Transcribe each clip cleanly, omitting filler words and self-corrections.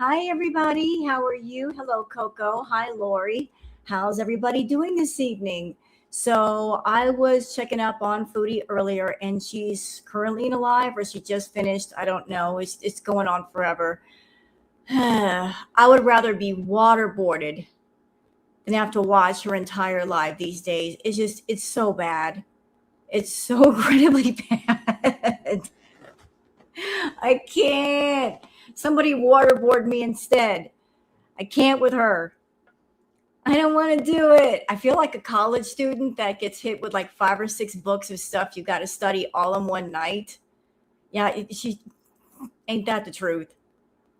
Hi, everybody. How are you? Hello, Coco. Hi, Lori. How's everybody doing this evening? So, I was checking up on Foodie earlier, and she's currently in alive, or she just finished. I don't know. It's going on forever. I would rather be waterboarded than have to watch her entire life these days. It's so bad. It's so incredibly bad. I can't. Somebody waterboard me instead. I can't with her. I don't want to do it. I feel like a college student that gets hit with like 5 or 6 books of stuff you got to study all in one night. Yeah, she ain't that the truth.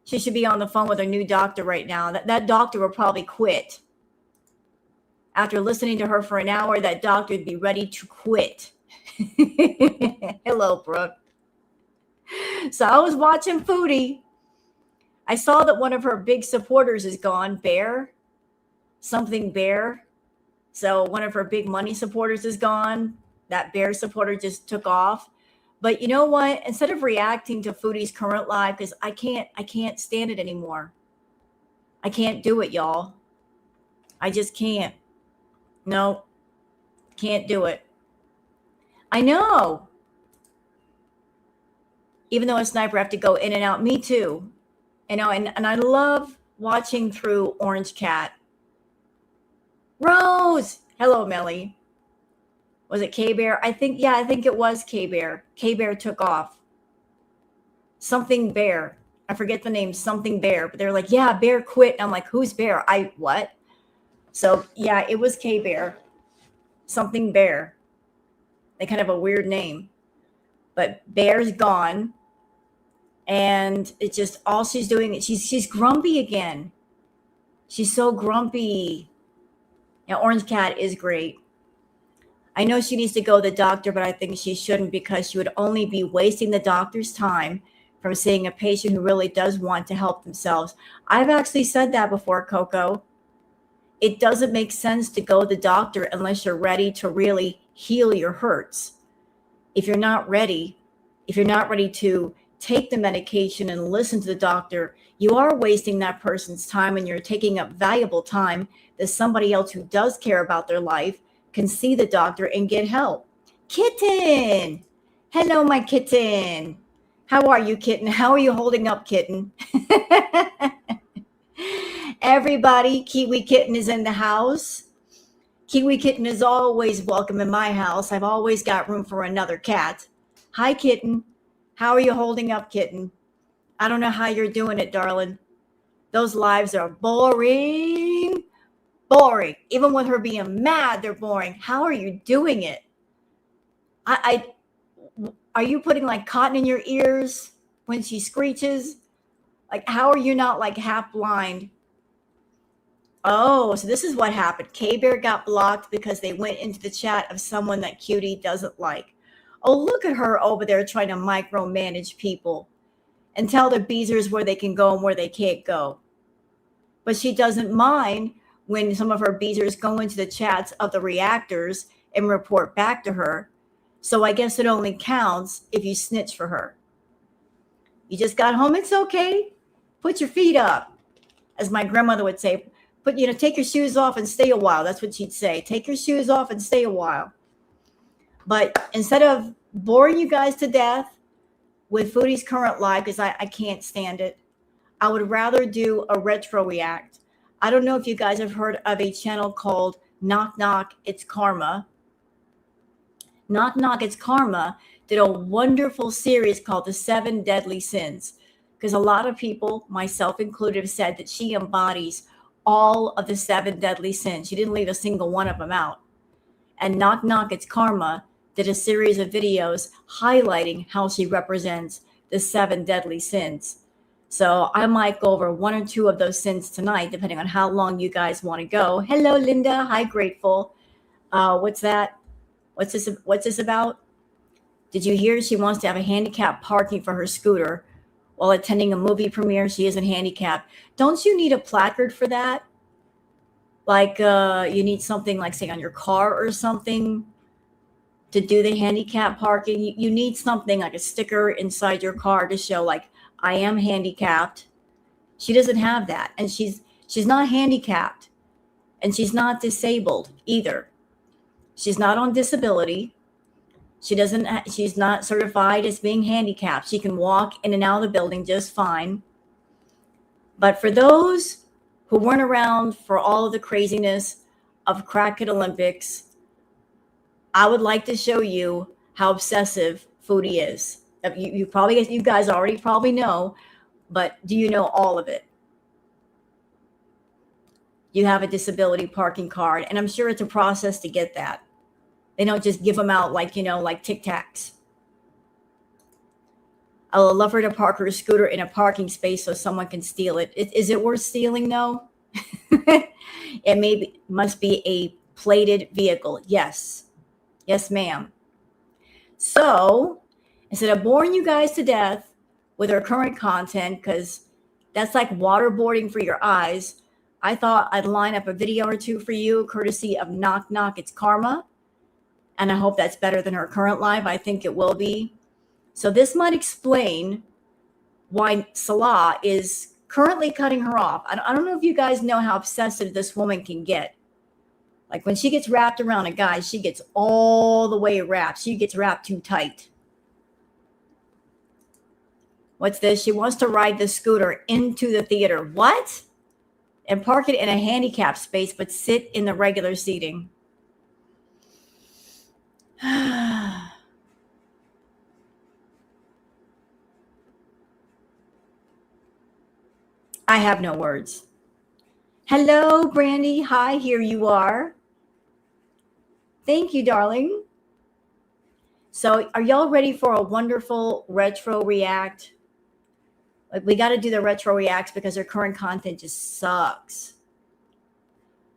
She should be on the phone with her new doctor right now. That doctor will probably quit. After listening to her for an hour, that doctor would be ready to quit. Hello, Brooke. So I was watching Foodie. I saw that one of her big supporters is gone, Bear. Something Bear. So one of her big money supporters is gone. That Bear supporter just took off. But you know what? Instead of reacting to Foodie's current live, because I can't stand it anymore. I can't do it, y'all. I just can't. No, can't do it. I know. Even though a sniper, I have to go in and out. Me too. And I love watching through Orange Cat. Rose! Hello, Melly. Was it K-Bear? I think it was K-Bear. K-Bear took off. Something Bear. I forget the name, something Bear. But they're like, yeah, Bear quit. And I'm like, who's Bear? What? So, yeah, it was K-Bear. Something Bear. They kind of a weird name. But Bear's gone. And it's just all she's doing. She's grumpy again. She's so grumpy. Yeah, Orange Cat is great. I know she needs to go to the doctor, but I think she shouldn't because she would only be wasting the doctor's time from seeing a patient who really does want to help themselves. I've actually said that before, Coco. It doesn't make sense to go to the doctor unless you're ready to really heal your hurts. If you're not ready to take the medication and listen to the doctor, you are wasting that person's time and you're taking up valuable time that somebody else who does care about their life can see the doctor and get help. Kitten! Hello, my kitten. How are you, kitten? How are you holding up, kitten? Everybody, Kiwi Kitten is in the house. Kiwi Kitten is always welcome in my house. I've always got room for another cat. Hi, kitten. How are you holding up, kitten? I don't know how you're doing it, darling. Those lives are boring. Boring. Even with her being mad, they're boring. How are you doing it? Are you putting like cotton in your ears when she screeches? Like, how are you not like half blind? Oh, so this is what happened. K-Bear got blocked because they went into the chat of someone that Cutie doesn't like. Oh, look at her over there trying to micromanage people and tell the Beezers where they can go and where they can't go. But she doesn't mind when some of her Beezers go into the chats of the reactors and report back to her. So I guess it only counts if you snitch for her. You just got home, it's okay. Put your feet up. As my grandmother would say, take your shoes off and stay a while. That's what she'd say. Take your shoes off and stay a while. But instead of boring you guys to death with Foodie's current live, because I can't stand it, I would rather do a retro react. I don't know if you guys have heard of a channel called Knock Knock, It's Karma. Knock Knock, It's Karma did a wonderful series called The 7 Deadly Sins, because a lot of people, myself included, have said that she embodies all of the 7 deadly sins. She didn't leave a single one of them out. And Knock Knock, It's Karma did a series of videos highlighting how she represents the 7 deadly sins. So I might go over 1 or 2 of those sins tonight, depending on how long you guys want to go. Hello, Linda. Hi, Grateful. What's that? What's this about? Did you hear she wants to have a handicap parking for her scooter while attending a movie premiere? She isn't handicapped. Don't you need a placard for that? Like you need something like, say, on your car or something to do the handicap parking. You need something like a sticker inside your car to show, like, I am handicapped. She doesn't have that. And she's not handicapped, and she's not disabled either. She's not on disability. She's not certified as being handicapped. She can walk in and out of the building just fine. But for those who weren't around for all of the craziness of Crack It Olympics, I would like to show you how obsessive Foodie is. You guys already probably know, but do you know all of it? You have a disability parking card, and I'm sure it's a process to get that. They don't just give them out like Tic Tacs. I would love her to park her scooter in a parking space so someone can steal it. Is it worth stealing though? It must be a plated vehicle. Yes, ma'am. So instead of boring you guys to death with our current content, because that's like waterboarding for your eyes, I thought I'd line up a video or two for you, courtesy of Knock Knock It's Karma. And I hope that's better than her current live. I think it will be. So this might explain why Salah is currently cutting her off. I don't know if you guys know how obsessive this woman can get. Like when she gets wrapped around a guy, she gets all the way wrapped. She gets wrapped too tight. What's this? She wants to ride the scooter into the theater. What? And park it in a handicap space, but sit in the regular seating. I have no words. Hello, Brandy. Hi, here you are. Thank you, darling. So are y'all ready for a wonderful retro react? Like, we got to do the retro reacts because her current content just sucks.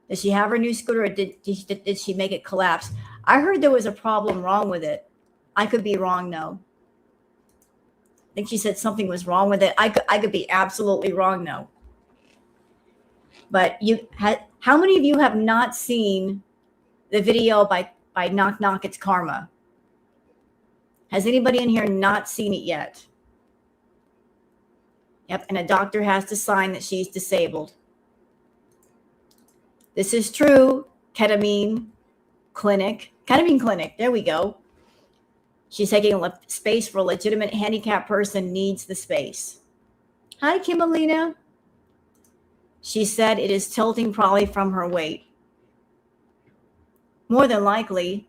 Does she have her new scooter, or did she make it collapse? I heard there was a problem wrong with it. I could be wrong, though. I think she said something was wrong with it. I could be absolutely wrong, though. But how many of you have not seen the video by Knock Knock It's Karma? Has anybody in here not seen it yet? Yep, and a doctor has to sign that she's disabled. This is true. Ketamine clinic. There we go. She's taking space for a legitimate handicapped person needs the space. Hi, Kimalina. She said it is tilting probably from her weight. More than likely.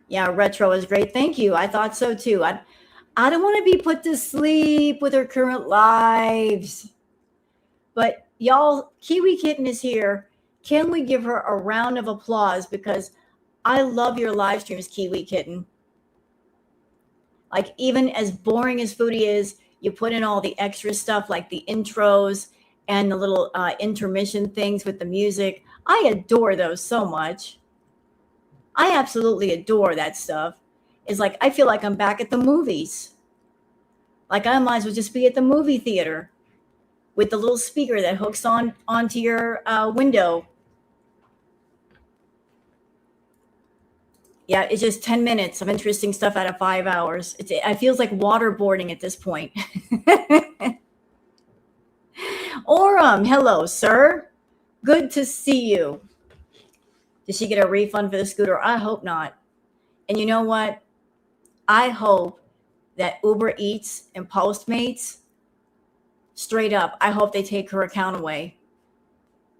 Yeah, retro is great. Thank you. I thought so too. I don't want to be put to sleep with her current lives. But y'all, Kiwi Kitten is here. Can we give her a round of applause? Because I love your live streams, Kiwi Kitten. Like, even as boring as Foodie is, you put in all the extra stuff like the intros and the little intermission things with the music. I adore those so much. I absolutely adore that stuff. It's like, I feel like I'm back at the movies. Like, I might as well just be at the movie theater with the little speaker that hooks onto your window. Yeah, it's just 10 minutes of interesting stuff out of 5 hours. It feels like waterboarding at this point. Oram, hello, sir. Good to see you. Did she get a refund for the scooter? I hope not. And you know what? I hope that Uber Eats and Postmates, straight up, I hope they take her account away.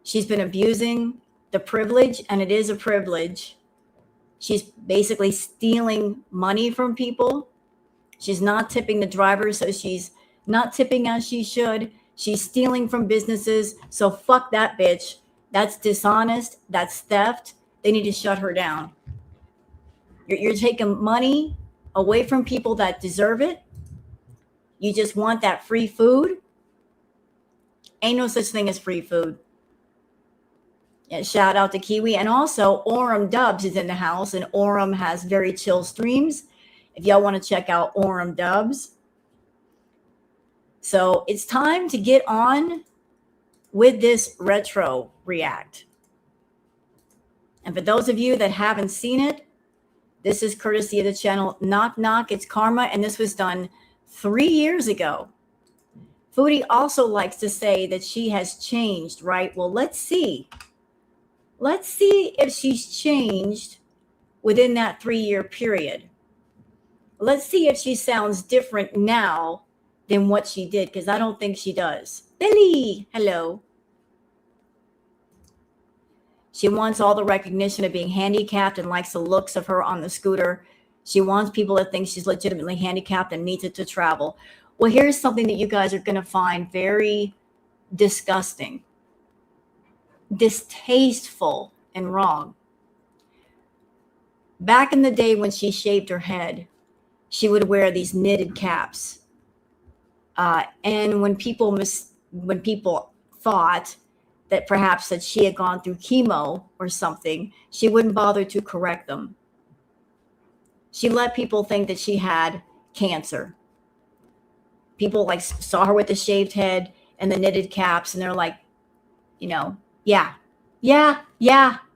She's been abusing the privilege, and it is a privilege. She's basically stealing money from people. She's not tipping the driver, so she's not tipping as she should. She's stealing from businesses, so fuck that bitch. That's dishonest. That's theft. They need to shut her down. You're taking money away from people that deserve it. You just want that free food. Ain't no such thing as free food. Yeah, shout out to Kiwi. And also, Oram Dubs is in the house, and Oram has very chill streams if y'all want to check out Oram Dubs. So it's time to get on with this retro react. And for those of you that haven't seen it, this is courtesy of the channel Knock Knock It's Karma, and this was done 3 years ago. Foodie also likes to say that she has changed, right? Well, let's see. Let's see if she's changed within that 3-year period. Let's see if she sounds different now than what she did, because I don't think she does. Billy, hello. She wants all the recognition of being handicapped and likes the looks of her on the scooter. She wants people to think she's legitimately handicapped and needs it to travel. Well, here's something that you guys are going to find very disgusting, distasteful, and wrong. Back in the day when she shaved her head, she would wear these knitted caps. And when people thought that perhaps that she had gone through chemo or something, she wouldn't bother to correct them. She let people think that she had cancer. People like saw her with the shaved head and the knitted caps, and they're like, yeah,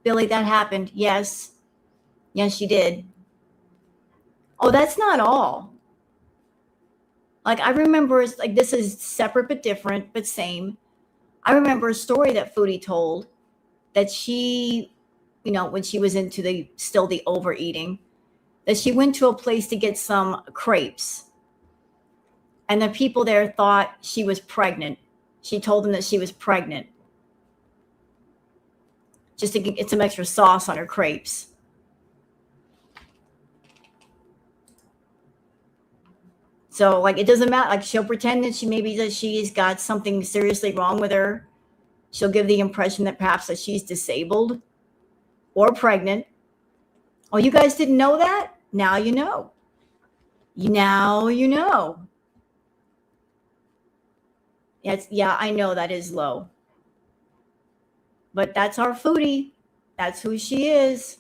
Billy, that happened. Yes, she did. Oh, that's not all. Like, I remember, like, this is separate but different, but same. I remember a story that Foodie told that she, when she was into the overeating, that she went to a place to get some crepes. And the people there thought she was pregnant. She told them that she was pregnant, just to get some extra sauce on her crepes. So, like, it doesn't matter. Like, she'll pretend that she's got something seriously wrong with her. She'll give the impression that perhaps that she's disabled or pregnant. Oh, you guys didn't know that? Now you know. Now you know. Yeah, I know that is low. But that's our Foodie. That's who she is.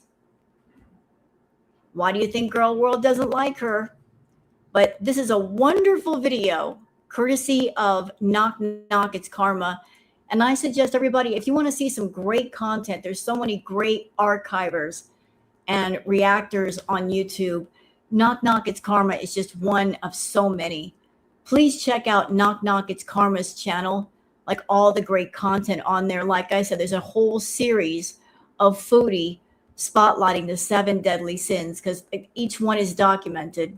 Why do you think Girl World doesn't like her? But this is a wonderful video, courtesy of Knock Knock It's Karma. And I suggest everybody, if you want to see some great content, there's so many great archivers and reactors on YouTube. Knock Knock It's Karma is just one of so many. Please check out Knock Knock It's Karma's channel, like all the great content on there. Like I said, there's a whole series of Foodie spotlighting the 7 deadly sins, because each one is documented.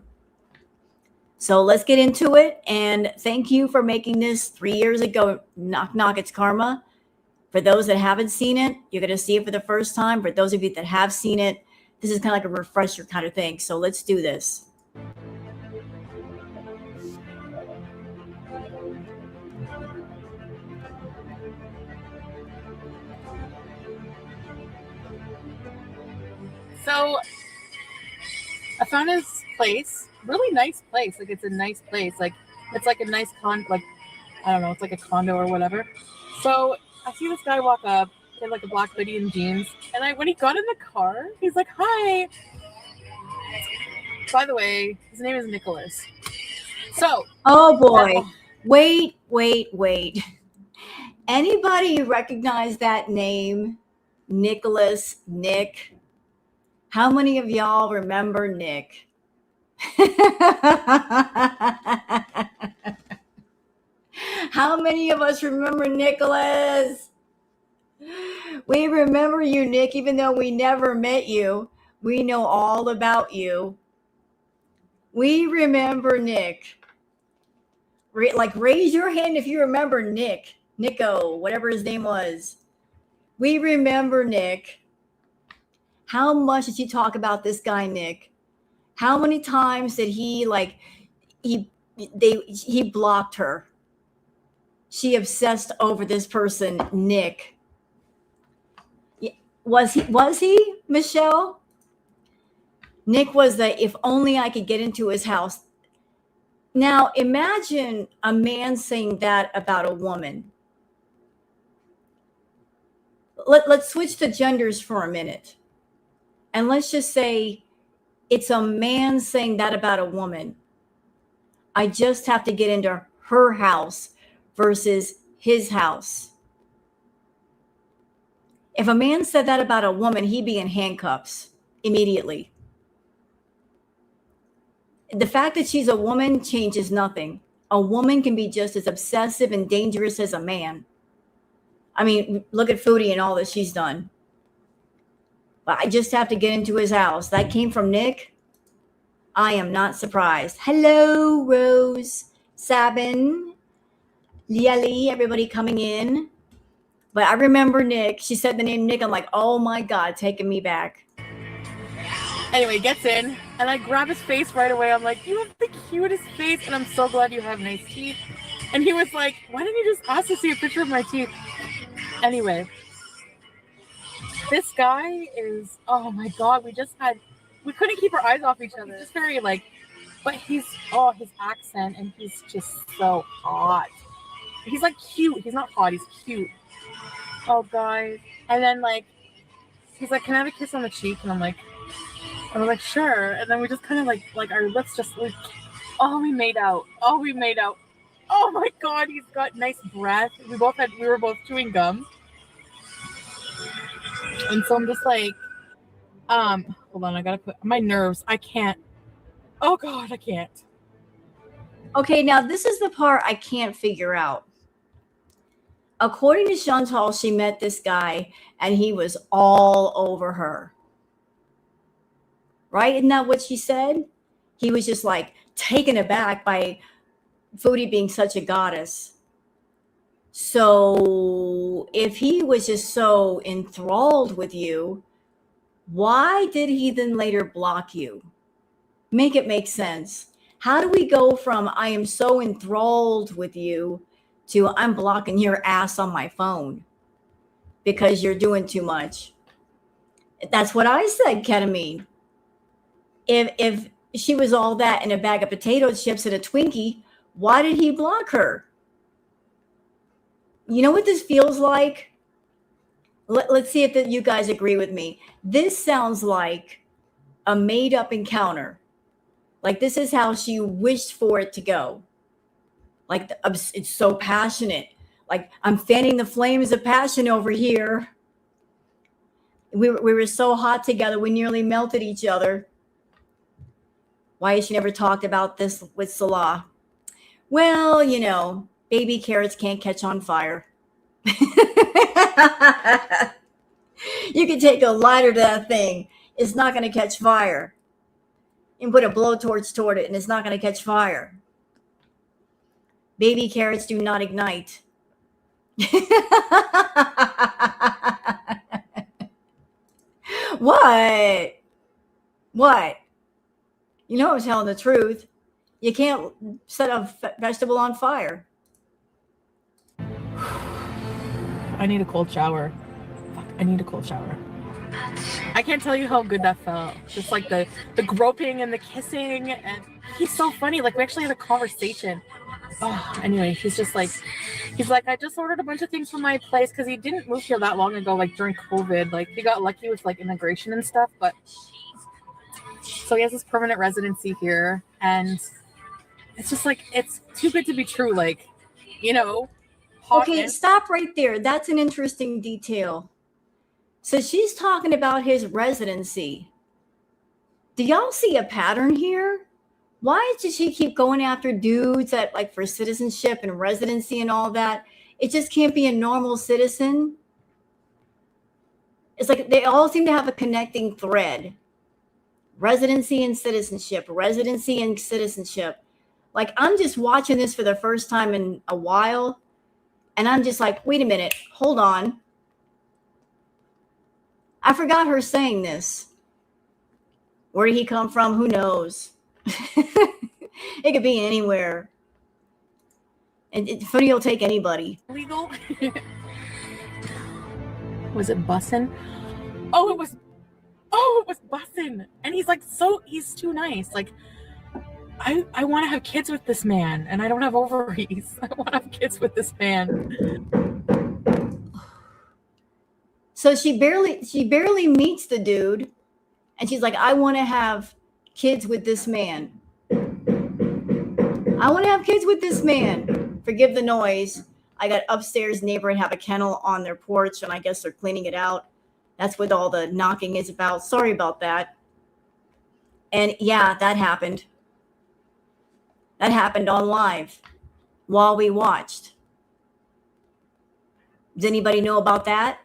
So let's get into it. And thank you for making this 3 years ago, Knock Knock It's Karma. For those that haven't seen it, you're going to see it for the first time. For those of you that have seen it, this is kind of like a refresher kind of thing. So let's do this. So I found his place, really nice place. Like, it's a nice place. Like, it's like a nice I don't know, it's like a condo or whatever. So I see this guy walk up, he had like a black hoodie and jeans. And when he got in the car, he's like, "Hi." By the way, his name is Nicholas. So. Oh boy. Wait. Anybody recognize that name? Nicholas, Nick? How many of y'all remember Nick? How many of us remember Nicholas? We remember you, Nick, even though we never met you. We know all about you. We remember Nick. Like, raise your hand if you remember Nico, whatever his name was. We remember Nick. How much did you talk about this guy, Nick? How many times did he blocked her? She obsessed over this person, Nick. Was he, Michelle? Nick was the if only I could get into his house. Now imagine a man saying that about a woman. Let's switch to genders for a minute. And let's just say it's a man saying that about a woman. I just have to get into her house versus his house. If a man said that about a woman, he'd be in handcuffs immediately. The fact that she's a woman changes nothing. a woman can be just as obsessive and dangerous as a man. I mean, look at Foodie and all that she's done. But I just have to get into his house. That came from Nick. I am not surprised. Hello, Rose, Sabin, Liali, everybody coming in. But I remember Nick. She said the name Nick. I'm like, oh my God, taking me back. Anyway, he gets in, and I grab his face right away. I'm like, you have the cutest face, and I'm so glad you have nice teeth. And he was like, why didn't you just ask to see a picture of my teeth? Anyway, this guy is, oh my God, we couldn't keep our eyes off each other. It's very like, but his accent, and he's just so hot. He's like cute. He's not hot, he's cute. Oh, guys. And then like, he's like, can I have a kiss on the cheek? And I'm like, sure. And then we just kind of like our lips just like, we made out. Oh my God, he's got nice breath. We were both chewing gum. And so I'm just like, hold on, I gotta put my nerves. I can't. Oh God, I can't. Okay, now this is the part I can't figure out. According to Chantal, she met this guy and he was all over her. Right? Isn't that what she said? He was just like taken aback by Foodie being such a goddess. So if he was just so enthralled with you, why did he then later block you? Make it make sense. How do we go from I am so enthralled with you to I'm blocking your ass on my phone because you're doing too much? That's what I said, ketamine. If she was all that in a bag of potato chips and a Twinkie, why did he block her? You know what this feels like? Let's see if you guys agree with me. This sounds like a made-up encounter. Like this is how she wished for it to go. Like it's so passionate. Like I'm fanning the flames of passion over here. We were so hot together. We nearly melted each other. Why has she never talked about this with Salah? Well, you know, baby carrots can't catch on fire. You can take a lighter to that thing. It's not going to catch fire. You can put a blowtorch toward it and it's not going to catch fire. Baby carrots do not ignite. What? What? You know I was telling the truth. You can't set a vegetable on fire. I need a cold shower. Fuck, I need a cold shower. I can't tell you how good that felt. Just like the groping and the kissing, and he's so funny. Like we actually had a conversation. Oh, anyway, he's like, I just ordered a bunch of things from my place because he didn't move here that long ago, like during COVID. Like he got lucky with like immigration and stuff, but so he has this permanent residency here, and it's just like it's too good to be true. Like, you know. Okay, stop right there. That's an interesting detail. So she's talking about his residency. Do y'all see a pattern here? Why does she keep going after dudes that like for citizenship and residency and all that? It just can't be a normal citizen. It's like they all seem to have a connecting thread. Residency and citizenship, residency and citizenship. Like I'm just watching this for the first time in a while. And I'm just like, wait a minute, hold on. I forgot her saying this. Where did he come from? Who knows? It could be anywhere. And Foodie will take anybody. Legal? Was it bussin'? Oh, it was bussin'. And he's like, he's too nice. Like, I want to have kids with this man, and I don't have ovaries. I want to have kids with this man. So she barely meets the dude, and she's like, I want to have kids with this man. I want to have kids with this man. Forgive the noise. I got upstairs neighbor and have a kennel on their porch, and I guess they're cleaning it out. That's what all the knocking is about. Sorry about that. And yeah, that happened. That happened on live. while we watched. Does anybody know about that?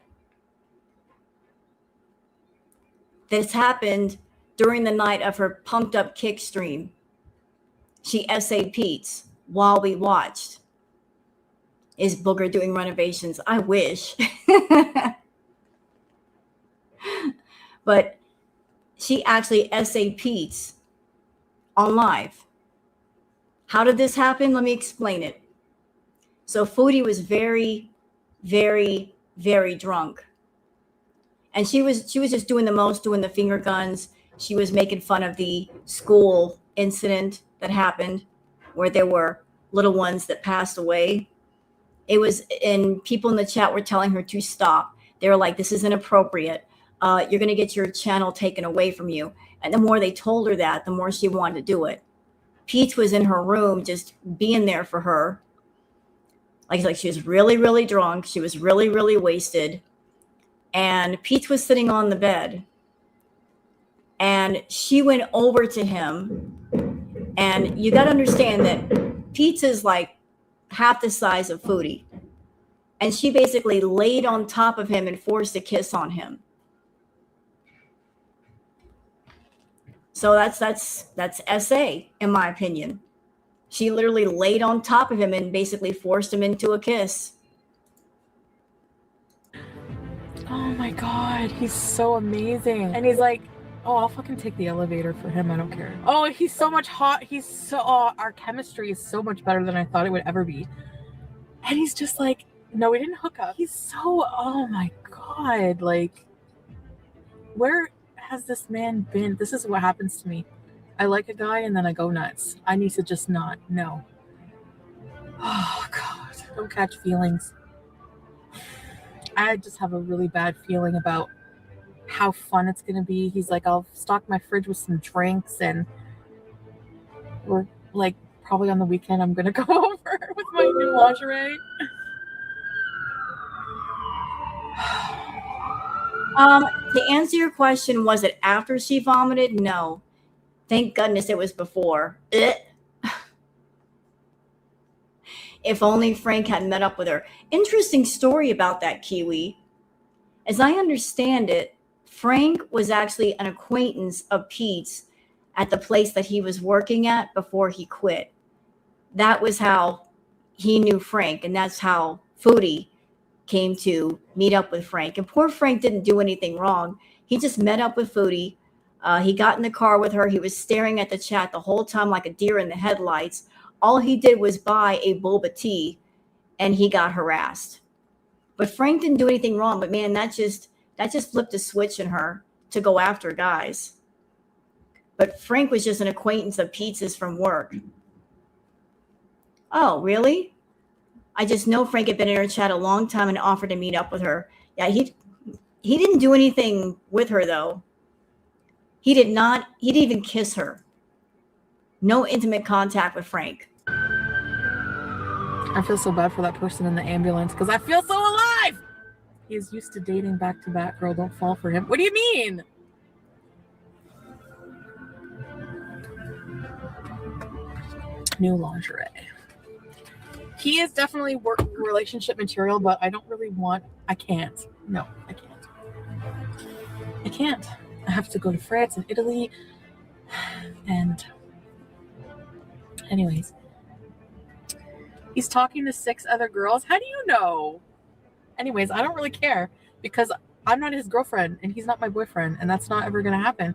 This happened during the night of her Pumped Up Kick stream. She essayed Pete's while we watched. Is Booger doing renovations? I wish. But she actually essayed Pete's on live. How did this happen? Let me explain it. So Foodie was very, very, very drunk. And she was just doing the most, doing the finger guns. She was making fun of the school incident that happened where there were little ones that passed away. It was, and people in the chat were telling her to stop. They were like, this is inappropriate. You're going to get your channel taken away from you. And the more they told her that, the more she wanted to do it. Peach was in her room just being there for her. Like she was really, really drunk. She was really, really wasted. And Peach was sitting on the bed. And she went over to him. And you got to understand that Peach is like half the size of Foodie. And she basically laid on top of him and forced a kiss on him. So that's SA, in my opinion. She literally laid on top of him and basically forced him into a kiss. Oh my God, he's so amazing. And he's like, oh, I'll fucking take the elevator for him. I don't care. Oh, he's so much hot. He's so, our chemistry is so much better than I thought it would ever be. And he's just like, no, we didn't hook up. He's so, oh my God. Like, where has this man been? This is what happens to me. I like a guy and then I go nuts. I need to just not. No. Oh God. Don't catch feelings. I just have a really bad feeling about how fun it's going to be. He's like, I'll stock my fridge with some drinks and we're like, probably on the weekend, I'm going to go over with my new lingerie. To answer your question, was it after she vomited? No. Thank goodness it was before. If only Frank had met up with her. Interesting story about that, Kiwi. As I understand it, Frank was actually an acquaintance of Pete's at the place that he was working at before he quit. That was how he knew Frank, and that's how Foodie came to meet up with Frank. And poor Frank didn't do anything wrong. He just met up with Foodie. He got in the car with her. He was staring at the chat the whole time like a deer in the headlights. All he did was buy a boba tea, and he got harassed. But Frank didn't do anything wrong. But man, that just flipped a switch in her to go after guys. But Frank was just an acquaintance of Pete's from work. Oh, really? I just know Frank had been in her chat a long time and offered to meet up with her. Yeah, he didn't do anything with her, though. He didn't even kiss her. No intimate contact with Frank. I feel so bad for that person in the ambulance because I feel so alive. He's used to dating back to back. Girl, don't fall for him. What do you mean? New lingerie. He is definitely relationship material, but I don't really I can't. No, I can't. I can't. I have to go to France and Italy. And anyways, he's talking to 6 other girls. How do you know? Anyways, I don't really care because I'm not his girlfriend and he's not my boyfriend, and that's not ever going to happen.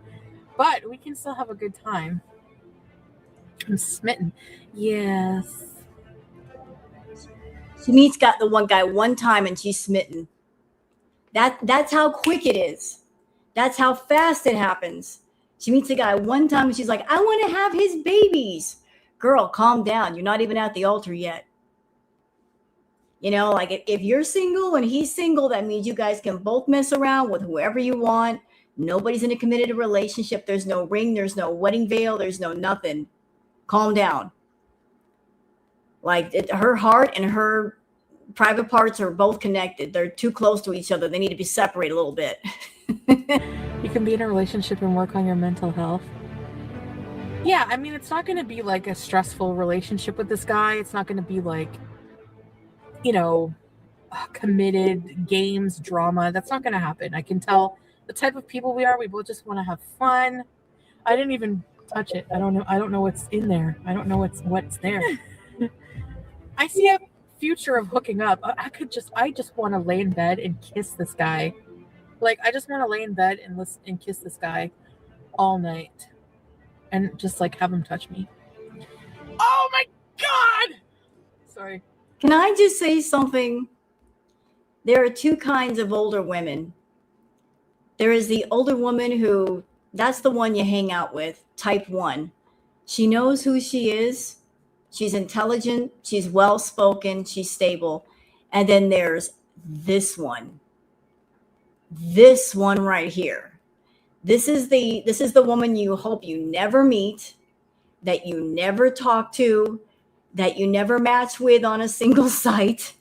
But we can still have a good time. I'm smitten. Yes. She meets the one guy one time and she's smitten. That's how quick it is. That's how fast it happens. She meets a guy one time and she's like, I want to have his babies. Girl, calm down. You're not even at the altar yet. You know, like if you're single and he's single, that means you guys can both mess around with whoever you want. Nobody's in a committed relationship. There's no ring. There's no wedding veil. There's no nothing. Calm down. Like her heart and her private parts are both connected. They're too close to each other. They need to be separated a little bit. You can be in a relationship and work on your mental health. Yeah, I mean, it's not going to be like a stressful relationship with this guy. It's not going to be like, you know, committed games, drama. That's not going to happen. I can tell the type of people we are. We both just want to have fun. I didn't even touch it. I don't know. I don't know what's in there. I don't know what's there. I see a future of hooking up. I just want to lay in bed and kiss this guy. Like, I just want to lay in bed and listen and kiss this guy all night and just like have him touch me. Oh my God! Sorry. Can I just say something? There are two kinds of older women. There is the older woman who, that's the one you hang out with, type one. She knows who she is. She's intelligent. She's well spoken. She's stable. And then there's this one. This one right here. This is the woman you hope you never meet, that you never talk to, that you never match with on a single site.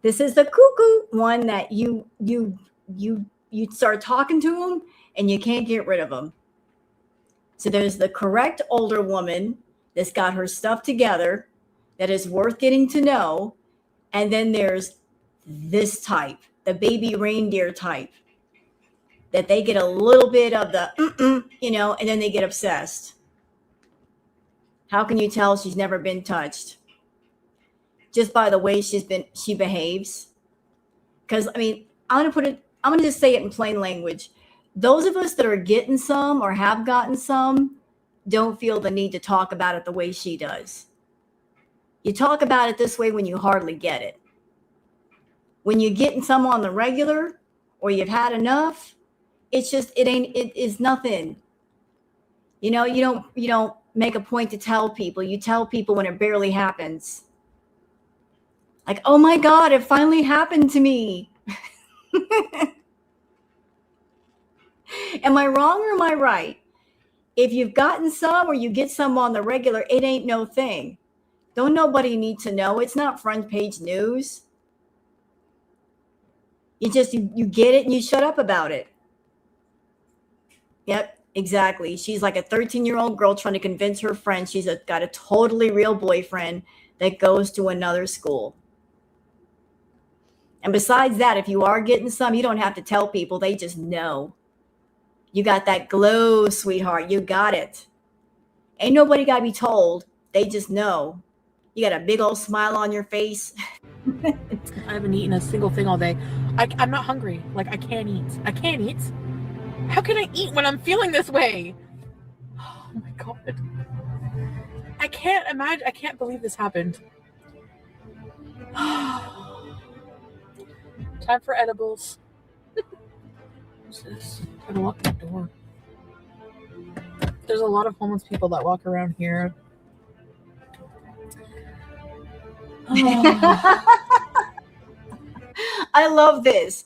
This is the cuckoo one that you start talking to them and you can't get rid of them. So there's the correct older woman that's got her stuff together, that is worth getting to know, and then there's this type, the baby reindeer type, that they get a little bit of the and then they get obsessed. How can you tell she's never been touched? Just by the way she behaves. Because I mean, I'm gonna just say it in plain language. Those of us that are getting some or have gotten some don't feel the need to talk about it the way she does. You talk about it this way when you hardly get it. When you're getting some on the regular or you've had enough, it is nothing. You don't make a point to tell people. You tell people when it barely happens. Like, oh my God, it finally happened to me. Am I wrong or am I right? If you've gotten some or you get some on the regular, it ain't no thing. Don't nobody need to know. It's not front page news. You get it and you shut up about it. Yep, exactly. She's like a 13-year-old girl trying to convince her friend got a totally real boyfriend that goes to another school. And besides that, if you are getting some, you don't have to tell people. They just know. You got that glow, sweetheart. You got it. Ain't nobody got to be told. They just know. You got a big old smile on your face. I haven't eaten a single thing all day. I'm not hungry. Like, I can't eat. I can't eat. How can I eat when I'm feeling this way? Oh my God. I can't imagine. I can't believe this happened. Time for edibles. What's this? Gotta lock the door. There's a lot of homeless people that walk around here. I love this.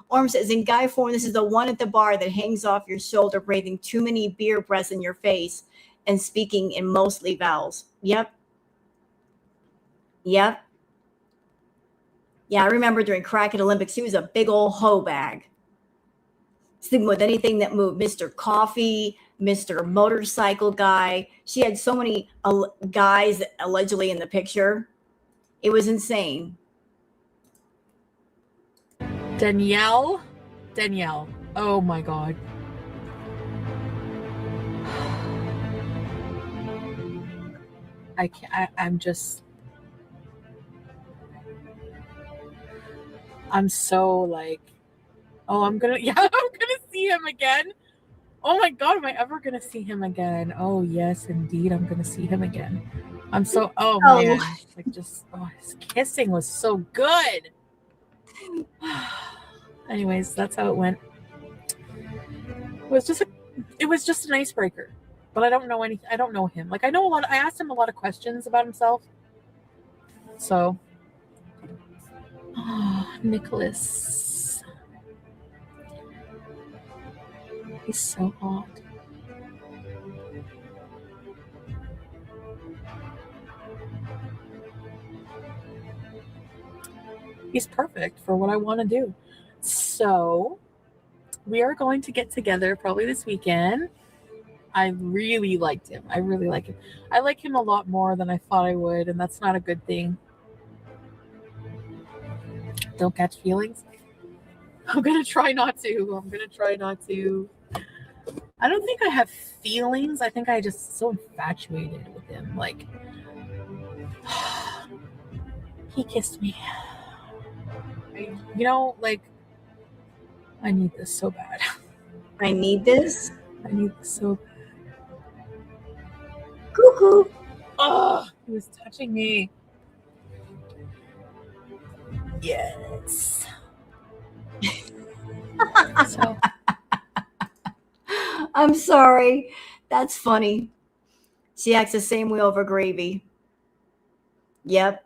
Orm says, in guy form, this is the one at the bar that hangs off your shoulder, breathing too many beer breaths in your face and speaking in mostly vowels. Yep. Yep. Yeah, I remember during Crackhead Olympics, he was a big old hoe bag. Sleeping with anything that moved. Mr. Coffee, Mr. Motorcycle Guy. She had so many guys allegedly in the picture. It was insane. Danielle. Oh my God. I can't. I'm so like, oh, I'm gonna see him again. Oh my God, am I ever gonna see him again? Oh yes, indeed, I'm gonna see him again. I'm so, oh man, like just, his kissing was so good. Anyways, that's how it went. It was just an icebreaker, but I don't know anything. I don't know him. Like, I asked him a lot of questions about himself. So, Nicholas, he's so hot. He's perfect for what I want to do. So we are going to get together probably this weekend. I really liked him. I really like him. I like him a lot more than I thought I would, and that's not a good thing. Don't catch feelings. I'm gonna try not to. I don't think I have feelings. I think I just so infatuated with him. Like, he kissed me. Like, I need this so bad. I need this. I need this so bad. Cuckoo. Oh, he was touching me. Yes. So, I'm sorry. That's funny. She acts the same way over gravy. Yep.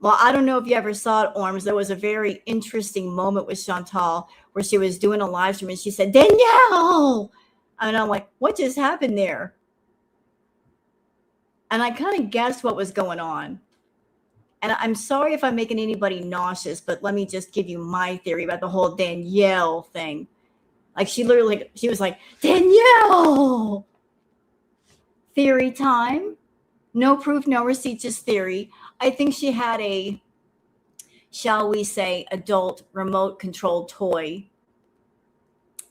Well, I don't know if you ever saw it, Orms. There was a very interesting moment with Chantal where she was doing a live stream and she said, Danielle. And I'm like, what just happened there? And I kind of guessed what was going on. And I'm sorry if I'm making anybody nauseous, but let me just give you my theory about the whole Danielle thing. Like she was like, Danielle. Theory time. No proof, no receipt, just theory. I think she had a, shall we say, adult remote controlled toy,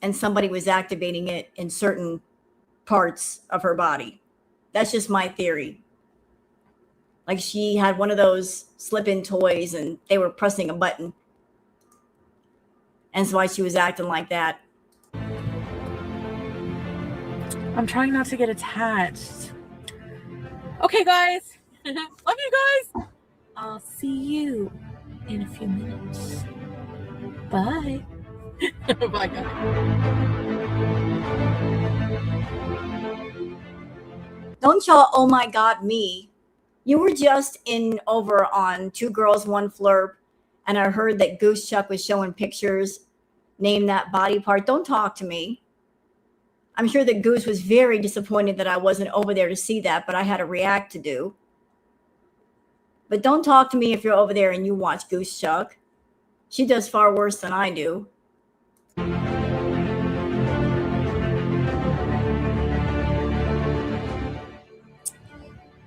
and somebody was activating it in certain parts of her body. That's just my theory. Like she had one of those slip-in toys and they were pressing a button. And that's why she was acting like that. I'm trying not to get attached. Okay, guys. Love you guys. I'll see you in a few minutes. Bye. Bye, guys. Don't y'all, oh my God, me. You were just over on Two Girls, One Flirp, and I heard that Goose Chuck was showing pictures. Name that body part. Don't talk to me. I'm sure that Goose was very disappointed that I wasn't over there to see that, but I had a react to do. But don't talk to me if you're over there and you watch Goose Chuck. She does far worse than I do.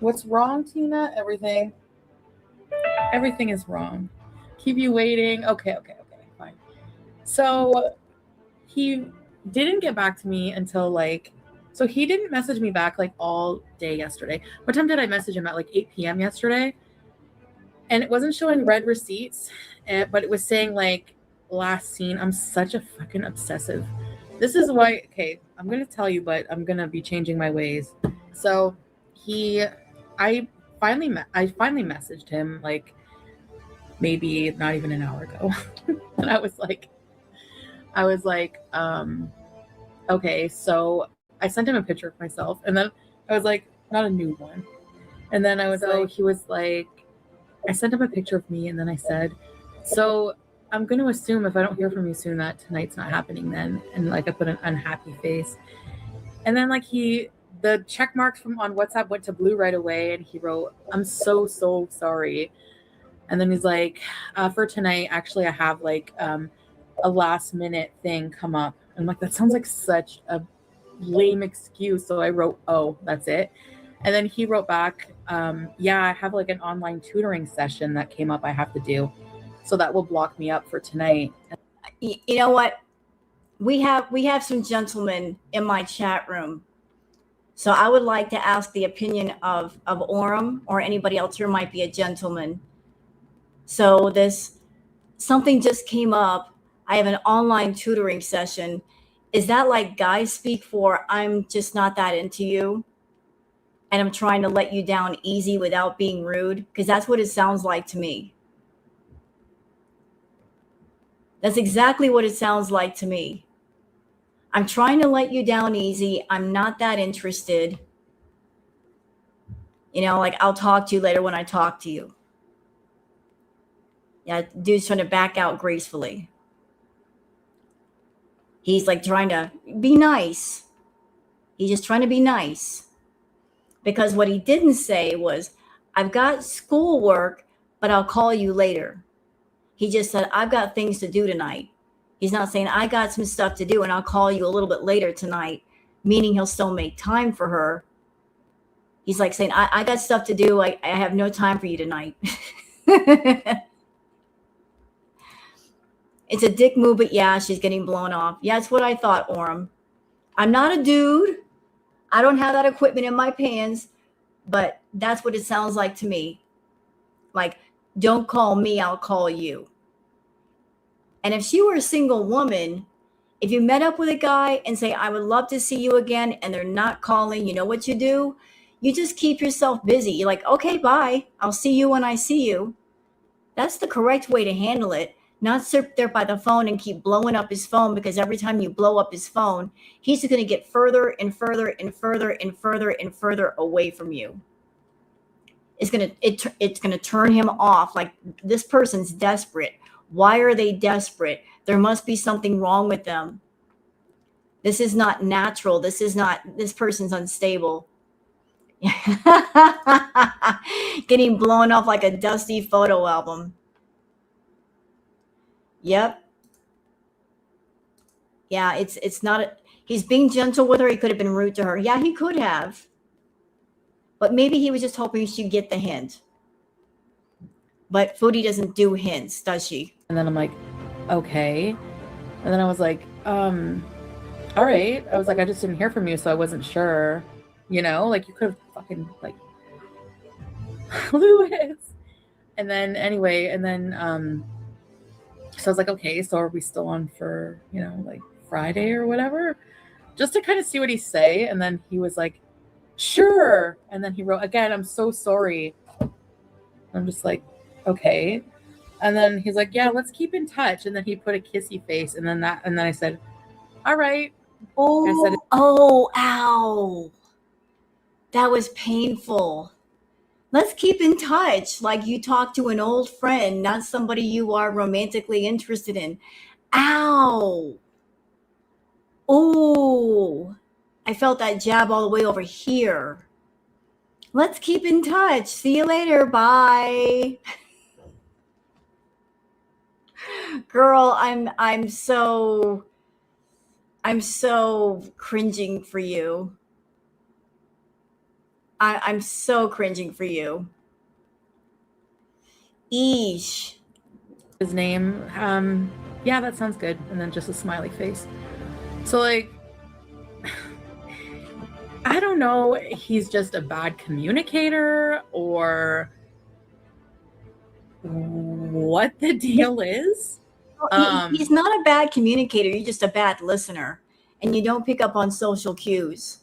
What's wrong, Tina? Everything. Everything is wrong. Keep you waiting. Okay, fine. So he didn't get back to me until so he didn't message me back all day yesterday. What time did I message him at 8 p.m. yesterday? And it wasn't showing red receipts, but it was saying last seen. I'm such a fucking obsessive. This is why, okay, I'm going to tell you, but I'm going to be changing my ways. So I finally messaged him maybe not even an hour ago. And I was like, okay, so I sent him a picture of myself, and then I was like, not a nude one. And then he was like, I sent him a picture of me, and then I said, so I'm going to assume if I don't hear from you soon that tonight's not happening then. And I put an unhappy face. And then the check marks on WhatsApp went to blue right away, and he wrote, I'm so sorry. And then he's like, for tonight, actually, I have a last minute thing come up. I'm like, that sounds like such a lame excuse. So I wrote, oh, that's it. And then he wrote back, yeah, I have an online tutoring session that came up I have to do. So that will block me up for tonight. You know what? We have some gentlemen in my chat room. So I would like to ask the opinion of Orem or anybody else who might be a gentleman. So something just came up. I have an online tutoring session. Is that guys speak for I'm just not that into you? And I'm trying to let you down easy without being rude? Because that's what it sounds like to me. That's exactly what it sounds like to me. I'm trying to let you down easy. I'm not that interested. I'll talk to you later when I talk to you. Yeah, dude's trying to back out gracefully. He's trying to be nice. He's just trying to be nice. Because what he didn't say was, I've got schoolwork, but I'll call you later. He just said, I've got things to do tonight. He's not saying, I got some stuff to do and I'll call you a little bit later tonight. meaning he'll still make time for her. He's like saying, I got stuff to do. I have no time for you tonight. It's a dick move, but yeah, she's getting blown off. Yeah, that's what I thought, Orem. I'm not a dude. I don't have that equipment in my pants, but that's what it sounds like to me. Like, don't call me, I'll call you. And if she were a single woman, if you met up with a guy and say, I would love to see you again, and they're not calling, you know what you do? You just keep yourself busy. You're like, okay, bye. I'll see you when I see you. That's the correct way to handle it. Not sit there by the phone and keep blowing up his phone, because every time you blow up his phone, he's going to get further and further and further and further and further away from you. It's going to turn him off. Like, this person's desperate. Why are they desperate? There must be something wrong with them. This is not natural. This person's unstable. Getting blown off like a dusty photo album. Yep. Yeah, it's not he's being gentle with her. He could have been rude to her. Yeah, he could have. But maybe he was just hoping she'd get the hint. But Foodie doesn't do hints, does she? And then I'm like, okay. And then I was like, all right. I was like, I just didn't hear from you, so I wasn't sure. You know, like, you could have fucking, like, Lewis. And then anyway, so I was like, okay, so are we still on for, you know, like Friday or whatever? Just to kind of see what he'd say. And then he was like, sure. And then he wrote, again, I'm so sorry. I'm just like, okay. And then he's like, yeah, let's keep in touch. And then he put a kissy face. And then I said, all right. Ow. That was painful. Let's keep in touch like you talk to an old friend, not somebody you are romantically interested in. Ow. Oh, I felt that jab all the way over here. Let's keep in touch. See you later. Bye. Girl, I'm so cringing for you. I'm so cringing for you. Eesh. His name. Yeah, that sounds good. And then just a smiley face. So, like, I don't know, he's just a bad communicator or what the deal is. He's not a bad communicator. You're just a bad listener, and you don't pick up on social cues.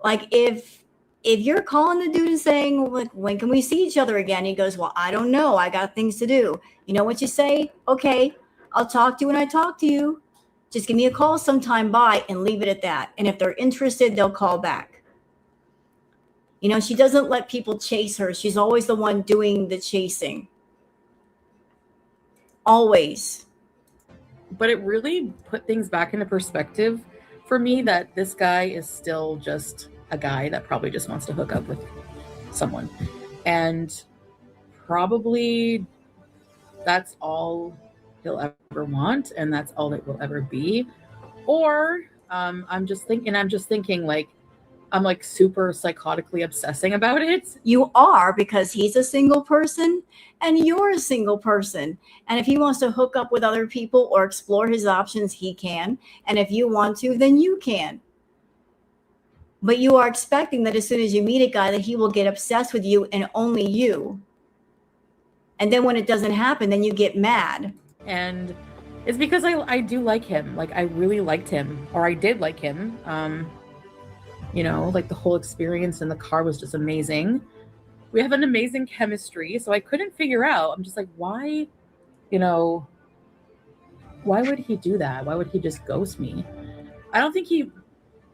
Like, if you're calling the dude and saying, like, when can we see each other again? He goes, well, I don't know. I got things to do. You know what you say? Okay, I'll talk to you when I talk to you. Just give me a call sometime, bye, and leave it at that. And if they're interested, they'll call back. You know, she doesn't let people chase her. She's always the one doing the chasing. Always. But it really put things back into perspective for me that this guy is still just a guy that probably just wants to hook up with someone. And probably that's all he'll ever want, and that's all it will ever be. Or I'm just thinking like, I'm like super psychotically obsessing about it. You are, because he's a single person and you're a single person. And if he wants to hook up with other people or explore his options, he can. And if you want to, then you can. But you are expecting that as soon as you meet a guy that he will get obsessed with you and only you. And then when it doesn't happen, then you get mad. And it's because I do like him. Like, I really liked him, or I did like him. You know, like, the whole experience in the car was just amazing. We have an amazing chemistry. So I couldn't figure out, I'm just like, why, you know, why would he do that? Why would he just ghost me? I don't think he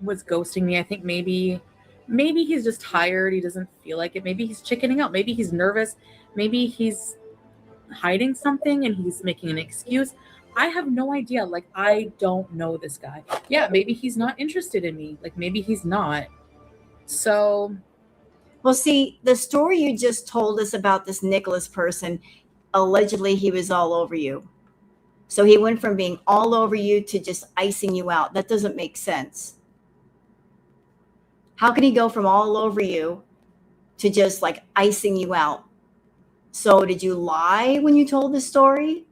was ghosting me. I think maybe he's just tired. He doesn't feel like it. Maybe he's chickening out. Maybe he's nervous. Maybe he's hiding something and he's making an excuse. I have no idea. Like, I don't know this guy. Yeah, maybe he's not interested in me. Like, maybe he's not. So, well, see, the story you just told us about this Nicholas person, allegedly he was all over you. So he went from being all over you to just icing you out. That doesn't make sense. How can he go from all over you to just like icing you out? So did you lie when you told the story?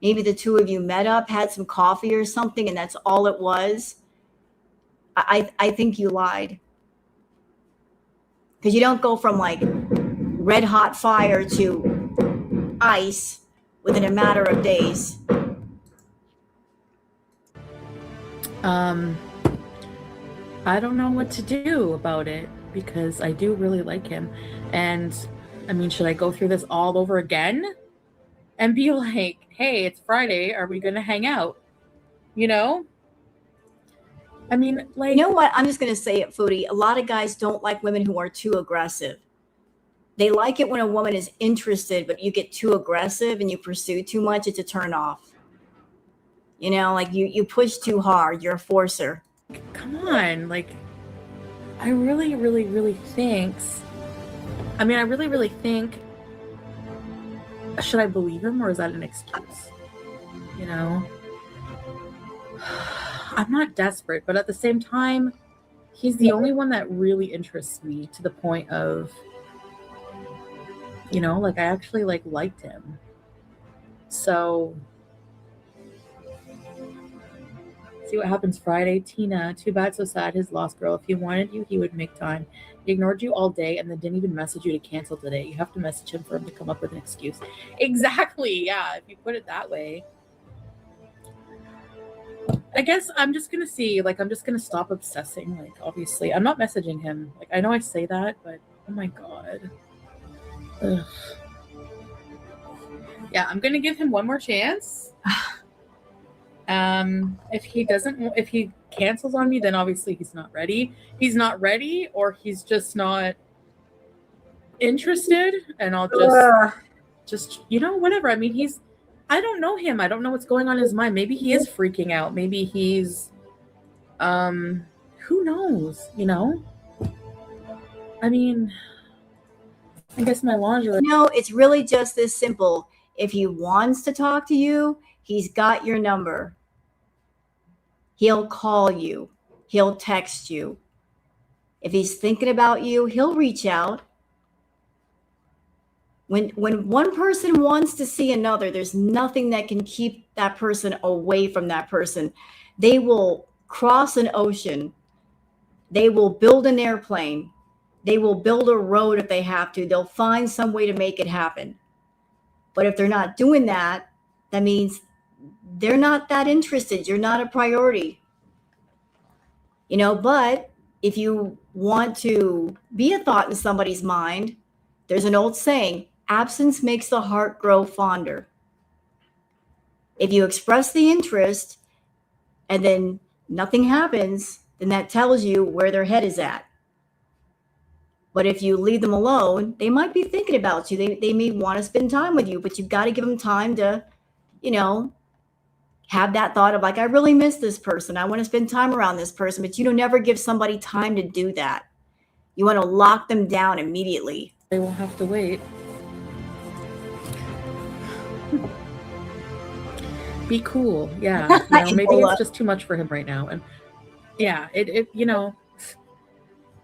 Maybe the two of you met up, had some coffee or something, and that's all it was. I think you lied. Because you don't go from like red hot fire to ice within a matter of days. I don't know what to do about it because I do really like him. And I mean, should I go through this all over again and be like, hey, it's Friday. Are we going to hang out? You know? I mean, like. You know what? I'm just going to say it, Foodie. A lot of guys don't like women who are too aggressive. They like it when a woman is interested, but you get too aggressive and you pursue too much. It's a turn off. You know, like you push too hard. You're a forcer. Come on. Like, I really, really, really think. I mean, I really, really think. Should I believe him or is that an excuse? You know? I'm not desperate, but at the same time, he's the only one that really interests me to the point of, you know, like I actually like liked him. So see what happens Friday. Tina, too bad, so sad. His lost girl. If he wanted you, he would make time. He ignored you all day and then didn't even message you to cancel today. You have to message him for him to come up with an excuse. Exactly. Yeah. If you put it that way. I guess I'm just going to see, like, I'm just going to stop obsessing. Like, obviously, I'm not messaging him. Like, I know I say that, but oh my God. Ugh. Yeah, I'm going to give him one more chance. If he cancels on me, then obviously he's not ready. He's not ready, or he's just not interested, and I'll just, you know, whatever. I mean, I don't know him. I don't know what's going on in his mind. Maybe he is freaking out. Maybe he's, who knows, you know? I mean, I guess my lingerie. No, it's really just this simple. If he wants to talk to you, he's got your number. He'll call you. He'll text you. If he's thinking about you, he'll reach out. When one person wants to see another, there's nothing that can keep that person away from that person. They will cross an ocean. They will build an airplane. They will build a road if they have to. They'll find some way to make it happen. But if they're not doing that, that means they're not that interested. You're not a priority. You know, but if you want to be a thought in somebody's mind, there's an old saying, absence makes the heart grow fonder. If you express the interest and then nothing happens, then that tells you where their head is at. But if you leave them alone, they might be thinking about you. They may want to spend time with you, but you've got to give them time to, you know, have that thought of like, I really miss this person. I want to spend time around this person, but you don't never give somebody time to do that. You want to lock them down immediately. They won't have to wait. Be cool. Yeah. You know, maybe it's just too much for him right now. And yeah, it you know,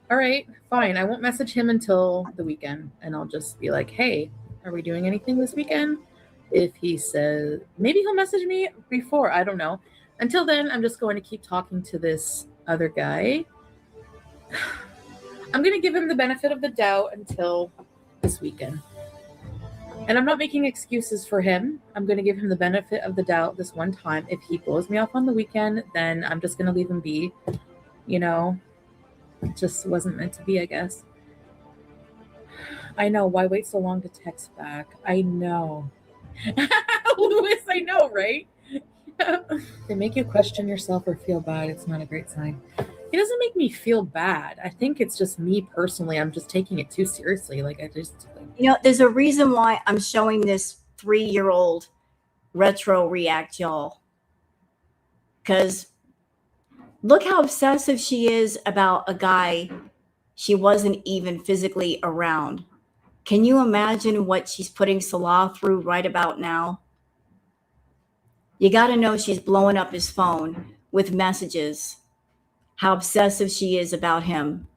all right, fine. I won't message him until the weekend and I'll just be like, hey, are we doing anything this weekend? If he says, maybe he'll message me before, I don't know. Until then, I'm just going to keep talking to this other guy. I'm going to give him the benefit of the doubt until this weekend. And I'm not making excuses for him. I'm going to give him the benefit of the doubt this one time. If he blows me off on the weekend, then I'm just going to leave him be. You know, it just wasn't meant to be, I guess. I know. Why wait so long to text back? I know. Louis, I know, right? They make you question yourself or feel bad. It's not a great sign. It doesn't make me feel bad. I think it's just me personally. I'm just taking it too seriously. Like I just, you know, there's a reason why I'm showing this 3-year-old retro react, y'all. Because look how obsessive she is about a guy she wasn't even physically around. Can you imagine what she's putting Salah through right about now? You got to know she's blowing up his phone with messages, how obsessive she is about him.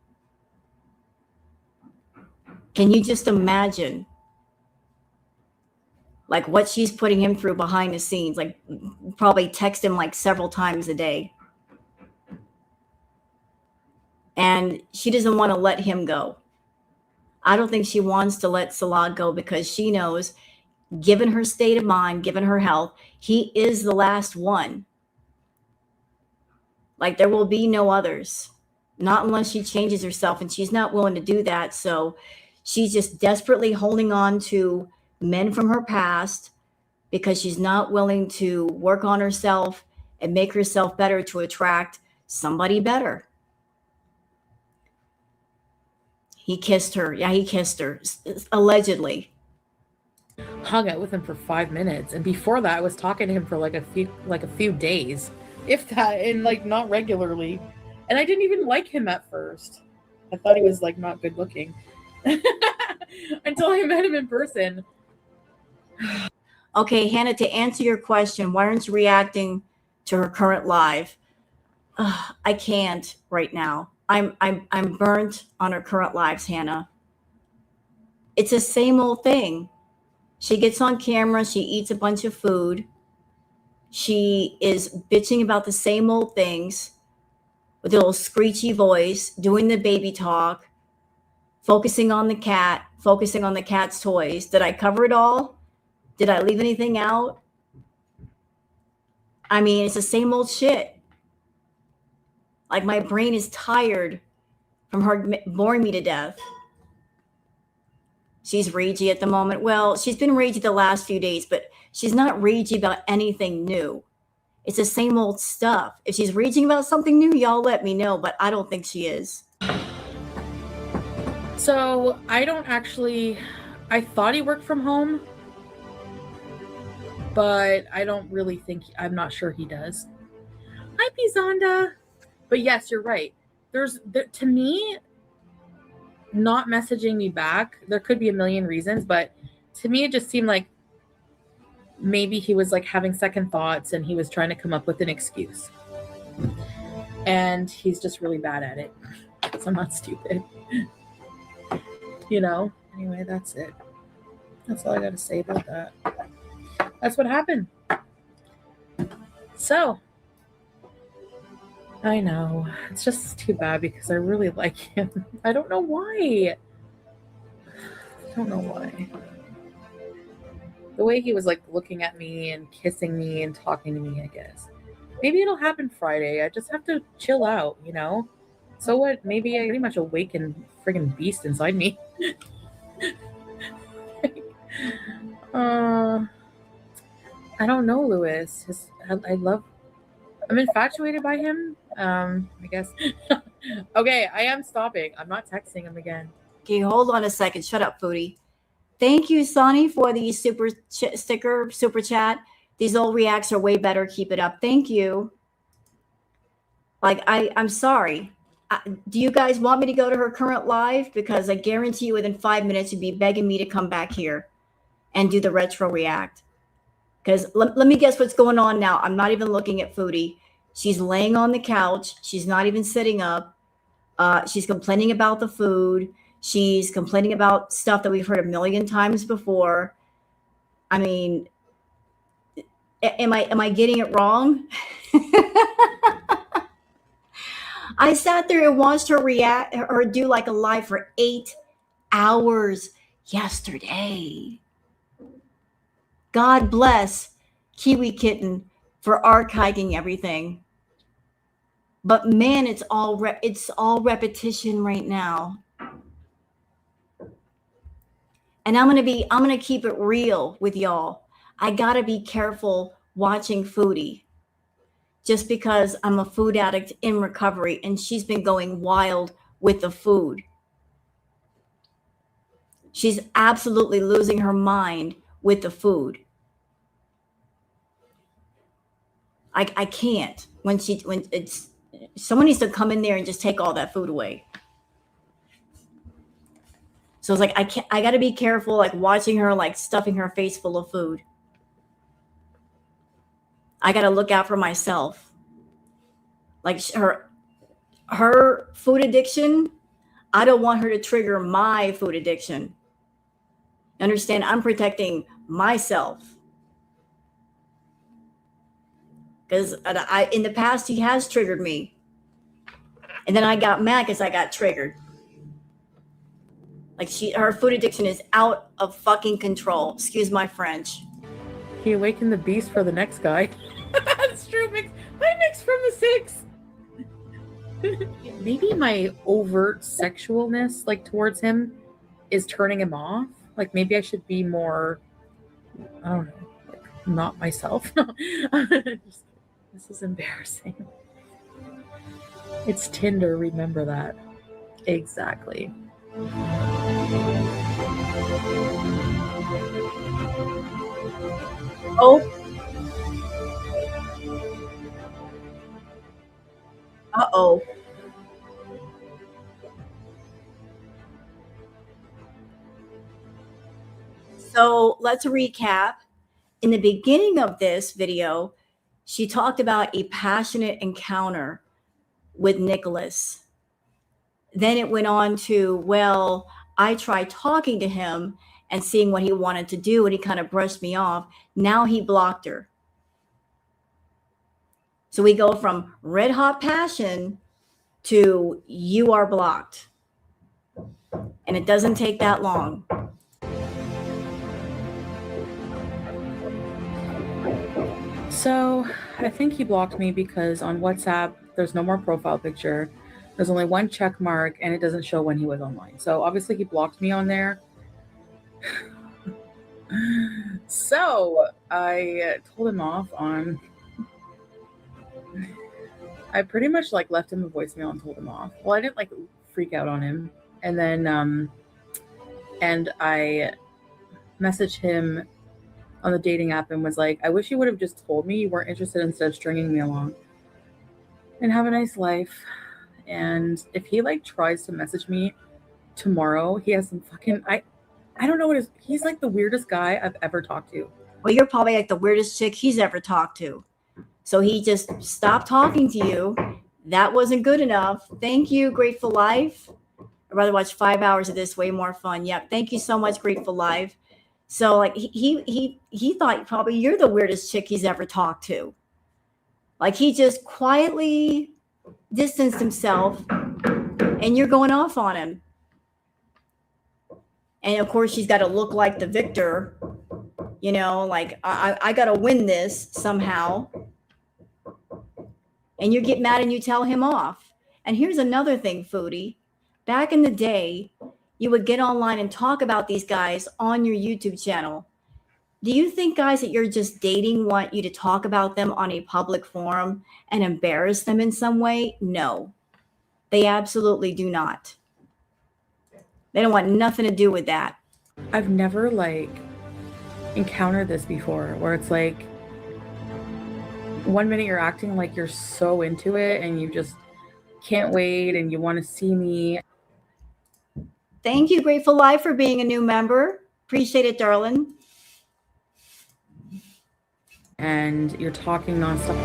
Can you just imagine like what she's putting him through behind the scenes? Like probably text him like several times a day. And she doesn't want to let him go. I don't think she wants to let Salah go because she knows, given her state of mind, given her health, he is the last one. Like there will be no others, not unless she changes herself, and she's not willing to do that. So she's just desperately holding on to men from her past because she's not willing to work on herself and make herself better to attract somebody better. He kissed her. Yeah, he kissed her, allegedly. Hung out with him for 5 minutes, and before that I was talking to him for like a few days, if that, and like not regularly. And I didn't even like him at first. I thought he was like not good looking until I met him in person. Okay, Hannah, to answer your question, why aren't you reacting to her current live? I can't right now. I'm burnt on her current lives, Hannah. It's the same old thing. She gets on camera, she eats a bunch of food. She is bitching about the same old things with a little screechy voice, doing the baby talk, focusing on the cat, focusing on the cat's toys. Did I cover it all? Did I leave anything out? I mean, it's the same old shit. Like my brain is tired from her boring me to death. She's ragey at the moment. Well, she's been ragey the last few days, but she's not ragey about anything new. It's the same old stuff. If she's raging about something new, y'all let me know, but I don't think she is. So I thought he worked from home, but I don't really think, I'm not sure he does. Hi, Pizonda. But yes, you're right. To me, not messaging me back, there could be a million reasons, but to me it just seemed like maybe he was like having second thoughts and he was trying to come up with an excuse. And he's just really bad at it. So I'm not stupid. You know? Anyway, that's it. That's all I got to say about that. That's what happened. So, I know. It's just too bad because I really like him. I don't know why. The way he was like looking at me and kissing me and talking to me, I guess. Maybe it'll happen Friday. I just have to chill out, you know? So what? Maybe I pretty much awakened friggin' beast inside me. I don't know, Lewis. I'm infatuated by him. I guess. Okay, I am stopping. I'm not texting him again. Okay, hold on a second. Shut up, Foodie. Thank you, Sonny, for the super chat. These old reacts are way better. Keep it up. Thank you. Like, I'm sorry. Do you guys want me to go to her current live? Because I guarantee you within 5 minutes you'd be begging me to come back here and do the retro react. Because let me guess what's going on now. I'm not even looking at Foodie. She's laying on the couch. She's not even sitting up. She's complaining about the food. She's complaining about stuff that we've heard a million times before. I mean, am I getting it wrong? I sat there and watched her react or do like a live for 8 hours yesterday. God bless Kiwi Kitten for archiving everything. But man, it's all repetition right now. And I'm gonna keep it real with y'all. I gotta be careful watching Foodie, just because I'm a food addict in recovery, and she's been going wild with the food. She's absolutely losing her mind with the food. I can't. When it's someone needs to come in there and just take all that food away. So it's like I got to be careful, like watching her, like stuffing her face full of food. I got to look out for myself. Like her food addiction, I don't want her to trigger my food addiction. Understand? I'm protecting myself. Because in the past, he has triggered me. And then I got mad because I got triggered. Like her food addiction is out of fucking control. Excuse my French. He awakened the beast for the next guy. That's true. My mix from the 6. Maybe my overt sexualness, like towards him, is turning him off. Like maybe I should be more, I don't know, like not myself. This is embarrassing. It's Tinder, remember that. Exactly. Oh. Uh-oh. So let's recap. In the beginning of this video, she talked about a passionate encounter with Nicholas. Then it went on to, well, I tried talking to him and seeing what he wanted to do, and he kind of brushed me off. Now he blocked her. So we go from red hot passion to you are blocked. And it doesn't take that long. So I think he blocked me because on WhatsApp, there's no more profile picture. There's only one check mark and it doesn't show when he was online. So obviously he blocked me on there. So I told him off on, I pretty much like left him a voicemail and told him off. Well, I didn't like freak out on him. And then, and I messaged him on the dating app and was like, I wish you would have just told me you weren't interested instead of stringing me along. And have a nice life. And if he like tries to message me tomorrow, he has some fucking, I don't know what it is. He's like the weirdest guy I've ever talked to. Well, you're probably like the weirdest chick he's ever talked to. So he just stopped talking to you. That wasn't good enough. Thank you, Grateful Life. I'd rather watch 5 hours of this, way more fun. Yep. Thank you so much, Grateful Life. So like he thought probably you're the weirdest chick he's ever talked to. Like he just quietly distanced himself and you're going off on him. And of course she's got to look like the victor, you know, like I got to win this somehow. And you get mad and you tell him off. And here's another thing, Foodie. Back in the day, you would get online and talk about these guys on your YouTube channel. Do you think guys that you're just dating want you to talk about them on a public forum and embarrass them in some way? No, they absolutely do not. They don't want nothing to do with that. I've never like encountered this before where it's like 1 minute you're acting like you're so into it and you just can't wait and you want to see me. Thank you, Grateful Life, for being a new member. Appreciate it, darling. And you're talking nonstop.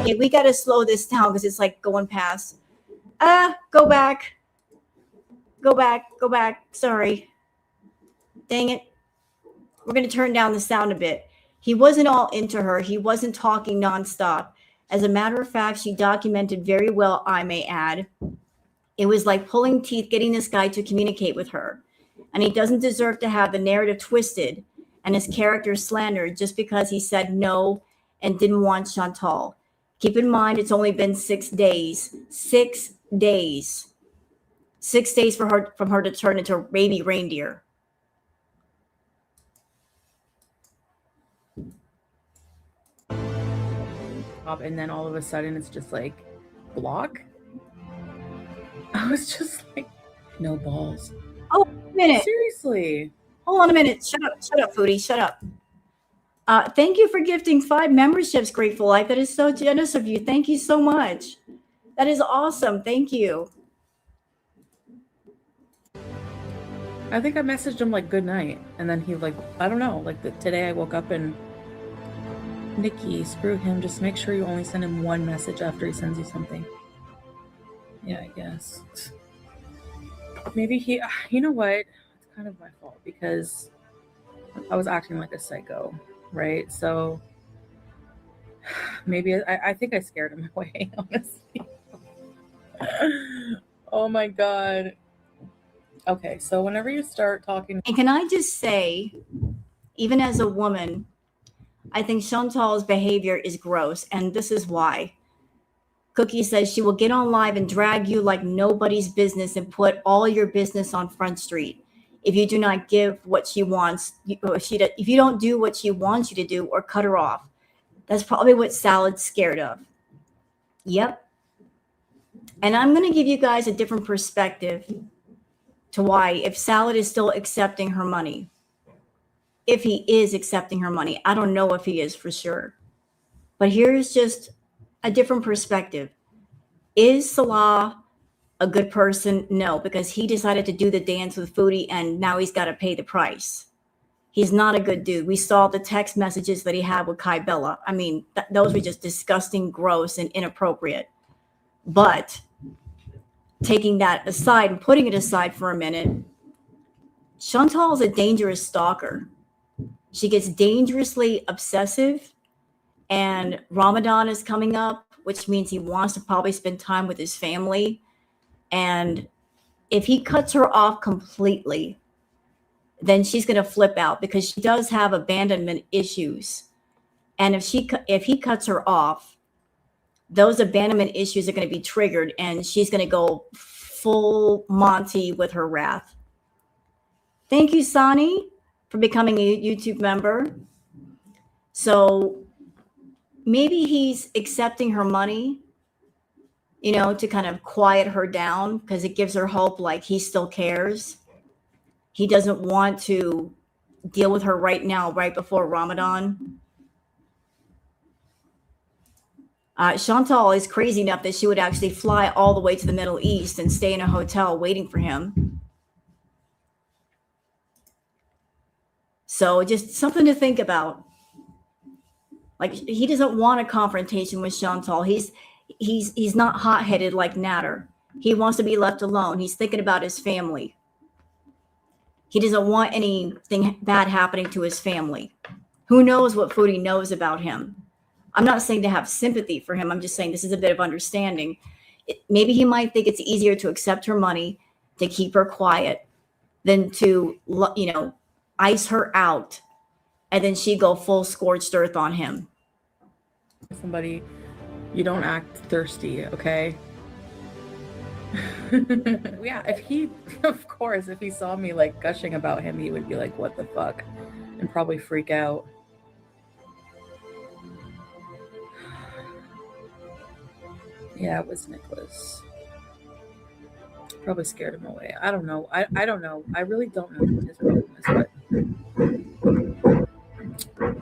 Okay, we got to slow this down because it's like going past. Go back. Go back. Go back. Sorry. Dang it. We're going to turn down the sound a bit. He wasn't all into her. He wasn't talking nonstop. As a matter of fact, she documented very well, I may add. It was like pulling teeth getting this guy to communicate with her. And he doesn't deserve to have the narrative twisted and his character slandered just because he said no and didn't want Chantal. Keep in mind, it's only been 6 days. 6 days. 6 days for her, from her to turn into a baby reindeer. And then all of a sudden it's just like block. I was just like, no balls. Oh, a minute. Seriously. Hold on a minute. Shut up, Foodie. Shut up. Thank you for gifting 5 memberships, Grateful Life. That is so generous of you. Thank you so much. That is awesome. Thank you. I think I messaged him like good night, and then he like, I don't know, like today I woke up and Nikki, screw him. Just make sure you only send him one message after he sends you something. Yeah, I guess. Maybe he, you know what? It's kind of my fault because I was acting like a psycho, right? So maybe I think I scared him away, honestly. Oh my God. Okay, so whenever you start talking. And can I just say, even as a woman, I think Chantal's behavior is gross, and this is why. Cookie says she will get on live and drag you like nobody's business and put all your business on Front Street. If you do not give what she wants, if you don't do what she wants you to do, or cut her off. That's probably what Salad's scared of. Yep. And I'm going to give you guys a different perspective to why, if Salad is still accepting her money, if he is accepting her money, I don't know if he is for sure. But here's just a different perspective. Is Salah a good person? No, because he decided to do the dance with Foodie and now he's got to pay the price. He's not a good dude. We saw the text messages that he had with Kai Bella. I mean, those were just disgusting, gross, and inappropriate. But taking that aside and putting it aside for a minute, Chantal is a dangerous stalker. She gets dangerously obsessive, and Ramadan is coming up, which means he wants to probably spend time with his family. And if he cuts her off completely, then she's going to flip out because she does have abandonment issues. And if he cuts her off, those abandonment issues are going to be triggered and she's going to go full Monty with her wrath. Thank you, Sani, for becoming a YouTube member. So maybe he's accepting her money, to kind of quiet her down because it gives her hope, like he still cares. He doesn't want to deal with her right now, right before Ramadan. Chantal is crazy enough that she would actually fly all the way to the Middle East and stay in a hotel waiting for him. So just something to think about. Like, he doesn't want a confrontation with Chantal. He's not hot-headed like Natter. He wants to be left alone. He's thinking about his family. He doesn't want anything bad happening to his family. Who knows what Foodie knows about him? I'm not saying to have sympathy for him. I'm just saying this is a bit of understanding. Maybe he might think it's easier to accept her money, to keep her quiet, than to, ice her out, and then she go full scorched earth on him. Somebody, you don't act thirsty, okay? Yeah, if he saw me like gushing about him, he would be like, what the fuck? And probably freak out. Yeah, it was Nicholas. Probably scared him away. I don't know. I don't know. I really don't know what his problem is. But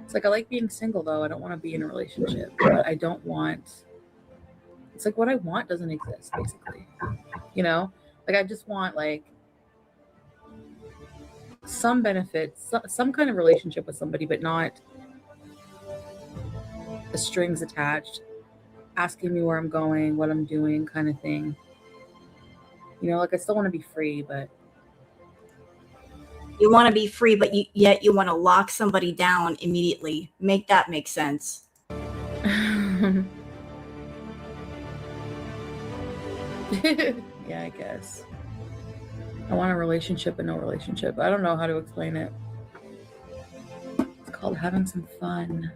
it's like, I like being single, though. I don't want to be in a relationship. But I don't want... It's like what I want doesn't exist, basically. Like I just want like some benefits, some kind of relationship with somebody, but not the strings attached, asking me where I'm going, what I'm doing, kind of thing. Like I still want to be free, but you want to be free, but yet you want to lock somebody down immediately. Make that make sense. Yeah, I guess. I want a relationship but no relationship. I don't know how to explain it. It's called having some fun.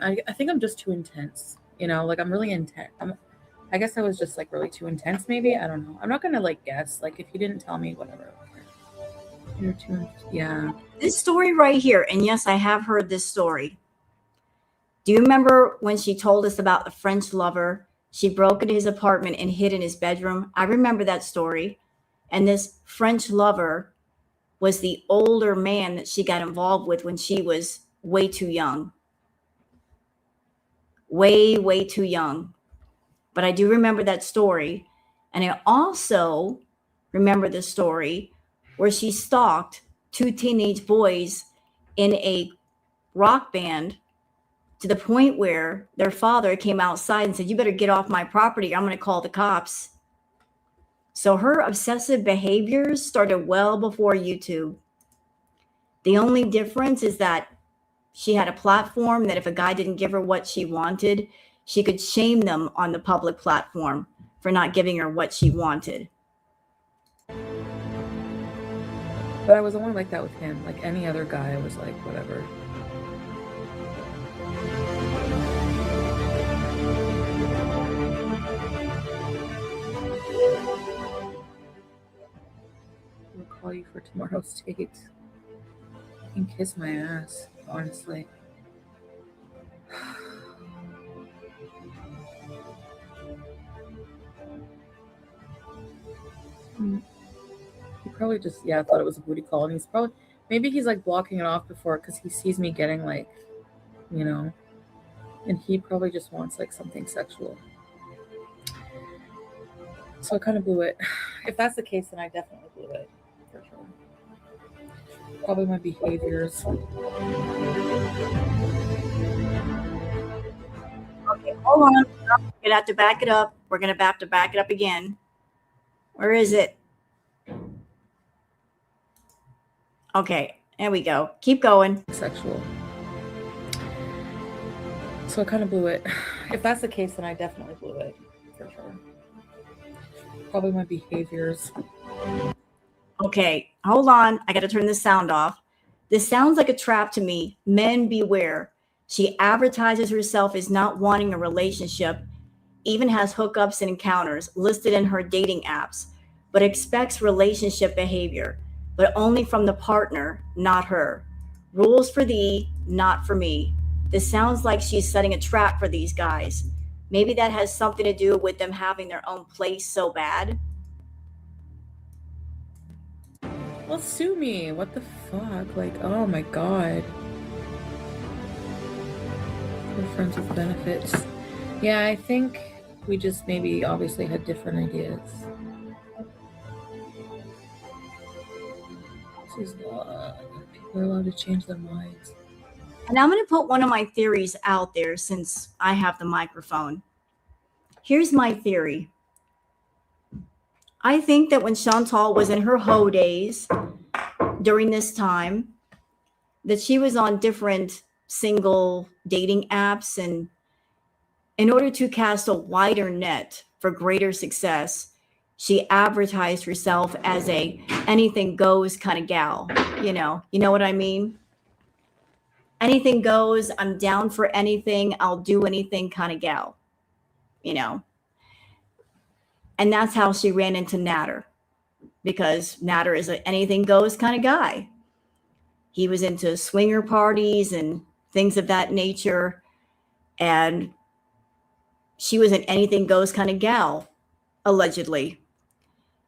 I think I'm just too intense. Like I'm really intense. I guess I was just like really too intense, maybe. I don't know. I'm not gonna like guess. Like if you didn't tell me, whatever. You're too, yeah. This story right here, and yes, I have heard this story. Do you remember when she told us about the French lover? She broke into his apartment and hid in his bedroom. I remember that story. And this French lover was the older man that she got involved with when she was way too young. Way, way too young. But I do remember that story. And I also remember the story, where she stalked two teenage boys in a rock band to the point where their father came outside and said, "You better get off my property. I'm going to call the cops." So her obsessive behaviors started well before YouTube. The only difference is that she had a platform that if a guy didn't give her what she wanted, she could shame them on the public platform for not giving her what she wanted. But I was only like that with him. Like any other guy, I was like, whatever. I'll call you for tomorrow's date. You can kiss my ass, honestly. He probably just, yeah, thought it was a booty call. And he's probably, maybe he's like blocking it off before because he sees me getting like, you know, and he probably just wants like something sexual. So I kind of blew it. If that's the case, then I definitely blew it. For sure. Probably my behaviors. Okay, hold on. We're gonna have to back it up. We're gonna have to back it up again. Where is it? Okay, there we go. Keep going. Sexual. So I kind of blew it. If that's the case, then I definitely blew it. For sure. Probably my behaviors. Okay, hold on. I got to turn the sound off. This sounds like a trap to me. Men beware. She advertises herself as not wanting a relationship, even has hookups and encounters listed in her dating apps, but expects relationship behavior, but only from the partner, not her. Rules for thee, not for me. This sounds like she's setting a trap for these guys. Maybe that has something to do with them having their own place so bad. Well, sue me. What the fuck? Like, oh my god. We're friends with benefits. Yeah, I think we just maybe obviously had different ideas. This is not. People are allowed to change their minds. And I'm going to put one of my theories out there since I have the microphone. Here's my theory. I think that when Chantal was in her hoe days during this time, that she was on different single dating apps, and in order to cast a wider net for greater success, she advertised herself as a anything goes kind of gal. You know what I mean? Anything goes, I'm down for anything, I'll do anything kind of gal, you know. And that's how she ran into Natter, because Natter is an anything goes kind of guy. He was into swinger parties and things of that nature. And she was an anything goes kind of gal, allegedly.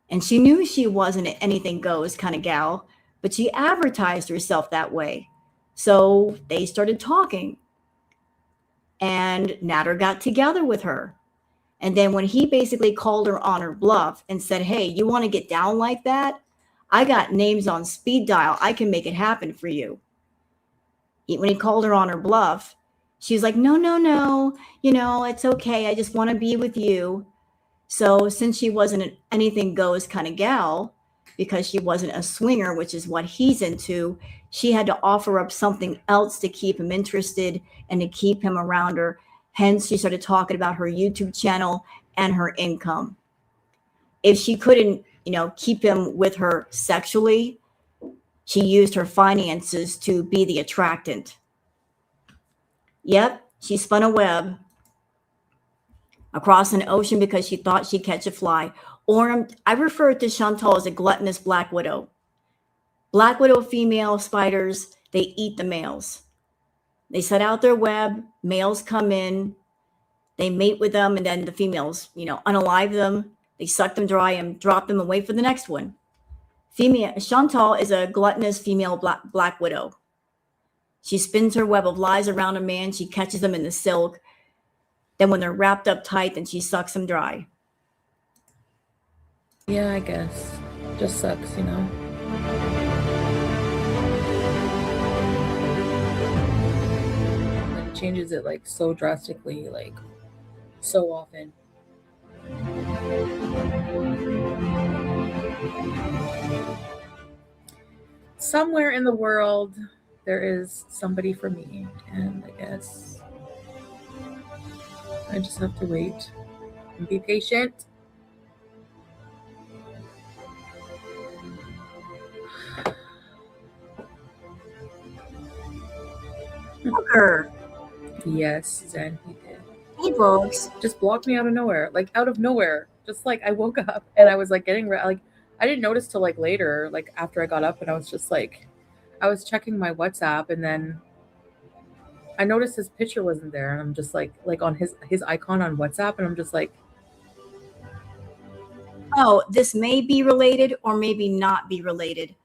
And she knew she wasn't an anything goes kind of gal, but she advertised herself that way. So they started talking. And Natter got together with her. And then when he basically called her on her bluff and said, "Hey, you want to get down like that? I got names on speed dial. I can make it happen for you." When he called her on her bluff, she was like, "No, no, no. It's okay. I just want to be with you." So since she wasn't an anything goes kind of gal, because she wasn't a swinger, which is what he's into, she had to offer up something else to keep him interested and to keep him around her. Hence, she started talking about her YouTube channel and her income. If she couldn't, keep him with her sexually, she used her finances to be the attractant. Yep, she spun a web across an ocean because she thought she'd catch a fly. Or I refer to Chantal as a gluttonous black widow. Black widow female spiders, they eat the males. They set out their web, males come in, they mate with them, and then the females, unalive them, they suck them dry and drop them and wait for the next one. Chantal is a gluttonous female black widow. She spins her web of lies around a man, she catches them in the silk. Then when they're wrapped up tight, then she sucks them dry. Yeah, I guess. Just sucks, you know. And it changes it like so drastically, like so often. Somewhere in the world there is somebody for me, and I guess I just have to wait and be patient. Booker. Yes, Zen, he did. Hey, folks. Just blocked me out of nowhere, like out of nowhere. Just like I woke up and I was like getting ready, like I didn't notice till like later, like after I got up, and I was just like, I was checking my WhatsApp, and then I noticed his picture wasn't there, and I'm just like on his icon on WhatsApp, and I'm just like, Oh, this may be related or maybe not be related.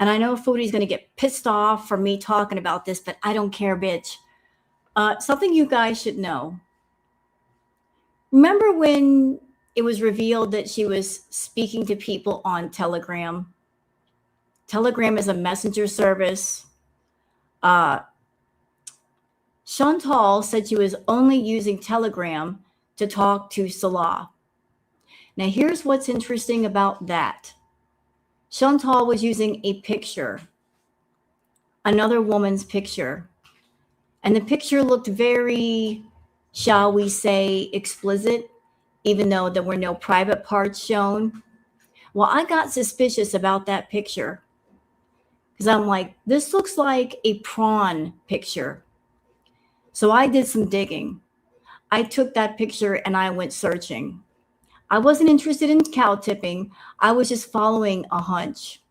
And I know Foodie's going to get pissed off for me talking about this, but I don't care, bitch. Something you guys should know. Remember when it was revealed that she was speaking to people on Telegram? Telegram is a messenger service. Chantal said she was only using Telegram to talk to Salah. Now, here's what's interesting about that. Chantal was using a picture, another woman's picture, and the picture looked very, shall we say, explicit, even though there were no private parts shown. Well, I got suspicious about that picture because I'm like, this looks like a prawn picture. So I did some digging. I took that picture and I went searching. I wasn't interested in cow tipping. I was just following a hunch.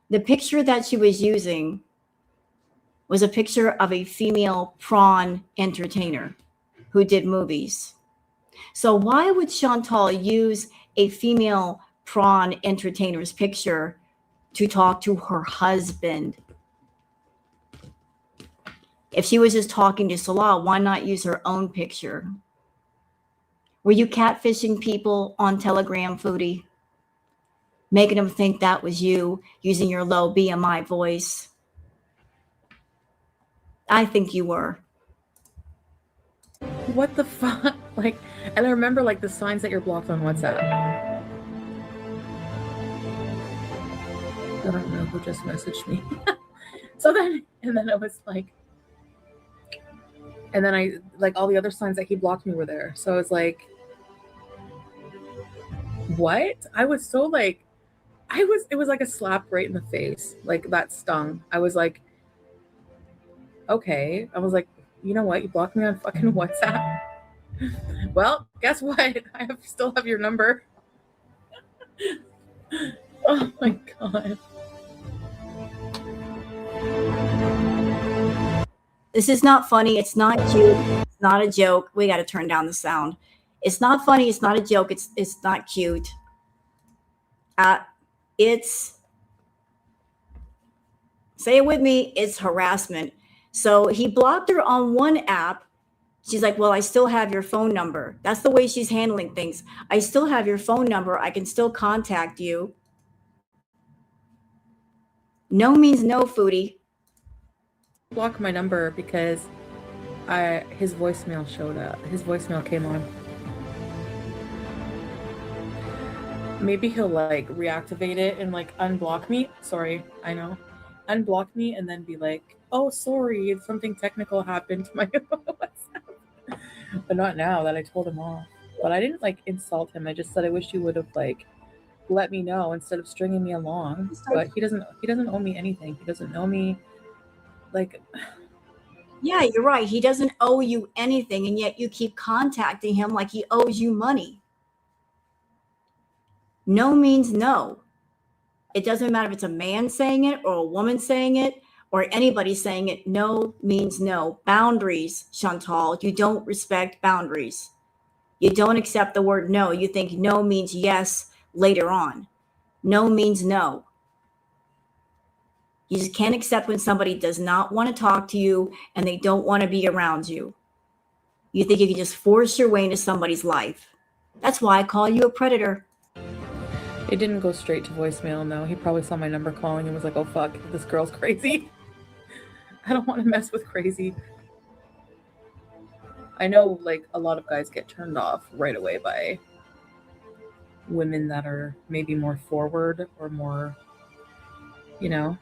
The picture that she was using was a picture of a female prawn entertainer who did movies. So why would Chantal use a female prawn entertainer's picture to talk to her husband? If she was just talking to Salah, why not use her own picture? Were you catfishing people on Telegram, Foodie? Making them think that was you using your low BMI voice? I think you were. what the fuck? Like, and I remember like the signs that you're blocked on WhatsApp. I don't know who just messaged me. So then, and then I was like, and then I like all the other signs that he blocked me were there. So I was like, what? I was so like, it was like a slap right in the face. Like that stung. I was like, okay. I was like, you know what? You blocked me on fucking WhatsApp. Well, guess what? I still have your number. Oh my God. This is not funny. It's not cute. It's not a joke. We got to turn down the sound. It's not funny. It's not a joke. It's not cute. It's, say it with me, it's harassment. So he blocked her on one app. She's like, well, I still have your phone number. That's the way she's handling things. I still have your phone number. I can still contact you. No means no, Foodie. Block my number because his voicemail showed up. His voicemail came on. Maybe he'll like reactivate it and like unblock me. Sorry, I know. Unblock me and then be like, oh, sorry, something technical happened to my WhatsApp. But not now that I told him off. But I didn't like insult him. I just said I wish he would have like let me know instead of stringing me along. But he doesn't owe me anything. He doesn't know me. Like, yeah, you're right. He doesn't owe you anything, and yet you keep contacting him like he owes you money. No means no. It doesn't matter if it's a man saying it or a woman saying it or anybody saying it. No means no. Boundaries, Chantal. You don't respect boundaries. You don't accept the word no. You think no means yes later on. No means no. You just can't accept when somebody does not want to talk to you and they don't want to be around you. You think you can just force your way into somebody's life. That's why I call you a predator. It didn't go straight to voicemail, no. He probably saw my number calling and was like, oh fuck, this girl's crazy. I don't want to mess with crazy. I know, like, a lot of guys get turned off right away by women that are maybe more forward or more, you know.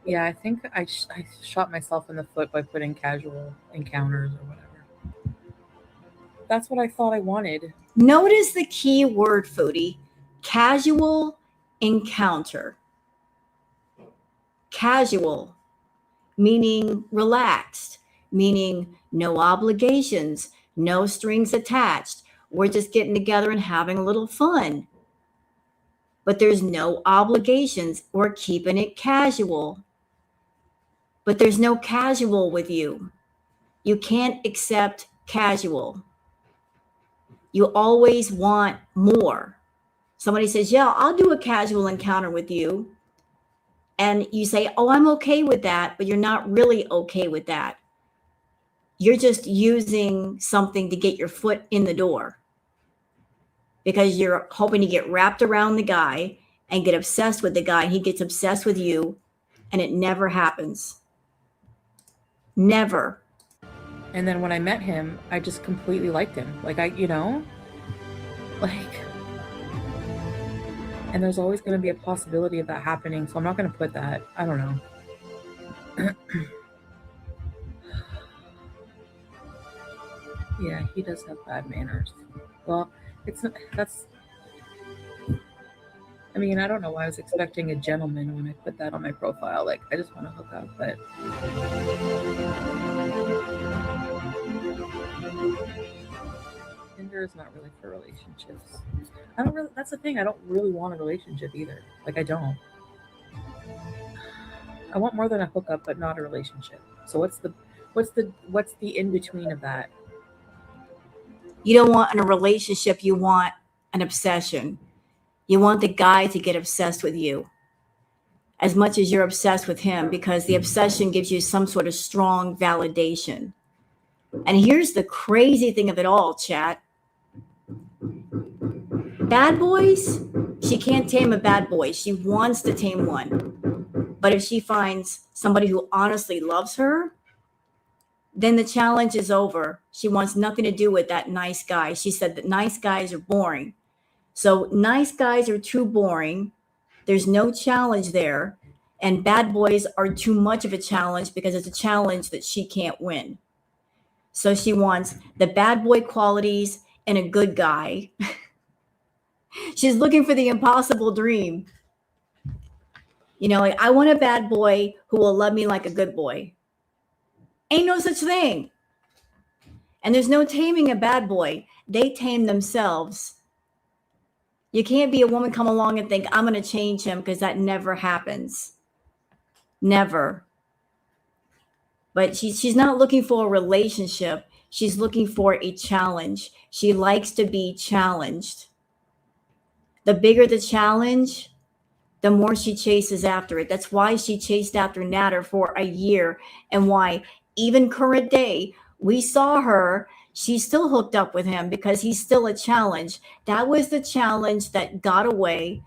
Yeah, I think I shot myself in the foot by putting casual encounters or whatever. That's what I thought I wanted. Notice the key word, Foodie: casual encounter. Casual, meaning relaxed, meaning no obligations, no strings attached. We're just getting together and having a little fun. But there's no obligations. We're keeping it casual. But there's no casual with you. You can't accept casual. You always want more. Somebody says, yeah, I'll do a casual encounter with you. And you say, oh, I'm okay with that, but you're not really okay with that. You're just using something to get your foot in the door because you're hoping to get wrapped around the guy and get obsessed with the guy. He gets obsessed with you, and it never happens. Never. And then when I met him, I just completely liked him. Like, and there's always going to be a possibility of that happening. So I'm not going to put that. I don't know. Yeah, he does have bad manners. Well, I mean, I don't know why I was expecting a gentleman when I put that on my profile. Like, I just want to hook up, but Tinder is not really for relationships. That's the thing. I don't really want a relationship either. Like, I don't. I want more than a hookup, but not a relationship. So what's the in between of that? You don't want in a relationship, you want an obsession. You want the guy to get obsessed with you as much as you're obsessed with him, because the obsession gives you some sort of strong validation. And here's the crazy thing of it all, chat. Bad boys, she can't tame a bad boy. She wants to tame one. But if she finds somebody who honestly loves her, then the challenge is over. She wants nothing to do with that nice guy. She said that nice guys are boring. So nice guys are too boring. There's no challenge there. And bad boys are too much of a challenge because it's a challenge that she can't win. So she wants the bad boy qualities and a good guy. She's looking for the impossible dream. You know, like, I want a bad boy who will love me like a good boy. Ain't no such thing. And there's no taming a bad boy. They tame themselves. You can't be a woman come along and think, I'm going to change him, because that never happens. Never. But she's not looking for a relationship. She's looking for a challenge. She likes to be challenged. The bigger the challenge, the more she chases after it. That's why she chased after Natter for a year, and why even current day, we saw her, she's still hooked up with him because he's still a challenge. That was the challenge that got away,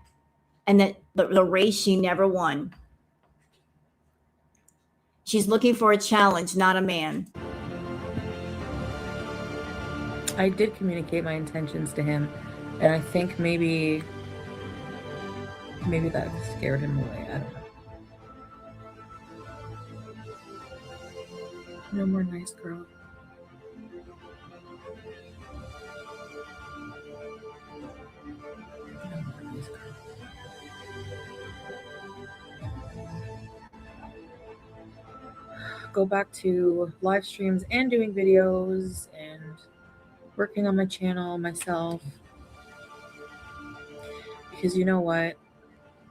and that the race she never won. She's looking for a challenge, not a man. I did communicate my intentions to him, and I think maybe that scared him away. I don't know. No more nice girl. No more nice girl. Go back to live streams and doing videos and working on my channel myself. Because you know what?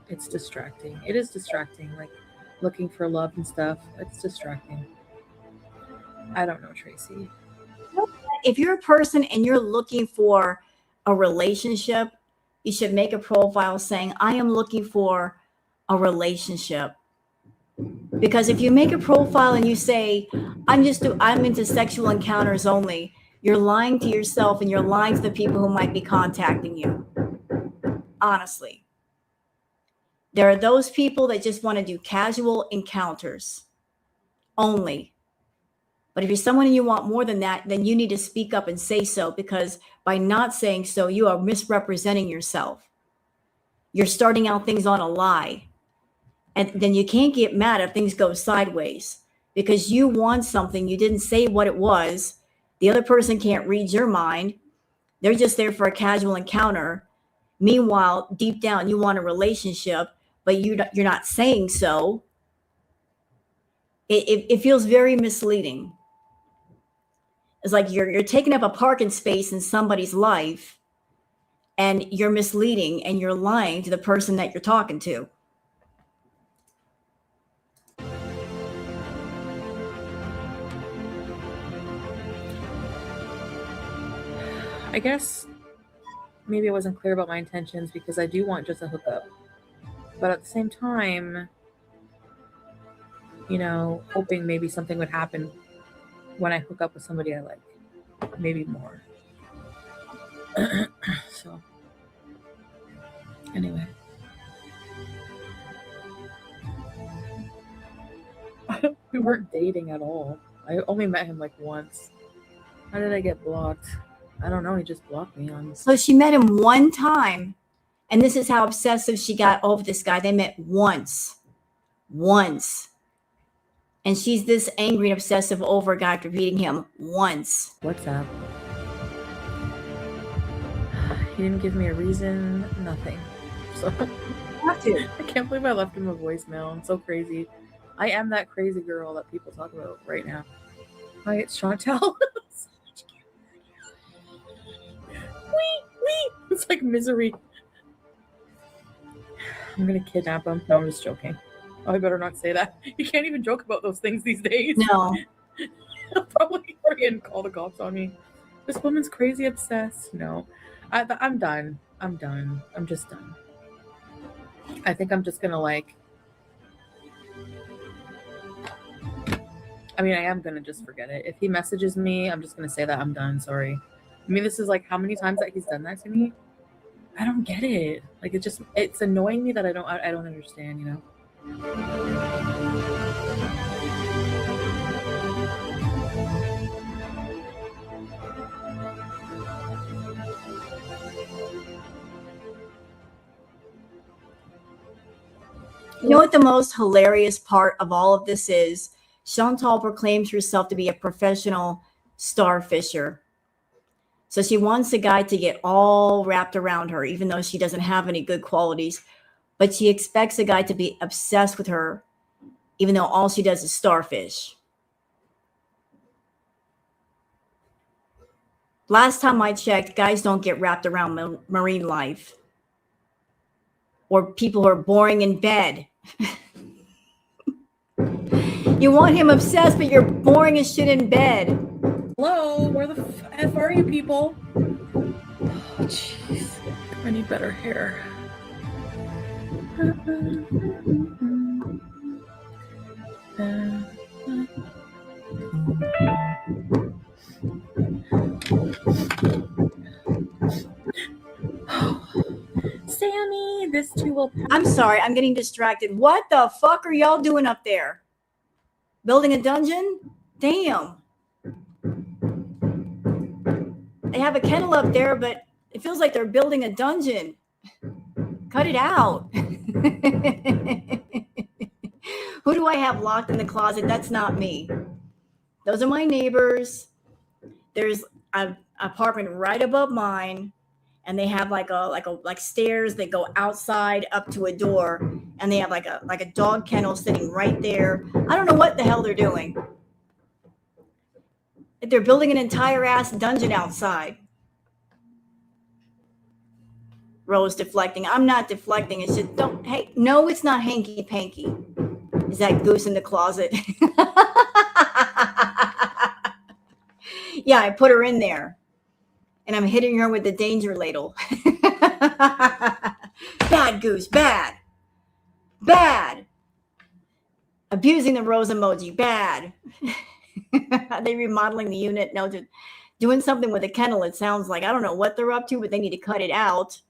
It's distracting. It is distracting. Like, looking for love and stuff. It's distracting. I don't know, Tracy. If you're a person and you're looking for a relationship, you should make a profile saying, I am looking for a relationship. Because if you make a profile and you say, I'm into sexual encounters only, you're lying to yourself and you're lying to the people who might be contacting you. Honestly. There are those people that just want to do casual encounters only. But if you're someone and you want more than that, then you need to speak up and say so, because by not saying so, you are misrepresenting yourself. You're starting out things on a lie. And then you can't get mad if things go sideways, because you want something, you didn't say what it was. The other person can't read your mind. They're just there for a casual encounter. Meanwhile, deep down, you want a relationship, but you're not saying so. It feels very misleading. It's like you're taking up a parking space in somebody's life, and you're misleading and you're lying to the person that you're talking to. I guess maybe I wasn't clear about my intentions, because I do want just a hookup. But at the same time, hoping maybe something would happen when I hook up with somebody I like. Maybe more. So, anyway. We weren't dating at all. I only met him like once. How did I get blocked? I don't know. He just blocked me on. So she met him one time, and this is how obsessive she got over this guy. They met once. And she's this angry and obsessive over a guy after meeting him once. What's up? He didn't give me a reason, nothing. So I can't believe I left him a voicemail. I'm so crazy. I am that crazy girl that people talk about right now. Hi, it's Chantel. Wee. It's like misery. I'm gonna kidnap him. No, I'm just joking. Oh, I better not say that. You can't even joke about those things these days. No. I'll probably freaking call the cops on me. This woman's crazy obsessed. No. I'm done. I'm just done. I think I'm just gonna I am gonna just forget it. If he messages me, I'm just gonna say that I'm done. Sorry. This is like how many times that he's done that to me. I don't get it. Like it's annoying me that I don't understand, You know what the most hilarious part of all of this is? Chantal proclaims herself to be a professional starfisher. So she wants a guy to get all wrapped around her, even though she doesn't have any good qualities. But she expects a guy to be obsessed with her, even though all she does is starfish. Last time I checked, guys don't get wrapped around marine life. Or people who are boring in bed. You want him obsessed, but you're boring as shit in bed. Hello, where the F are you people? Oh, jeez. I need better hair. Sammy, this too will pass. I'm sorry, I'm getting distracted. What the fuck are y'all doing up there? Building a dungeon? Damn. They have a kennel up there, but it feels like they're building a dungeon. Cut it out. Who do I have locked in the closet? That's not me. Those are my neighbors. There's an apartment right above mine, and they have like stairs that go outside up to a door, and they have like a dog kennel sitting right there. I don't know what the hell they're doing. They're building an entire ass dungeon outside. Rose deflecting. I'm not deflecting. It's just no, it's not hanky panky. Is that goose in the closet? Yeah, I put her in there. And I'm hitting her with the danger ladle. Bad goose, bad. Bad. Abusing the rose emoji, bad. Are they remodeling the unit? No, just doing something with a kennel. It sounds like, I don't know what they're up to, but they need to cut it out.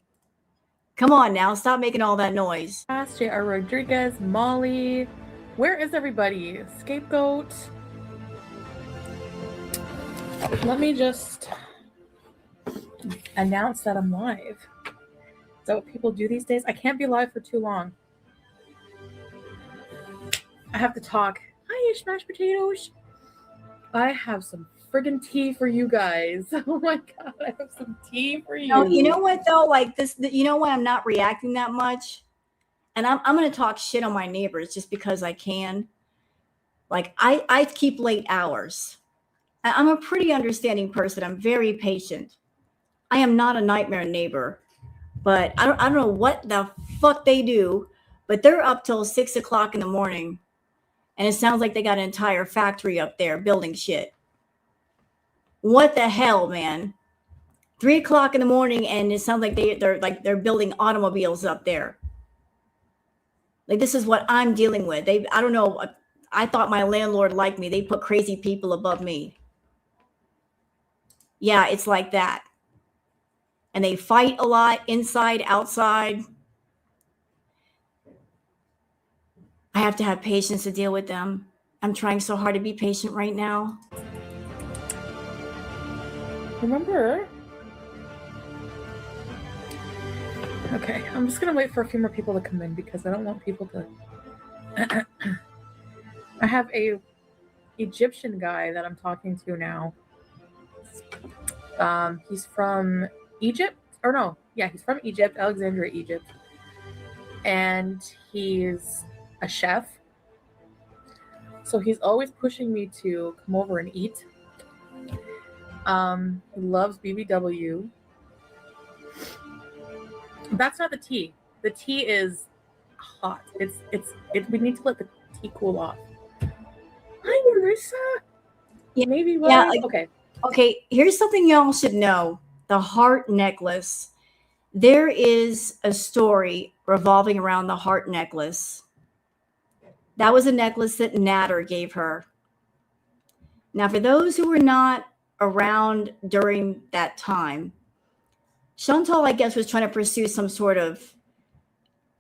Come on now, stop making all that noise. J.R. Rodriguez, Molly. Where is everybody? Scapegoat. Let me just announce that I'm live. Is that what people do these days? I can't be live for too long. I have to talk. Hi, mashed potatoes. I have some friggin' tea for you guys. Oh my god, I have some tea for you. No, you know what though? Like this, you know why I'm not reacting that much? And I'm going to talk shit on my neighbors just because I can. Like I keep late hours. I'm a pretty understanding person. I'm very patient. I am not a nightmare neighbor, but I don't know what the fuck they do, but they're up till 6 o'clock in the morning. And it sounds like they got an entire factory up there building shit. What the hell, man? 3 o'clock in the morning, and it sounds like they're building automobiles up there. Like, this is what I'm dealing with. I don't know. I thought my landlord liked me. They put crazy people above me. Yeah, it's like that. And they fight a lot, inside, outside. I have to have patience to deal with them. I'm trying so hard to be patient right now. Remember? Okay, I'm just gonna wait for a few more people to come in because I don't want people to. I have a Egyptian guy that I'm talking to now. He's from Egypt, or no, yeah, he's from Egypt, Alexandria, Egypt, and he's a chef. So he's always pushing me to come over and eat. He loves BBW. That's not the tea. The tea is hot. We need to let the tea cool off. Hi, Marissa. Yeah, maybe. Yeah, okay. Okay, here's something y'all should know. The heart necklace. There is a story revolving around the heart necklace. That was a necklace that Natter gave her. Now, for those who were not around during that time, Chantal, I guess, was trying to pursue some sort of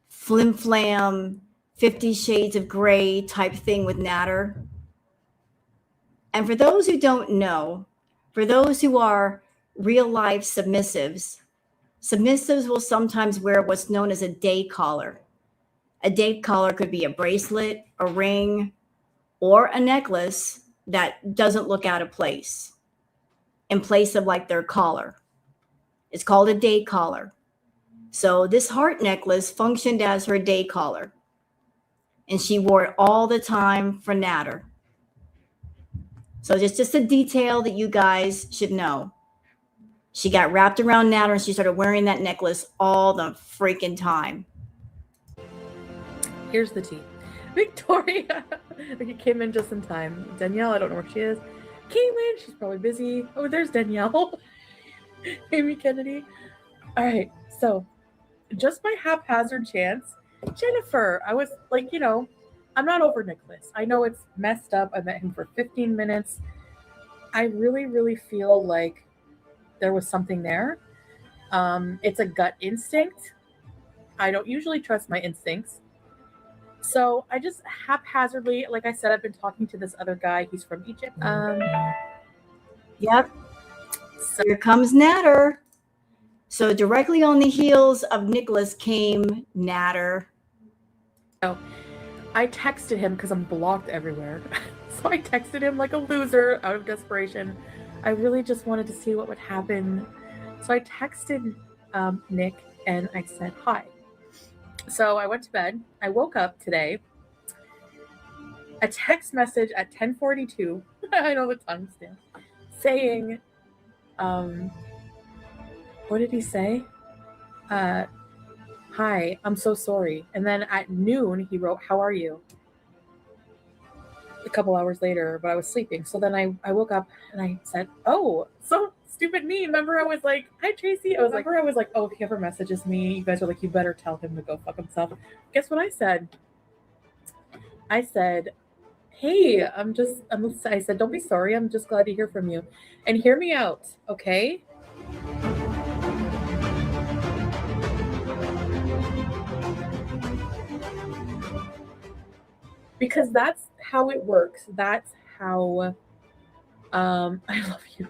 flim flam, 50 Shades of Grey type thing with Natter. And for those who don't know, for those who are real life submissives, submissives will sometimes wear what's known as a day collar. A day collar could be a bracelet, a ring, or a necklace that doesn't look out of place in place of like their collar. It's called a day collar. So this heart necklace functioned as her day collar. And she wore it all the time for Natter. So just a detail that you guys should know. She got wrapped around Natter and she started wearing that necklace all the freaking time. Here's the tea. Victoria. He came in just in time. Danielle, I don't know where she is. Caitlin, she's probably busy. Oh, there's Danielle. Amy Kennedy. All right. So just by haphazard chance, Jennifer, I was like, I'm not over Nicholas. I know it's messed up. I met him for 15 minutes. I really, really feel like there was something there. It's a gut instinct. I don't usually trust my instincts. So I just haphazardly, like I said, I've been talking to this other guy. He's from Egypt. Yep. So here comes Natter. So directly on the heels of Nicholas came Natter. So I texted him because I'm blocked everywhere. So I texted him like a loser out of desperation. I really just wanted to see what would happen. So I texted Nick and I said, hi. So I went to bed. I woke up today. A text message at 10:42. I know the timestamp. Saying, what did he say? Hi, I'm so sorry. And then at noon, he wrote, how are you? A couple hours later, but I was sleeping. So then I woke up and I said, oh, so stupid me. Remember I was like, hi, Tracy. I was like, oh, if he ever messages me, you guys are like, you better tell him to go fuck himself. Guess what I said? I said, hey, I said, don't be sorry. I'm just glad to hear from you. And hear me out, okay? Because that's how it works. That's how, I love you.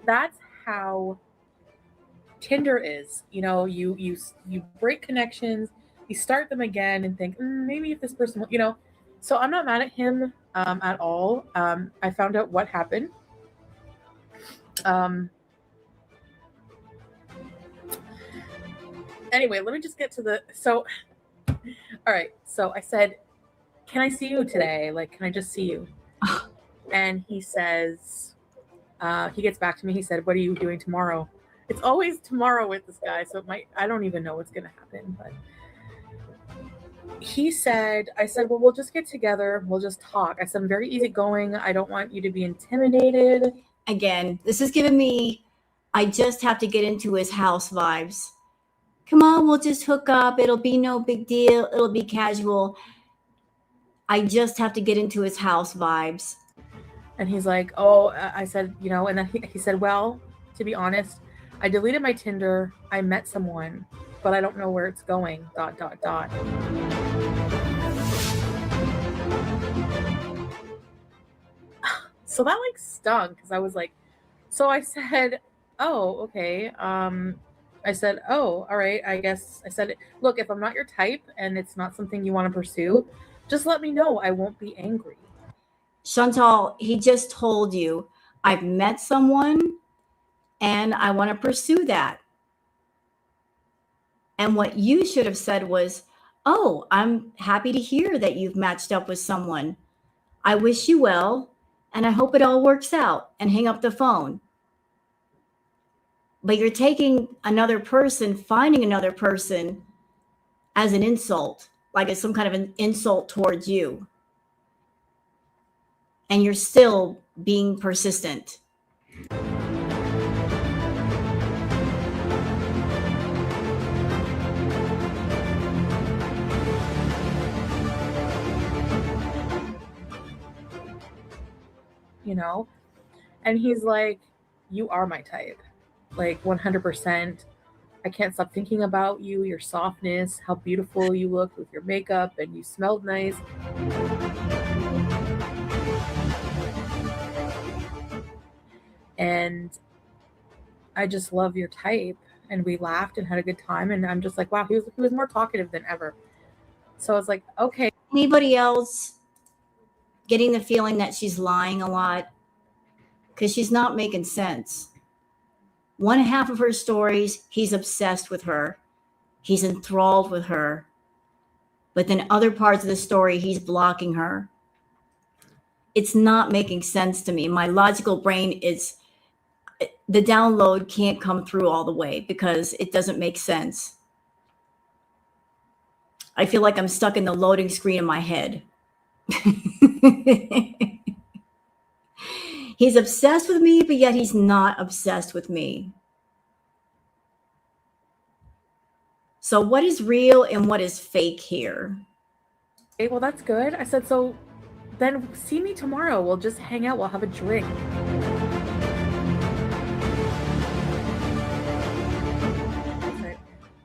That's how Tinder is. You break connections, you start them again, and think maybe if this person, So I'm not mad at him at all. I found out what happened. Um, anyway, let me just get to the. So, all right. So I said, "Can I see you today? Like, can I just see you?" And he says, he gets back to me. He said, "What are you doing tomorrow?" It's always tomorrow with this guy, so I don't even know what's gonna happen, but I said, well, we'll just get together. We'll just talk. I said, I'm very easygoing. I don't want you to be intimidated. Again, this is giving me, I just have to get into his house vibes. Come on, we'll just hook up. It'll be no big deal. It'll be casual. I just have to get into his house vibes. And he's like, oh, I said, and then he said, well, to be honest, I deleted my Tinder. I met someone, but I don't know where it's going, ... So that like stung because I was like, so I said, oh, okay. I said, oh, all right. I guess I said, look, if I'm not your type and it's not something you want to pursue, just let me know. I won't be angry. Chantal, he just told you, I've met someone and I want to pursue that. And what you should have said was, oh, I'm happy to hear that you've matched up with someone. I wish you well, and I hope it all works out, and hang up the phone. But you're taking another person, finding another person as an insult, like it's some kind of an insult towards you. And you're still being persistent. And he's like, you are my type, like 100%. I can't stop thinking about you, your softness, how beautiful you looked with your makeup, and you smelled nice. And I just love your type. And we laughed and had a good time. And I'm just like, wow, he was more talkative than ever. So I was like, okay. Anybody else getting the feeling that she's lying a lot? Because she's not making sense. One half of her stories, he's obsessed with her. He's enthralled with her. But then other parts of the story, he's blocking her. It's not making sense to me. My logical brain is, the download can't come through all the way because it doesn't make sense. I feel like I'm stuck in the loading screen in my head. He's obsessed with me, but yet he's not obsessed with me. So what is real and what is fake here? Okay, well, that's good. I said, so then see me tomorrow. We'll just hang out. We'll have a drink.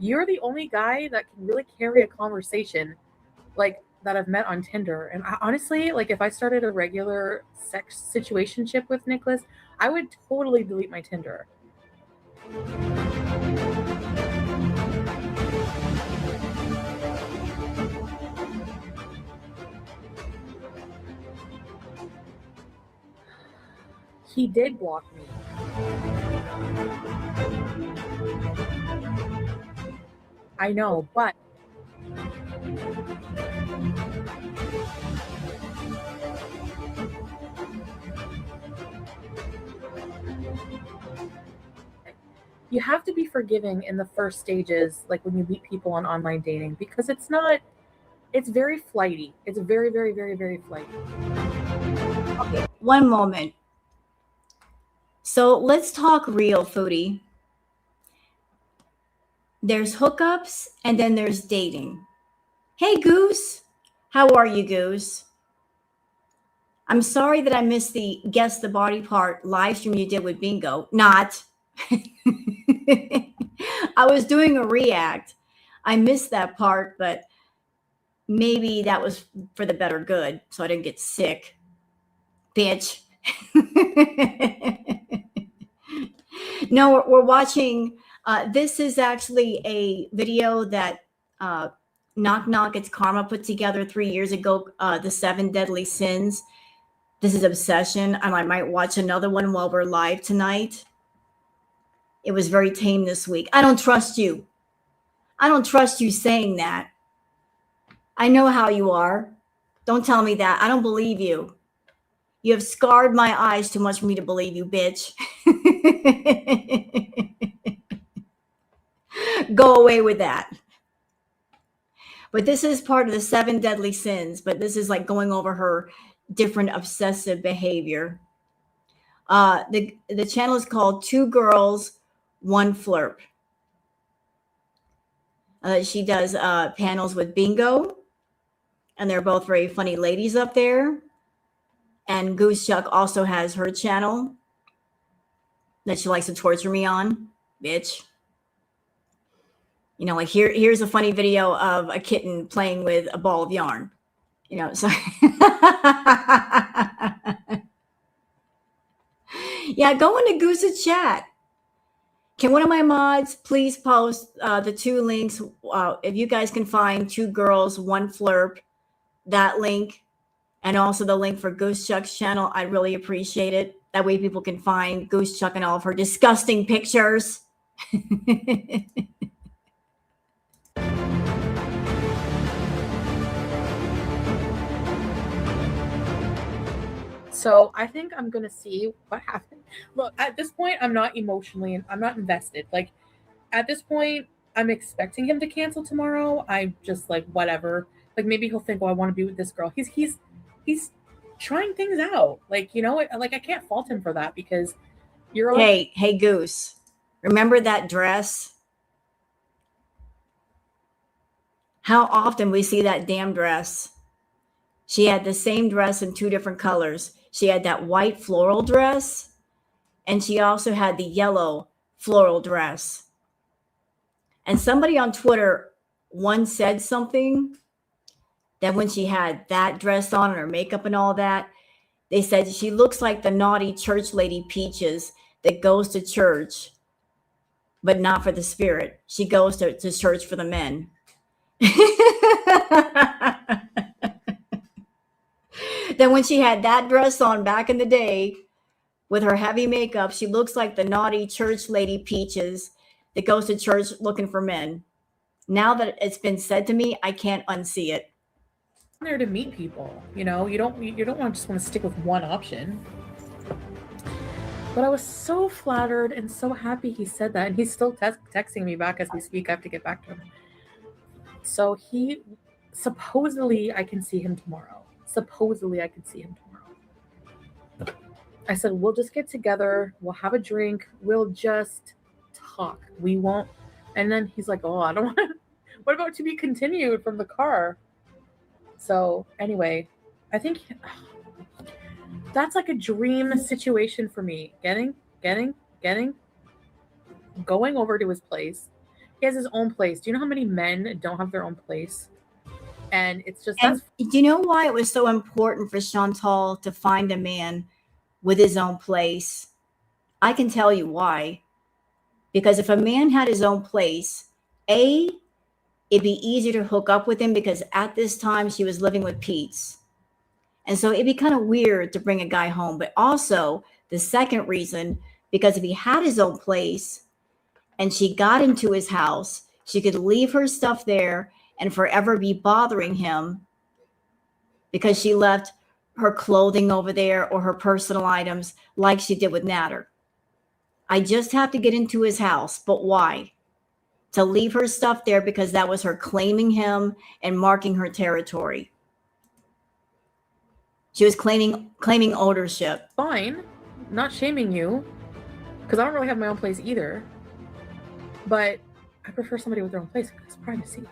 You're the only guy that can really carry a conversation like that I've met on Tinder. And honestly, like if I started a regular sex situationship with Nicholas, I would totally delete my Tinder. He did block me. I know, but you have to be forgiving in the first stages, like when you meet people on online dating, because it's very flighty. It's very, very, very, very flighty. Okay, one moment. So let's talk real, Foodie. There's hookups and then there's dating. Hey, Goose, How are you, Goose? I'm sorry that I missed the guess the body part live stream you did with Bingo. Not. I was doing a react. I missed that part, but maybe that was for the better good, so I didn't get sick. Bitch. No, we're watching. This is actually a video that Knock Knock It's Karma put together 3 years ago, the 7 Deadly Sins. This is Obsession, and I might watch another one while we're live tonight. It was very tame this week. I don't trust you. I don't trust you saying that. I know how you are. Don't tell me that. I don't believe you. You have scarred my eyes too much for me to believe you, bitch. Go away with that. But this is part of the 7 Deadly Sins, but this is like going over her different obsessive behavior. The channel is called 2 Girls, 1 Flirp. She does panels with Bingo, and they're both very funny ladies up there. And Goose Chuck also has her channel that she likes to torture me on, bitch. You know, like here's a funny video of a kitten playing with a ball of yarn. You know, so yeah, go into Goose's chat. Can one of my mods please post the 2 links? If you guys can find 2 Girls, 1 Flirp, that link, and also the link for Goose Chuck's channel, I'd really appreciate it. That way people can find Goose Chuck and all of her disgusting pictures. So I think I'm gonna see what happens. Look, at this point, I'm not invested. Like, at this point, I'm expecting him to cancel tomorrow. I'm just like, whatever. Like, maybe he'll think, oh, I want to be with this girl. He's trying things out. Like, you know, like I can't fault him for that because you're hey Goose, remember that dress? How often we see that damn dress? She had the same dress in 2 different colors. She had that white floral dress, and she also had the yellow floral dress. And somebody on Twitter once said something that when she had that dress on and her makeup and all that, they said she looks like the naughty church lady Peaches that goes to church, but not for the spirit. She goes to church for the men. Then when she had that dress on back in the day with her heavy makeup, she looks like the naughty church lady Peaches that goes to church looking for men. Now that it's been said to me, I can't unsee it. I'm there to meet people. You know, you don't want to stick with one option. But I was so flattered and so happy he said that, and he's still texting me back as we speak. I have to get back to him. So he supposedly I can see him tomorrow. I said, we'll just get together. We'll have a drink. We'll just talk. We won't. And then he's like, oh, I don't want to. What about to be continued from the car? So anyway, I think that's like a dream situation for me. Going over to his place. He has his own place. Do you know how many men don't have their own place? And it's just... And do you know why it was so important for Chantal to find a man with his own place? I can tell you why. Because if a man had his own place, it'd be easier to hook up with him because at this time she was living with Pete's. And so it'd be kind of weird to bring a guy home. But also the second reason, because if he had his own place and she got into his house, she could leave her stuff there and forever be bothering him because she left her clothing over there or her personal items like she did with Natter. I just have to get into his house. But why? To leave her stuff there because that was her claiming him and marking her territory. She was claiming ownership. Fine. Not shaming you because I don't really have my own place either. But I prefer somebody with their own place because it's privacy.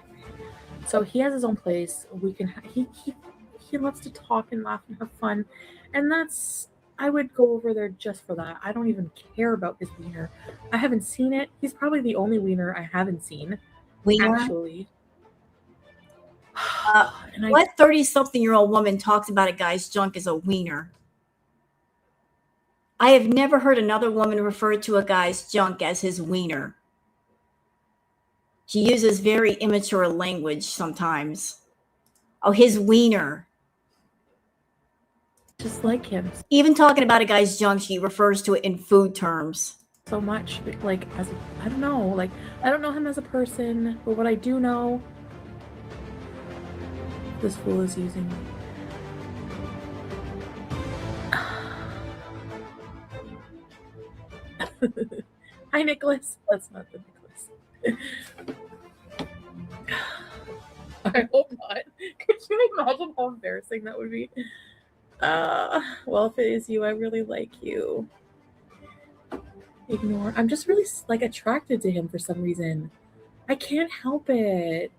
So he has his own place. We can. He loves to talk and laugh and have fun, and that's. I would go over there just for that. I don't even care about his wiener. I haven't seen it. He's probably the only wiener I haven't seen, Wiener. actually. And What 30-something-year-old woman talks about a guy's junk as a wiener? I have never heard another woman refer to a guy's junk as his wiener. She uses very immature language sometimes. Oh, his wiener. just like him Even talking about a guy's junk, she refers to it in food terms. so much. Like, I don't know. Like, I don't know him as a person, but what I do know, this fool is using me. Hi, Nicholas. That's not the Nicholas. I hope not. Could you imagine how embarrassing that would be? Well, if it is you, I really like you. Ignore. I'm just really like attracted to him for some reason. I can't help it.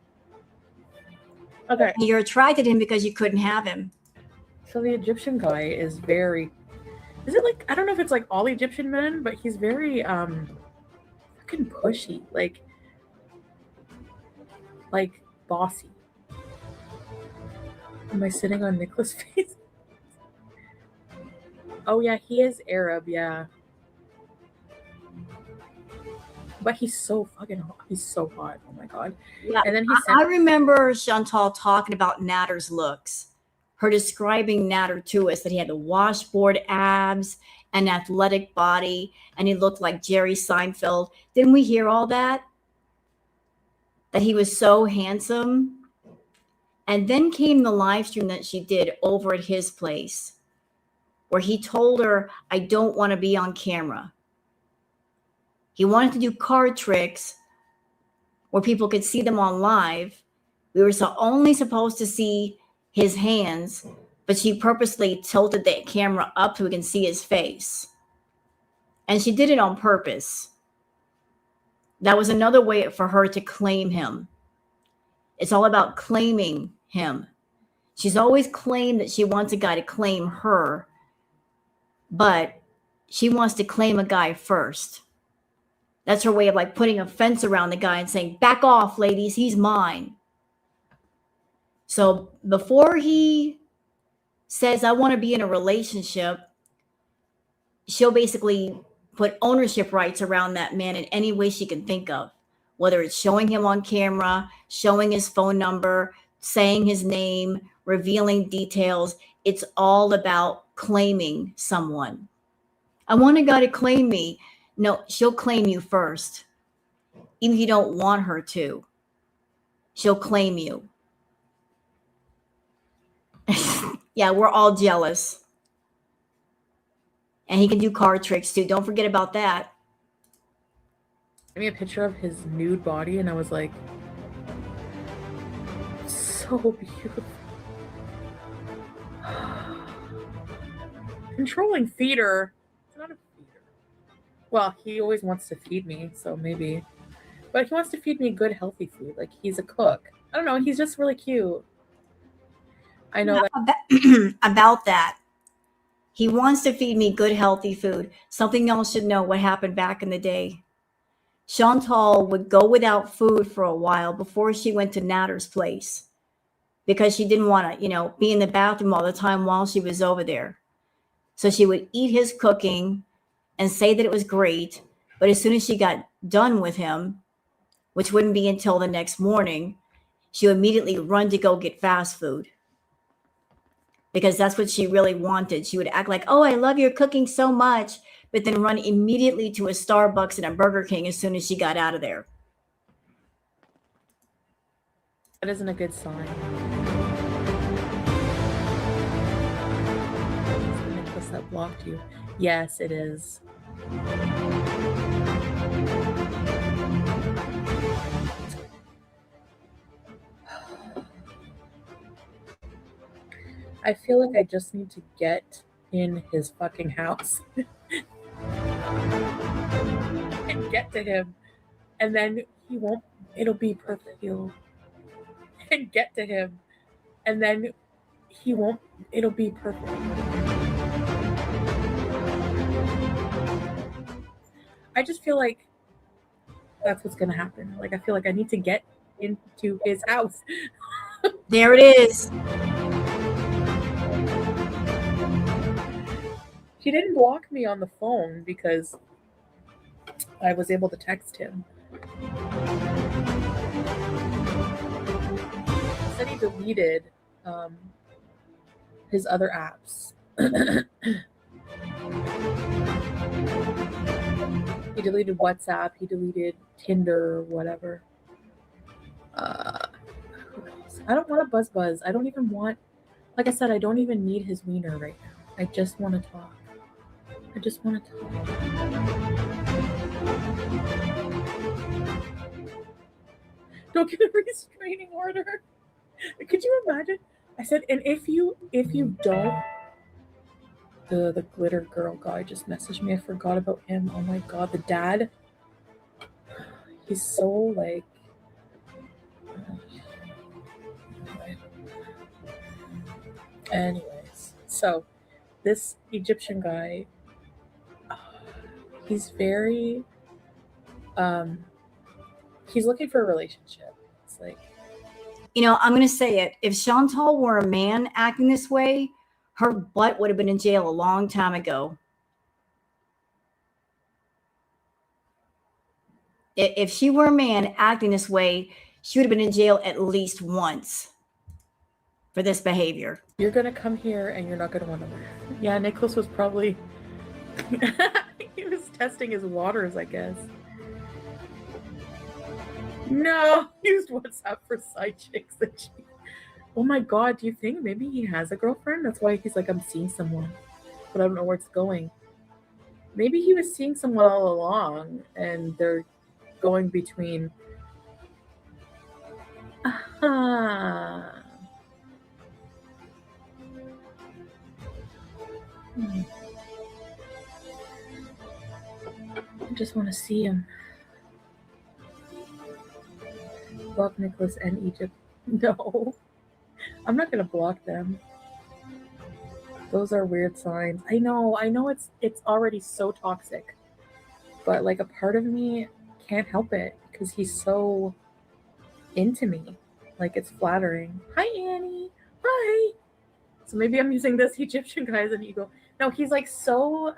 Okay. You're attracted to him because you couldn't have him. So the Egyptian guy is very. Is it like, I don't know if it's like all Egyptian men, but he's very fucking pushy, like bossy. Am I sitting on Nicholas' face? Oh yeah, he is Arab, yeah. But he's so fucking hot. He's so hot. Oh my god. Yeah, And then I remember Chantal talking about Natter's looks. Her describing Natter to us, that he had the washboard abs, an athletic body, and he looked like Jerry Seinfeld. Didn't we hear all that? That he was so handsome. And then came the live stream that she did over at his place, where he told her, I don't want to be on camera. He wanted to do card tricks where people could see them on live. We were only supposed to see his hands, but she purposely tilted the camera up so we can see his face. And she did it on purpose. That was another way for her to claim him. It's all about claiming him. She's always claimed that she wants a guy to claim her, but she wants to claim a guy first. That's her way of like putting a fence around the guy and saying, back off, ladies, he's mine. So before he says, I want to be in a relationship, she'll basically put ownership rights around that man in any way she can think of, whether it's showing him on camera, showing his phone number, saying his name, revealing details. It's all about claiming someone. I want a guy to claim me. No, she'll claim you first. Even if you don't want her to, she'll claim you. Yeah, we're all jealous. And he can do card tricks too. Don't forget about that. Gave me a picture of his nude body, and I was like, so beautiful. Controlling feeder. It's not a feeder. Well, he always wants to feed me, so maybe. But he wants to feed me good, healthy food. Like, he's a cook. I don't know. He's just really cute. I know that. About that. He wants to feed me good, healthy food. Something else should know what happened back in the day. Chantal would go without food for a while before she went to Natter's place because she didn't want to, be in the bathroom all the time while she was over there. So she would eat his cooking and say that it was great. But as soon as she got done with him, which wouldn't be until the next morning, she would immediately run to go get fast food. Because that's what she really wanted. She would act like, oh, I love your cooking so much, but then run immediately to a Starbucks and a Burger King as soon as she got out of there. that isn't a good sign. Is the Nicholas that blocked you? Yes, it is. I feel like I just need to get in his fucking house and get to him, and then it'll be perfect. and get to him, and then he won't. It'll be perfect. I just feel like that's what's gonna happen. Like I feel like I need to get into his house. There it is. He didn't block me on the phone because I was able to text him. He said he deleted his other apps. He deleted WhatsApp. He deleted Tinder, whatever. I don't want to buzz. I don't even want, like I said, I don't even need his wiener right now. I just want to talk. I just want to talk. Don't get a restraining order. Could you imagine? I said, and if you don't, the glitter girl guy just messaged me. I forgot about him. Oh my god, the dad. He's so like. Anyways, so this Egyptian guy, he's very. He's looking for a relationship. It's like. You know, I'm going to say it. If Chantal were a man acting this way, her butt would have been in jail a long time ago. If she were a man acting this way, she would have been in jail at least once for this behavior. You're going to come here and you're not going to want to learn. Yeah, Nicholas was probably... he was testing his waters, I guess. No, he used WhatsApp for side chicks. Oh my god, do you think maybe he has a girlfriend? That's why he's like, I'm seeing someone, but I don't know where it's going. Maybe he was seeing someone all along and they're going between. I just want to see him. Block Nicholas and Egypt. No, I'm not gonna block them. Those are weird signs. I know it's already so toxic, but like a part of me can't help it because he's so into me. Like it's flattering. Hi Annie. Hi. So maybe I'm using this Egyptian guy as an ego. No, he's like so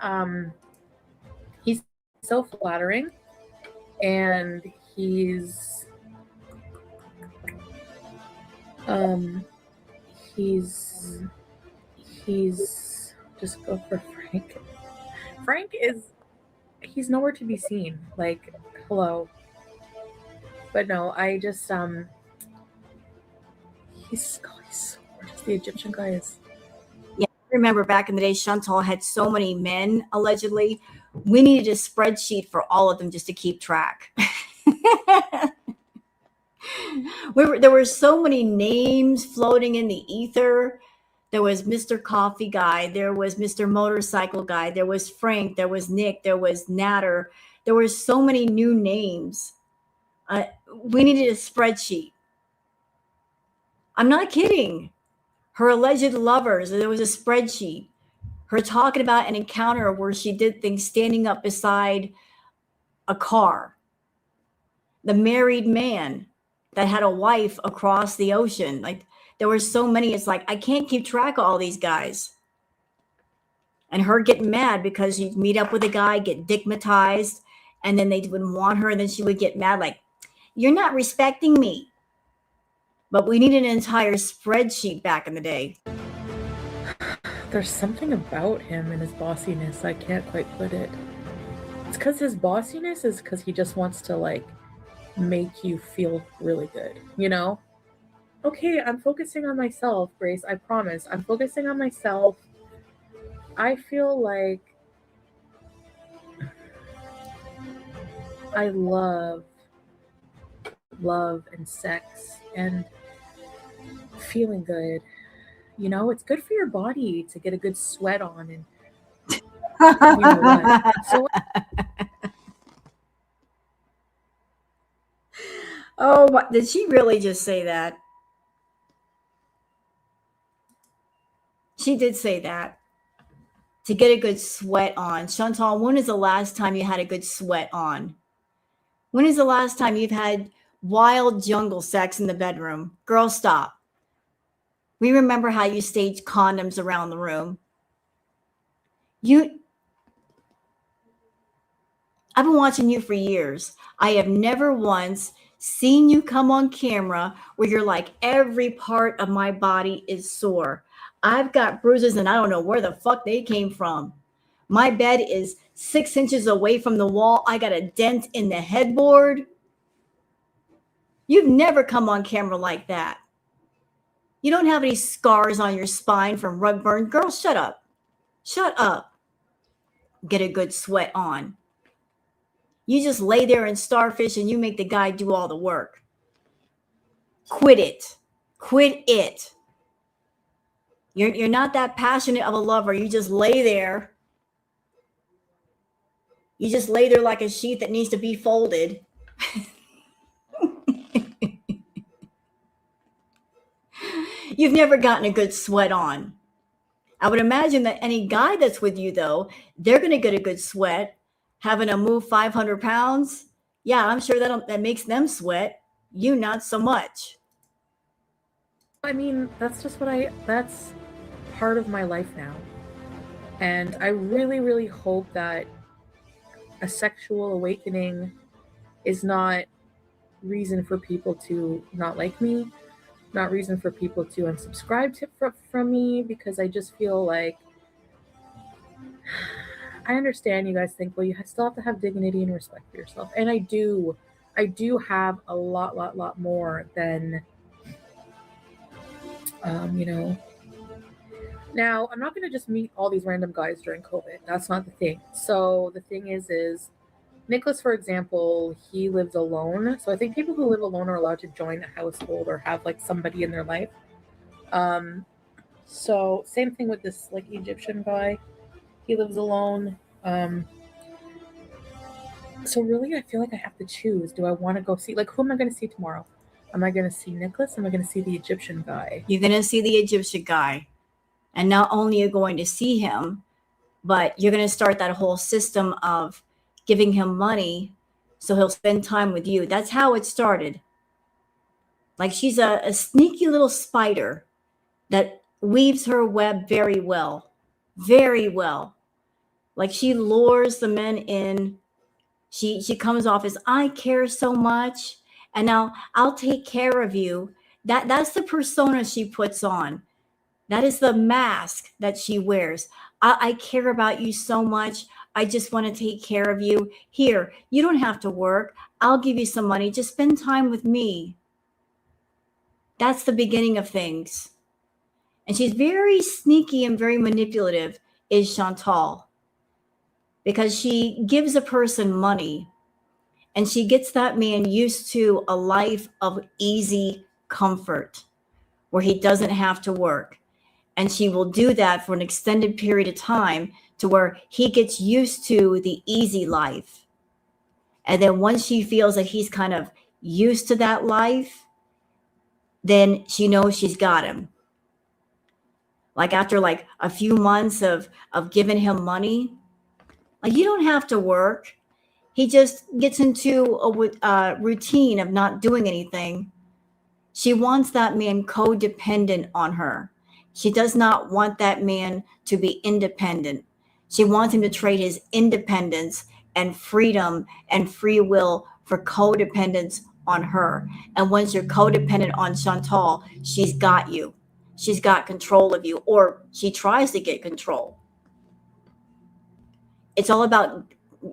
he's so flattering, and he's just go for Frank. Frank he's nowhere to be seen. Like, hello. But no, I just he's so gorgeous. The Egyptian guy is. Yeah, I remember back in the day, Chantal had so many men, allegedly. We needed a spreadsheet for all of them just to keep track. There were so many names floating in the ether. There was Mr. Coffee Guy. There was Mr. Motorcycle Guy. There was Frank. There was Nick. There was Natter. There were so many new names. We needed a spreadsheet. I'm not kidding. Her alleged lovers, there was a spreadsheet. Her talking about an encounter where she did things standing up beside a car. The married man that had a wife across the ocean. Like, there were so many. It's like, I can't keep track of all these guys. And her getting mad because she'd meet up with a guy, get digmatized, and then they wouldn't want her, and then she would get mad like, you're not respecting me. But we needed an entire spreadsheet back in the day. There's something about him and his bossiness. I can't quite put it. It's because his bossiness is because he just wants to like make you feel really good, you know? Okay, I'm focusing on myself, Grace. I promise. I'm focusing on myself. I feel like I love and sex and feeling good. You know, it's good for your body to get a good sweat on, and you know what? So oh, did she really just say that? She did say that. To get a good sweat on. Chantal, when is the last time you had a good sweat on? When is the last time you've had wild jungle sex in the bedroom? Girl, stop. We remember how you staged condoms around the room. I've been watching you for years. I have never once seen you come on camera where you're like, every part of my body is sore. I've got bruises and I don't know where the fuck they came from. My bed is 6 inches away from the wall. I got a dent in the headboard. You've never come on camera like that. You don't have any scars on your spine from rug burn. Girl, shut up. Shut up. Get a good sweat on. You just lay there and starfish and you make the guy do all the work. Quit it. Quit it. You're not that passionate of a lover. You just lay there. You just lay there like a sheet that needs to be folded. You've never gotten a good sweat on. I would imagine that any guy that's with you, though, they're going to get a good sweat. Having to move 500 pounds, yeah, I'm sure that makes them sweat. You not so much. I mean, that's part of my life now. And I really, really hope that a sexual awakening is not reason for people to not like me, not reason for people to unsubscribe from me, because I just feel like I understand you guys think, well, you still have to have dignity and respect for yourself. And I do have a lot more than, Now, I'm not going to just meet all these random guys during COVID. That's not the thing. So the thing is Nicholas, for example, he lives alone. So I think people who live alone are allowed to join a household or have like somebody in their life. So same thing with this like Egyptian guy. He lives alone. So really, I feel like I have to choose. Do I want to go see, like, who am I going to see tomorrow? Am I going to see Nicholas? Am I going to see the Egyptian guy? You're going to see the Egyptian guy. And not only are you going to see him, but you're going to start that whole system of giving him money so he'll spend time with you. That's how it started. Like she's a sneaky little spider that weaves her web very well. Very well. Like she lures the men in. She comes off as, I care so much, and now I'll take care of you. That's the persona she puts on. That is the mask that she wears. I care about you so much. I just want to take care of you. Here, you don't have to work. I'll give you some money. Just spend time with me. That's the beginning of things. And she's very sneaky and very manipulative, is Chantal. Because she gives a person money and she gets that man used to a life of easy comfort where he doesn't have to work. And she will do that for an extended period of time to where he gets used to the easy life. And then once she feels that he's kind of used to that life, then she knows she's got him. Like after like a few months of giving him money, like you don't have to work. He just gets into a routine of not doing anything. She wants that man codependent on her. She does not want that man to be independent. She wants him to trade his independence and freedom and free will for codependence on her. And once you're codependent on Chantal, she's got you. She's got control of you, or she tries to get control. It's all about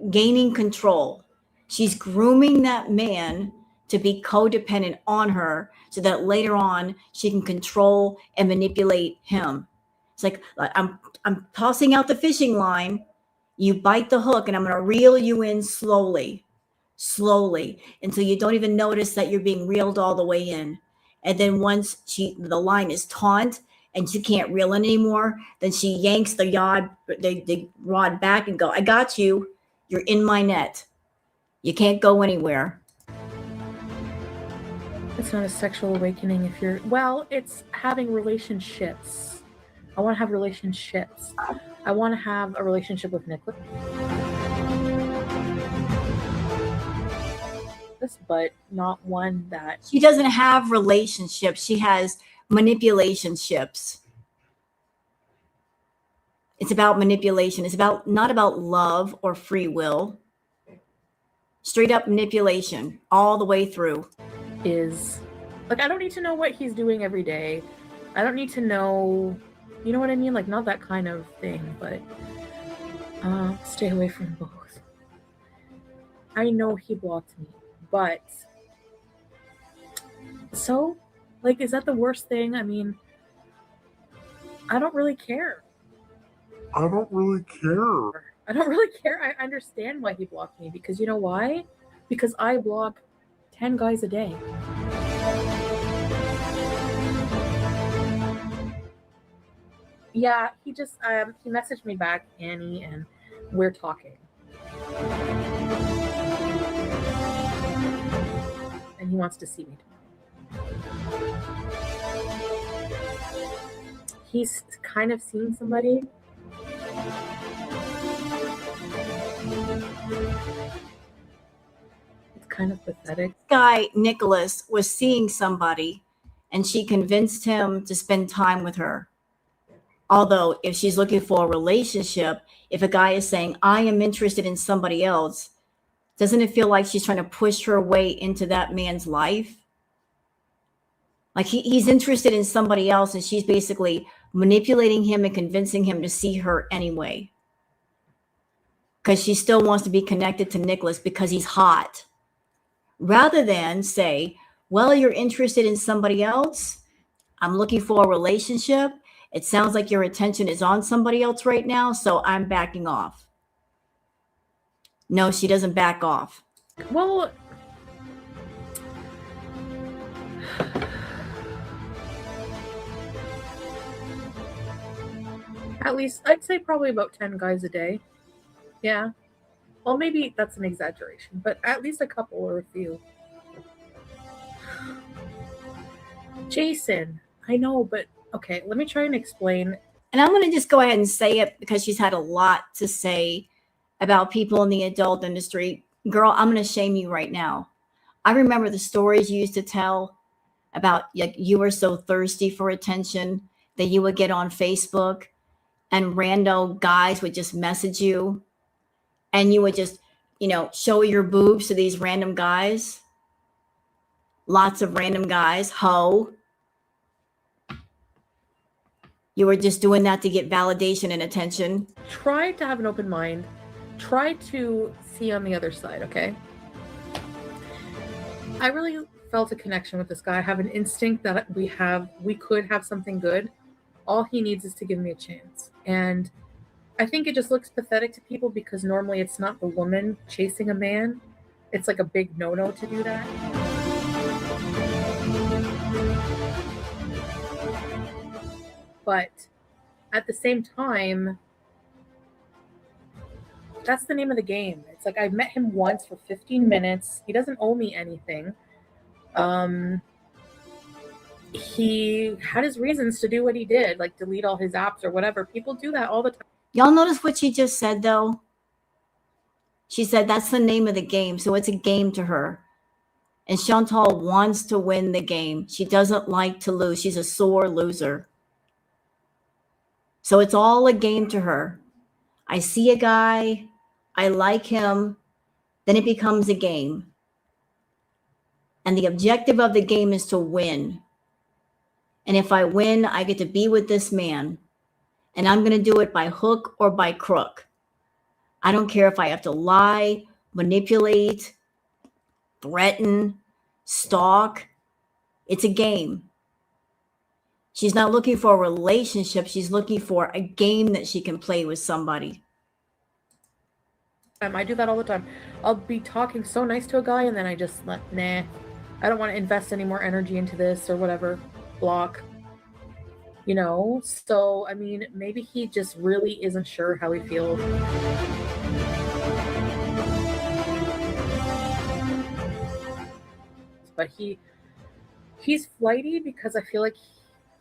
gaining control. She's grooming that man to be codependent on her so that later on she can control and manipulate him. It's like I'm tossing out the fishing line, you bite the hook, and I'm going to reel you in slowly until you don't even notice that you're being reeled all the way in. And then once the line is taut and she can't reel in anymore, then she yanks the rod back and go, I got you. You're in my net. You can't go anywhere. It's not a sexual awakening if you're, well, it's having relationships I want to have relationships. I want to have a relationship with Nicholas, but not one that She doesn't have relationships. She has manipulationships. It's about manipulation. It's about not about love or free will. Straight up manipulation all the way through. is like, I don't need to know what he's doing every day. I don't need to know, you know what I mean? Like, not that kind of thing, but stay away from both. I know he blocked me, but so, like, is that the worst thing? I mean, I don't really care. I don't really care. I don't really care. I understand why he blocked me, because you know why? Because I block 10 guys a day. Yeah, he just he messaged me back, Annie, and we're talking. And he wants to see me tomorrow. He's kind of seeing somebody. It's kind of pathetic. Guy, Nicholas, was seeing somebody and she convinced him to spend time with her. Although if she's looking for a relationship, if a guy is saying, I am interested in somebody else, doesn't it feel like she's trying to push her way into that man's life? Like he's interested in somebody else and she's basically manipulating him and convincing him to see her anyway. Because she still wants to be connected to Nicholas because he's hot. Rather than say, well, you're interested in somebody else. I'm looking for a relationship. It sounds like your attention is on somebody else right now, so I'm backing off. No, she doesn't back off. Well, at least I'd say probably about 10 guys a day. Yeah. Well, maybe that's an exaggeration, but at least a couple or a few. Jason, I know, but okay, let me try and explain. And I'm going to just go ahead and say it because she's had a lot to say about people in the adult industry. Girl, I'm going to shame you right now. I remember the stories you used to tell about you were so thirsty for attention that you would get on Facebook and rando guys would just message you and you would just, show your boobs to these random guys. Lots of random guys. Ho. You were just doing that to get validation and attention. Try to have an open mind. Try to see on the other side, okay? I really felt a connection with this guy. I have an instinct that we could have something good. All he needs is to give me a chance. And I think it just looks pathetic to people because normally it's not the woman chasing a man. It's like a big no-no to do that. But at the same time, that's the name of the game. It's like I met him once for 15 minutes. He doesn't owe me anything. He had his reasons to do what he did, like delete all his apps or whatever. People do that all the time. Y'all notice what she just said, though? She said that's the name of the game, so it's a game to her. And Chantal wants to win the game. She doesn't like to lose. She's a sore loser. So it's all a game to her. I see a guy, I like him, then it becomes a game. And the objective of the game is to win. And if I win, I get to be with this man. And I'm going to do it by hook or by crook. I don't care if I have to lie, manipulate, threaten, stalk. It's a game. She's not looking for a relationship. She's looking for a game that she can play with somebody. I do that all the time. I'll be talking so nice to a guy and then I just nah, I don't want to invest any more energy into this or whatever. Block. So I mean, maybe he just really isn't sure how he feels. But he's flighty because I feel like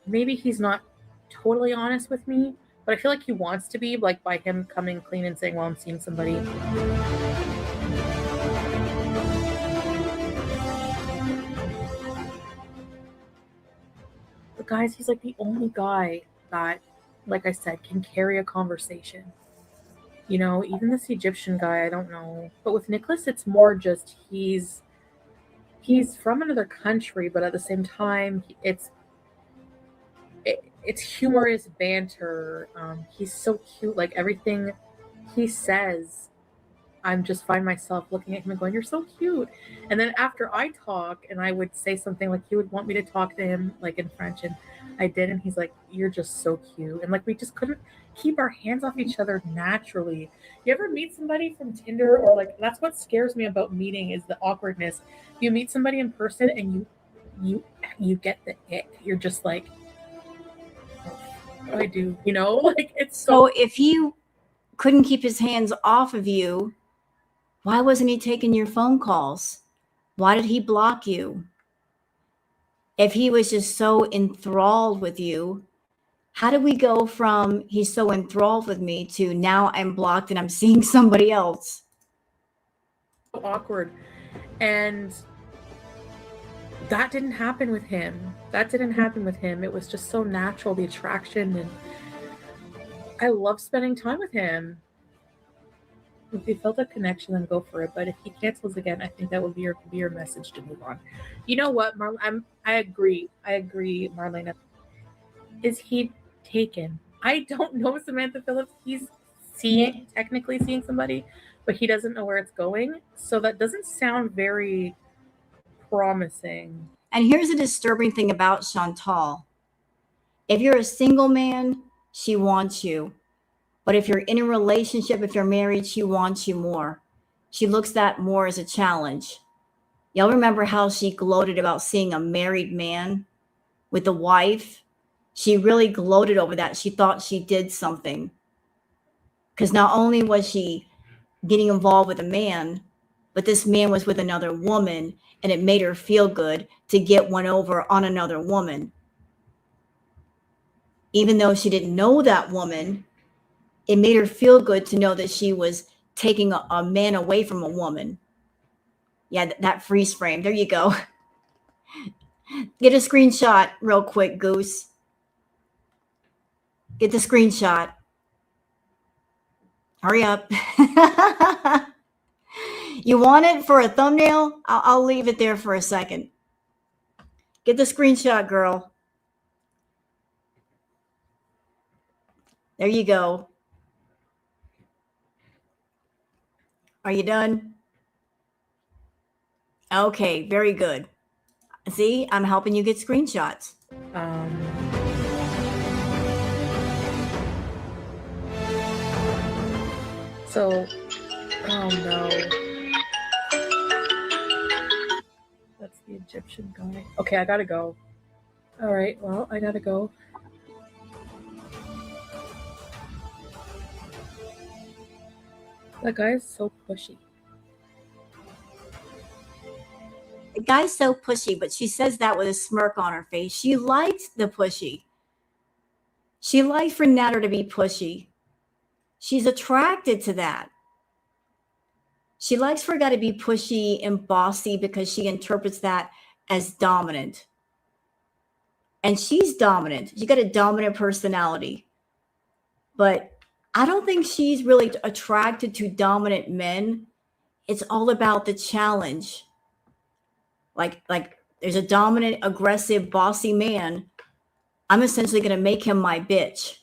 maybe he's not totally honest with me, but I feel like he wants to be, like by him coming clean and saying, well, I'm seeing somebody. But guys, he's like the only guy that, like I said, can carry a conversation. You know, even this Egyptian guy, I don't know. But with Nicholas, it's more just he's from another country, but at the same time, it's humorous banter. He's so cute. Like everything he says, I'm just find myself looking at him and going, "You're so cute." And then after I talk, and I would say something like he would want me to talk to him like in French, and I did, and he's like, "You're just so cute," and like we just couldn't keep our hands off each other naturally. You ever meet somebody from Tinder, or like that's what scares me about meeting is the awkwardness. You meet somebody in person and you get the ick. You're just like, what do I do? You know, like it's So if he couldn't keep his hands off of you, why wasn't he taking your phone calls? Why did he block you? If he was just so enthralled with you, how did we go from he's so enthralled with me to now I'm blocked and I'm seeing somebody else? awkward. And that didn't happen with him. It was just so natural, the attraction, and I love spending time with him. If you felt a connection, then go for it. But if he cancels again, I think that would be your message to move on. You know what, I agree, Marlena. Is he taken? I don't know, Samantha Phillips. He's technically seeing somebody, but he doesn't know where it's going. So that doesn't sound very promising. And here's a disturbing thing about Chantal. If you're a single man, she wants you. But if you're in a relationship, if you're married, she wants you more. She looks at more as a challenge. Y'all remember how she gloated about seeing a married man with a wife? She really gloated over that. She thought she did something. Because not only was she getting involved with a man, but this man was with another woman, and it made her feel good to get one over on another woman. Even though she didn't know that woman, it made her feel good to know that she was taking a man away from a woman. Yeah, that freeze frame. There you go. Get a screenshot real quick, Goose. Get the screenshot. Hurry up. You want it for a thumbnail? I'll leave it there for a second. Get the screenshot, girl. There you go. Are you done? Okay, very good. See, I'm helping you get screenshots. So, oh no. That's the Egyptian guy. Okay, I gotta go. All right, well, I gotta go. That guy's so pushy. The guy's so pushy, but she says that with a smirk on her face. She likes the pushy. She likes for Natter to be pushy. She's attracted to that. She likes for a guy to be pushy and bossy because she interprets that as dominant. And she's dominant. She got a dominant personality. But I don't think she's really attracted to dominant men. It's all about the challenge. Like there's a dominant, aggressive, bossy man. I'm essentially going to make him my bitch.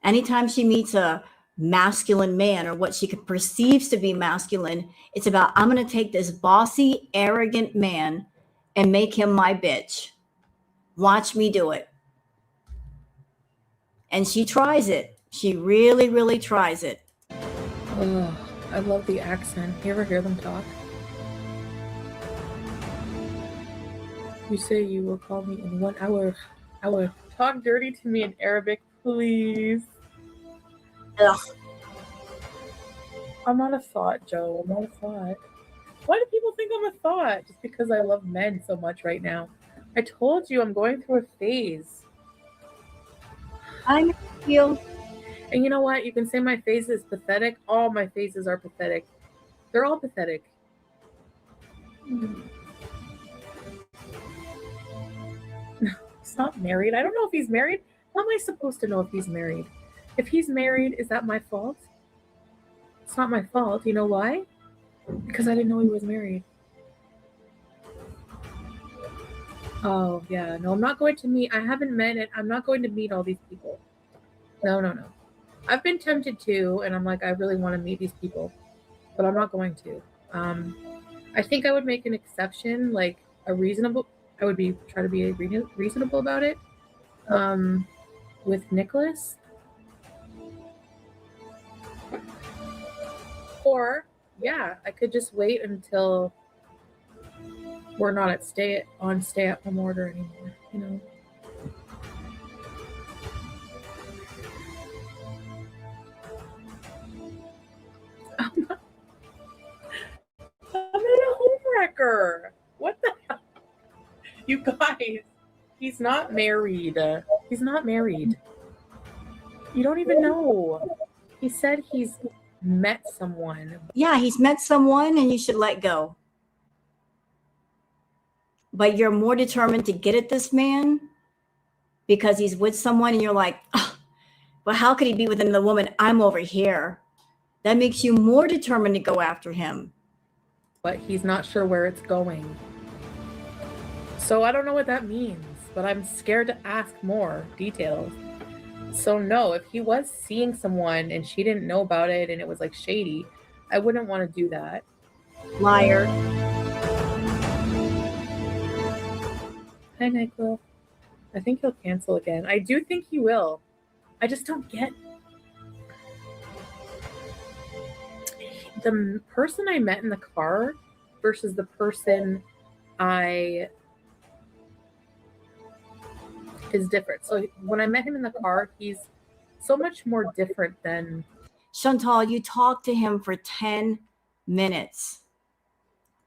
Anytime she meets a masculine man or what she perceives to be masculine, it's about, I'm going to take this bossy, arrogant man and make him my bitch. Watch me do it. And she tries it. She really, really tries it. Oh, I love the accent. You ever hear them talk? You say you will call me in 1 hour. Talk dirty to me in Arabic, please. Ugh. I'm not a thought, Joe. I'm not a thought. Why do people think I'm a thought? Just because I love men so much right now. I told you I'm going through a phase. I feel And you know what? You can say my face is pathetic. All my faces are pathetic. They're all pathetic. He's not married. I don't know if he's married. How am I supposed to know if he's married? If he's married, is that my fault? It's not my fault. You know why? Because I didn't know he was married. Oh, yeah. No, I'm not going to meet. I haven't met it. I'm not going to meet all these people. No, no, no. I've been tempted to, and I'm like, I really want to meet these people, but I'm not going to. I think I would make an exception, like a reasonable. I would try to be reasonable about it. With Nicholas, or yeah, I could just wait until we're not at stay-at-home order anymore. You know. I'm not a homewrecker. What the hell? You guys, he's not married. He's not married. You don't even know. He said he's met someone. yeah, he's met someone and you should let go. But you're more determined to get at this man because he's with someone and you're like, oh, well, how could he be with another woman? I'm over here. That makes you more determined to go after him. But he's not sure where it's going. So I don't know what that means, but I'm scared to ask more details. So no, if he was seeing someone and she didn't know about it and it was like shady, I wouldn't want to do that. Liar. Hi, Michael. I think he'll cancel again. I do think he will. I just don't get the person I met in the car versus the person is different. So when I met him in the car, he's so much more different than Chantal, you talked to him for 10 minutes.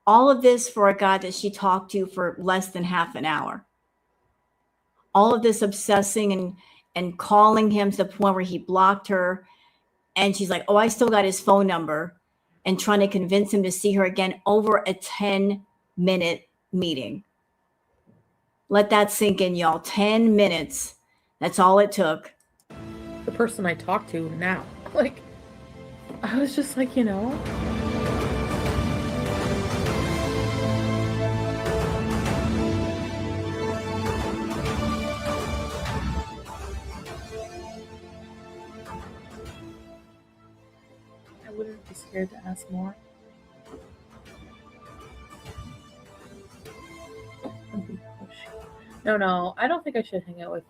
All of this for a guy that she talked to for less than half an hour. All of this obsessing and calling him to the point where he blocked her. And she's like, oh, I still got his phone number, and trying to convince him to see her again over a 10-minute meeting. Let that sink in, y'all. 10 minutes. That's all it took. the person I talk to now. Like, I was just like, you know. I wouldn't be scared to ask more. No, I don't think I should hang out with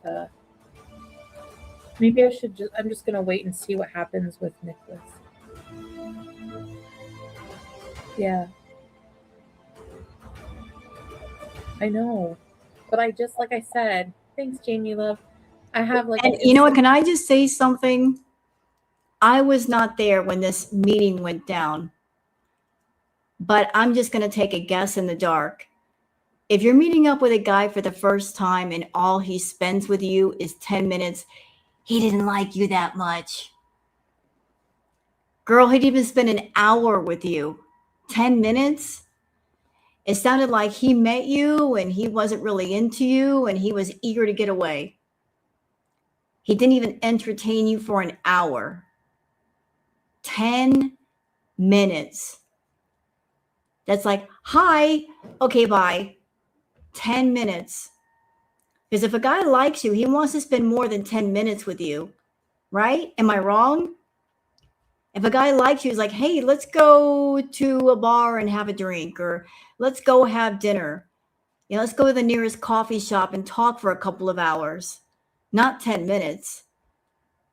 maybe I should I'm just gonna wait and see what happens with Nicholas. Yeah. I know. But I just, like I said, thanks, Jamie Love. I have like And you know what, can I just say something? I was not there when this meeting went down, but I'm just going to take a guess in the dark. If you're meeting up with a guy for the first time and all he spends with you is 10 minutes, he didn't like you that much. Girl, he'd even spend an hour with you. 10 minutes? It sounded like he met you and he wasn't really into you and he was eager to get away. He didn't even entertain you for an hour. 10 minutes. That's like, hi, okay, bye. 10 minutes. Because if a guy likes you, he wants to spend more than 10 minutes with you, right? Am I wrong? If a guy likes you, he's like, hey, let's go to a bar and have a drink, or let's go have dinner. You know, let's go to the nearest coffee shop and talk for a couple of hours. Not 10 minutes.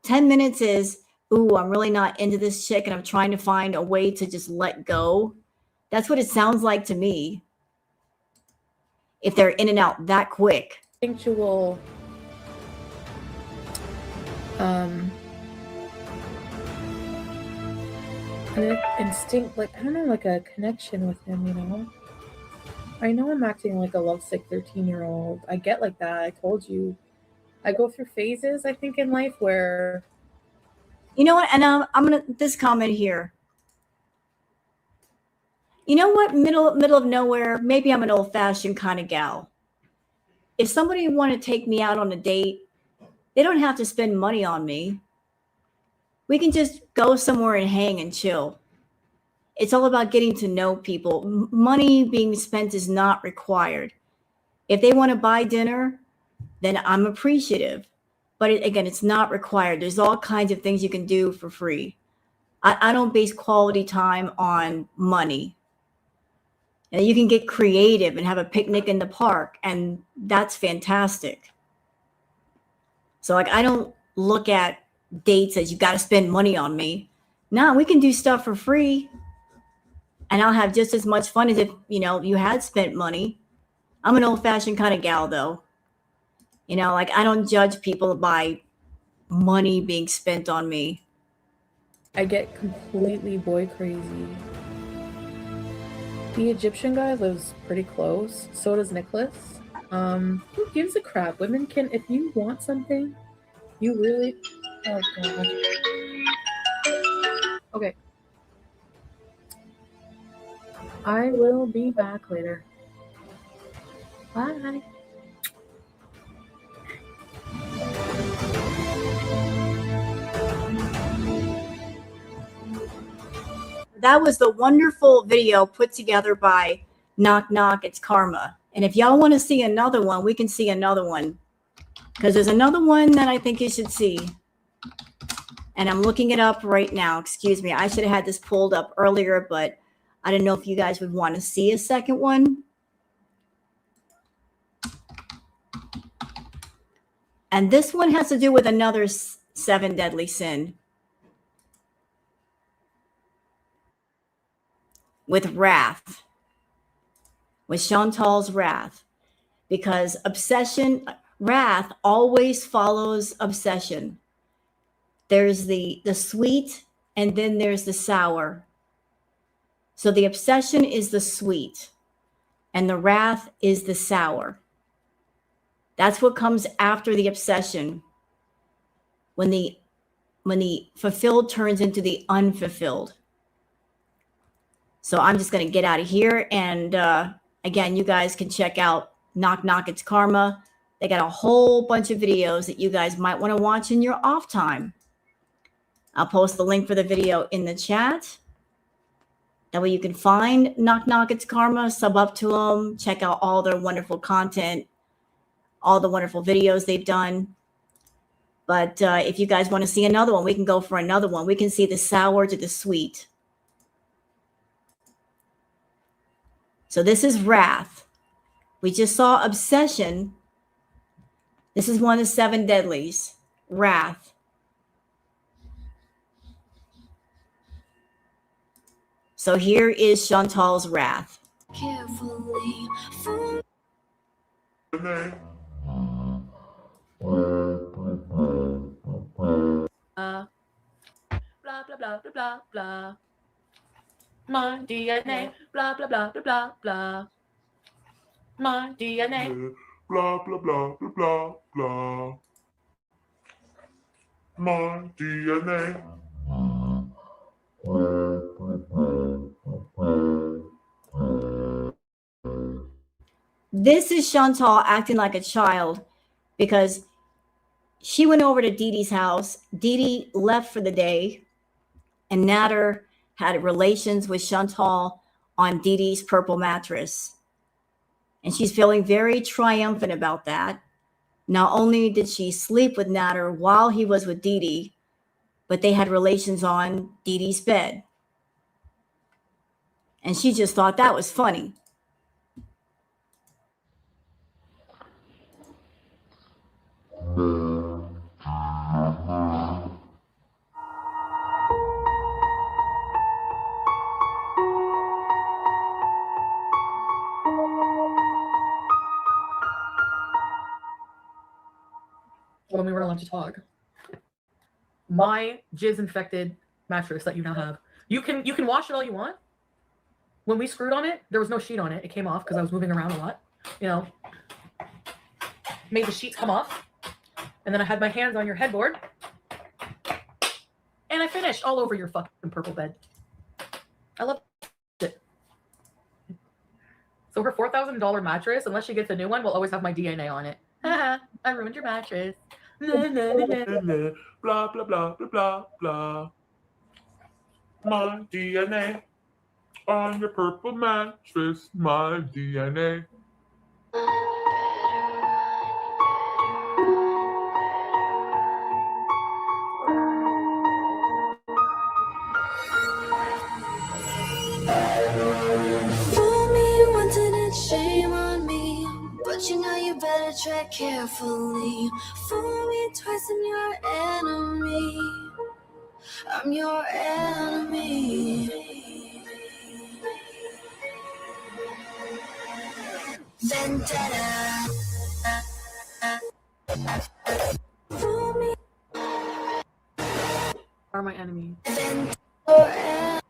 10 minutes is, ooh, I'm really not into this chick and I'm trying to find a way to just let go. That's what it sounds like to me. If they're in and out that quick. Instinctual like, I don't know, like a connection with him, you know. I know I'm acting like a lovesick 13-year-old. I get like that. I told you I go through phases, I think, in life where You know what? And I'm gonna this comment here. You know what? Middle of nowhere. Maybe I'm an old fashioned kind of gal. If somebody want to take me out on a date, they don't have to spend money on me. We can just go somewhere and hang and chill. It's all about getting to know people. Money being spent is not required. If they want to buy dinner, then I'm appreciative. But again, it's not required. There's all kinds of things you can do for free. I don't base quality time on money. And you can get creative and have a picnic in the park, and that's fantastic. So, like, I don't look at dates as you got to spend money on me. No, we can do stuff for free, and I'll have just as much fun as if you had spent money. I'm an old fashioned kind of gal, though. Like, I don't judge people by money being spent on me. I get completely boy crazy. The Egyptian guy lives pretty close. So does Nicholas. Who gives a crap? Women can, if you want something, you really. Oh god. Okay. I will be back later. Bye. That was the wonderful video put together by Knock Knock It's Karma. And if y'all want to see another one, we can see another one. Because there's another one that I think you should see. And I'm looking it up right now. Excuse me. I should have had this pulled up earlier, but I didn't know if you guys would want to see a second one. And this one has to do with another 7 deadly sin. With wrath. With Chantal's wrath. Because wrath always follows obsession. There's the sweet and then there's the sour. So the obsession is the sweet and the wrath is the sour. That's what comes after the obsession. When the fulfilled turns into the unfulfilled. So I'm just going to get out of here. And again, you guys can check out Knock Knock It's Karma. They got a whole bunch of videos that you guys might want to watch in your off time. I'll post the link for the video in the chat. That way you can find Knock Knock It's Karma, sub up to them, check out all their wonderful content, all the wonderful videos they've done. But if you guys want to see another one, we can go for another one. We can see the sour to the sweet. So this is wrath. We just saw obsession. This is one of the 7 deadlies, wrath. So here is Chantal's wrath. Carefully. Blah blah blah blah blah blah. My DNA. Blah blah blah blah blah blah. My DNA. Blah, blah, blah, blah, blah, blah. My DNA. This is Chantal acting like a child because she went over to Dee Dee's house. Dee Dee left for the day, and Nader had relations with Chantal on Dee Dee's purple mattress. And she's feeling very triumphant about that. Not only did she sleep with Nader while he was with Dee Dee, but they had relations on Dee Dee's bed. And she just thought that was funny. When we were allowed to talk. My jizz infected mattress that you now have. You can wash it all you want. When we screwed on it, there was no sheet on it. It came off because I was moving around a lot. Made the sheets come off. And then I had my hands on your headboard. And I finished all over your fucking purple bed. I love it. So her $4,000 mattress, unless she gets a new one, will always have my DNA on it. I ruined your mattress. Blah, blah, blah, blah, blah, blah. My DNA on your purple mattress. My DNA. Fool me once and it's shame on me. But you know you better tread carefully. Fool me twice and you're enemy. I'm your enemy. Vendetta. Fool me. Are my enemy. Vendetta.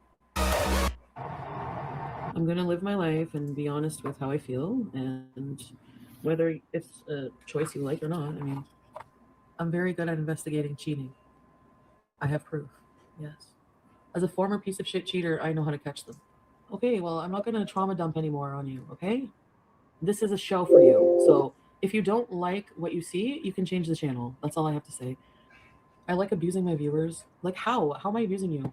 I'm going to live my life and be honest with how I feel. And whether it's a choice you like or not, I mean, I'm very good at investigating cheating. I have proof. Yes. As a former piece of shit cheater, I know how to catch them. Okay, well, I'm not going to trauma dump anymore on you, okay? This is a show for you. So if you don't like what you see, you can change the channel. That's all I have to say. I like abusing my viewers. Like, how? How am I abusing you?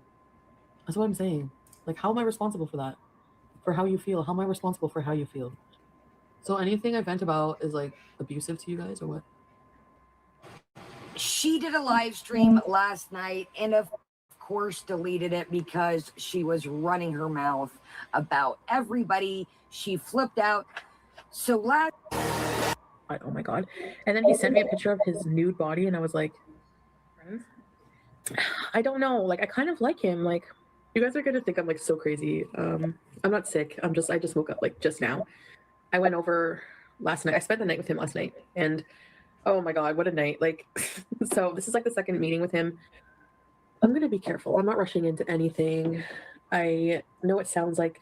That's what I'm saying. Like, how am I responsible for that? For how you feel? How am I responsible for how you feel? So anything I vent about is, like, abusive to you guys or what? She did a live stream last night and of course deleted it because she was running her mouth about everybody. She flipped out. So Oh my god. And then he sent me a picture of his nude body and I was like, I don't know. Like, I kind of like him. Like, you guys are gonna think I'm like so crazy. I'm not sick. I just woke up like just now. I went over last night. I spent the night with him last night and oh my god, what a night. Like, so this is like the second meeting with him. I'm going to be careful. I'm not rushing into anything. I know it sounds like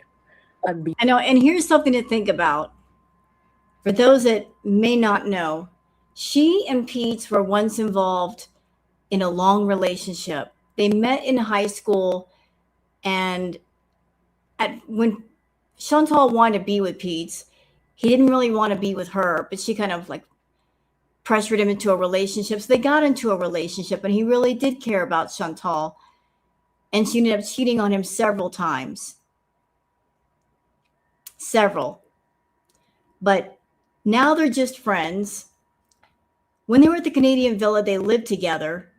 I'm being... I know, and here's something to think about. For those that may not know, she and Pete were once involved in a long relationship. They met in high school, and when Chantal wanted to be with Pete, he didn't really want to be with her, but she kind of like pressured him into a relationship. So they got into a relationship and he really did care about Chantal. And she ended up cheating on him several times. Several. But now they're just friends. When they were at the Canadian Villa, they lived together.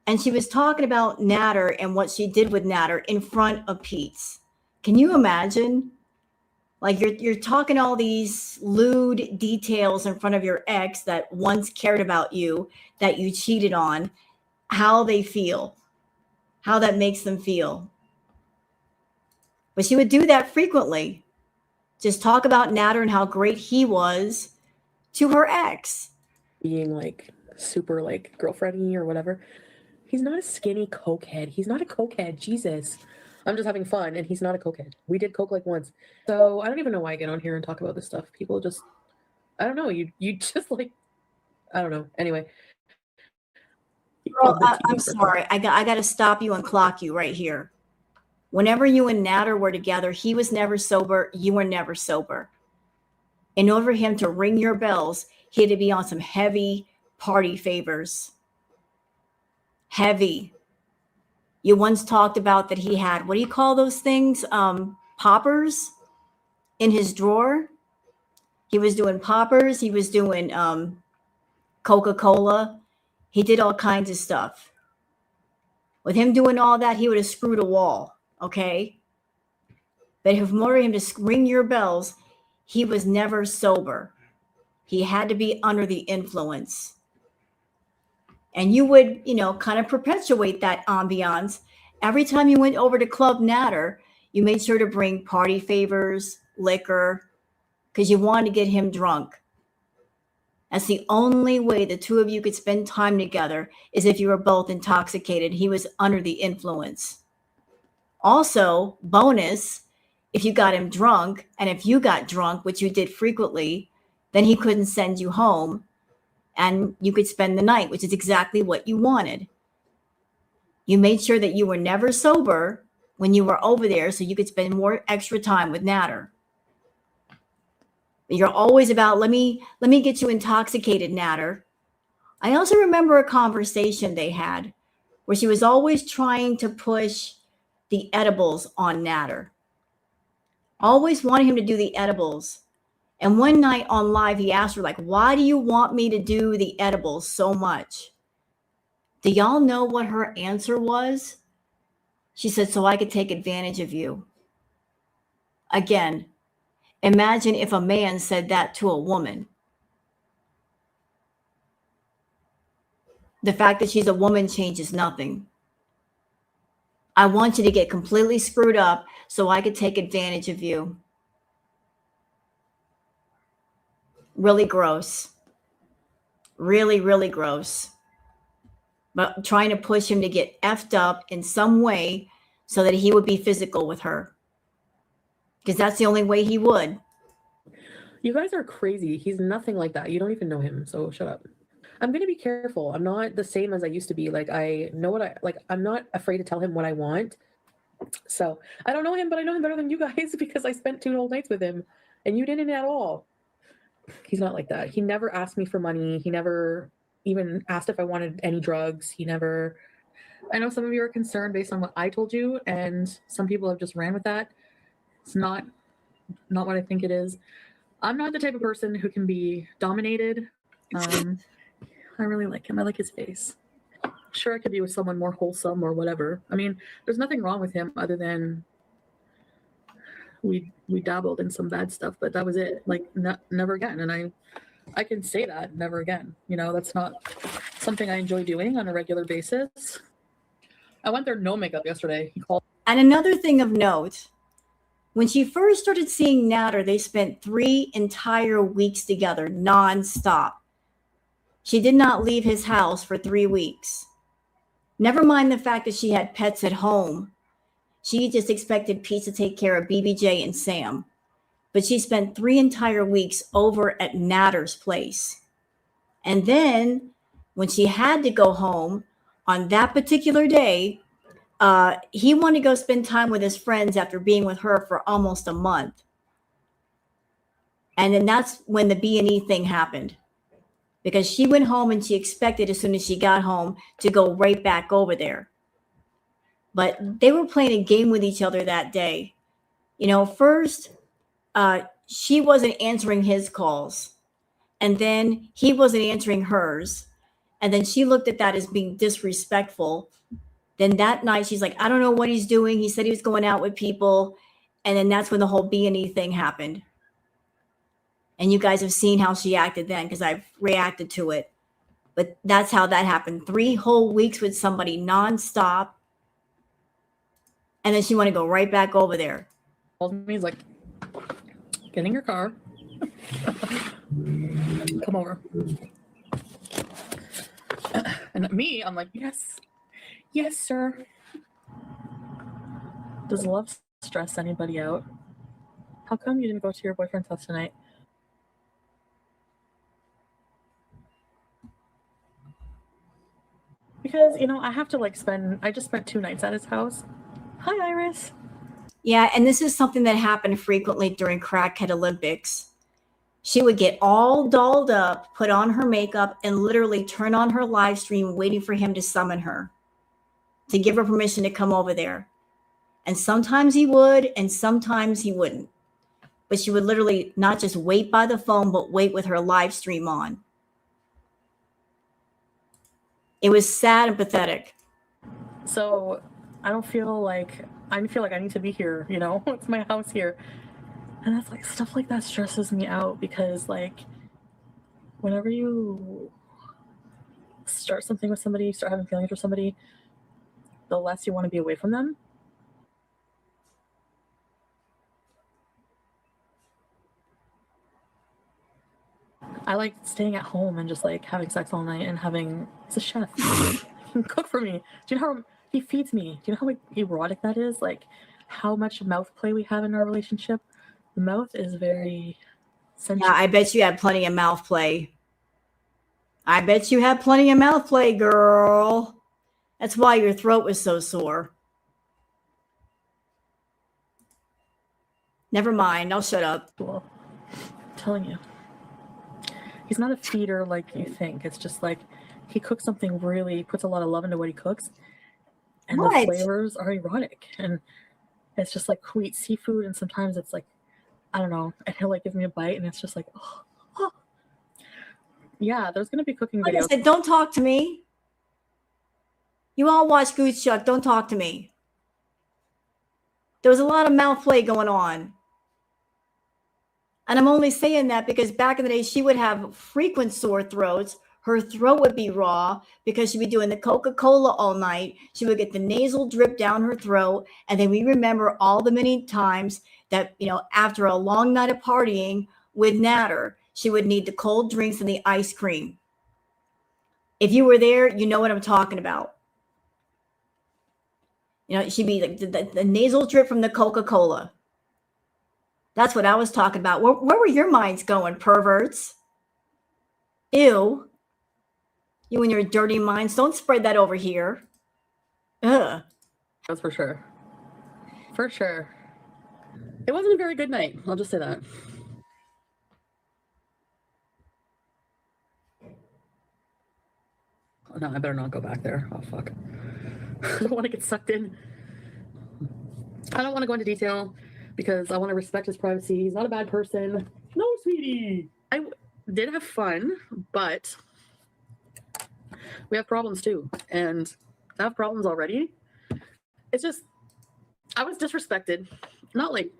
And she was talking about Natter and what she did with Natter in front of Pete's. Can you imagine? Like you're talking all these lewd details in front of your ex that once cared about you, that you cheated on, how they feel, how that makes them feel. But she would do that frequently. Just talk about Natter and how great he was to her ex. Being like super like girlfriendy or whatever. He's not a skinny cokehead. He's not a cokehead. Jesus. I'm just having fun, and he's not a cokehead. We did coke like once. So I don't even know why I get on here and talk about this stuff. People just, I don't know. You just like, I don't know. Anyway. Girl, I'm sorry. I got to stop you and clock you right here. Whenever you and Natter were together, he was never sober. You were never sober. In order for him to ring your bells, he had to be on some heavy party favors. Heavy. You once talked about that he had, what do you call those things? Poppers in his drawer. He was doing poppers. He was doing Coca-Cola. He did all kinds of stuff. With him doing all that, he would have screwed a wall, okay? But if in order for him to ring your bells, he was never sober. He had to be under the influence. And you would, kind of perpetuate that ambiance. Every time you went over to Club Natter, you made sure to bring party favors, liquor, because you wanted to get him drunk. That's the only way the two of you could spend time together is if you were both intoxicated. He was under the influence. Also, bonus, if you got him drunk, and if you got drunk, which you did frequently, then he couldn't send you home. and you could spend the night, which is exactly what you wanted. You made sure that you were never sober when you were over there so you could spend more extra time with Natter. You're always about, let me get you intoxicated, Natter. I also remember a conversation they had where she was always trying to push the edibles on Natter. Always wanted him to do the edibles. And one night on live, he asked her, like, why do you want me to do the edibles so much? Do y'all know what her answer was? She said, so I could take advantage of you. Again, imagine if a man said that to a woman. The fact that she's a woman changes nothing. I want you to get completely screwed up so I could take advantage of you. Really gross. Really, really gross. But trying to push him to get effed up in some way so that he would be physical with her. Because that's the only way he would. You guys are crazy. He's nothing like that. You don't even know him, so shut up. I'm going to be careful. I'm not the same as I used to be. Like, I know what I like. I'm not afraid to tell him what I want. So I don't know him, but I know him better than you guys because I spent 2 whole nights with him and you didn't at all. He's not like that. He never asked me for money. He never even asked if I wanted any drugs. He never. I know some of you are concerned based on what I told you, and some people have just ran with that. It's not what I think it is. I'm not the type of person who can be dominated. I really like him. I like his face. Sure, I could be with someone more wholesome or whatever. I mean, there's nothing wrong with him other than we dabbled in some bad stuff, but that was it. Like, never again. And I can say that, never again. You know, that's not something I enjoy doing on a regular basis. I went there no makeup yesterday. He called. And another thing of note, when she first started seeing Natter, they spent 3 entire weeks together, nonstop. She did not leave his house for 3 weeks. Never mind the fact that she had pets at home. She just expected Pete to take care of BBJ and Sam. But she spent 3 entire weeks over at Natter's place. And then when she had to go home on that particular day, he wanted to go spend time with his friends after being with her for almost a month. And then that's when the B&E thing happened. Because she went home and she expected as soon as she got home to go right back over there. But they were playing a game with each other that day. You know, first, she wasn't answering his calls. And then he wasn't answering hers. And then she looked at that as being disrespectful. Then that night, she's like, I don't know what he's doing. He said he was going out with people. And then that's when the whole B&E thing happened. And you guys have seen how she acted then because I've reacted to it. But that's how that happened. 3 whole weeks with somebody nonstop. And then she wanted to go right back over there. Calls me, he's like, get in your car. Come over. And me, I'm like, yes. Yes, sir. Does love stress anybody out? How come you didn't go to your boyfriend's house tonight? Because, you know, I have to I just spent 2 nights at his house. Hi, Iris. Yeah, and this is something that happened frequently during Crackhead Olympics. She would get all dolled up, put on her makeup, and literally turn on her live stream waiting for him to summon her, to give her permission to come over there. And sometimes he would, and sometimes he wouldn't. But she would literally not just wait by the phone, but wait with her live stream on. It was sad and pathetic. So I feel like I need to be here, you know? It's my house here. And that's like stuff like that stresses me out because like whenever you start something with somebody, you start having feelings for somebody, the less you want to be away from them. I like staying at home and just like having sex all night and he's a chef. He can cook for me. Do you know how he feeds me? Do you know how erotic that is? Like how much mouth play we have in our relationship? The mouth is very sensual. Yeah, I bet you had plenty of mouth play. I bet you had plenty of mouth play, girl. That's why your throat was so sore. Never mind. I'll shut up. Cool. I'm telling you. He's not a feeder like you think. It's just like he cooks something really, puts a lot of love into what he cooks. And the flavors are erotic. And it's just like who eats seafood. And sometimes it's like, I don't know. And he'll like give me a bite and it's just like, oh. Yeah, there's going to be cooking videos. Like I said, don't talk to me. You all watch Goose Chuck. Don't talk to me. There was a lot of mouth play going on. And I'm only saying that because back in the day, she would have frequent sore throats. Her throat would be raw because she'd be doing the Coca-Cola all night. She would get the nasal drip down her throat. And then we remember all the many times that, after a long night of partying with Natter, she would need the cold drinks and the ice cream. If you were there, you know what I'm talking about. She'd be like the nasal drip from the Coca-Cola. That's what I was talking about. Where were your minds going, perverts? Ew. You and your dirty minds. Don't spread that over here. Ugh. That's for sure. For sure. It wasn't a very good night. I'll just say that. Oh, no, I better not go back there. Oh, fuck. I don't want to get sucked in. I don't want to go into detail because I want to respect his privacy. He's not a bad person. No, sweetie. I did have fun, but we have problems too. And I have problems already. It's just, I was disrespected. Not like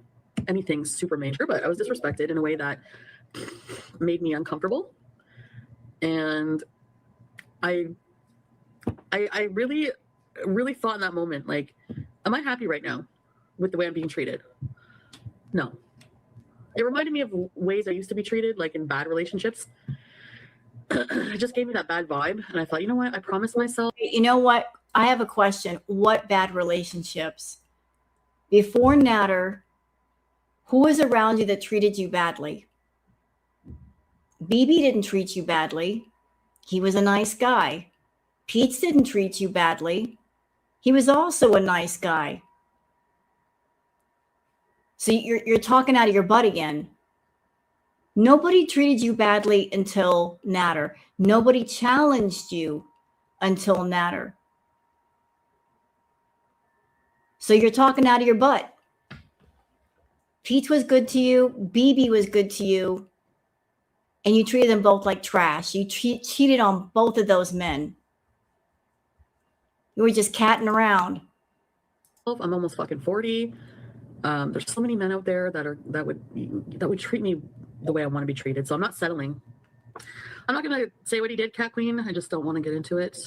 anything super major, but I was disrespected in a way that made me uncomfortable. And I really, really thought in that moment, like, am I happy right now with the way I'm being treated? No. It reminded me of ways I used to be treated, like in bad relationships. It just gave me that bad vibe. And I thought, you know what? I promised myself. You know what? I have a question. What bad relationships? Before Natter, who was around you that treated you badly? BB didn't treat you badly. He was a nice guy. Pete didn't treat you badly. He was also a nice guy. So you're talking out of your butt again. Nobody treated you badly until Natter. Nobody challenged you until Natter. So you're talking out of your butt. Pete was good to you. BB was good to you. And you treated them both like trash. You cheated on both of those men. You were just catting around. I'm almost fucking 40. There's so many men out there that would treat me the way I want to be treated. So I'm not settling. I'm not gonna say what he did, Cat Queen. I just don't want to get into it.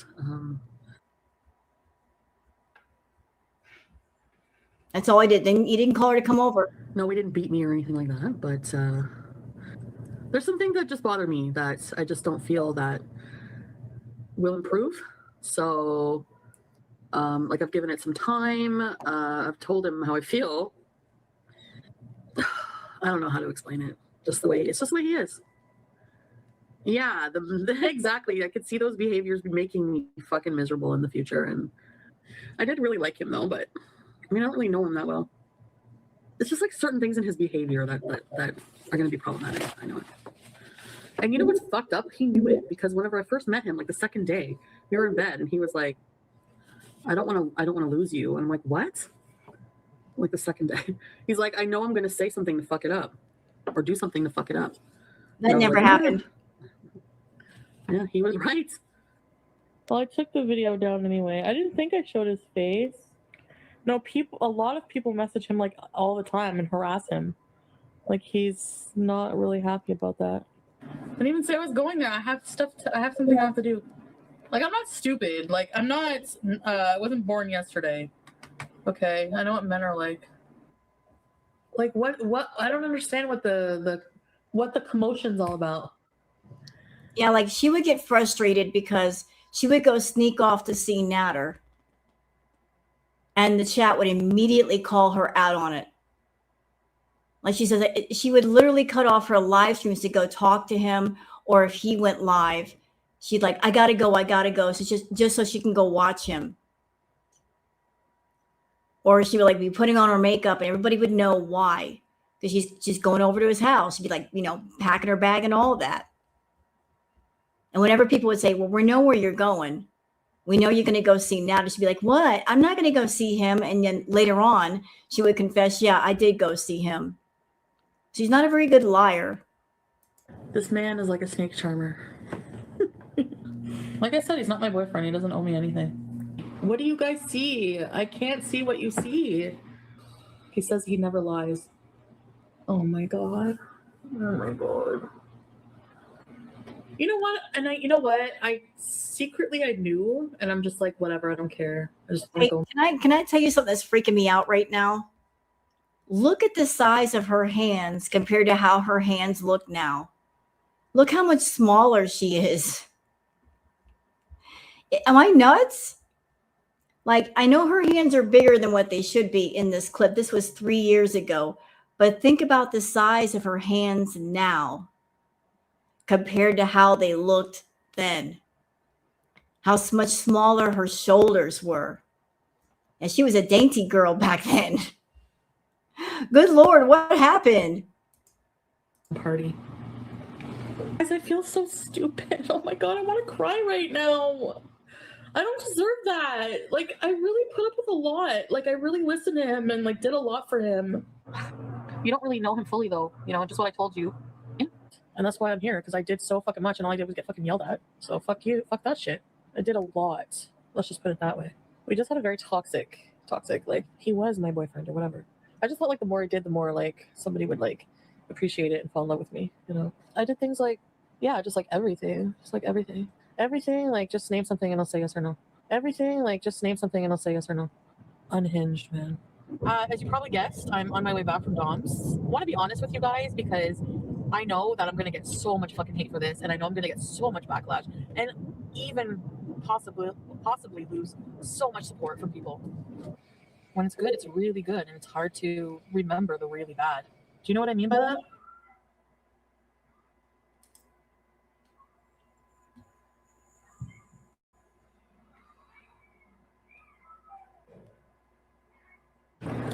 That's all I did. Then you didn't call her to come over. No, we didn't beat me or anything like that. But there's some things that just bother me that I just don't feel that will improve. So, like I've given it some time. I've told him how I feel. I don't know how to explain it. It's just the way he is. Yeah, exactly. I could see those behaviors making me fucking miserable in the future. And I did really like him though, but I mean, I don't really know him that well. It's just like certain things in his behavior that are going to be problematic. I know it. And you know what's fucked up? He knew it because whenever I first met him, like the second day, we were in bed and he was like, I don't want to lose you. And I'm like, what? Like the second day, he's like, I know I'm going to say something to fuck it up or do something to fuck it up. That never happened. Yeah, he was right. Well, I took the video down anyway. I didn't think I showed his face. No, a lot of people message him like all the time and harass him. Like he's not really happy about that. I didn't even say I was going there. I have something I have to do. Like I'm not stupid. Like I'm not. I wasn't born yesterday. Okay, I know what men are like. Like what? I don't understand what the commotion's all about. Yeah, like she would get frustrated because she would go sneak off to see Natter. And the chat would immediately call her out on it. Like she says, she would literally cut off her live streams to go talk to him. Or if he went live, she'd like, I gotta go. So just so she can go watch him. Or she would like be putting on her makeup and everybody would know why. Because she's going over to his house. She'd be like, packing her bag and all of that. And whenever people would say, well, we know where you're going. We know you're going to go see now. She'd be like, what? I'm not going to go see him. And then later on, she would confess, yeah, I did go see him. She's not a very good liar. This man is like a snake charmer. Like I said, he's not my boyfriend. He doesn't owe me anything. What do you guys see? I can't see what you see. He says he never lies. Oh my God. Oh my God. You know what? And you know what? I knew, and I'm just like, whatever, I don't care. I just Hey, can I tell you something that's freaking me out right now? Look at the size of her hands compared to how her hands look now. Look how much smaller she is. Am I nuts? Like, I know her hands are bigger than what they should be in this clip. This was 3 years ago. But think about the size of her hands now compared to how they looked then. How much smaller her shoulders were. And she was a dainty girl back then. Good Lord, what happened? Party. Guys, I feel so stupid. Oh my God, I want to cry right now. I don't deserve that. Like, I really put up with a lot. Like, I really listened to him and like did a lot for him. You don't really know him fully though, just what I told you. And that's why I'm here, because I did so fucking much and all I did was get fucking yelled at. So fuck you, fuck that shit. I did a lot. Let's just put it that way. We just had a very toxic, like, he was my boyfriend or whatever. I just felt like the more I did, the more like somebody would like appreciate it and fall in love with me, I did things like, yeah, just like everything. Just like everything. Everything, like just name something and I'll say yes or no. Everything, like just name something and I'll say yes or no. Unhinged, man. As you probably guessed, I'm on my way back from Dom's. I want to be honest with you guys because I know that I'm going to get so much fucking hate for this, and I know I'm going to get so much backlash, and even possibly lose so much support from people. When it's good, it's really good, and it's hard to remember the really bad. Do you know what I mean by that?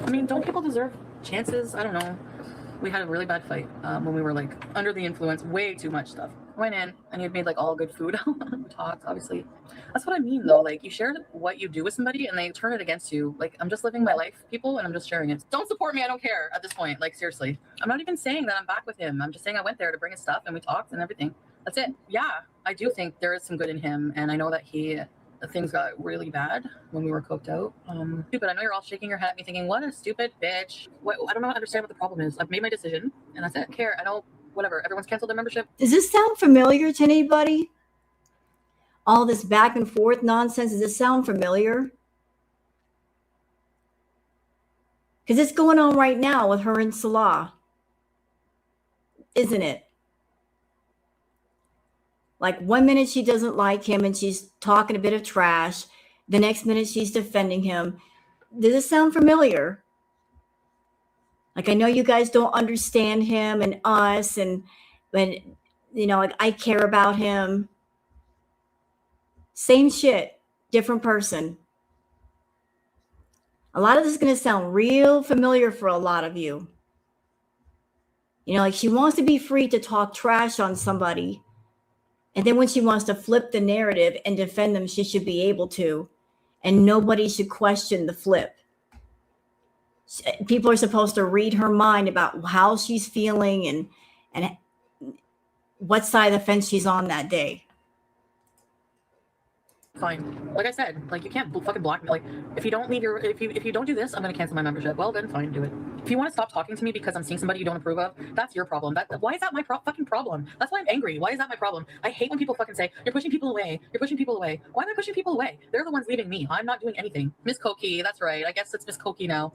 I mean, don't people deserve chances? I don't know. We had a really bad fight when we were like under the influence, way too much stuff. Went in and he had made like all good food. Talked, obviously. That's what I mean though. Like, you share what you do with somebody and they turn it against you. Like, I'm just living my life, people, and I'm just sharing it. Don't support me. I don't care at this point. Like, seriously. I'm not even saying that I'm back with him. I'm just saying I went there to bring his stuff and we talked and everything. That's it. Yeah, I do think there is some good in him, and I know that things got really bad when we were coked out. Stupid. I know you're all shaking your head at me thinking, what a stupid bitch. I don't understand what the problem is. I've made my decision and that's it. Care. I know, whatever. Everyone's canceled their membership. Does this sound familiar to anybody? All this back and forth nonsense. Does this sound familiar? Because it's going on right now with her and Salah. Isn't it? Like, 1 minute she doesn't like him and she's talking a bit of trash. The next minute she's defending him. Does this sound familiar? Like, I know you guys don't understand him and us, and when, like, I care about him. Same shit, different person. A lot of this is going to sound real familiar for a lot of you. Like, she wants to be free to talk trash on somebody. And then when she wants to flip the narrative and defend them, she should be able to. And nobody should question the flip. People are supposed to read her mind about how she's feeling and what side of the fence she's on that day. Fine. Like I said, like, you can't fucking block me. Like, if you don't if you don't do this, I'm gonna cancel my membership. Well, then fine, do it. If you want to stop talking to me because I'm seeing somebody you don't approve of, that's your problem. Why is that my fucking problem? That's why I'm angry. Why is that my problem? I hate when people fucking say, you're pushing people away. You're pushing people away. Why am I pushing people away? They're the ones leaving me. I'm not doing anything. Miss Cokie, that's right. I guess it's Miss Cokie now.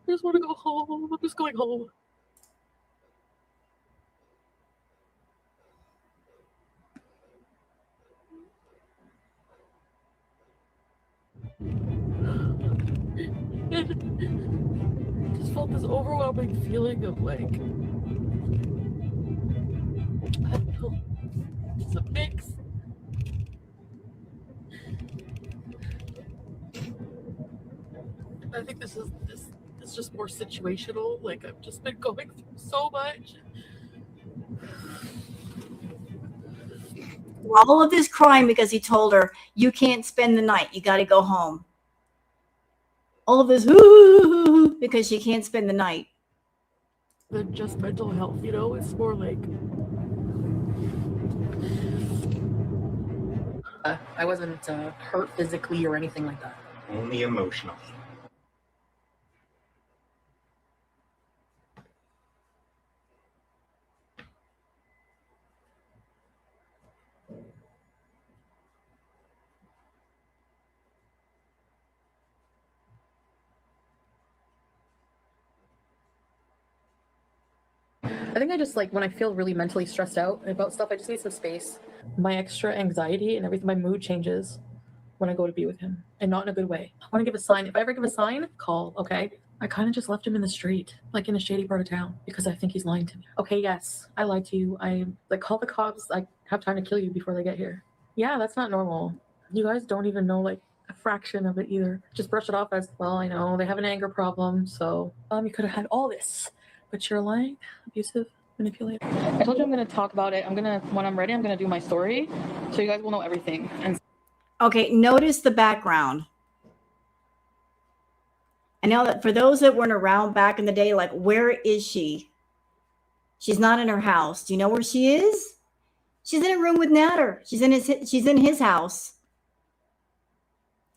I just want to go home. I'm just going home. Just felt this overwhelming feeling of like, I don't know, just a mix I think this is just more situational. Like I've just been going through so much. All of this crying because he told her, you can't spend the night. You got to go home. All of this because she can't spend the night. Than just mental health, you know? It's more like I wasn't hurt physically or anything like that. Only emotional. I think I just like when I feel really mentally stressed out about stuff, I just need some space. My extra anxiety and everything, my mood changes when I go to be with him, and not in a good way. I want to give a sign. If I ever give a sign, call, okay? I kind of just left him in the street, like in a shady part of town, because I think he's lying to me. Okay, yes, I lied to you. I like call the cops. I have time to kill you before they get here. Yeah, that's not normal. You guys don't even know like a fraction of it either. Just brush it off as, well, I know they have an anger problem, so you could have had all this, but you're lying, abusive, manipulator. I told you I'm gonna talk about it. When I'm ready, I'm gonna do my story, so you guys will know everything. And Okay, notice the background. I know that for those that weren't around back in the day, like, where is she? She's not in her house. Do you know where she is? She's in a room with Natter. She's in his house.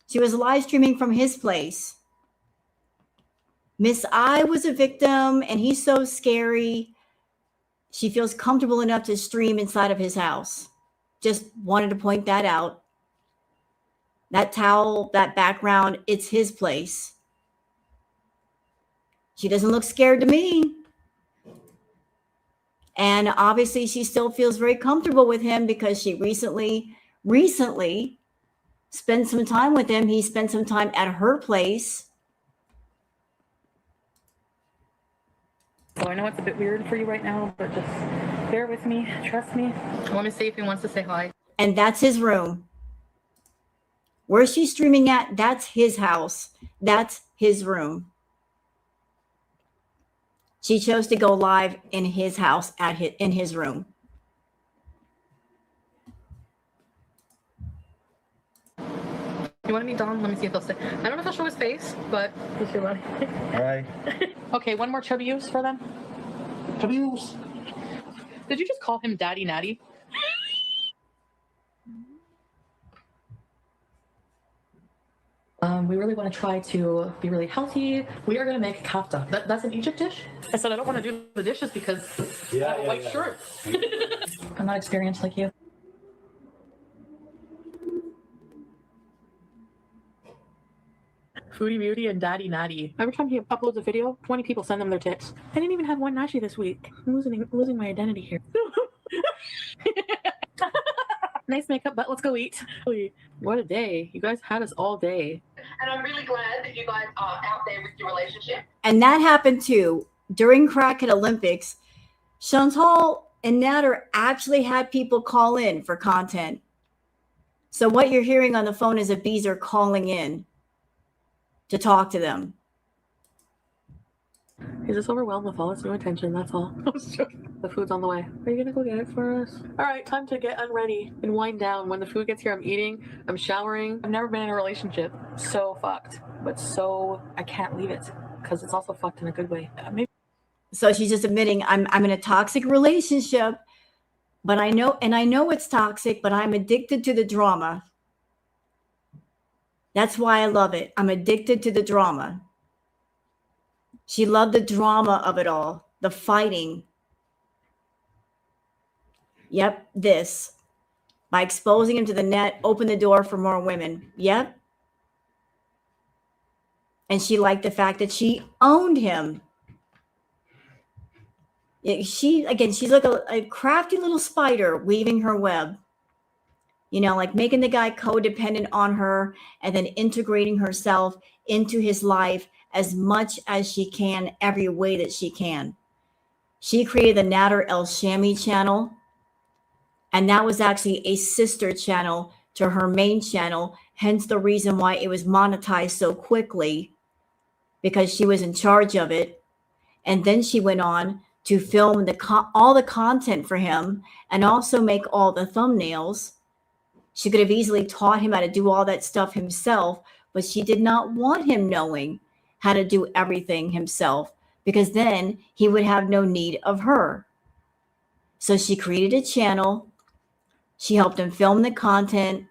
She was live streaming from his place. Miss I was a victim, and he's so scary. She feels comfortable enough to stream inside of his house. Just wanted to point that out. That towel, that background, it's his place. She doesn't look scared to me. And obviously she still feels very comfortable with him because she recently spent some time with him. He spent some time at her place. so I know it's a bit weird for you right now, but just bear with me, trust me. Let me see if he wants to say hi. And that's his room. Where she's streaming at, that's his house. That's his room. She chose to go live in his house in his room. You want to meet Don? Let me see if he'll say. I don't know if he'll show his face, but just your body. Hi. Okay, one more chubby use for them. Chubby use. Did you just call him Daddy Natty? We really want to try to be really healthy. We are going to make kafta. That's an Egypt dish. I said I don't want to do the dishes because I have a white shirt. I'm not experienced like you. Foodie Beauty and Daddy Natty. Every time he uploads a video, 20 people send them their tips. I didn't even have one Nashi this week. I'm losing my identity here. Nice makeup, but let's go eat. What a day. You guys had us all day. And I'm really glad that you guys are out there with your relationship. And that happened too. During Crackhead Olympics, Chantal and Natter actually had people call in for content. So what you're hearing on the phone is a Beezer calling in to talk to them. He's just overwhelmed with all this new attention, that's all. I was joking. The food's on the way. Are you gonna go get it for us? All right, time to get unready and wind down. When the food gets here, I'm eating, I'm showering. I've never been in a relationship so fucked, but so I can't leave it because it's also fucked in a good way. Maybe. So she's just admitting, I'm in a toxic relationship, but I know it's toxic, but I'm addicted to the drama. That's why I love it. I'm addicted to the drama. She loved the drama of it all, the fighting. Yep, this. By exposing him to the net, open the door for more women. Yep. And she liked the fact that she owned him. She's like a crafty little spider weaving her web. You know, like making the guy codependent on her and then integrating herself into his life as much as she can, every way that she can. She created the Natter El Shami channel, and that was actually a sister channel to her main channel, hence the reason why it was monetized so quickly, because she was in charge of it. And then she went on to film all the content for him and also make all the thumbnails. She could have easily taught him how to do all that stuff himself, but she did not want him knowing how to do everything himself, because then he would have no need of her. So she created a channel. She helped him film the content,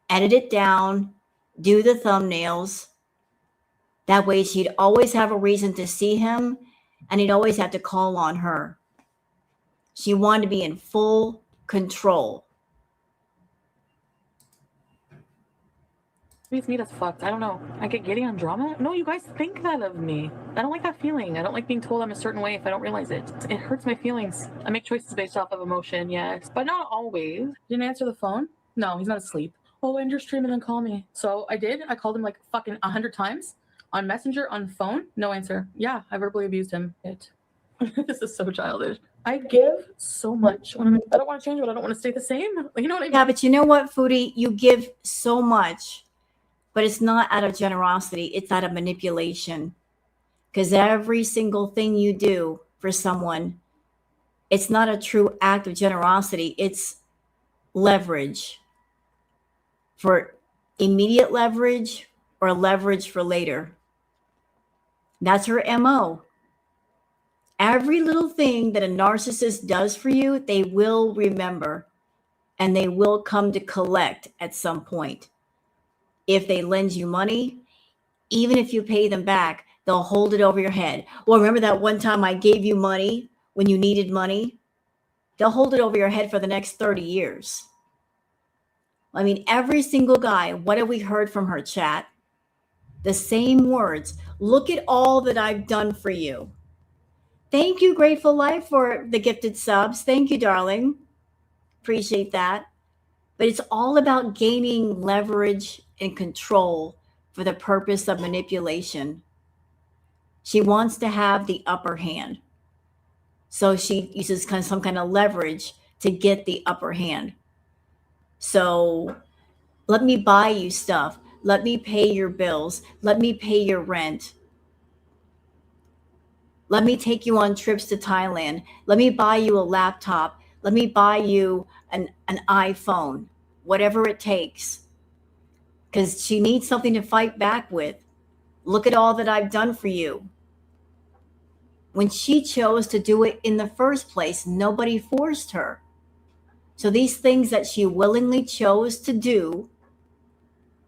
edit it down, do the thumbnails. That way she'd always have a reason to see him, and he'd always have to call on her. She wanted to be in full control. Makes me just fucked. I don't know. I get giddy on drama. No, you guys think that of me. I don't like that feeling. I don't like being told I'm a certain way if I don't realize it. It hurts my feelings. I make choices based off of emotion, yes, but not always. Didn't answer the phone? No, he's not asleep. Oh, end your stream and then call me. So I did. I called him like fucking 100 times on Messenger, on phone. No answer. Yeah, I verbally abused him. This is so childish. I give so much when I don't want to change, but I don't want to stay the same. You know what I mean? Yeah, but you know what, Foodie? You give so much, but it's not out of generosity. It's out of manipulation. Because every single thing you do for someone, it's not a true act of generosity. It's leverage, for immediate leverage or leverage for later. That's her MO. Every little thing that a narcissist does for you, they will remember, and they will come to collect at some point. If they lend you money, even if you pay them back, they'll hold it over your head. Well, remember that one time I gave you money when you needed money? They'll hold it over your head for the next 30 years. I mean, every single guy, what have we heard from her, chat? The same words. Look at all that I've done for you. Thank you, Grateful Life, for the gifted subs. Thank you, darling. Appreciate that. But it's all about gaining leverage and control for the purpose of manipulation. She wants to have the upper hand. So she uses some kind of leverage to get the upper hand. So let me buy you stuff. Let me pay your bills. Let me pay your rent. Let me take you on trips to Thailand. Let me buy you a laptop. Let me buy you an iPhone, whatever it takes. Because she needs something to fight back with. Look at all that I've done for you. When she chose to do it in the first place, nobody forced her. So these things that she willingly chose to do,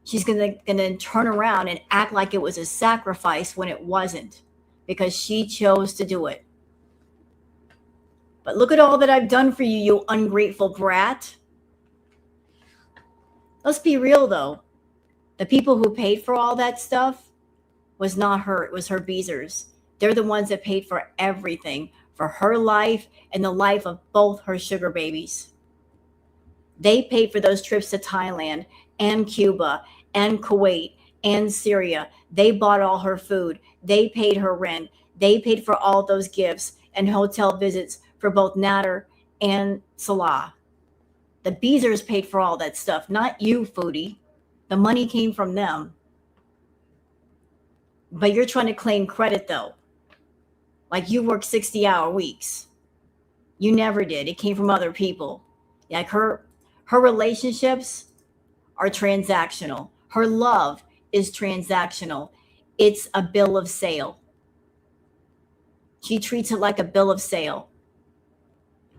she's gonna turn around and act like it was a sacrifice when it wasn't, because she chose to do it. But look at all that I've done for you, you ungrateful brat. Let's be real though. The people who paid for all that stuff was not her, it was her beezers. They're the ones that paid for everything, for her life and the life of both her sugar babies. They paid for those trips to Thailand and Cuba and Kuwait and Syria. They bought all her food. They paid her rent. They paid for all those gifts and hotel visits for both Nader and Salah. The Beezers paid for all that stuff, not you, Foodie. The money came from them. But you're trying to claim credit though. Like you worked 60-hour weeks. You never did. It came from other people. Like her relationships are transactional. Her love is transactional. It's a bill of sale. She treats it like a bill of sale.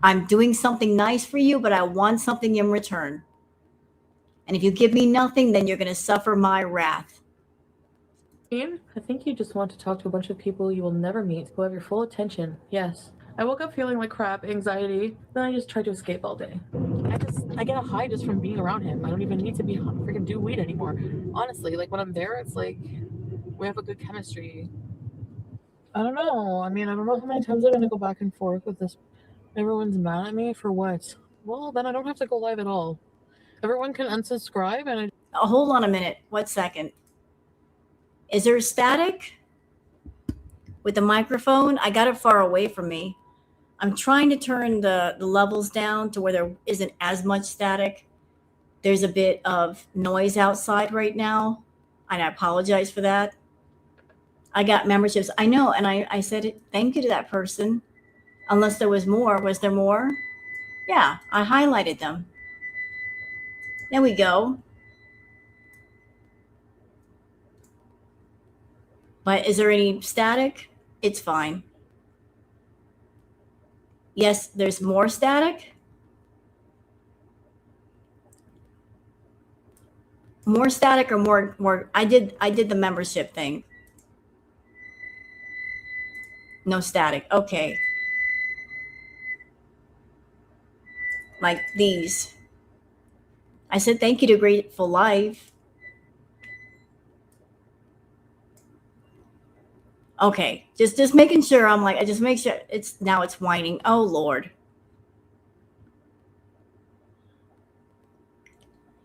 I'm doing something nice for you, but I want something in return. And if you give me nothing, then you're going to suffer my wrath. Ian, I think you just want to talk to a bunch of people you will never meet who have your full attention. Yes. I woke up feeling like crap, anxiety, then I just tried to escape all day. I get a high just from being around him. I don't even need to be freaking do weed anymore. Honestly, like when I'm there, it's like we have a good chemistry. I don't know. I mean, I don't know how many times I'm gonna go back and forth with this. Everyone's mad at me for what? Well, then I don't have to go live at all. Everyone can unsubscribe and hold on a minute. 1 second. Is there static with the microphone? I got it far away from me. I'm trying to turn the levels down to where there isn't as much static. There's a bit of noise outside right now, and I apologize for that. I got memberships. I know. And I said thank you to that person. Unless there was more. Was there more? Yeah, I highlighted them. There we go. But is there any static? It's fine. Yes, there's more static. More static or more I did the membership thing. No static. Okay. Like these. I said thank you to Grateful Life. Okay. Just making sure. I'm like, I just make sure it's whining. Oh Lord.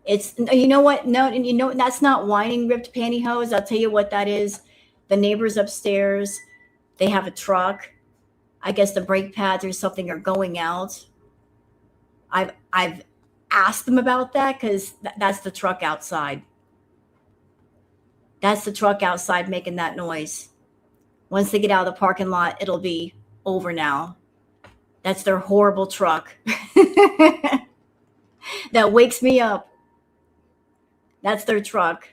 It's, you know what? No, and you know, that's not whining ripped pantyhose. I'll tell you what that is. The neighbors upstairs, they have a truck. I guess the brake pads or something are going out. I've asked them about that because that's the truck outside. That's the truck outside making that noise. Once they get out of the parking lot, it'll be over now. That's their horrible truck that wakes me up. That's their truck.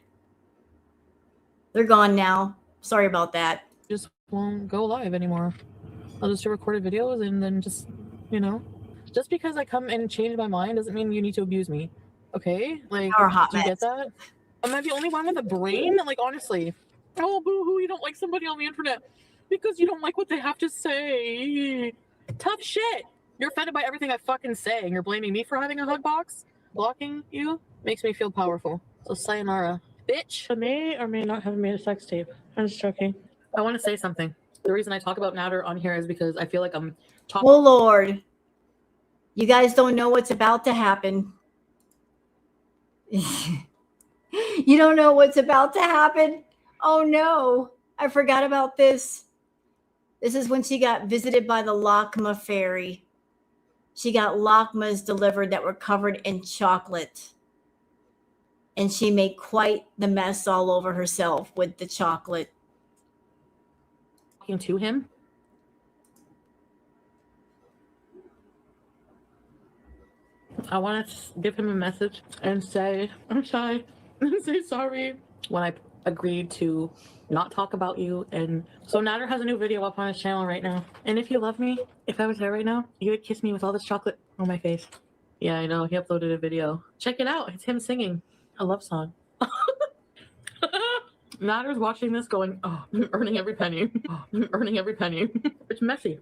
They're gone now. Sorry about that. Just won't go live anymore. I'll just do recorded videos and then just, you know, just because I come and change my mind doesn't mean you need to abuse me. Okay? Like, Our hot do you mess. get that? Am I the only one with a brain? Like, honestly. Oh, boo-hoo, you don't like somebody on the internet because you don't like what they have to say. Tough shit. You're offended by everything I fucking say and you're blaming me for having a hug box? Blocking you makes me feel powerful. So sayonara, bitch. I may or may not have made a sex tape. I'm just joking. I want to say something. The reason I talk about Nader on here is because I feel like I'm talking. Oh Lord. You guys don't know what's about to happen. You don't know what's about to happen? Oh no. I forgot about this. This is when she got visited by the Lakma fairy. She got Lakmas delivered that were covered in chocolate. And she made quite the mess all over herself with the chocolate. To him. I want to give him a message and say, I'm shy, and say sorry when I agreed to not talk about you. And so Nader has a new video up on his channel right now. And if you love me, if I was there right now, you would kiss me with all this chocolate on my face. Yeah, I know. He uploaded a video. Check it out. It's him singing a love song. Nader's watching this going, oh, I'm earning every penny. Oh, I'm earning every penny. It's messy.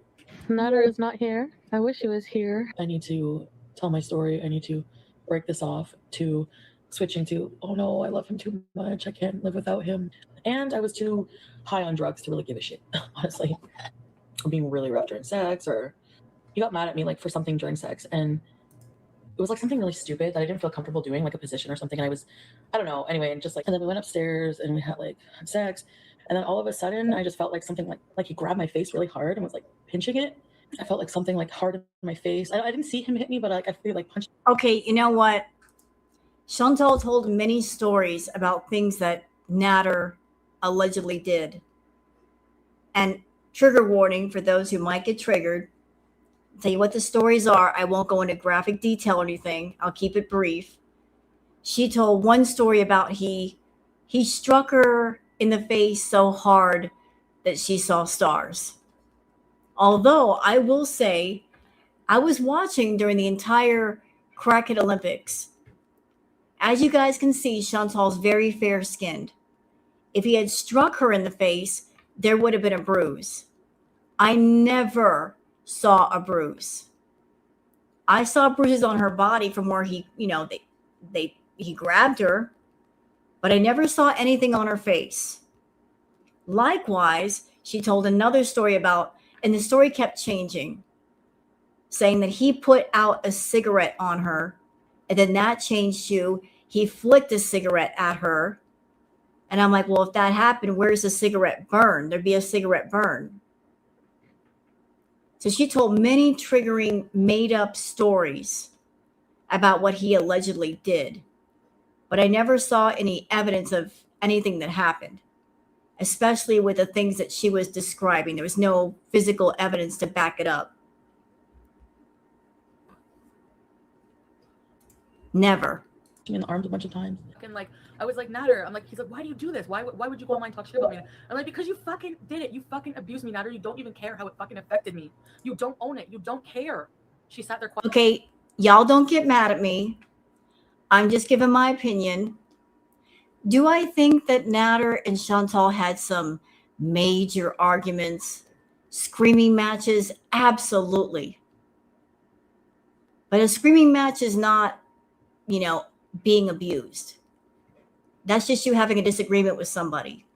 Nader is not here. I wish he was here. I need to tell my story. I need to break this off to switching to, oh no, I love him too much. I can't live without him. And I was too high on drugs to really give a shit, honestly. I'm being really rough during sex, or he got mad at me like for something during sex. And it was like something really stupid that I didn't feel comfortable doing, like a position or something. And I don't know. Anyway, and just like, and then we went upstairs and we had sex. And then all of a sudden I just felt like something like he grabbed my face really hard and was like pinching it. I felt like something like hard in my face. I didn't see him hit me, but like I feel like punched. Okay, you know what? Chantal told many stories about things that Nader allegedly did. And trigger warning for those who might get triggered. I'll tell you what the stories are. I won't go into graphic detail or anything. I'll keep it brief. She told one story about he struck her in the face so hard that she saw stars. Although I will say, I was watching during the entire Cricket Olympics. As you guys can see, Chantal's very fair-skinned. If he had struck her in the face, there would have been a bruise. I never saw a bruise. I saw bruises on her body from where he grabbed her, but I never saw anything on her face. Likewise, she told another story about, and the story kept changing, saying that he put out a cigarette on her, and then that changed to he flicked a cigarette at her. And I'm like, well, if that happened, where's the cigarette burn? There'd be a cigarette burn. So she told many triggering, made-up stories about what he allegedly did. But I never saw any evidence of anything that happened. especially with the things that she was describing. There was no physical evidence to back it up. Never. In the arms a bunch of times. And like, I was like, Natter, I'm like, he's like, why do you do this? Why would you go online and talk shit about me? I'm like, because you fucking did it. You fucking abused me, Natter. You don't even care how it fucking affected me. You don't own it. You don't care. She sat there quiet. Okay, y'all don't get mad at me. I'm just giving my opinion. Do I think that Natter and Chantal had some major arguments, screaming matches? Absolutely. But a screaming match is not, being abused. That's just you having a disagreement with somebody.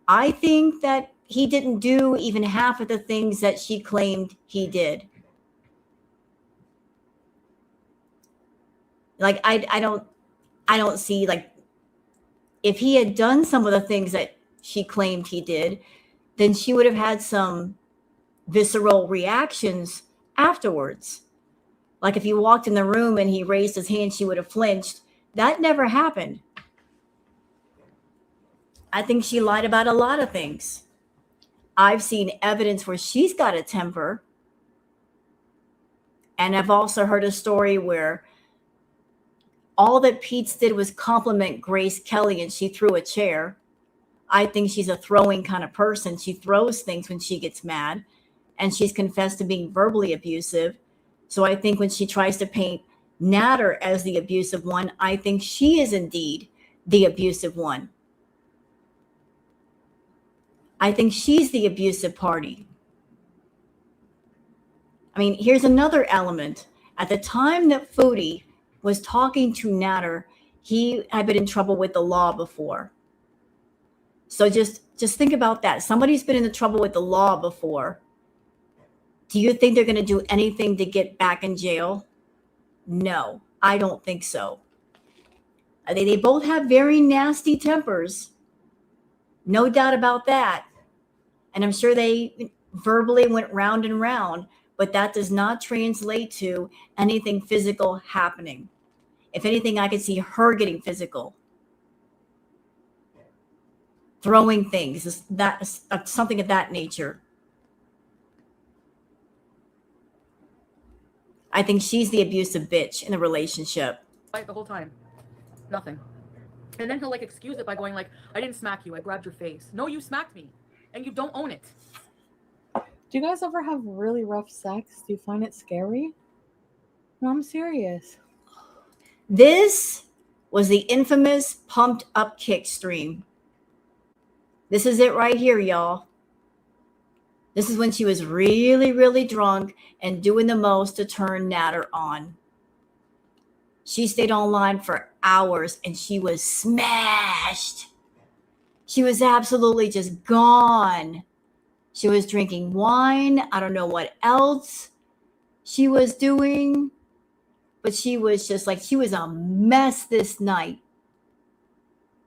I think that he didn't do even half of the things that she claimed he did. Like, I don't see, like, if he had done some of the things that she claimed he did, then she would have had some visceral reactions afterwards. Like if he walked in the room and he raised his hand, she would have flinched. That never happened. I think she lied about a lot of things. I've seen evidence where she's got a temper. And I've also heard a story where all that Pete did was compliment Grace Kelly and she threw a chair. I think she's a throwing kind of person. She throws things when she gets mad, and she's confessed to being verbally abusive. So I think when she tries to paint Natter as the abusive one, I think she is indeed the abusive one. I think she's the abusive party. I mean, here's another element. At the time that Foodie was talking to Natter, he had been in trouble with the law before. So just think about that. Somebody's been in the trouble with the law before. Do you think they're going to do anything to get back in jail? No, I don't think so. They both have very nasty tempers. No doubt about that. And I'm sure they verbally went round and round, but that does not translate to anything physical happening. If anything, I could see her getting physical. Throwing things, something of that nature. I think she's the abusive bitch in the relationship. The whole time. Nothing. And then he'll like excuse it by going like, I didn't smack you. I grabbed your face. No, you smacked me. And you don't own it. Do you guys ever have really rough sex? Do you find it scary? No, I'm serious. This was the infamous pumped up kick stream. This is it right here, y'all. This is when she was really, really drunk and doing the most to turn Natter on. She stayed online for hours and she was smashed. She was absolutely just gone. She was drinking wine. I don't know what else she was doing, but she was just like, she was a mess this night.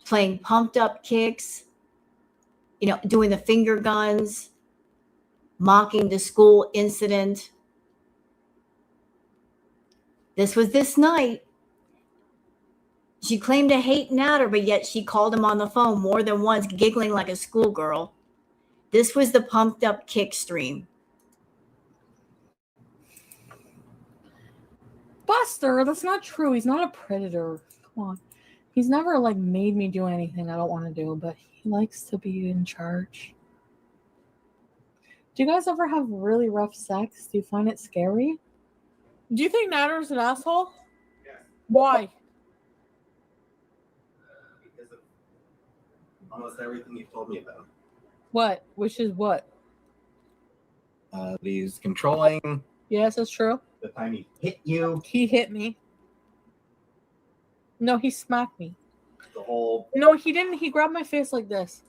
Playing pumped up kicks, doing the finger guns, mocking the school incident. This was this night. She claimed to hate Natter, but yet she called him on the phone more than once, giggling like a schoolgirl. This was the pumped up kick stream. Buster, that's not true. He's not a predator. Come on. He's never made me do anything I don't want to do, but he likes to be in charge. Do you guys ever have really rough sex? Do you find it scary? Do you think Natter's an asshole? Yes. Why? Because of almost everything you've told me about. What? Which is what? He's controlling. Yes, that's true. The time he hit you. He hit me. No, he smacked me. The whole. No, he didn't. He grabbed my face like this.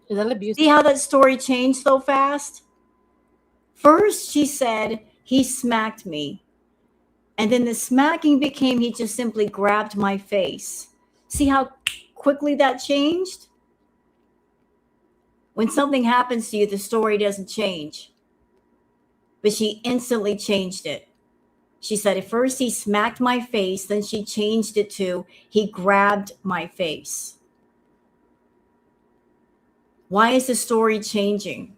Is that abuse? See how that story changed so fast? First, she said, he smacked me. And then the smacking became, he just simply grabbed my face. See how quickly that changed? When something happens to you, the story doesn't change. But she instantly changed it. She said, at first he smacked my face, then she changed it to, he grabbed my face. Why is the story changing?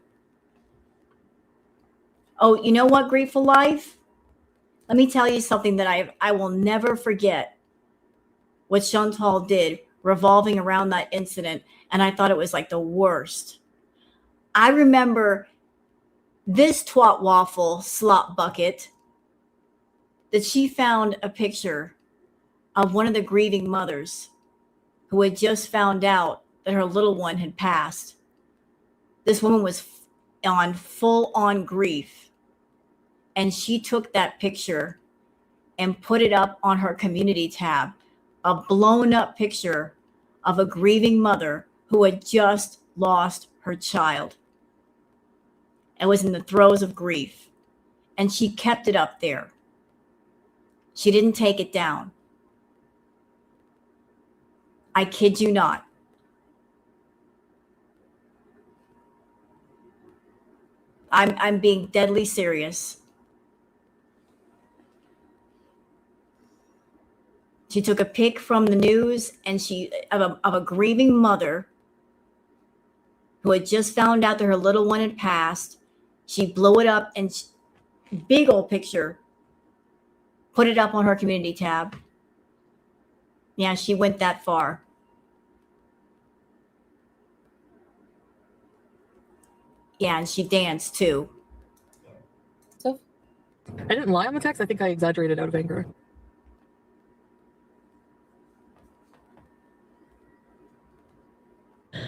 Oh, you know what, Grateful Life? Let me tell you something that I will never forget what Chantal did revolving around that incident. And I thought it was like the worst. I remember this twat waffle slop bucket that she found a picture of one of the grieving mothers who had just found out that her little one had passed. This woman was on full on grief. And she took that picture and put it up on her community tab, a blown up picture of a grieving mother who had just lost her child and was in the throes of grief. And she kept it up there. She didn't take it down. I kid you not. I'm being deadly serious. She took a pic from the news and of a grieving mother who had just found out that her little one had passed. She blew it up and big old picture, put it up on her community tab. Yeah, she went that far. Yeah, and she danced too. So, I didn't lie on the text. I think I exaggerated out of anger.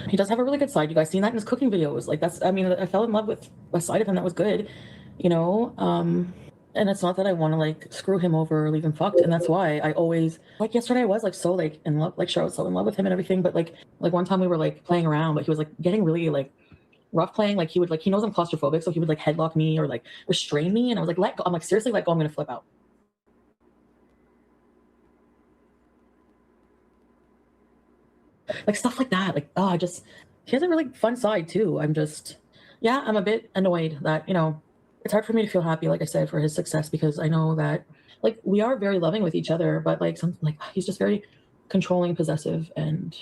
He does have a really good side. You guys seen that in his cooking videos. Like I mean, I fell in love with a side of him that was good, you know? And it's not that I want to like screw him over or leave him fucked. And that's why I always, like yesterday I was like so like in love, like sure I was so in love with him and everything. But like one time we were like playing around, but he was like getting really like rough playing. Like he would like, he knows I'm claustrophobic. So he would like headlock me or like restrain me. And I was like, let go. I'm like, seriously, let go. I'm going to flip out. Like stuff like that. Like, oh, he has a really fun side too. I'm a bit annoyed that, you know, it's hard for me to feel happy, like I said, for his success, because I know that like we are very loving with each other, but like he's just very controlling, possessive, and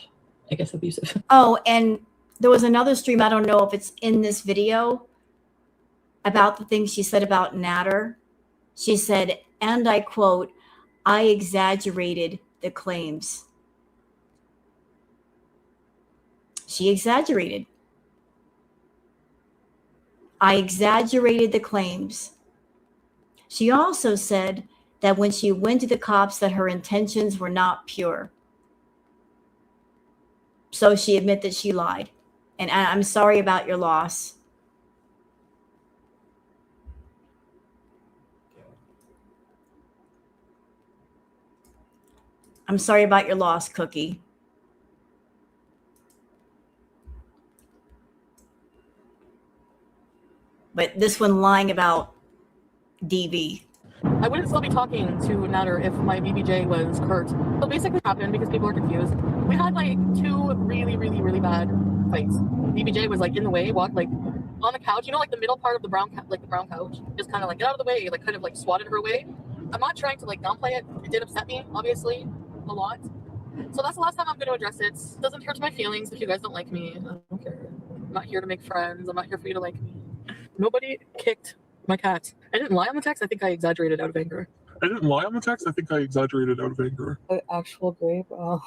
I guess abusive. Oh, and there was another stream, I don't know if it's in this video, about the things she said about Natter. She said, and I quote, I exaggerated the claims. She exaggerated. I exaggerated the claims. She also said that when she went to the cops that her intentions were not pure. So she admitted that she lied. And I'm sorry about your loss. I'm sorry about your loss, Cookie. But this one lying about DV. I wouldn't still be talking to Natter if my BBJ was hurt. So basically what happened, because people are confused, we had like two really, really, really bad fights. BBJ was like in the way, walked like on the couch, you know, like the middle part of the brown couch, just kind of like get out of the way, like kind of like swatted her away. I'm not trying to like downplay it. It did upset me, obviously, a lot. So that's the last time I'm going to address it. It doesn't hurt my feelings if you guys don't like me. I don't care. I'm not here to make friends. I'm not here for you to like me. Nobody kicked my cat. I didn't lie on the text. I think I exaggerated out of anger. I didn't lie on the text. I think I exaggerated out of anger. Actual grape. Oh.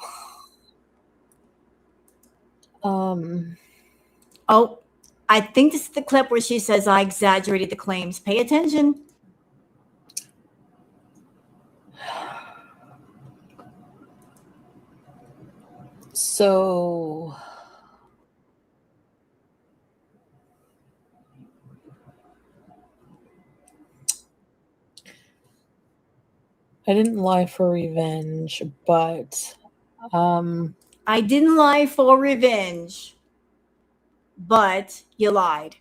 Oh, I think this is the clip where she says, I exaggerated the claims. Pay attention. So I didn't lie for revenge, but I didn't lie for revenge, but you lied.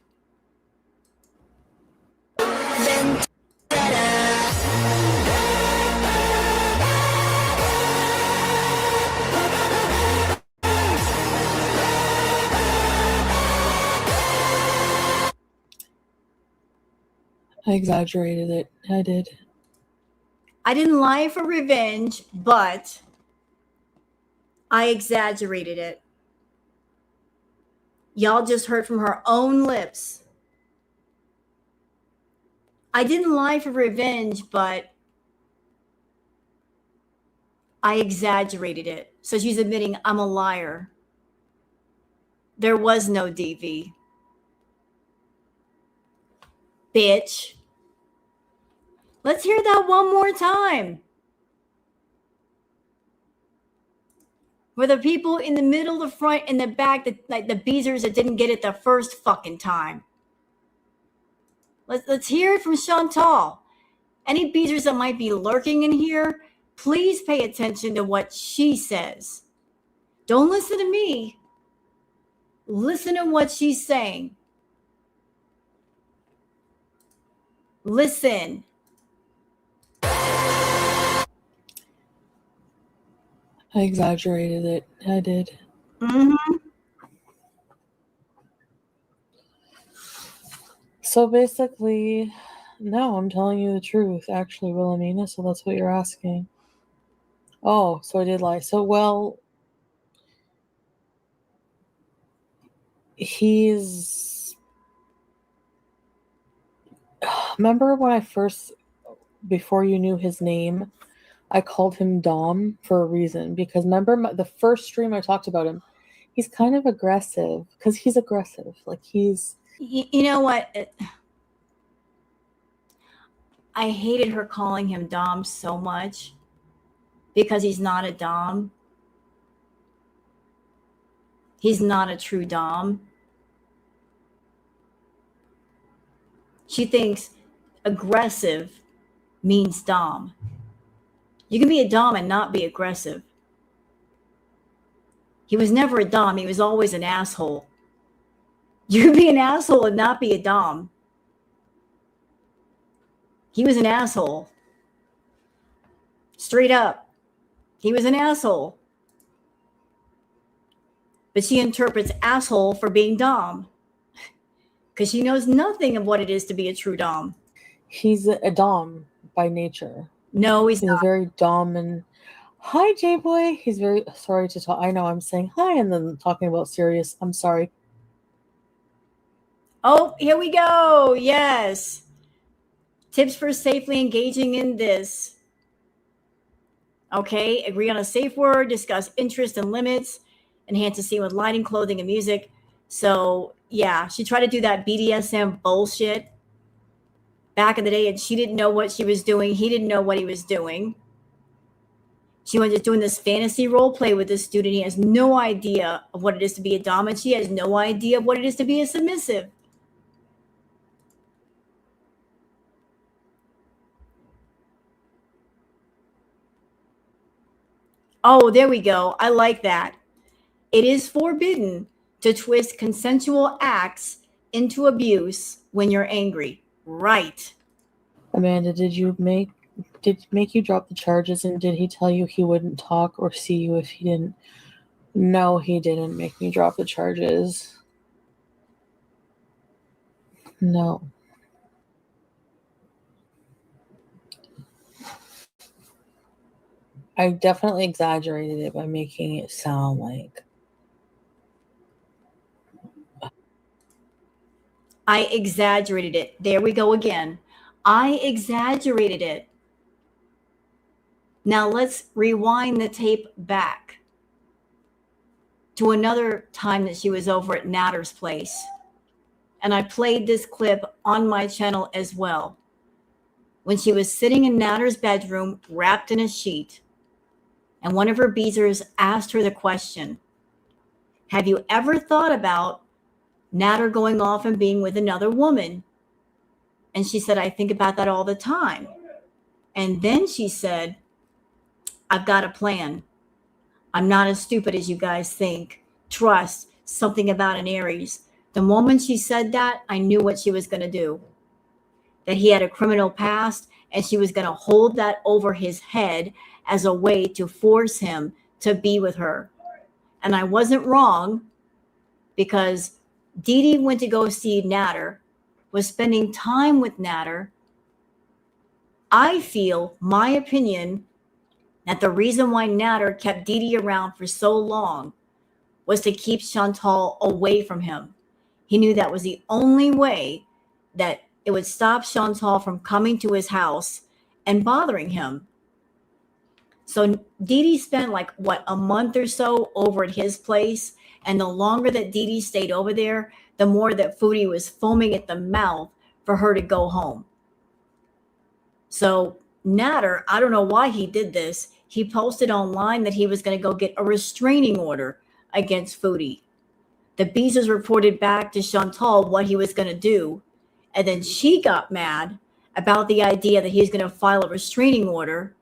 I exaggerated it. I did. I didn't lie for revenge, but I exaggerated it. Y'all just heard from her own lips. I didn't lie for revenge, but I exaggerated it. So she's admitting I'm a liar. There was no DV. Bitch. Let's hear that one more time. For the people in the middle, the front, and the back, like the Beezers that didn't get it the first fucking time. Let's hear it from Chantal. Any Beezers that might be lurking in here, please pay attention to what she says. Don't listen to me. Listen to what she's saying. Listen. I exaggerated it. I did. Mm-hmm. So basically, no, I'm telling you the truth, actually, Wilhelmina, so that's what you're asking. Oh, so I did lie. So, well, he's... Remember when I first, before you knew his name, I called him Dom for a reason, because remember the first stream I talked about him, he's kind of aggressive, because he's aggressive. Like, he's... You know what? I hated her calling him Dom so much because he's not a Dom. He's not a true Dom. She thinks aggressive means Dom. You can be a Dom and not be aggressive. He was never a Dom. He was always an asshole. You can be an asshole and not be a Dom. He was an asshole. Straight up. He was an asshole. But she interprets asshole for being Dom. Because she knows nothing of what it is to be a true Dom. He's a Dom by nature. No, he's not. A very Dom and... Hi, J-Boy. He's very sorry to talk. I know I'm saying hi and then talking about serious. I'm sorry. Oh, here we go. Yes. Tips for safely engaging in this. Okay. Agree on a safe word. Discuss interest and limits. Enhance the scene with lighting, clothing, and music. So, yeah, she tried to do that BDSM bullshit back in the day, and she didn't know what she was doing. He didn't know what he was doing. She was just doing this fantasy role play with this student. He has no idea of what it is to be a dom, and she has no idea of what it is to be a submissive. Oh, there we go. I like that. It is forbidden to twist consensual acts into abuse when you're angry. Right. Amanda, did make you drop the charges, and did he tell you he wouldn't talk or see you if he didn't? No, he didn't make me drop the charges. No. I definitely exaggerated it by making it sound like... I exaggerated it. There we go again. I exaggerated it. Now let's rewind the tape back to another time that she was over at Natter's place. And I played this clip on my channel as well. When she was sitting in Natter's bedroom, wrapped in a sheet, and one of her beezers asked her the question, have you ever thought about Natter going off and being with another woman? And she said, I think about that all the time. And then she said, I've got a plan. I'm not as stupid as you guys think. Trust, something about an Aries. The moment she said that, I knew what she was going to do. That he had a criminal past, and she was going to hold that over his head as a way to force him to be with her. And I wasn't wrong, because Dee Dee went to go see Natter, was spending time with Natter. I feel, my opinion, that the reason why Natter kept Dee Dee around for so long was to keep Chantal away from him. He knew that was the only way that it would stop Chantal from coming to his house and bothering him. So Dee Dee spent like a month or so over at his place. And the longer that Dee Dee stayed over there, the more that Foodie was foaming at the mouth for her to go home. So Natter, I don't know why he did this. He posted online that he was going to go get a restraining order against Foodie. The Beezers reported back to Chantal what he was going to do. And then she got mad about the idea that he was going to file a restraining order.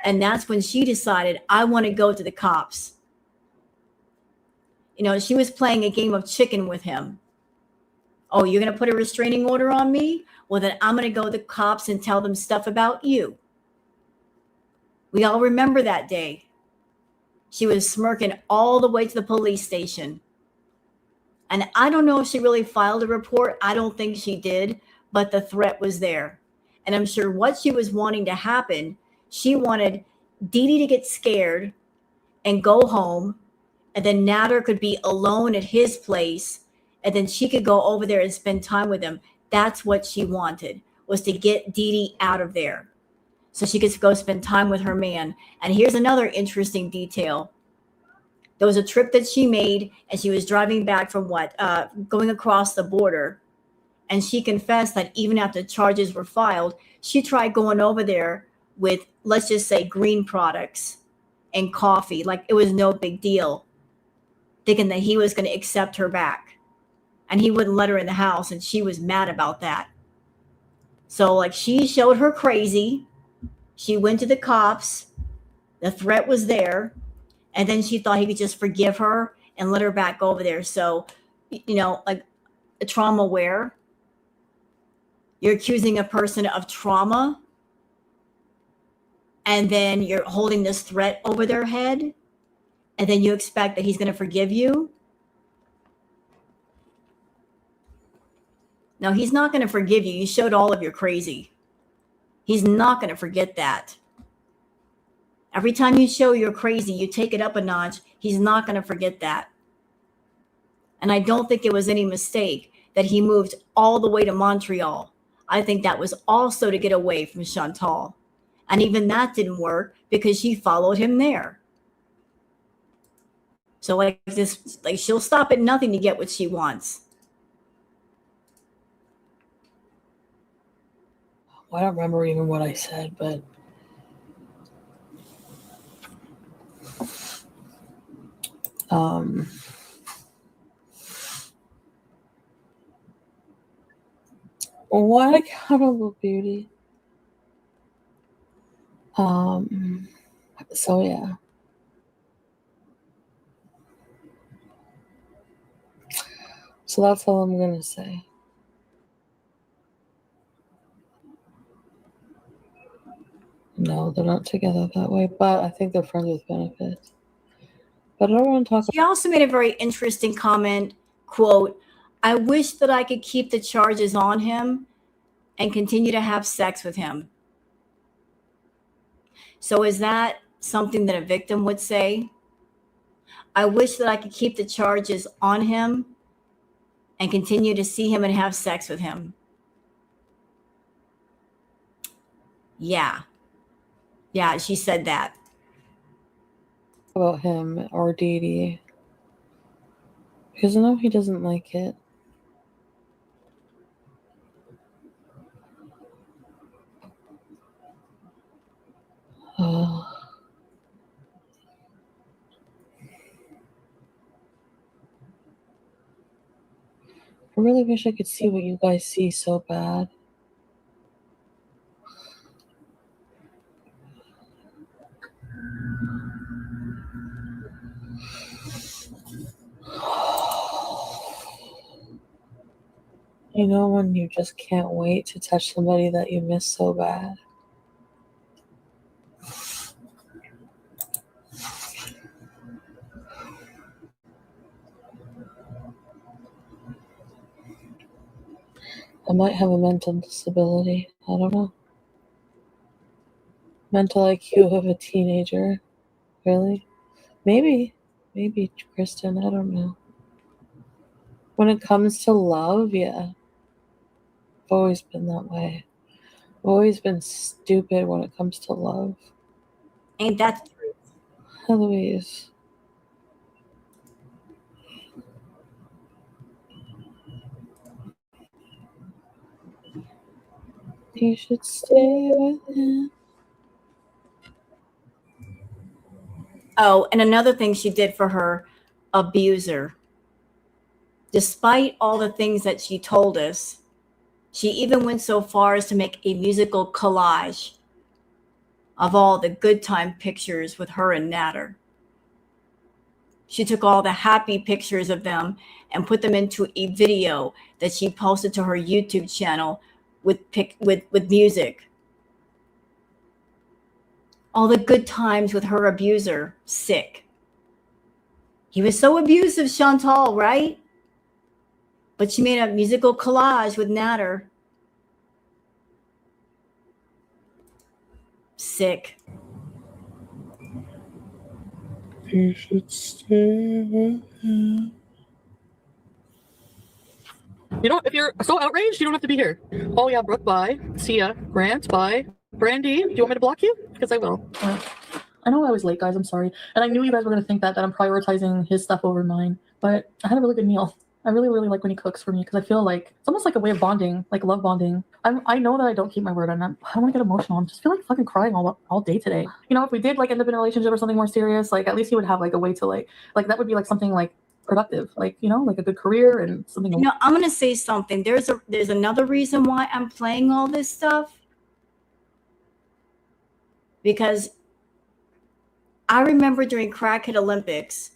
And that's when she decided, I want to go to the cops. You know, she was playing a game of chicken with him. Oh, you're going to put a restraining order on me? Well, then I'm going to go to the cops and tell them stuff about you. We all remember that day. She was smirking all the way to the police station. And I don't know if she really filed a report. I don't think she did, but the threat was there. And I'm sure what she was wanting to happen, she wanted Dee Dee to get scared and go home. And then Natter could be alone at his place. And then she could go over there and spend time with him. That's what she wanted, was to get Dee Dee out of there so she could go spend time with her man. And here's another interesting detail. There was a trip that she made, and she was driving back from going across the border. And she confessed that even after charges were filed, she tried going over there with, let's just say, green products and coffee. Like it was no big deal, thinking that he was going to accept her back. And he wouldn't let her in the house, and she was mad about that. So, like, she showed her crazy. She went to the cops. The threat was there. And then she thought he could just forgive her and let her back over there. So, you know, like a trauma where you're accusing a person of trauma, and then you're holding this threat over their head, and then you expect that he's going to forgive you. No, he's not going to forgive you. You showed all of your crazy. He's not going to forget that. Every time you show you're crazy, you take it up a notch. He's not going to forget that. And I don't think it was any mistake that he moved all the way to Montreal. I think that was also to get away from Chantal. And even that didn't work because she followed him there. So like she'll stop at nothing to get what she wants. I don't remember even what I said, but what accountable beauty? So yeah. So that's all I'm gonna say. No, they're not together that way, but I think they're friends with benefits. But I don't want to talk. She also made a very interesting comment, quote, I wish that I could keep the charges on him and continue to have sex with him. So is that something that a victim would say? I wish that I could keep the charges on him and continue to see him and have sex with him. Yeah. Yeah, she said that. About him or Dee Dee. Because I know he doesn't like it. I really wish I could see what you guys see so bad. You know when you just can't wait to touch somebody that you miss so bad? I might have a mental disability. I don't know. Mental IQ of a teenager. Really? Maybe. Maybe Kristen, I don't know. When it comes to love, yeah. I've always been that way. I've always been stupid when it comes to love. Ain't that the truth? Eloise. You should stay with him. Oh, and another thing she did for her abuser. Despite all the things that she told us, she even went so far as to make a musical collage of all the good time pictures with her and Natter. She took all the happy pictures of them and put them into a video that she posted to her YouTube channel with music. All the good times with her abuser. Sick. He was so abusive, Chantal, right? But she made a musical collage with Natter. Sick. You should stay with him. You know, if you're so outraged, you don't have to be here. Oh yeah, Brooke, bye. See ya. Grant, bye. Brandy, do you want me to block you? Because I will. I know I was late, guys. I'm sorry. And I knew you guys were going to think that I'm prioritizing his stuff over mine. But I had a really good meal. I really, really like when he cooks for me because I feel like it's almost like a way of bonding, like love bonding. I know that I don't keep my word, and I don't want to get emotional. I just feel like fucking crying all day today. You know, if we did like end up in a relationship or something more serious, like at least he would have like a way to like that would be like something like productive, like, you know, like a good career and something. You know, I'm going to say something. There's another reason why I'm playing all this stuff. Because I remember during Crackhead Olympics,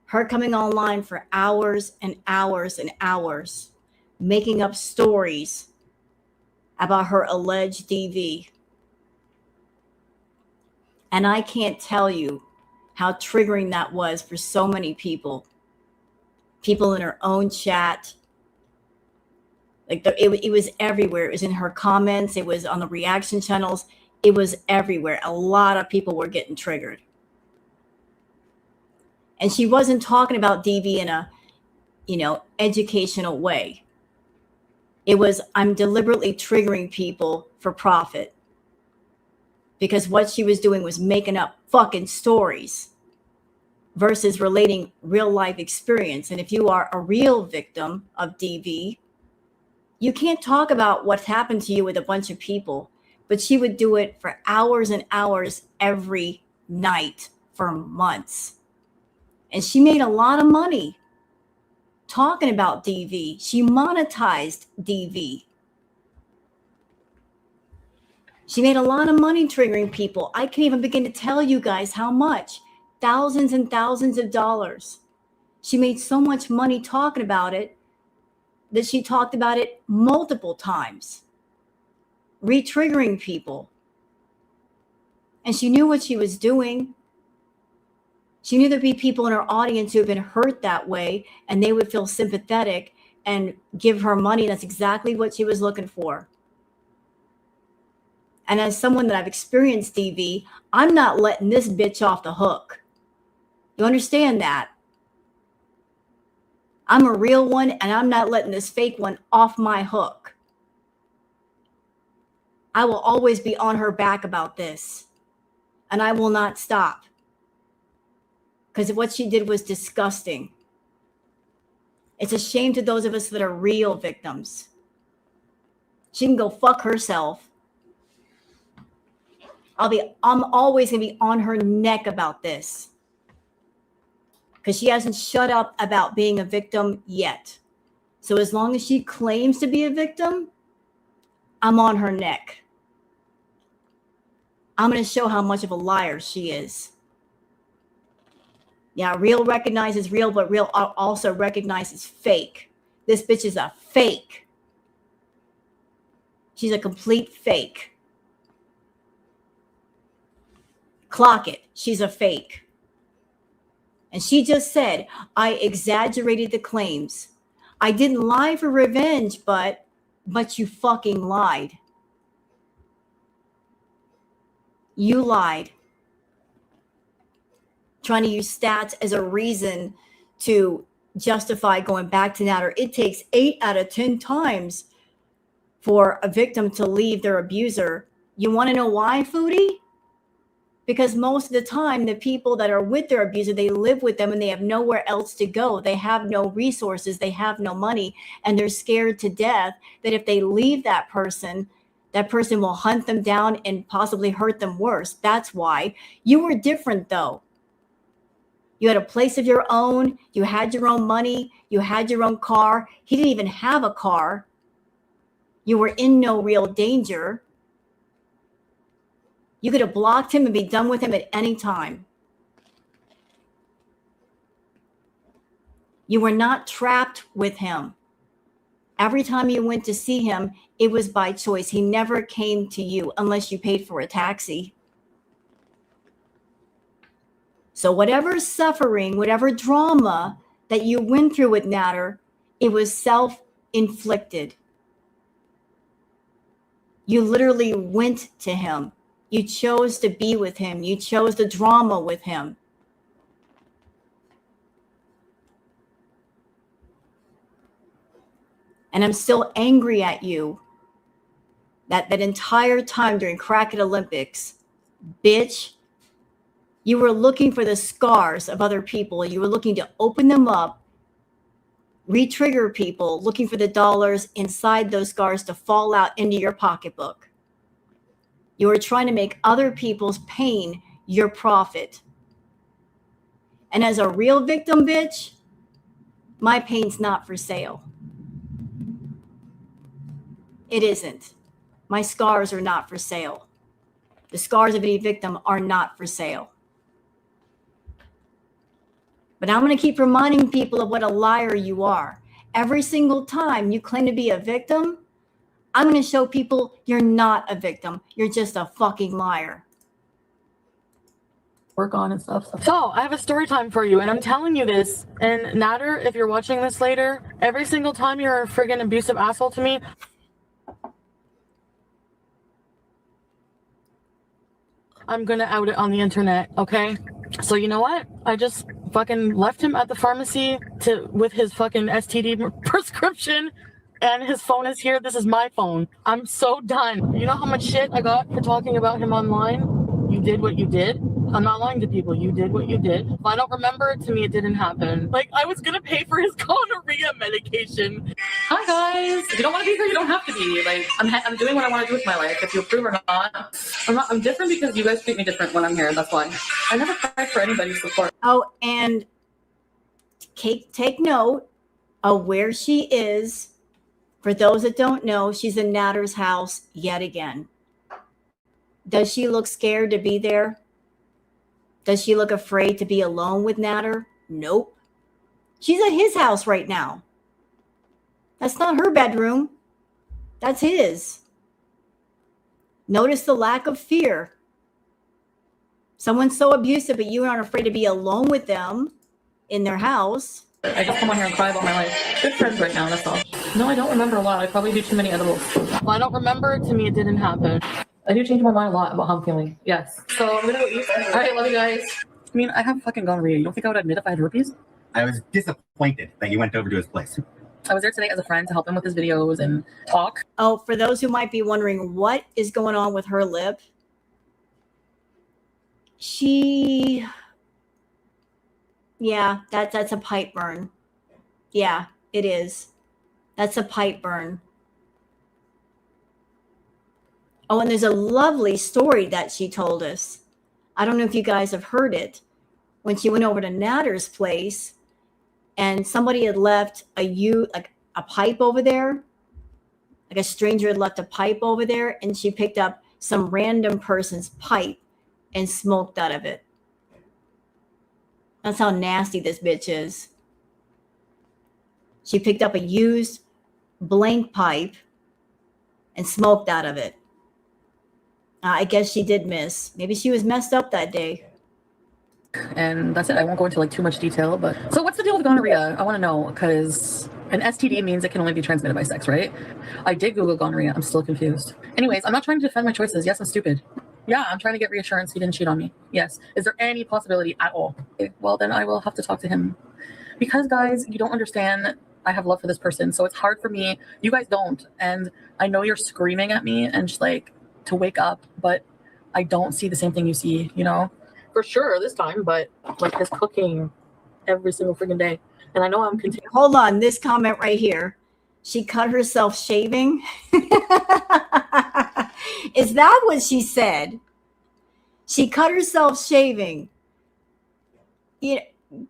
her coming online for hours and hours and hours, making up stories about her alleged DV. And I can't tell you how triggering that was for so many people. People in her own chat. Like it was everywhere. It was in her comments. It was on the reaction channels. It was everywhere. A lot of people were getting triggered. And she wasn't talking about DV in a, educational way. It was, I'm deliberately triggering people for profit. Because what she was doing was making up fucking stories versus relating real life experience. And if you are a real victim of DV, you can't talk about what's happened to you with a bunch of people. But she would do it for hours and hours every night for months. And she made a lot of money talking about DV. She monetized DV. She made a lot of money triggering people. I can't even begin to tell you guys how much. Thousands and thousands of dollars. She made so much money talking about it that she talked about it multiple times, re-triggering people. And she knew what she was doing. She knew there'd be people in her audience who had been hurt that way, and they would feel sympathetic and give her money. That's exactly what she was looking for. And as someone that I've experienced DV, I'm not letting this bitch off the hook. You understand that? I'm a real one, and I'm not letting this fake one off my hook. I will always be on her back about this, and I will not stop. Because what she did was disgusting. It's a shame to those of us that are real victims. She can go fuck herself. I'm always going to be on her neck about this. Because she hasn't shut up about being a victim yet. So as long as she claims to be a victim, I'm on her neck. I'm going to show how much of a liar she is. Yeah, real recognizes real, but real also recognizes fake. This bitch is a fake. She's a complete fake. Clock it. She's a fake. And she just said, I exaggerated the claims. I didn't lie for revenge, but you fucking lied. You lied. trying to use stats as a reason to justify going back to Natter. It takes 8 out of 10 times for a victim to leave their abuser. You want to know why, Foodie? Because most of the time, the people that are with their abuser, they live with them and they have nowhere else to go. They have no resources. They have no money. And they're scared to death that if they leave that person will hunt them down and possibly hurt them worse. That's why. You were different, though. You had a place of your own. You had your own money. You had your own car. He didn't even have a car. You were in no real danger. You could have blocked him and be done with him at any time. You were not trapped with him. Every time you went to see him, it was by choice. He never came to you unless you paid for a taxi. So whatever suffering, whatever drama that you went through with Natter, it was self-inflicted. You literally went to him. You chose to be with him. You chose the drama with him. And I'm still angry at you that entire time during Cracked Olympics, bitch, you were looking for the scars of other people. You were looking to open them up, re-trigger people, looking for the dollars inside those scars to fall out into your pocketbook. You were trying to make other people's pain your profit. And as a real victim, bitch, my pain's not for sale. It isn't. My scars are not for sale. The scars of any victim are not for sale. But I'm going to keep reminding people of what a liar you are. Every single time you claim to be a victim, I'm going to show people you're not a victim. You're just a fucking liar. Work on and stuff. So I have a story time for you, and I'm telling you this. And Natter, if you're watching this later, every single time you're a friggin' abusive asshole to me, I'm gonna out it on the internet, okay? So you know what? I just fucking left him at the pharmacy with his fucking STD prescription, and his phone is here. This is my phone. I'm so done. You know how much shit I got for talking about him online? You did what you did. I'm not lying to people. You did what you did. If I don't remember it, to me, it didn't happen. Like, I was gonna pay for his gonorrhea medication. Hi guys. If you don't want to be here, you don't have to be. Like, I'm doing what I want to do with my life. If you approve or not, I'm different because you guys treat me different when I'm here. That's why. I never cried for anybody's support. Oh, and take note of where she is. For those that don't know, she's in Natter's house yet again. Does she look scared to be there? Does she look afraid to be alone with Natter? Nope. She's at his house right now. That's not her bedroom. That's his. Notice the lack of fear. Someone's so abusive, but you aren't afraid to be alone with them in their house. I just come on here and cry about my life. Good friends right now, that's all. No, I don't remember a lot. I probably do too many edibles. Well, I don't remember it. To me, it didn't happen. I do change my mind a lot about how I'm feeling. Yes. So I'm gonna go eat. All right, love you guys. I mean, I have fucking gonorrhea. You don't think I would admit if I had herpes? I was disappointed that you went over to his place. I was there today as a friend to help him with his videos and talk. Oh, for those who might be wondering what is going on with her lip, yeah, that's a pipe burn. Yeah, it is. That's a pipe burn. Oh, and there's a lovely story that she told us. I don't know if you guys have heard it. When she went over to Natter's place and somebody had left a pipe over there, like a stranger had left a pipe over there, and she picked up some random person's pipe and smoked out of it. That's how nasty this bitch is. She picked up a used blank pipe and smoked out of it. I guess she did miss. Maybe she was messed up that day. And that's it. I won't go into like too much detail, but so what's the deal with gonorrhea? I want to know, because an STD means it can only be transmitted by sex, right? I did Google gonorrhea. I'm still confused. Anyways, I'm not trying to defend my choices. Yes, I'm stupid. Yeah, I'm trying to get reassurance he didn't cheat on me. Yes. Is there any possibility at all? Okay, well, then I will have to talk to him. Because, guys, you don't understand. I have love for this person, so it's hard for me. You guys don't. And I know you're screaming at me and just like to wake up, but I don't see the same thing you see, you know? For sure this time, but like his cooking every single freaking day. And I know I'm continuing. Hold on, this comment right here. She cut herself shaving. Is that what she said? She cut herself shaving. You know,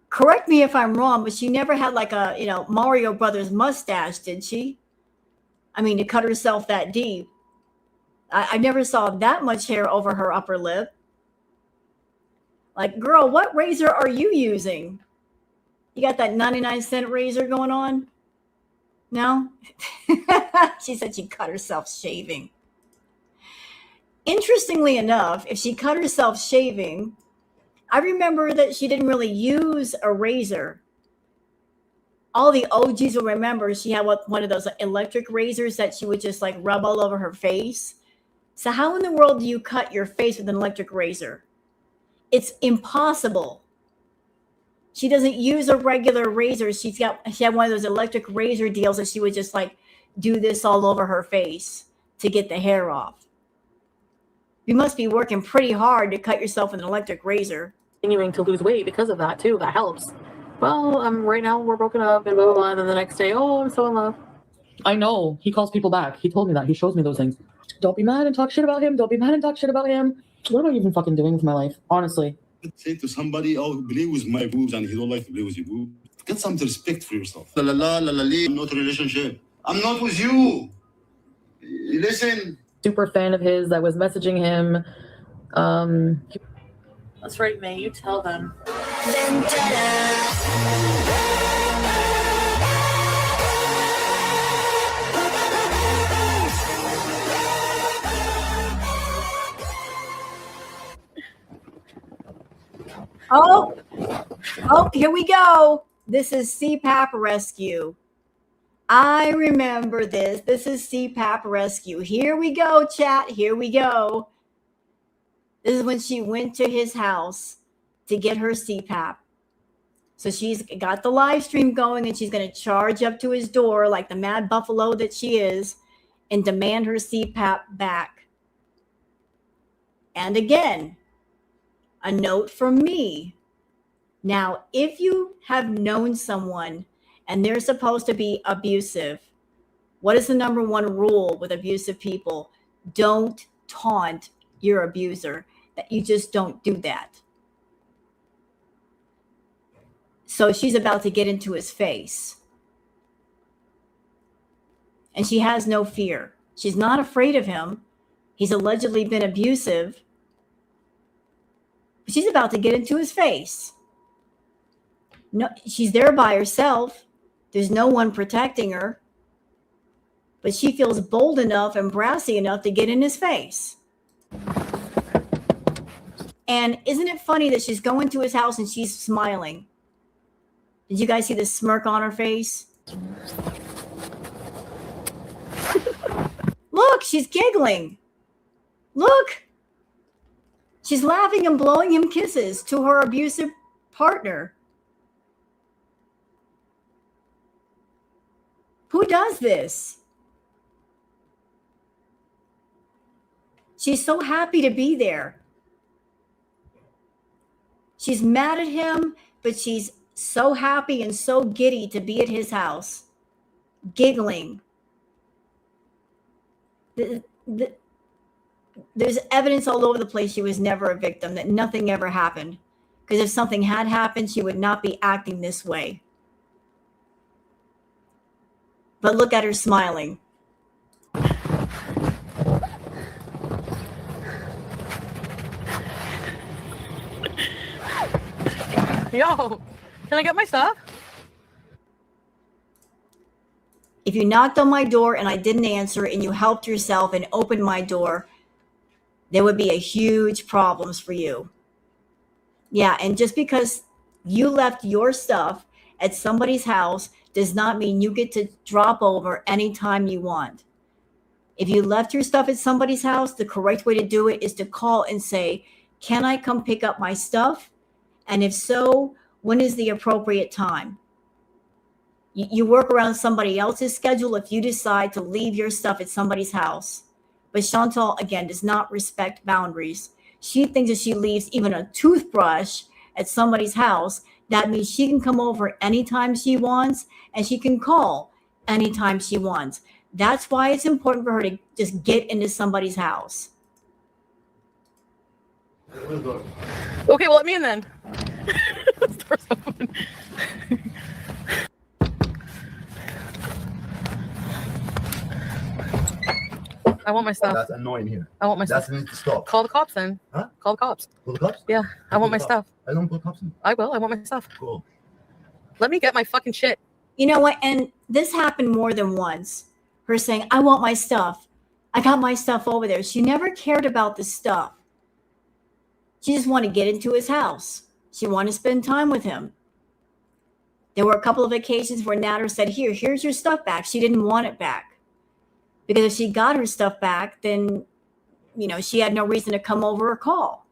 correct me if I'm wrong, but she never had like a, Mario Brothers mustache, did she? I mean, to cut herself that deep. I never saw that much hair over her upper lip. Like, girl, what razor are you using? You got that 99-cent razor going on? No? She said she cut herself shaving. Interestingly enough, if she cut herself shaving, I remember that she didn't really use a razor. All the OGs will remember she had one of those electric razors that she would just like rub all over her face. So how in the world do you cut your face with an electric razor? It's impossible. She doesn't use a regular razor. She had one of those electric razor deals that she would just like do this all over her face to get the hair off. You must be working pretty hard to cut yourself with an electric razor. Continuing to lose weight because of that too. That helps. Well, right now we're broken up and blah, blah, blah. And then the next day, oh, I'm so in love. I know. He calls people back. He told me that. He shows me those things. Don't be mad and talk shit about him. Don't be mad and talk shit about him. What am I even fucking doing with my life? Honestly. Say to somebody, oh, play with my boobs, and he don't like to play with your boobs. Get some respect for yourself. La la la la la la. Not a relationship. I'm not with you. Listen. Super fan of his that was messaging him. That's right, May. You tell them. Oh, here we go. This is CPAP Rescue. I remember this. This is CPAP Rescue. Here we go, chat. Here we go. This is when she went to his house to get her CPAP. So she's got the live stream going and she's going to charge up to his door like the mad buffalo that she is and demand her CPAP back. And again, a note from me. Now, if you have known someone and they're supposed to be abusive, what is the number one rule with abusive people? Don't taunt your abuser. That you just don't do that. So she's about to get into his face. And she has no fear. She's not afraid of him. He's allegedly been abusive. But she's about to get into his face. No, she's there by herself. There's no one protecting her. But she feels bold enough and brassy enough to get in his face. And isn't it funny that she's going to his house and she's smiling? Did you guys see the smirk on her face? Look, she's giggling. Look. She's laughing and blowing him kisses to her abusive partner. Who does this? She's so happy to be there. She's mad at him, but she's so happy and so giddy to be at his house, giggling. There's evidence all over the place she was never a victim, that nothing ever happened. Because if something had happened, she would not be acting this way. But look at her smiling. Yo, can I get my stuff? If you knocked on my door and I didn't answer and you helped yourself and opened my door, there would be a huge problems for you. Yeah, and just because you left your stuff at somebody's house does not mean you get to drop over anytime you want. If you left your stuff at somebody's house, the correct way to do it is to call and say, can I come pick up my stuff? And if so, when is the appropriate time? You work around somebody else's schedule if you decide to leave your stuff at somebody's house. But Chantal, again, does not respect boundaries. She thinks if she leaves even a toothbrush at somebody's house, that means she can come over anytime she wants and she can call anytime she wants. That's why it's important for her to just get into somebody's house. Okay, well, let me in then. The door's open. I want my stuff. That's annoying here. I want my That stuff. needs to stop. Call the cops then. Huh? Call the cops. Call the cops? Yeah, I want my stuff. I don't put cops in. I will. I want my stuff. Cool. Let me get my fucking shit. You know what? And this happened more than once. Her saying, I want my stuff. I got my stuff over there. She never cared about the stuff. She just wanted to get into his house. She wanted to spend time with him. There were a couple of occasions where Natter said, here's your stuff back. She didn't want it back. Because if she got her stuff back, then, she had no reason to come over or call.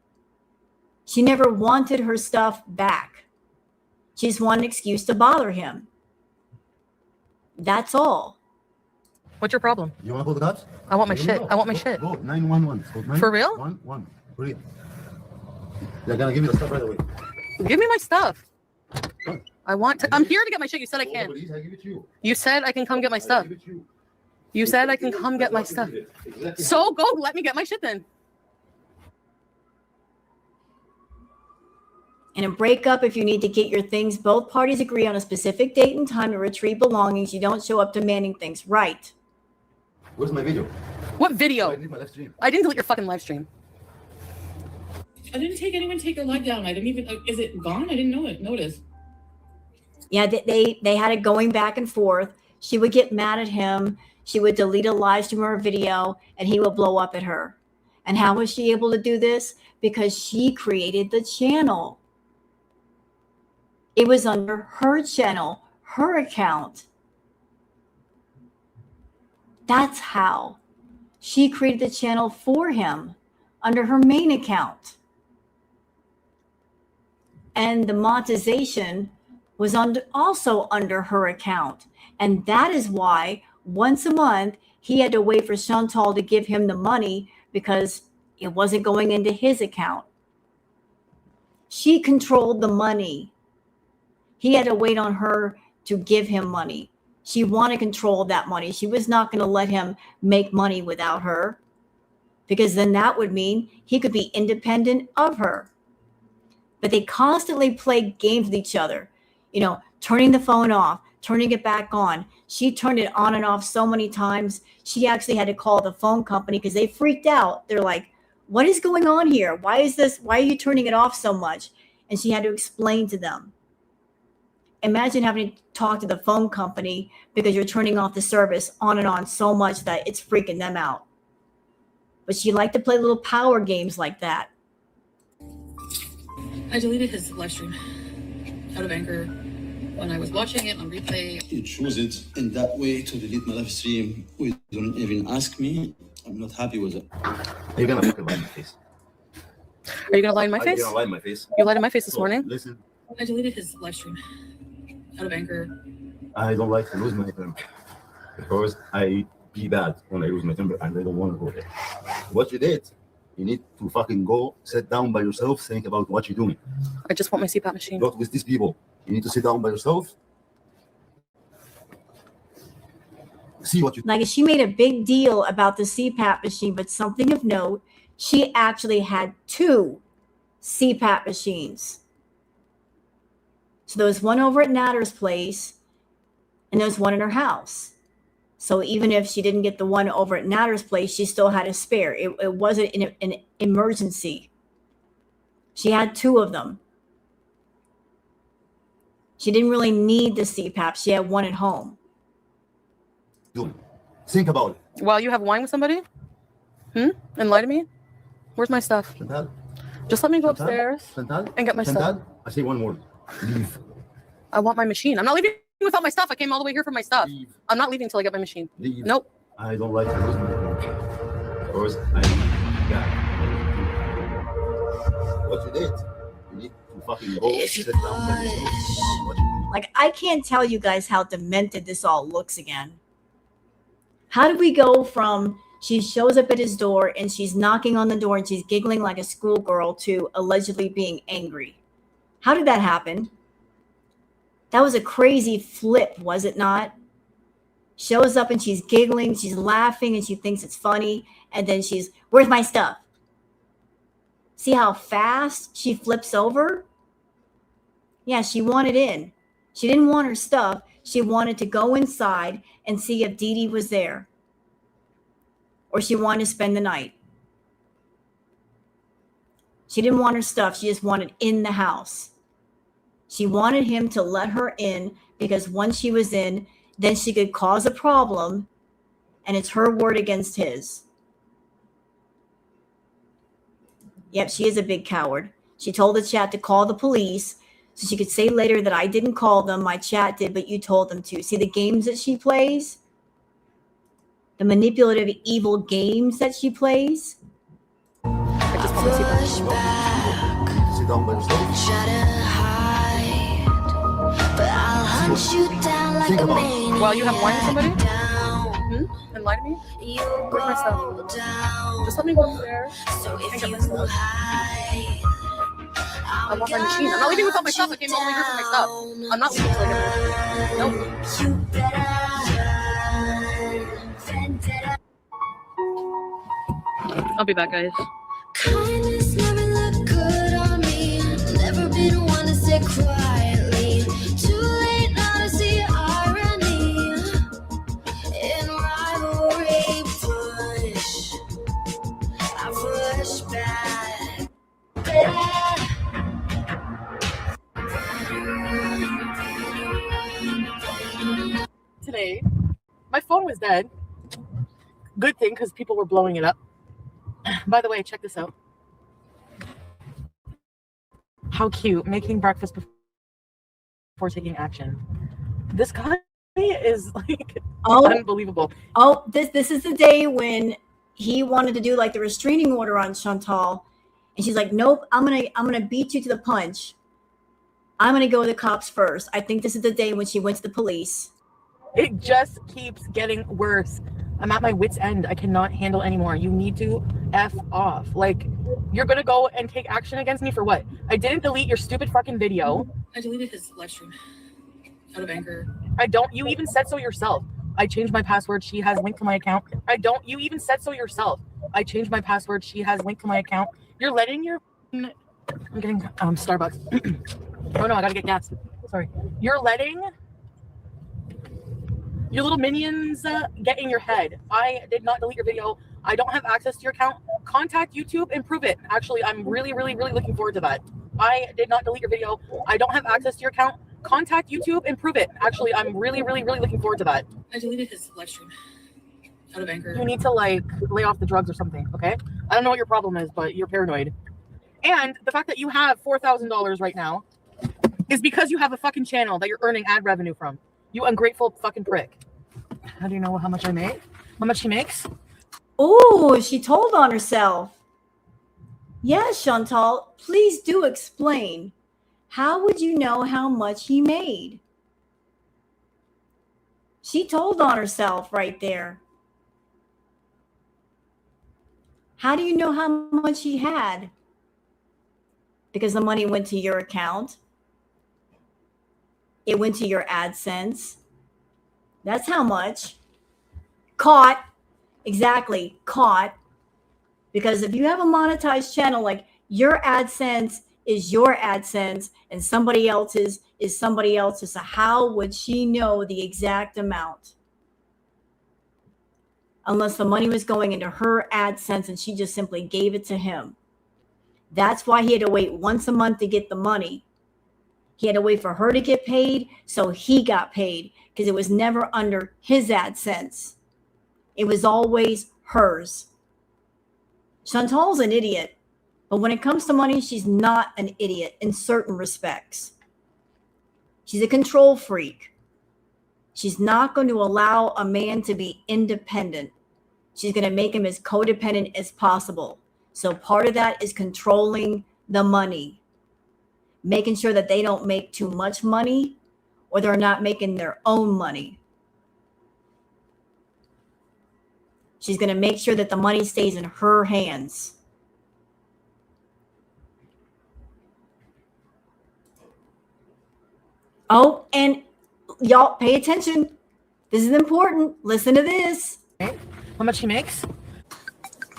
She never wanted her stuff back. She just wanted an excuse to bother him. That's all. What's your problem? You want to call the cops? I want my shit. I want my shit. Go 911. For real? 911. For real. They're going to give you the stuff right away. Give me my stuff. What? I'm here to get my shit. You said I Go, can. please, I give it to you. You said I can come get my stuff. I give it to you. You said I can come get my stuff. Exactly. So go let me get my shit then. In a breakup, if you need to get your things, both parties agree on a specific date and time to retrieve belongings. You don't show up demanding things. Right. Where's my video? What video? I need my live stream. I didn't delete your fucking live stream. I didn't take anyone take your live down. I didn't even. Is it gone? I didn't notice. Yeah, they had it going back and forth. She would get mad at him. She would delete a live stream or a video, and he would blow up at her. And how was she able to do this? Because she created the channel. It was under her channel, her account. That's how. She created the channel for him under her main account. And the monetization was also under her account. And that is why once a month, he had to wait for Chantal to give him the money because it wasn't going into his account. She controlled the money. He had to wait on her to give him money. She wanted control of that money. She was not going to let him make money without her because then that would mean he could be independent of her. But they constantly played games with each other, turning the phone off, turning it back on. She turned it on and off so many times. She actually had to call the phone company because they freaked out. They're like, what is going on here? Why are you turning it off so much? And she had to explain to them. Imagine having to talk to the phone company because you're turning off the service on and on so much that it's freaking them out. But she liked to play little power games like that. I deleted his live stream out of anger when I was watching it on replay. You choose it in that way to delete my live stream. You don't even ask me. I'm not happy with it. You're gonna fucking lie in my face. Are you gonna lie in my face? You're gonna lie in my face. You lied in my face this morning. Listen, I deleted his live stream out of anger. I don't like to lose my temper because I be bad when I lose my temper and I don't want to go there. What you did, you need to fucking go sit down by yourself, think about what you're doing. I just want my CPAP machine. Not with these people. You need to sit down by yourself. See what you Like she made a big deal about the CPAP machine, but something of note, she actually had 2 CPAP machines. So there was one over at Natter's place and there was one in her house. So even if she didn't get the one over at Natter's place, she still had a spare. It wasn't an emergency. She had 2 of them. She didn't really need the CPAP. She had one at home. doing. Think about it. While you have wine with somebody? And lie to me? Where's my stuff? Chantal? Just let me go Chantal? upstairs Chantal? and get my stuff. Chantal? I say one word. Leave. I want my machine. I'm not leaving without my stuff. I came all the way here for my stuff. Leave. I'm not leaving until I get my machine. Leave. Nope. I don't like to lose my temper. Or was what you did? You need to fucking go sit down. Like, I can't tell you guys how demented this all looks again. How did we go from she shows up at his door and she's knocking on the door and she's giggling like a schoolgirl to allegedly being angry? How did that happen? That was a crazy flip, was it not? Shows up and she's giggling, she's laughing, and she thinks it's funny. And then she's, where's my stuff? See how fast she flips over? Yeah, she wanted in. She didn't want her stuff. She wanted to go inside and see if Dee Dee was there. Or she wanted to spend the night. She didn't want her stuff. She just wanted in the house. She wanted him to let her in because once she was in, then she could cause a problem, and it's her word against his. Yep, she is a big coward. She told the chat to call the police so she could say later that I didn't call them, my chat did, but you told them to. See the games that she plays? The manipulative, evil games that she plays? I just want to see that. Sit down by yourself. Try to hide, but I'll hunt you down like a maniac. Well, you have wine with somebody? Down. And lie to me? You Where's my stuff? go down. Just let me go there. So if I got you my stuff. hide, I'm not having cheese. I'm not leaving without my stuff. I came all the way here for my stuff. I'm not leaving until I get it. Nope. You better I'll be back, guys. kindness never looked good on me. Never been one to sit quietly. Too late now to see irony. In rivalry push, I push back. Today, my phone was dead. Good thing, because people were blowing it up. By the way, check this out. How cute. Making breakfast before taking action. This guy is like unbelievable. Oh, this is the day when he wanted to do like the restraining order on Chantal. And she's like, nope, I'm gonna beat you to the punch. I'm gonna go to the cops first. I think this is the day when she went to the police. It just keeps getting worse. I'm at my wit's end. I cannot handle anymore. You need to F off. Like, you're gonna go and take action against me for what? I didn't delete your stupid fucking video. I deleted his live stream out of anger. You even said so yourself. I changed my password. She has linked to my account. You even said so yourself. I changed my password. She has linked to my account. You're letting your, I'm getting Starbucks. Oh no, I gotta get gas. Sorry. You're letting your little minions get in your head. I did not delete your video. I don't have access to your account. Contact YouTube and prove it. Actually, I'm really, really, really looking forward to that. I did not delete your video. I don't have access to your account. Contact YouTube and prove it. Actually, I'm really, really, really looking forward to that. I deleted his live stream out of anger. You need to like lay off the drugs or something, okay? I don't know what your problem is, but you're paranoid. And the fact that you have $4,000 right now is because you have a fucking channel that you're earning ad revenue from. You ungrateful fucking prick. How do you know how much I make? How much she makes? Oh, she told on herself. Yes, Chantal, please do explain. How would you know how much he made? She told on herself right there. How do you know how much he had? Because the money went to your account. It went to your AdSense. That's how much. Caught. Exactly. Caught. Because if you have a monetized channel, like your AdSense is your AdSense and somebody else's is somebody else's. So how would she know the exact amount? Unless the money was going into her AdSense and she just simply gave it to him. That's why he had to wait once a month to get the money. He had to wait for her to get paid, so he got paid because it was never under his AdSense. It was always hers. Chantal's an idiot, but when it comes to money, she's not an idiot in certain respects. She's a control freak. She's not going to allow a man to be independent. She's going to make him as codependent as possible. So part of that is controlling the money, making sure that they don't make too much money or they're not making their own money. She's going to make sure that the money stays in her hands. Oh, and y'all pay attention. This is important. Listen to this. How much he makes?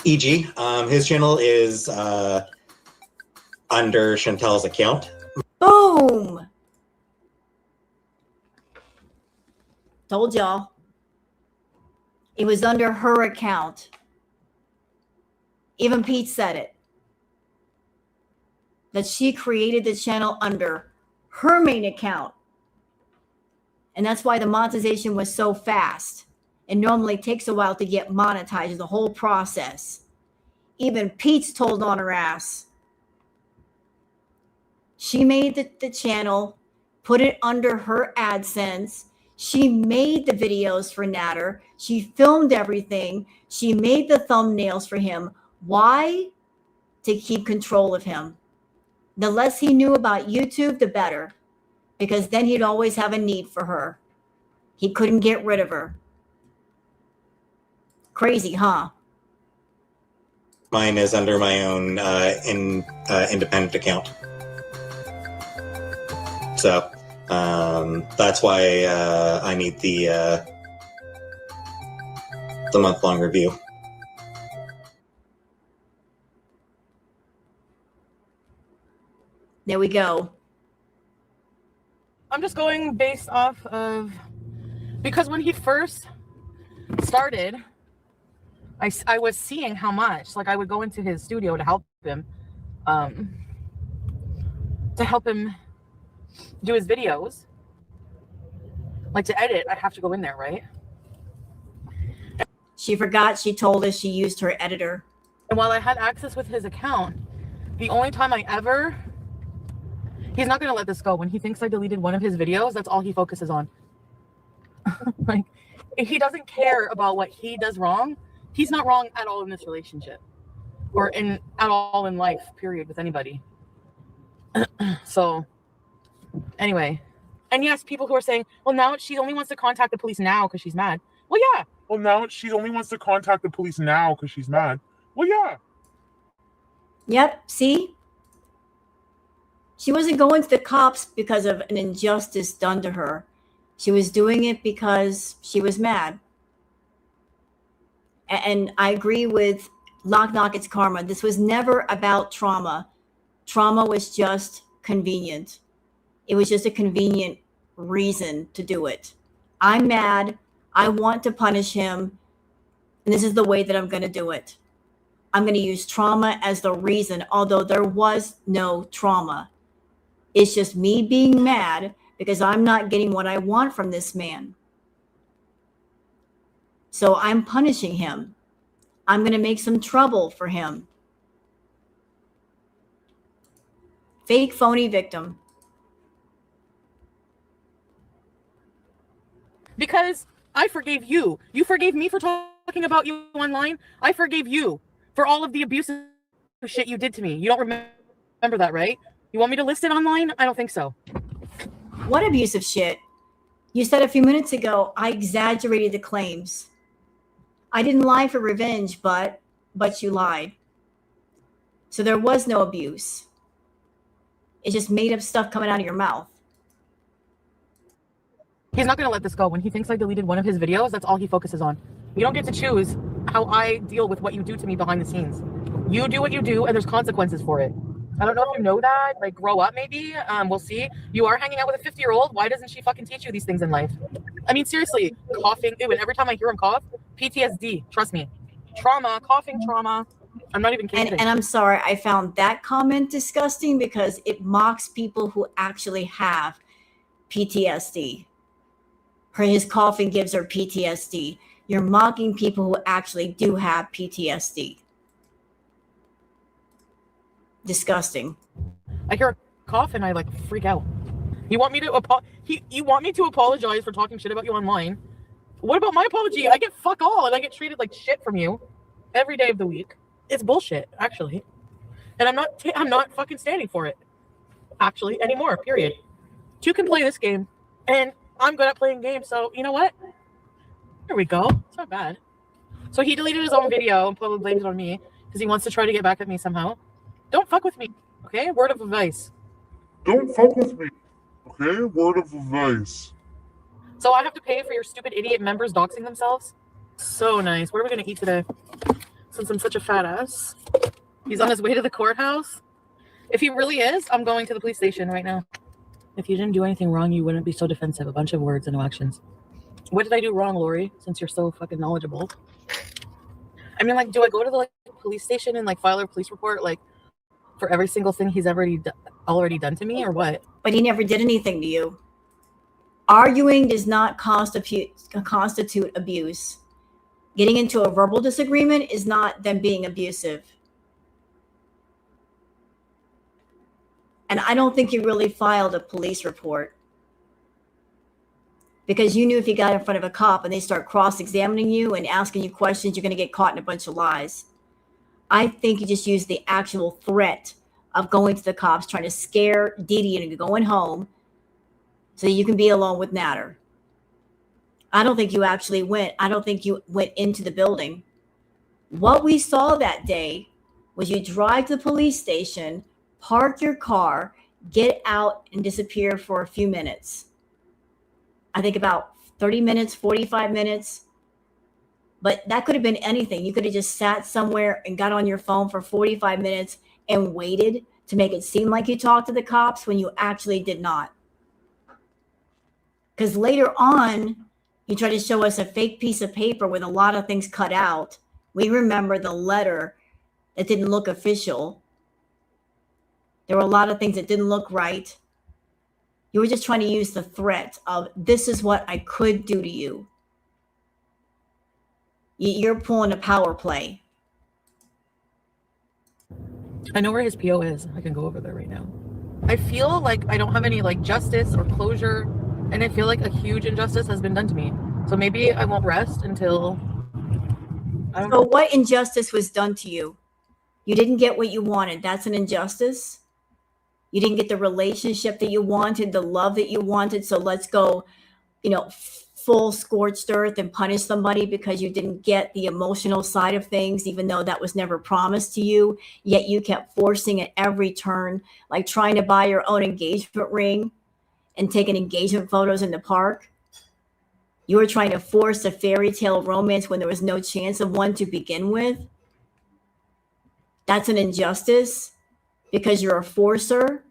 E.g., his channel is under Chantel's account. Boom. Told y'all. It was under her account. Even Pete said it. That she created the channel under her main account. And that's why the monetization was so fast. It normally takes a while to get monetized, the whole process. Even Pete's told on her ass. She made the channel, put it under her AdSense. She made the videos for Natter. She filmed everything. She made the thumbnails for him. Why? To keep control of him. The less he knew about YouTube, the better. Because then he'd always have a need for her. He couldn't get rid of her. Crazy, huh? Mine is under my own independent account. So that's why I need the month-long review. There we go. I'm just going based off of, because when he first started, I was seeing how much, like I would go into his studio to help him do his videos. Like to edit, I have to go in there, right? She forgot she told us she used her editor. And while I had access with his account, the only time he's not going to let this go. When he thinks I deleted one of his videos, that's all he focuses on. Like, if he doesn't care about what he does wrong, he's not wrong at all in this relationship or at all in life, period, with anybody. So anyway, and yes, people who are saying, well, now she only wants to contact the police now because she's mad. Well, yeah. Well, now she only wants to contact the police now because she's mad. Well, yeah. Yep, see? She wasn't going to the cops because of an injustice done to her. She was doing it because she was mad. And I agree with Knock Knock It's Karma. This was never about trauma. Trauma was just convenient. It was just a convenient reason to do it. I'm mad. I want to punish him. And this is the way that I'm going to do it. I'm going to use trauma as the reason, although there was no trauma. It's just me being mad because I'm not getting what I want from this man. So I'm punishing him. I'm going to make some trouble for him. Fake, phony victim. Because I forgave you. You forgave me for talking about you online. I forgave you for all of the abusive shit you did to me. You don't remember that, right? You want me to list it online? I don't think so. What abusive shit? You said a few minutes ago, I exaggerated the claims. I didn't lie for revenge, but you lied. So there was no abuse. It's just made up stuff coming out of your mouth. He's not going to let this go. When he thinks I deleted one of his videos, that's all he focuses on. You don't get to choose how I deal with what you do to me behind the scenes. You do what you do, and there's consequences for it. I don't know if you know that. Like, grow up, maybe. We'll see. You are hanging out with a 50-year-old. Why doesn't she fucking teach you these things in life? I mean, seriously, coughing. Ew, and every time I hear him cough, PTSD. Trust me. Trauma, coughing trauma. I'm not even kidding. And I'm sorry, I found that comment disgusting because it mocks people who actually have PTSD. His coughing gives her PTSD. You're mocking people who actually do have PTSD. Disgusting. I hear a cough and I like freak out. You want me to you want me to apologize for talking shit about you online What about my apology? I get fuck all, and I get treated like shit from you every day of the week. It's bullshit, actually, and I'm not fucking standing for it, actually, anymore. Period. You can play this game, and I'm good at playing games. So you know what? There we go. It's not bad. So he deleted his own video and probably blamed it on me because he wants to try to get back at me somehow. Don't fuck with me, okay? Word of advice. Don't fuck with me, okay? Word of advice. So I have to pay for your stupid idiot members doxing themselves? So nice. What are we going to eat today? Since I'm such a fat ass. He's on his way to the courthouse. If he really is, I'm going to the police station right now. If you didn't do anything wrong, you wouldn't be so defensive. A bunch of words and no actions. What did I do wrong, Lori? Since you're so fucking knowledgeable. I mean, like, do I go to the police station and file a police report for every single thing he's already done to me, or what? But he never did anything to you. Arguing does not constitute abuse. Getting into a verbal disagreement is not them being abusive. And I don't think you really filed a police report because you knew if you got in front of a cop and they start cross-examining you and asking you questions, you're going to get caught in a bunch of lies. I think you just used the actual threat of going to the cops, trying to scare Dee Dee into going home so you can be alone with Natter. I don't think you actually went. I don't think you went into the building. What we saw that day was you drive to the police station, park your car, get out, and disappear for a few minutes. I think about 30 minutes, 45 minutes. But that could have been anything. You could have just sat somewhere and got on your phone for 45 minutes and waited to make it seem like you talked to the cops when you actually did not. Because later on, you tried to show us a fake piece of paper with a lot of things cut out. We remember the letter that didn't look official. There were a lot of things that didn't look right. You were just trying to use the threat of, this is what I could do to you. You're pulling a power play. I know where his PO is. I can go over there right now. I feel like I don't have any justice or closure, and I feel like a huge injustice has been done to me. So maybe I won't rest until I don't know. What injustice was done to you? You didn't get what you wanted. That's an injustice. You didn't get the relationship that you wanted, the love that you wanted. So let's go, full scorched earth and punish somebody because you didn't get the emotional side of things, even though that was never promised to you. Yet you kept forcing at every turn, like trying to buy your own engagement ring and taking engagement photos in the park. You were trying to force a fairy tale romance when there was no chance of one to begin with. That's an injustice because you're a forcer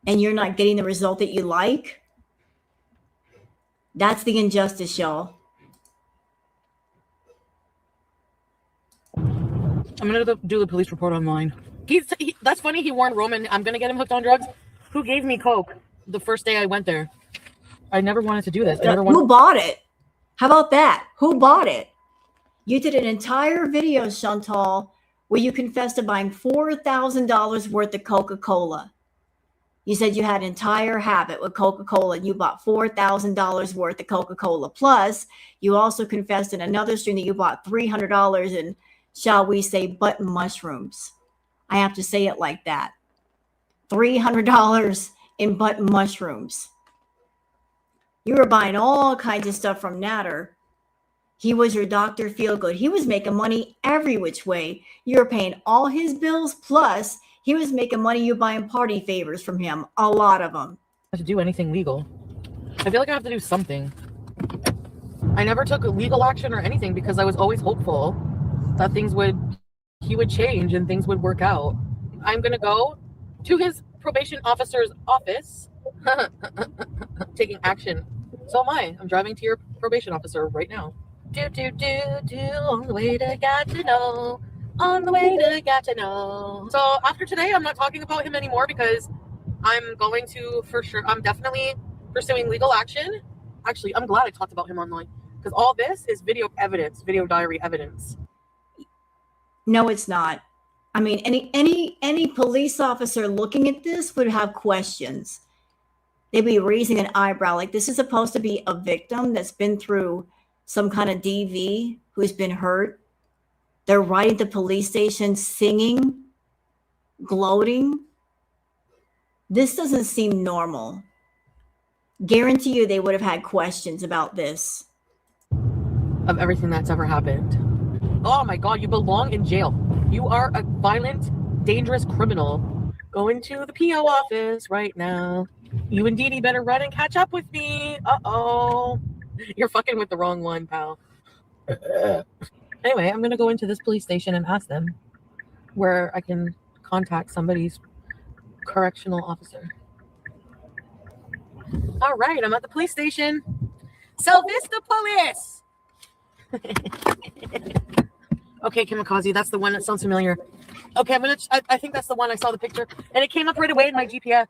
and you're not getting the result that you like. That's the injustice, y'all. I'm going to do the police report online. That's funny. He warned Roman, I'm going to get him hooked on drugs. Who gave me coke the first day I went there? I never wanted to do this. Who bought it? How about that? Who bought it? You did an entire video, Chantal, where you confessed to buying $4,000 worth of Coca-Cola. You said you had an entire habit with Coca-Cola and you bought $4,000 worth of Coca-Cola. Plus, you also confessed in another stream that you bought $300 in, shall we say, button mushrooms. I have to say it like that. $300 in button mushrooms. You were buying all kinds of stuff from Natter. He was your Dr. Feelgood. He was making money every which way. You were paying all his bills, plus he was making money you buying party favors from him, a lot of them. I have to do anything legal. I feel like I have to do something. I never took legal action or anything because I was always hopeful that he would change and things would work out. I'm going to go to his probation officer's office, taking action. So am I. I'm driving to your probation officer right now. On the way to Gatineau. On the way to Gatineau. So after today, I'm not talking about him anymore because I'm going to, for sure, I'm definitely pursuing legal action. Actually, I'm glad I talked about him online because all this is video evidence, video diary evidence. No, it's not. I mean, any police officer looking at this would have questions. they'd be raising an eyebrow. Like, this is supposed to be a victim that's been through some kind of DV, who's been hurt. They're riding the police station singing, gloating. This doesn't seem normal. Guarantee you they would have had questions about this. Of everything that's ever happened. Oh my God, you belong in jail. You are a violent, dangerous criminal. Going to the PO office right now. You and Dee Dee better run and catch up with me. Uh-oh. You're fucking with the wrong one, pal. Anyway, I'm going to go into this police station and ask them where I can contact somebody's correctional officer. All right, I'm at the police station. Sal Vista Police! Okay, Kamikaze, that's the one that sounds familiar. Okay, I think that's the one. I saw the picture, and it came up right away in my GPS.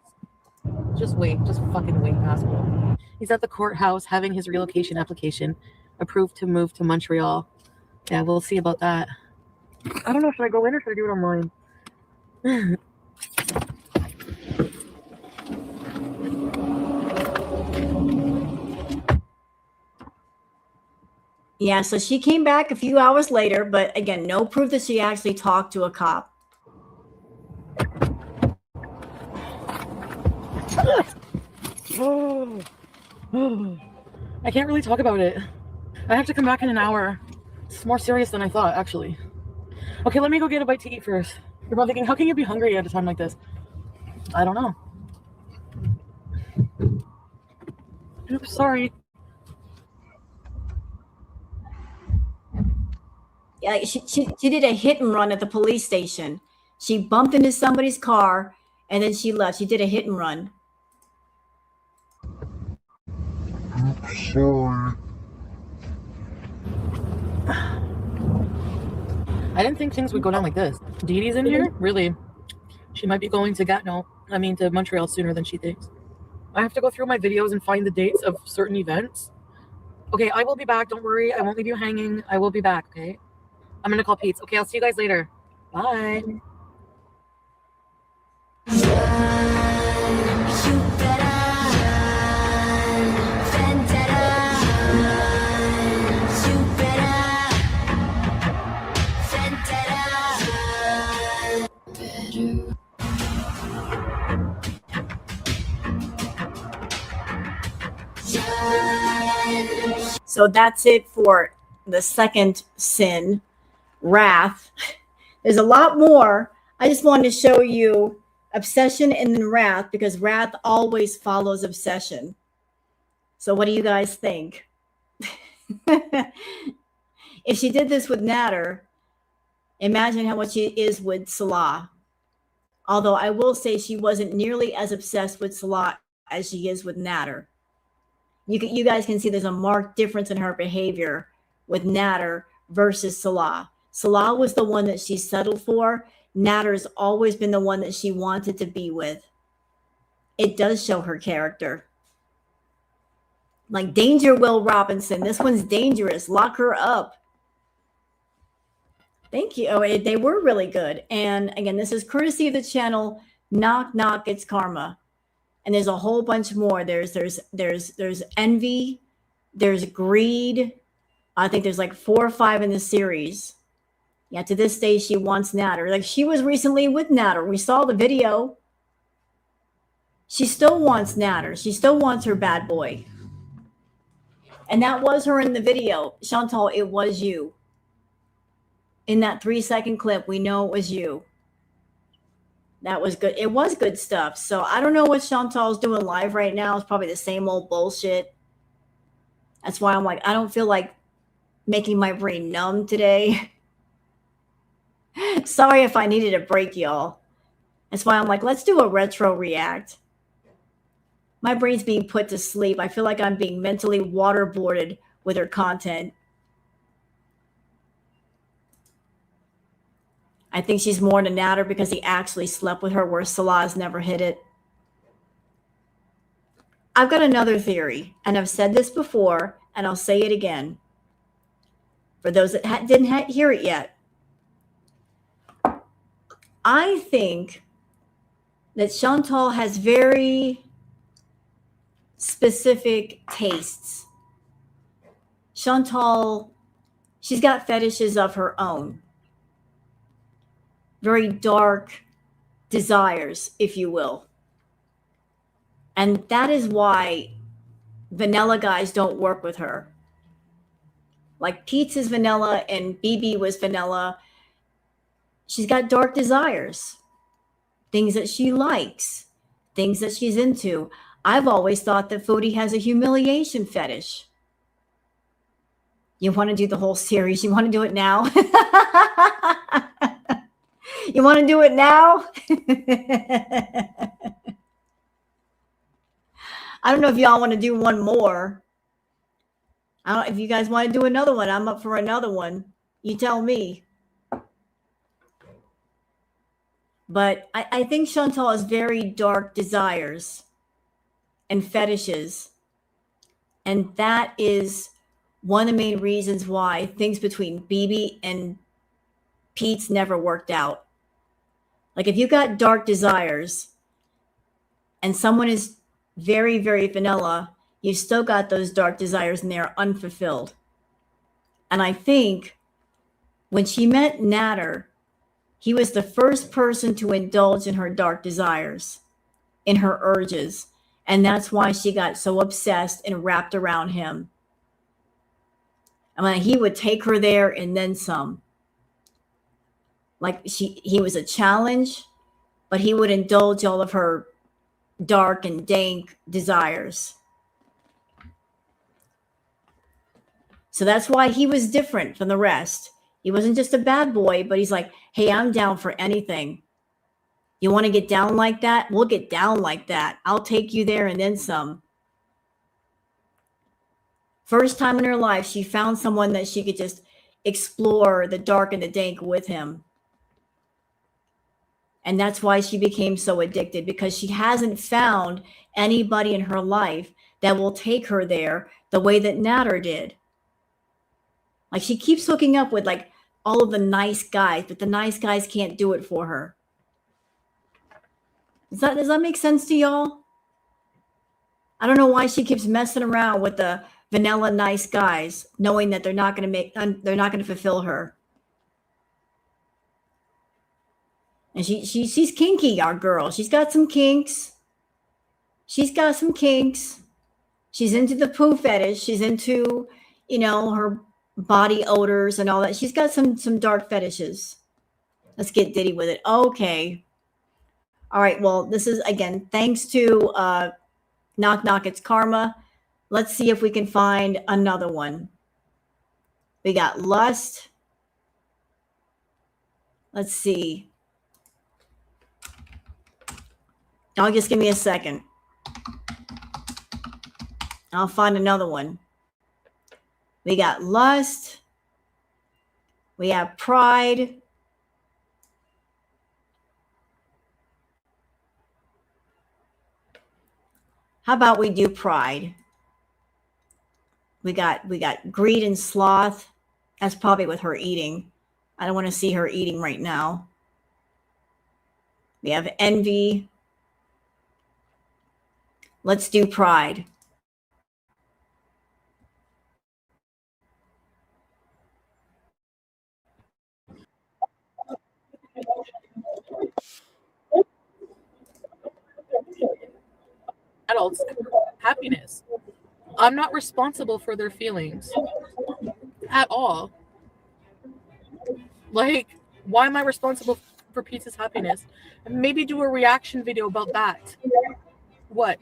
Just wait, just fucking wait, asshole. He's at the courthouse having his relocation application approved to move to Montreal. Yeah, we'll see about that. I don't know, should I go in or should I do it online? Yeah, so she came back a few hours later, but again, no proof that she actually talked to a cop. I can't really talk about it. I have to come back in an hour. It's more serious than I thought, actually. Okay, let me go get a bite to eat first. You're probably thinking, how can you be hungry at a time like this? I don't know. Oops, sorry. Yeah, she did a hit and run at the police station. She bumped into somebody's car and then she left. She did a hit and run. Sorry. I didn't think things would go down like this. Dee Dee's in here? Really? She might be going to to Montreal sooner than she thinks. I have to go through my videos and find the dates of certain events. Okay, I will be back. Don't worry. I won't leave you hanging. I will be back, okay? I'm going to call Pete. Okay, I'll see you guys later. Bye. So that's it for the second sin, wrath. There's a lot more. I just wanted to show you obsession and then wrath, because wrath always follows obsession. So what do you guys think? If she did this with Natter, imagine how much she is with Salah. Although I will say she wasn't nearly as obsessed with Salah as she is with Natter. You guys can see there's a marked difference in her behavior with Natter versus Salah. Salah was the one that she settled for. Natter's always been the one that she wanted to be with. It does show her character. Like Danger Will Robinson. This one's dangerous. Lock her up. Thank you. Oh, they were really good. And again, this is courtesy of the channel Knock Knock It's Karma. And there's a whole bunch more. There's envy, there's greed. I think there's like 4 or 5 in the series. Yeah, to this day she wants Natter. Like, she was recently with Natter. We saw the video. She still wants Natter. She still wants her bad boy. And that was her in the video. Chantal, it was you. In that 3-second clip, we know it was you. That was good. It was good stuff. So I don't know what Chantal's doing live right now. It's probably the same old bullshit. That's why I'm like, I don't feel like making my brain numb today. Sorry if I needed a break, y'all. That's why I'm like, let's do a retro react. My brain's being put to sleep. I feel like I'm being mentally waterboarded with her content. I think she's more than Natter because he actually slept with her, where Salah's never hit it. I've got another theory, and I've said this before, and I'll say it again. For those that didn't hear it yet. I think that Chantal has very specific tastes. Chantal, she's got fetishes of her own. Very dark desires, if you will. And that is why vanilla guys don't work with her. Like Pete's is vanilla and BB was vanilla. She's got dark desires, things that she likes, things that she's into. I've always thought that Foodie has a humiliation fetish. You want to do the whole series? You want to do it now? You want to do it now? I don't know if y'all want to do one more. I don't. If you guys want to do another one, I'm up for another one. You tell me. But I think Chantal has very dark desires and fetishes. And that is one of the main reasons why things between BB and Pete's never worked out. Like if you got dark desires and someone is very, very vanilla, you've still got those dark desires and they're unfulfilled. And I think when she met Natter, he was the first person to indulge in her dark desires, in her urges. And that's why she got so obsessed and wrapped around him. I mean, he would take her there and then some. Like he was a challenge, but he would indulge all of her dark and dank desires. So that's why he was different from the rest. He wasn't just a bad boy, but he's like, hey, I'm down for anything. You want to get down like that? We'll get down like that. I'll take you there and then some. First time in her life, she found someone that she could just explore the dark and the dank with him. And that's why she became so addicted, because she hasn't found anybody in her life that will take her there the way that Natter did. Like she keeps hooking up with like all of the nice guys, but the nice guys can't do it for her. Does that make sense to y'all? I don't know why she keeps messing around with the vanilla nice guys, knowing that they're not going to fulfill her. And she's kinky, our girl. She's got some kinks. She's got some kinks. She's into the poo fetish. She's into, her body odors and all that. She's got some dark fetishes. Let's get ditty with it. Okay. All right. Well, this is, again, thanks to Knock Knock, It's Karma. Let's see if we can find another one. We got lust. Let's see. I'll just give me a second. I'll find another one. We got lust. We have pride. How about we do pride? We got greed and sloth. That's probably with her eating. I don't want to see her eating right now. We have envy. Let's do pride. Adults, happiness. I'm not responsible for their feelings at all. Like, why am I responsible for Pete's happiness? Maybe do a reaction video about that. What?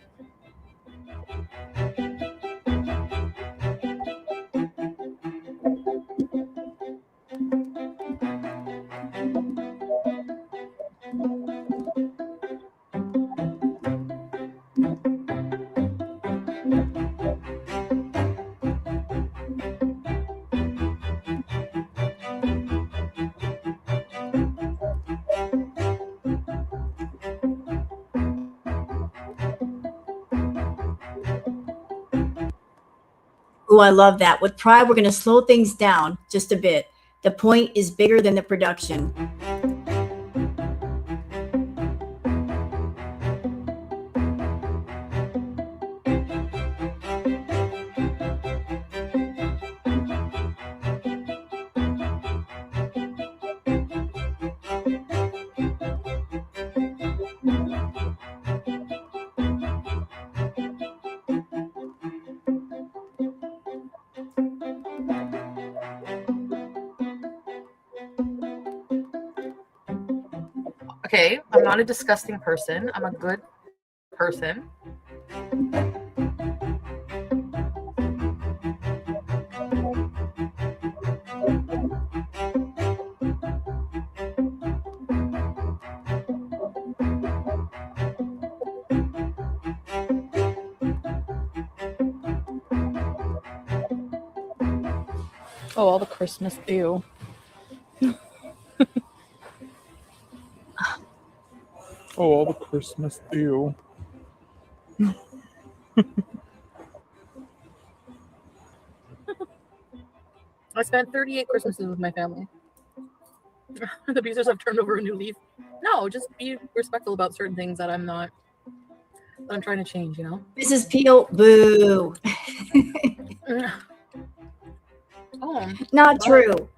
Oh, I love that. With pride, we're going to slow things down just a bit. The point is bigger than the production. Okay, I'm not a disgusting person. I'm a good person. Oh, all the Christmas. Ew. Oh, all the Christmas. Ew. I spent 38 Christmases with my family. The Beezers have turned over a new leaf. No, just be respectful about certain things that I'm not, that I'm trying to change, you know? Mrs. Peel, boo. Oh. Not true.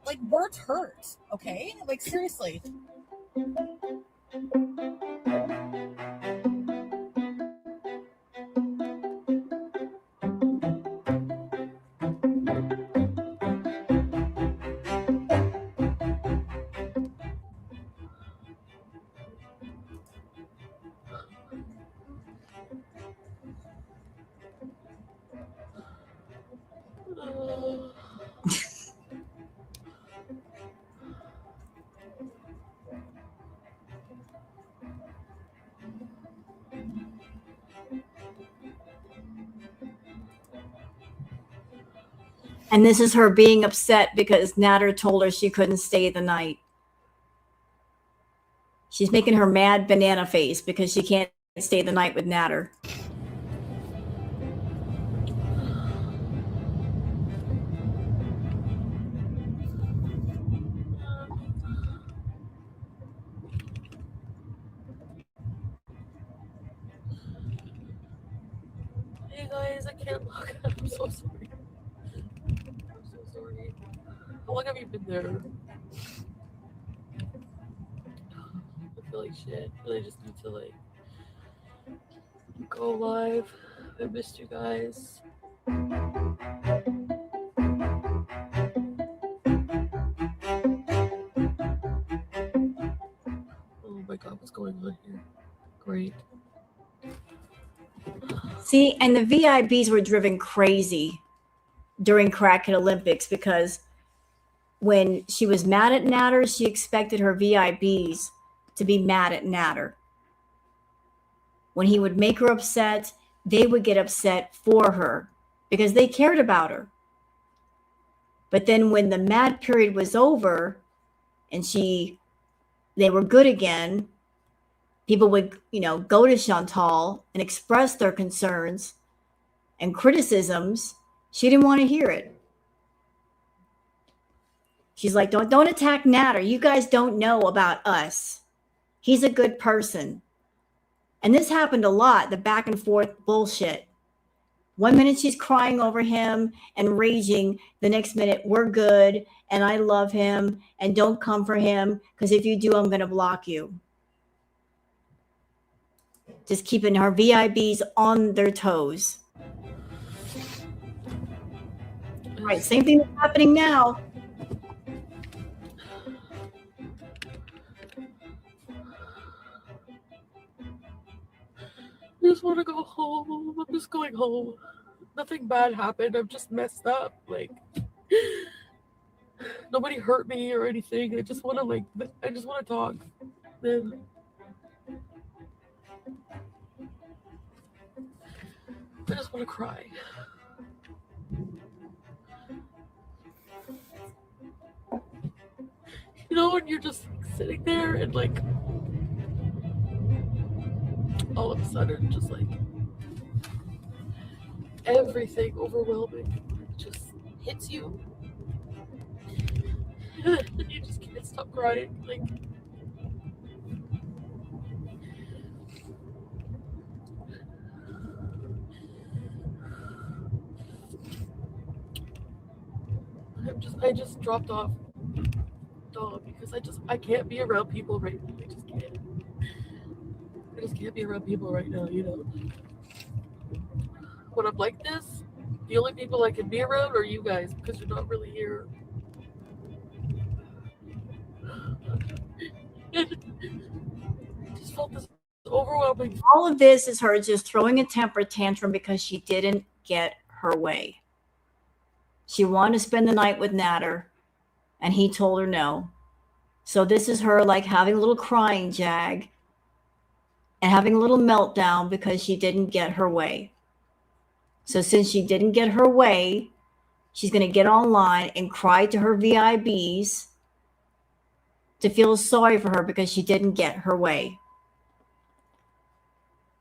Like, words hurt, okay? Like, seriously. And this is her being upset because Natter told her she couldn't stay the night. She's making her mad banana face because she can't stay the night with Natter. Hey guys, I can't look. I'm so sorry. I'm so sorry. How long have you been there? I feel like shit. I really just need to like go live. I missed you guys. Oh my god, what's going on here? Great. See, and the VIBs were driven crazy during Crackhead Olympics because when she was mad at Natter, she expected her VIBs to be mad at Natter. When he would make her upset, they would get upset for her because they cared about her. But then when the mad period was over and they were good again, people would, go to Chantal and express their concerns and criticisms. She didn't want to hear it. She's like, don't attack Natter. You guys don't know about us. He's a good person. And this happened a lot, the back and forth bullshit. One minute she's crying over him and raging. The next minute, we're good and I love him and don't come for him because if you do, I'm going to block you. Just keeping her VIBs on their toes. All right, same thing that's happening now. I just want to go home. I'm just going home. Nothing bad happened. I'm just messed up. Like, Nobody hurt me or anything. I just want to talk. Then I just want to cry. You know, when you're just sitting there and like all of a sudden just like everything overwhelming just hits you. And you just can't stop crying. Like, I just dropped off dog because I can't be around people right now. I just can't be around people right now, you know. When I'm like this, the only people I can be around are you guys because you're not really here. I just felt this overwhelming. All of this is her just throwing a temper tantrum because she didn't get her way. She wanted to spend the night with Natter, and he told her no. So this is her like having a little crying jag and having a little meltdown because she didn't get her way. So since she didn't get her way, she's going to get online and cry to her VIBs to feel sorry for her because she didn't get her way.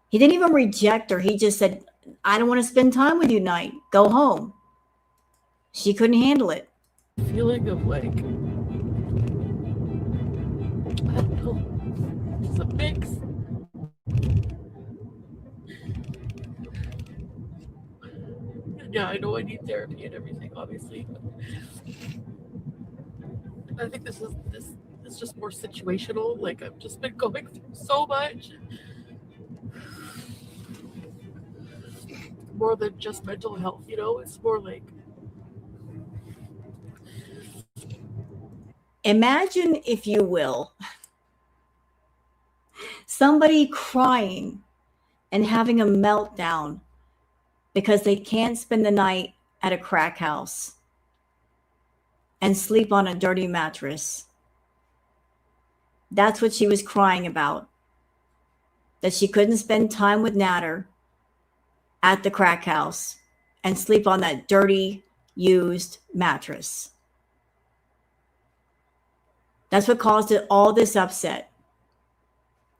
He didn't even reject her. He just said, I don't want to spend time with you tonight. Go home. She couldn't handle it. Feeling of like, I don't know, it's a mix. Yeah, I know I need therapy and everything, obviously. But I think this is just more situational. Like, I've just been going through so much. More than just mental health, you know? It's more like, imagine, if you will, somebody crying and having a meltdown because they can't spend the night at a crack house and sleep on a dirty mattress. That's what she was crying about. That she couldn't spend time with Natter at the crack house and sleep on that dirty, used mattress. That's what caused it, all this upset.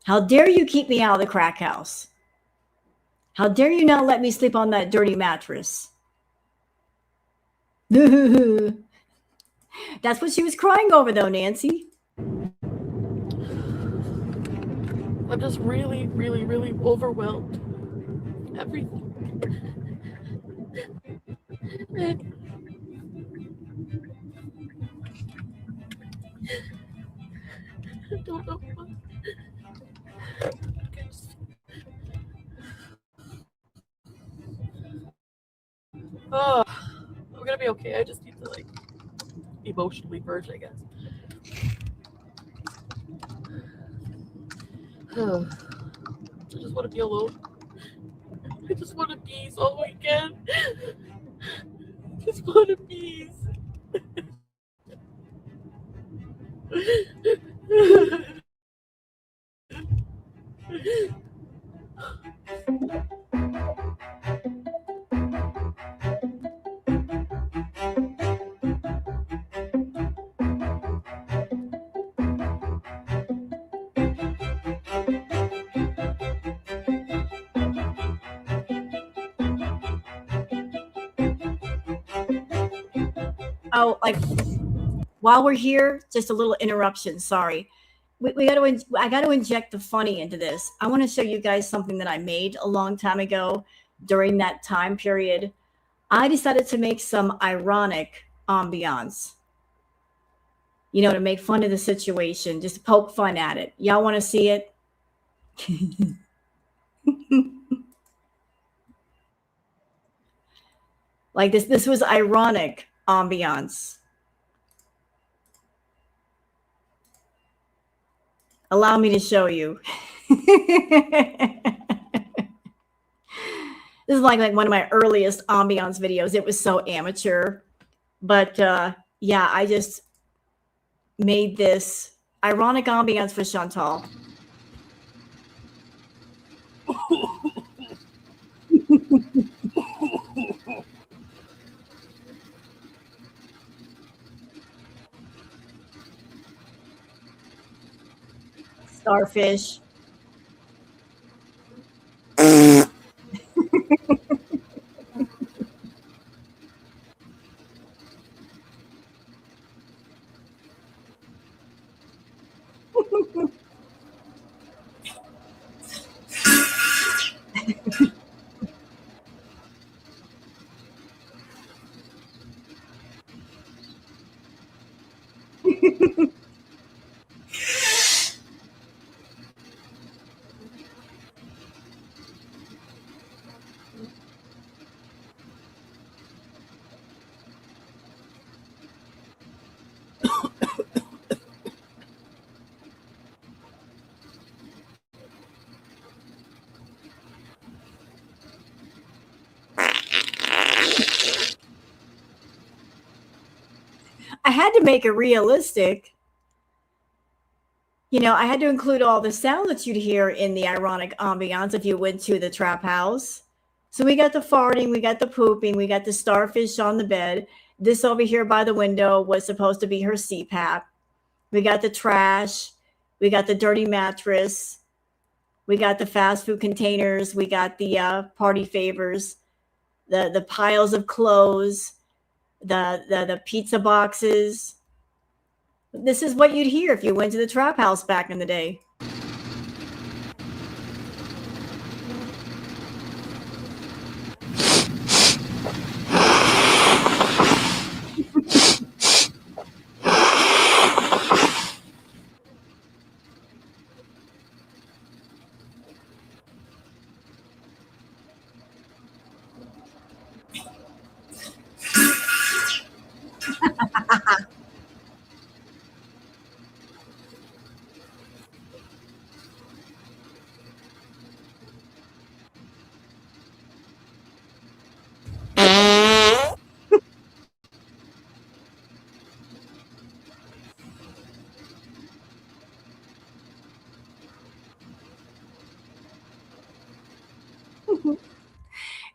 How dare you keep me out of the crack house? How dare you not let me sleep on that dirty mattress? That's what she was crying over, though, Nancy. I'm just really, really, really overwhelmed. Everything. I don't know what. Oh, I'm gonna be okay. I just need to like emotionally purge, I guess. I just want to be alone. I just want to peace all weekend. I just want to peace. Oh, like while we're here, just a little interruption. Sorry. I got to inject the funny into this. I want to show you guys something that I made a long time ago during that time period. I decided to make some ironic ambiance, you know, to make fun of the situation, just poke fun at it. Y'all want to see it? Like this was ironic ambiance. Allow me to show you. This is like one of my earliest ambiance videos. It was so amateur. But yeah, I just made this ironic ambiance for Chantal. Starfish. I had to make it realistic. You know, I had to include all the sound that you'd hear in the ironic ambiance if you went to the trap house. So we got the farting, we got the pooping, we got the starfish on the bed. This over here by the window was supposed to be her CPAP. We got the trash, we got the dirty mattress, we got the fast food containers, we got the party favors, the piles of clothes, the pizza boxes. This is what you'd hear if you went to the trap house back in the day.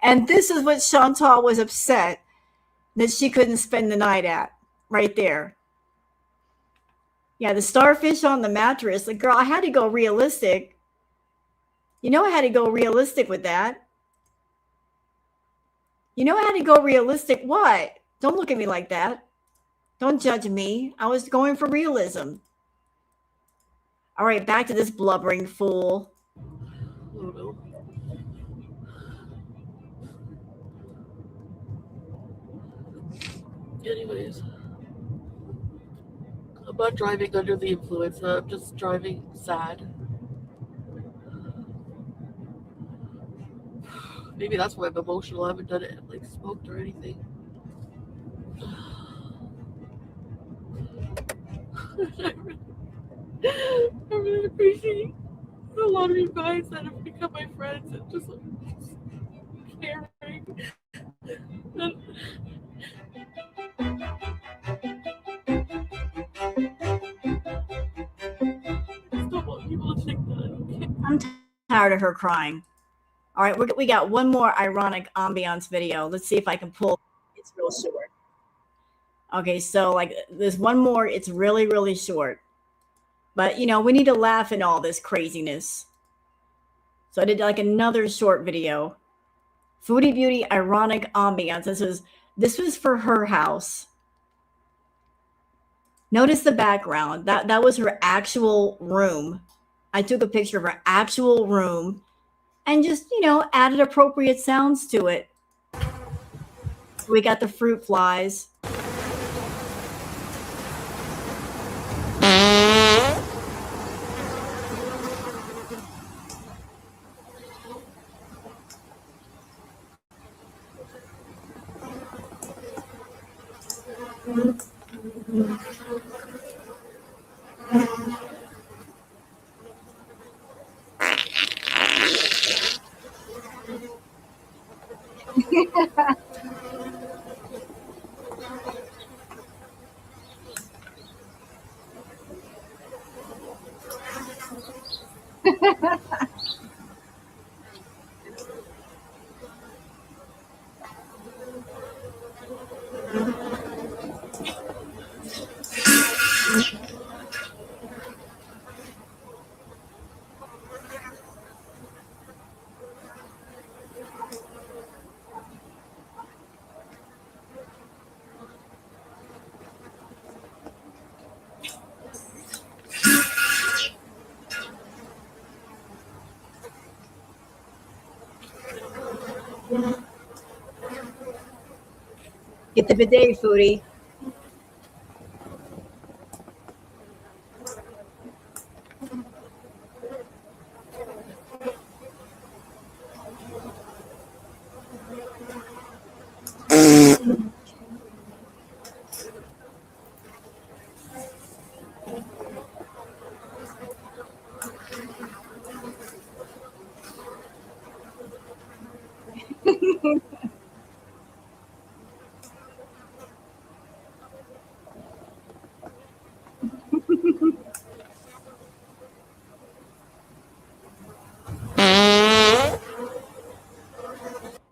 And this is what Chantal was upset that she couldn't spend the night at, right there. Yeah, the starfish on the mattress. Like, girl, I had to go realistic. You know I had to go realistic with that. You know I had to go realistic. What? Don't look at me like that. Don't judge me. I was going for realism. All right, back to this blubbering fool. Oh no. Anyways, I'm not driving under the influence. I'm just driving sad. Maybe that's why I'm emotional. I haven't done it like smoked or anything. I really appreciate a lot of you guys that have become my friends and just like caring. I'm tired of her crying. All right, we got one more ironic ambiance video. Let's see if I can pull. It's real short. Okay, so like there's one more. It's really, really short. But, you know, we need to laugh in all this craziness. So I did like another short video. Foodie Beauty ironic ambiance. This was for her house. Notice the background. That was her actual room. I took a picture of her actual room and just, you know, added appropriate sounds to it. We got the fruit flies. Get the bidet, Foodie.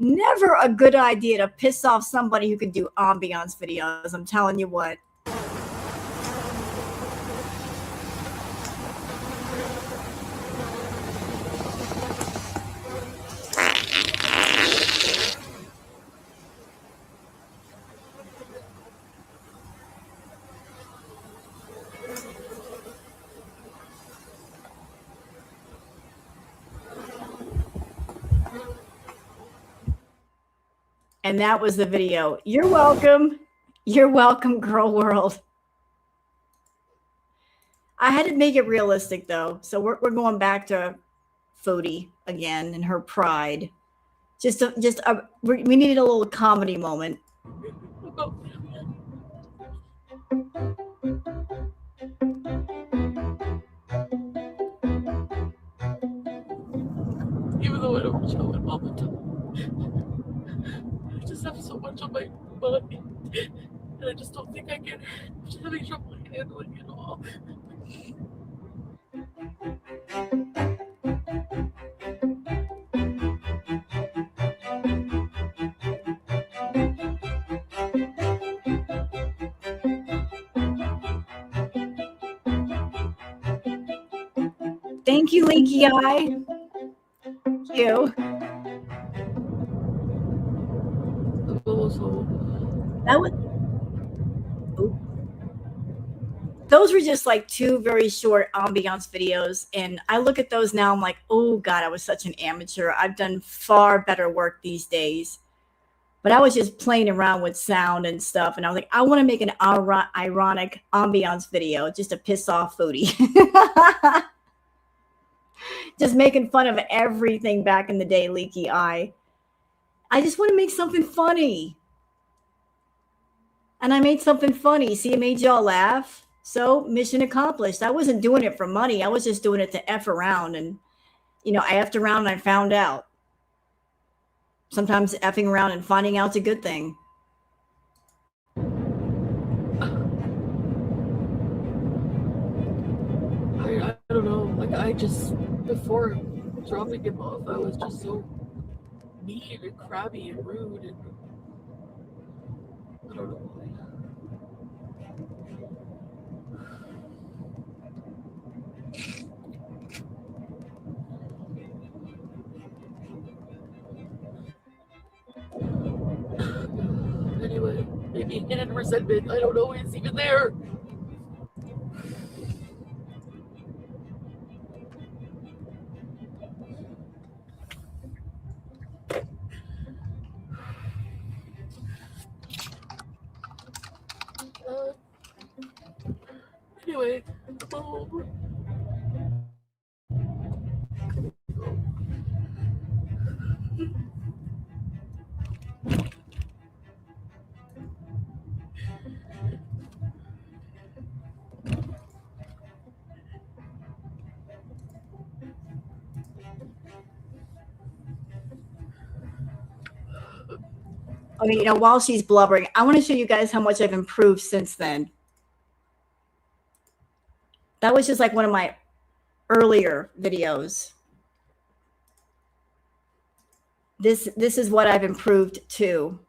Never a good idea to piss off somebody who can do ambiance videos. I'm telling you what. And that was the video. You're welcome. You're welcome, girl world. I had to make it realistic though. So we're going back to Foodie again and her pride. We needed a little comedy moment. Even though I don't show it all the time. I just have so much on my mind. And I just don't think I can. I'm just having trouble handling it all. Thank you, Leaky Eye. Thank you. That was. Those were just like two very short ambiance videos. And I look at those now, I'm like, oh God, I was such an amateur. I've done far better work these days. But I was just playing around with sound and stuff. And I was like, I want to make an ironic ambiance video just to piss off Foodie. Just making fun of everything back in the day, Leaky Eye. I just want to make something funny. And I made something funny. See, it made y'all laugh. So mission accomplished. I wasn't doing it for money. I was just doing it to F around. And, you know, I effed around and I found out. Sometimes effing around and finding out's a good thing. I don't know. Like, I just, before dropping him off, I was just so mean and crabby and rude. And I don't know why. Anyway, maybe hidden resentment. I don't know. It's even there. Anyway, Okay, you know, while she's blubbering, I want to show you guys how much I've improved since then. That was just like one of my earlier videos. This is what I've improved to.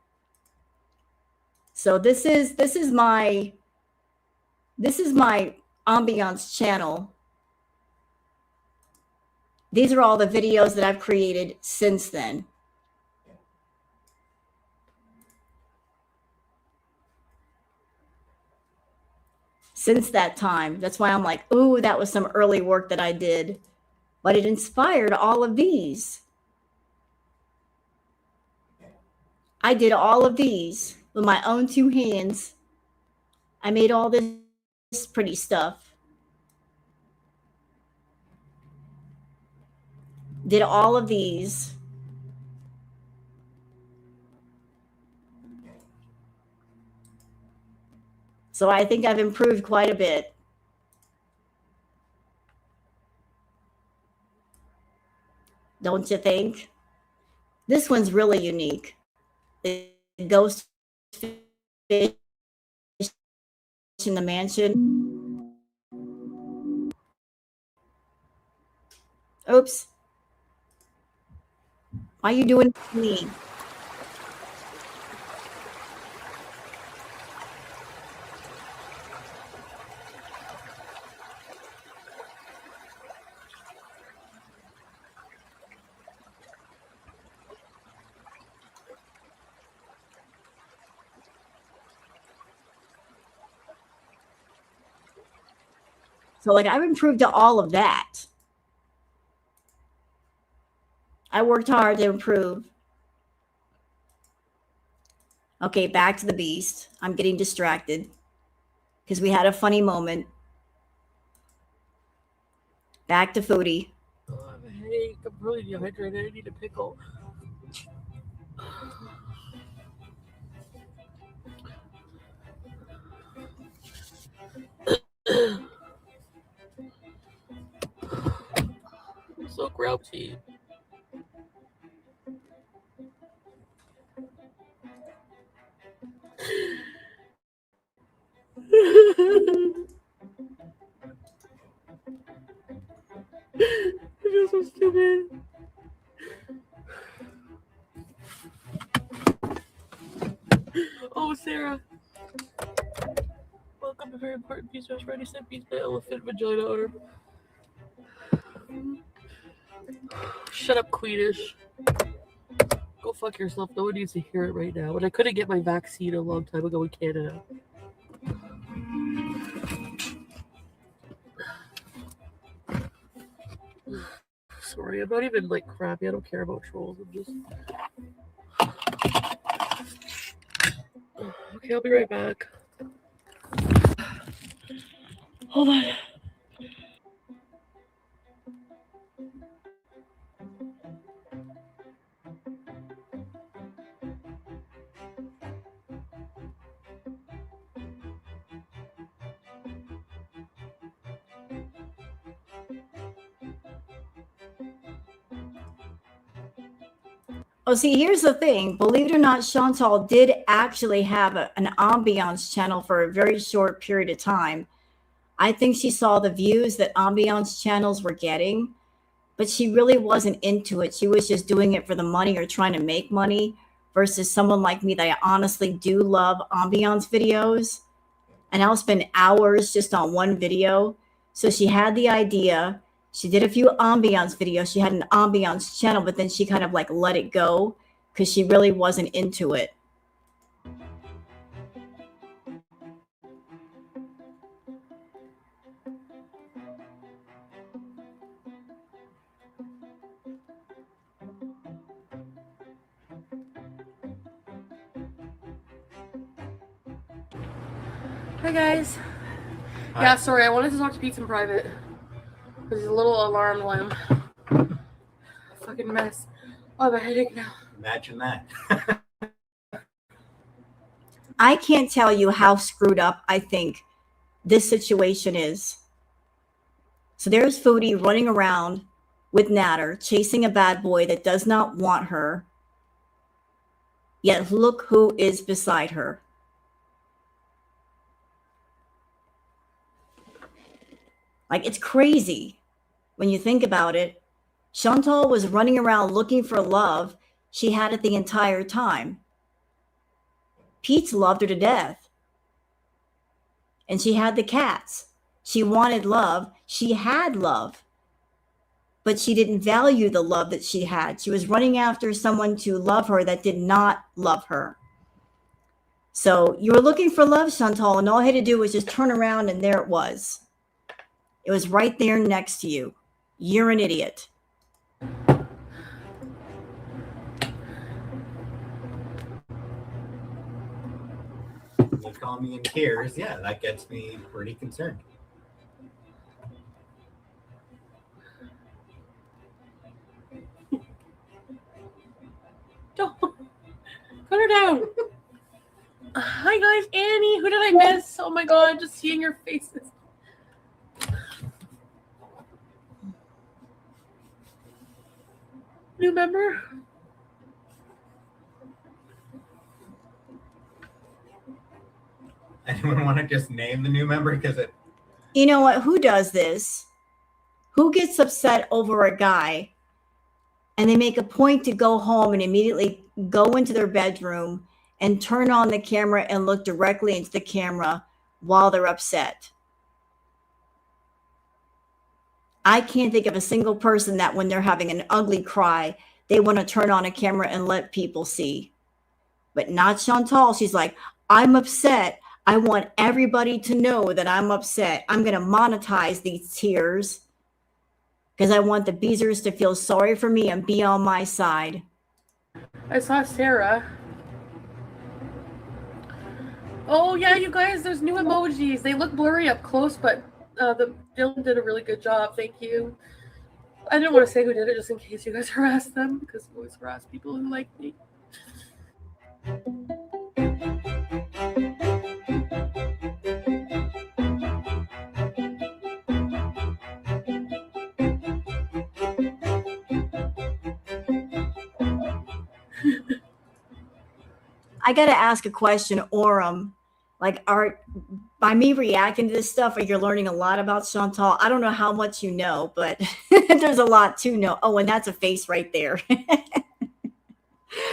So this is my ambiance channel. These are all the videos that I've created since then. Since that time. That's why I'm like, ooh, that was some early work that I did. But it inspired all of these. I did all of these with my own 2 hands. I made all this pretty stuff. Did all of these. So I think I've improved quite a bit. Don't you think? This one's really unique. The ghost fish in the mansion. Oops. Why are you doing to me? So like I've improved to all of that. I worked hard to improve. Okay, back to the beast. I'm getting distracted because we had a funny moment. Back to Foodie. Oh, I have a headache. I'm really dehydrated. I need a pickle. I'm so grouchy. I feel so stupid. Oh, Sarah. Welcome to Very Important Piece of Ready Set Beats by Elephant Vagina Owner. Shut up, Queenish. Go fuck yourself. No one needs to hear it right now. And I couldn't get my vaccine a long time ago in Canada. Sorry, I'm not even like crappy. I don't care about trolls. I'm just. Okay, I'll be right back. Hold on. Oh, see, here's the thing. Believe it or not, Chantal did actually have an ambiance channel for a very short period of time. I think she saw the views that ambiance channels were getting, but she really wasn't into it. She was just doing it for the money or trying to make money versus someone like me that I honestly do love ambiance videos. And I'll spend hours just on one video. So she had the idea. She did a few ambiance videos. She had an ambiance channel, but then she kind of like let it go because she really wasn't into it. Hi guys. Yeah, sorry, I wanted to talk to Pete in private. Because he's a little alarmed when I'm fucking mess. Oh, I have a headache now. Imagine that. I can't tell you how screwed up I think this situation is. So there's Foodie running around with Natter, chasing a bad boy that does not want her. Yet look who is beside her. Like, it's crazy. when you think about it. Chantal was running around looking for love. She had it the entire time. Pete's loved her to death. And she had the cats. She wanted love. She had love. But she didn't value the love that she had. She was running after someone to love her that did not love her. So you were looking for love, Chantal, and all I had to do was just turn around, and there it was. It was right there next to you. You're an idiot. You call me in tears, yeah, that gets me pretty concerned. Don't put her down. Hi guys, Annie. Who did I miss? Oh my god, just seeing your faces. New member? Anyone want to just name the new member? Because it. You know what? Who does this? Who gets upset over a guy and they make a point to go home and immediately go into their bedroom and turn on the camera and look directly into the camera while they're upset? I can't think of a single person that when they're having an ugly cry, they want to turn on a camera and let people see. But not Chantal. She's like, I'm upset. I want everybody to know that I'm upset. I'm going to monetize these tears because I want the Beezers to feel sorry for me and be on my side. I saw Sarah. Oh yeah, you guys, there's new emojis. They look blurry up close, but Dylan did a really good job. Thank you. I didn't want to say who did it just in case you guys harass them, because I always harass people who like me. I got to ask a question, Orem. Like, by me reacting to this stuff, you're learning a lot about Chantal. I don't know how much you know, but there's a lot to know. Oh, and that's a face right there.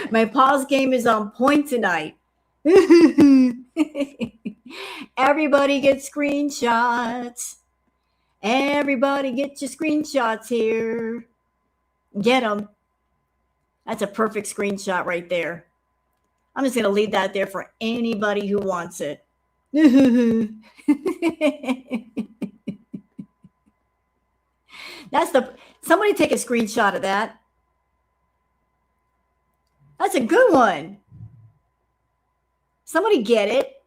My pause game is on point tonight. Everybody get screenshots. Everybody get your screenshots here. Get them. That's a perfect screenshot right there. I'm just going to leave that there for anybody who wants it. Somebody take a screenshot of that. That's a good one. Somebody get it.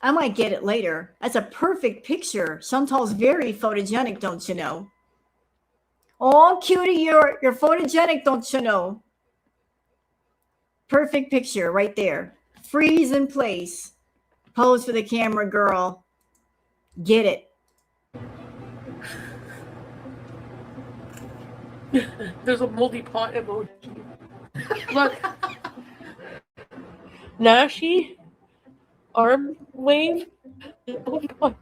I might get it later. That's a perfect picture. Chantal's very photogenic, don't you know? Oh, cutie, you're photogenic, don't you know? Perfect picture right there. Freeze in place. Pose for the camera, girl. Get it. There's a moldy pot emoji. Look. Nashi. Arm wave. Oh god.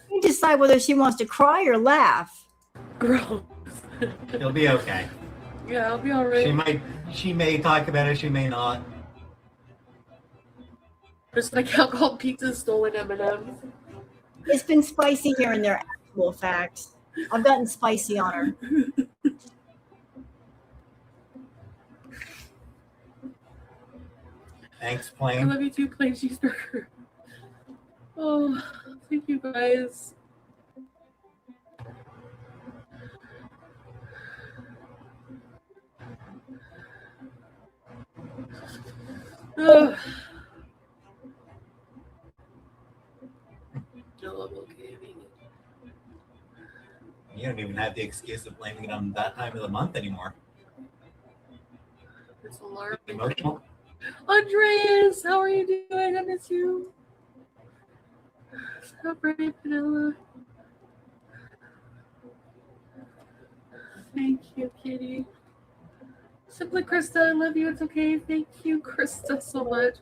You decide whether she wants to cry or laugh. Gross. It'll be okay. Yeah, I'll be alright. She may talk about it, she may not. Just like alcohol pizza, stolen M&M's. It's been spicy here and there, actual facts. I've gotten spicy on her. Thanks, I Plain. love you too, plain cheeseburger. Oh, thank you guys. Oh. You don't even have the excuse of blaming it on that time of the month anymore. It's alarming. Emotional? Andreas, how are you doing? I miss you. So pretty, Vanilla. Thank you, kitty. Simply Krista, I love you. It's okay. Thank you, Krista, so much.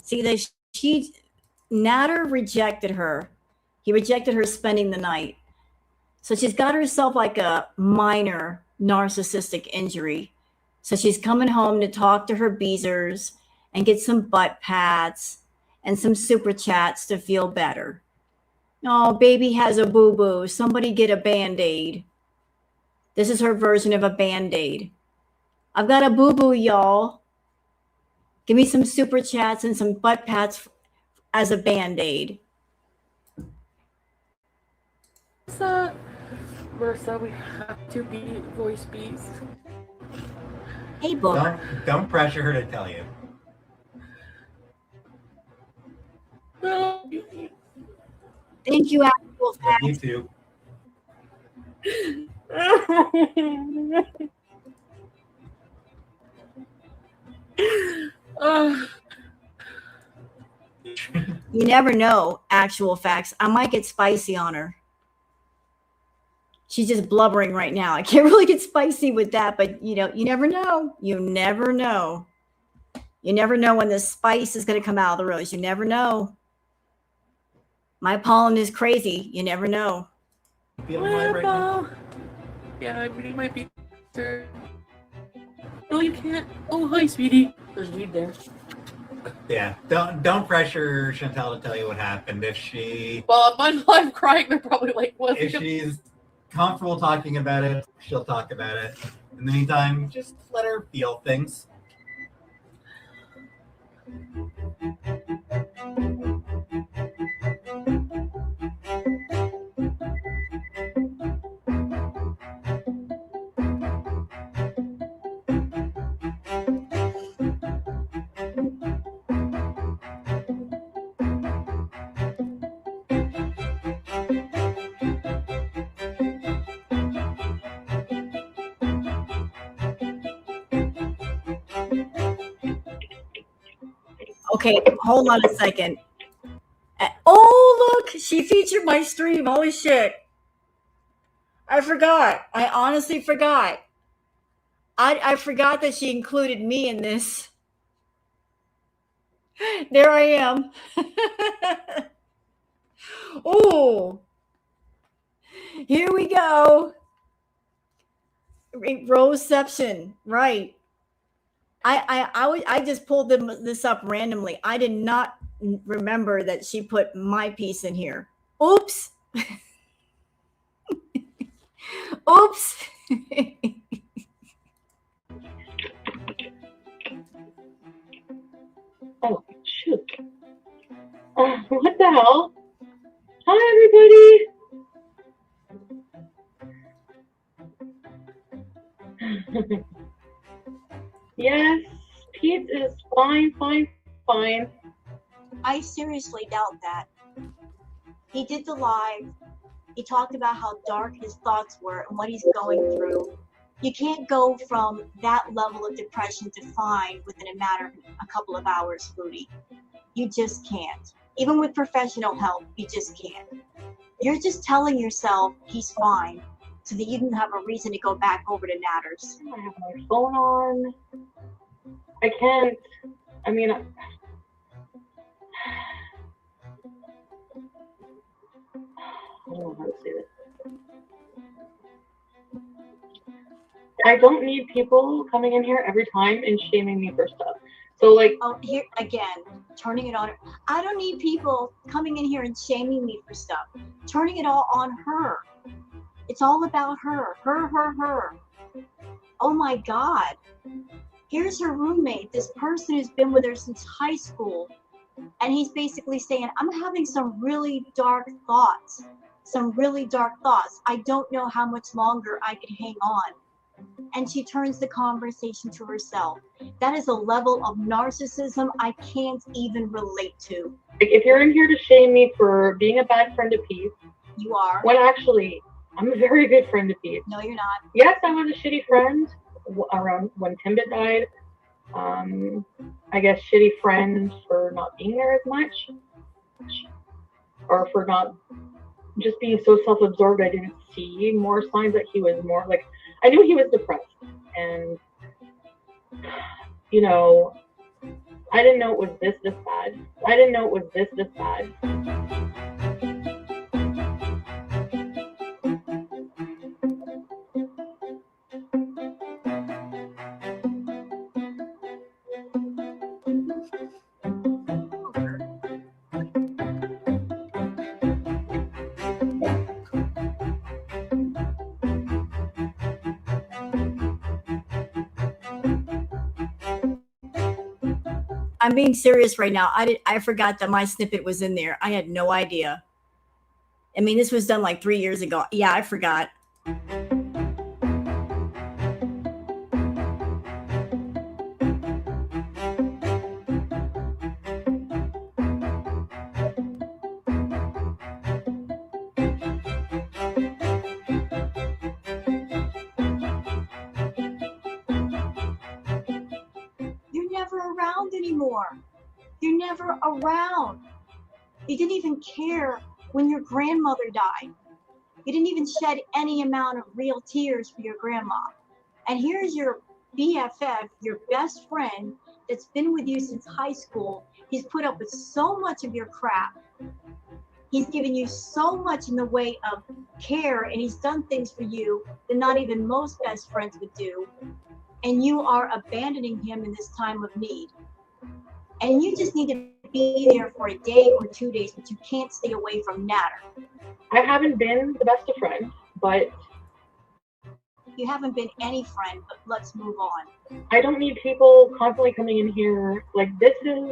See, Natter rejected her. He rejected her spending the night. So she's got herself like a minor narcissistic injury. So she's coming home to talk to her beezers and get some butt pats and some super chats to feel better. Oh, baby has a boo-boo. Somebody get a Band-Aid. This is her version of a Band-Aid. I've got a boo-boo, y'all. Give me some super chats and some butt pats as a Band-Aid. Versa, we have to be voice bees. Hey, Book. Don't pressure her to tell you. Thank you, Actual Facts. You too. You never know, Actual Facts. I might get spicy on her. She's just blubbering right now. I can't really get spicy with that, but you never know. You never know. You never know when the spice is going to come out of the rose. You never know. My pollen is crazy. You never know. Feeling live right now? Yeah, I really might be. No, you can't. Oh, hi, sweetie. There's weed there. Yeah, don't pressure Chantal to tell you what happened. If she... Well, if I'm live crying, they're probably like, what? If she's comfortable talking about it, she'll talk about it. In the meantime, just let her feel things. Okay, hold on a second. Oh, look, she featured my stream. Holy shit. I forgot. I honestly forgot. I forgot that she included me in this. There I am. Oh, here we go. Roseception, right. I just pulled this up randomly. I did not remember that she put my piece in here. Oops. Oops. Oh, shoot. What the hell? Hi, everybody. Yes, Pete is fine. I seriously doubt that. He did the live. He talked about how dark his thoughts were and what he's going through. You can't go from that level of depression to fine within a matter of a couple of hours, Foodie. You just can't. Even with professional help, you just can't. You're just telling yourself he's fine so that you can have a reason to go back over to Natters. I have my phone on. I can't. I mean, I don't know how to say this. I don't need people coming in here every time and shaming me for stuff. So, like, oh, here again, turning it on. I don't need people coming in here and shaming me for stuff. Turning it all on her. It's all about her. Her. Oh my God. Here's her roommate, this person who's been with her since high school. And he's basically saying, I'm having some really dark thoughts. I don't know how much longer I can hang on. And she turns the conversation to herself. That is a level of narcissism I can't even relate to. Like, if you're in here to shame me for being a bad friend to Pete, you are. When actually, I'm a very good friend to Pete. No, you're not. Yes, I was a shitty friend around when Timbit died. I guess shitty friend for not being there as much, or for not just being so self-absorbed. I didn't see more signs that he was more like. I knew he was depressed, and you know, I didn't know it was this bad. I didn't know it was this bad. I'm being serious right now. I forgot that my snippet was in there. I had no idea. I mean, this was done like 3 years ago. Yeah, I forgot. You're never around anymore. You're never around. You didn't even care when your grandmother died. You didn't even shed any amount of real tears for your grandma. And here's your BFF, your best friend that's been with you since high school. He's put up with so much of your crap. He's given you so much in the way of care, and he's done things for you that not even most best friends would do. And you are abandoning him in this time of need. And you just need to be there for a day or 2 days, but you can't stay away from Natter. I haven't been the best of friends, but you haven't been any friend, but let's move on. I don't need people constantly coming in here. Like, this is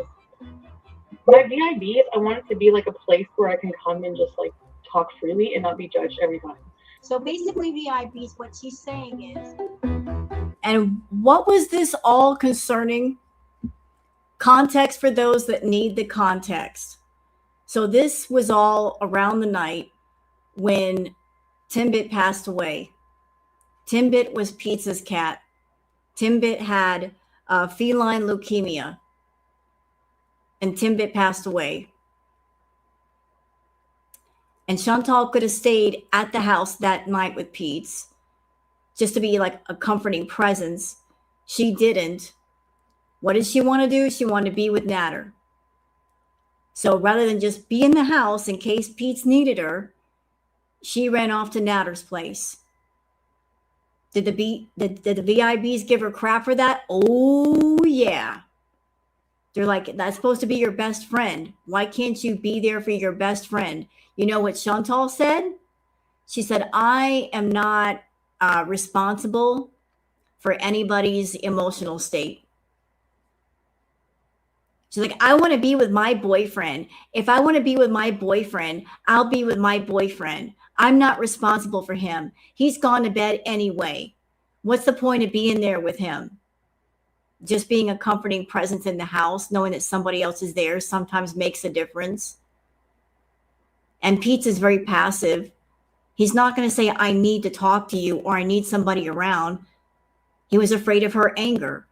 my VIBs. I want it to be like a place where I can come and just like talk freely and not be judged every time. So basically, VIBs, what she's saying is, and what was this all concerning? Context for those that need the context. So this was all around the night when Timbit passed away. Timbit was Pizza's cat. Timbit had feline leukemia, and Timbit passed away. And Chantal could have stayed at the house that night with Pete's just to be like a comforting presence. She didn't. What did she want to do? She wanted to be with Natter. So rather than just be in the house in case Pete's needed her, she ran off to Natter's place. Did the VIBs give her crap for that? Oh, yeah. They're like, that's supposed to be your best friend. Why can't you be there for your best friend? You know what Chantal said? She said, I am not responsible for anybody's emotional state. She's like, I want to be with my boyfriend. If I want to be with my boyfriend, I'll be with my boyfriend. I'm not responsible for him. He's gone to bed anyway. What's the point of being there with him? Just being a comforting presence in the house, knowing that somebody else is there sometimes makes a difference. And Pete is very passive. He's not going to say, I need to talk to you or I need somebody around. He was afraid of her anger.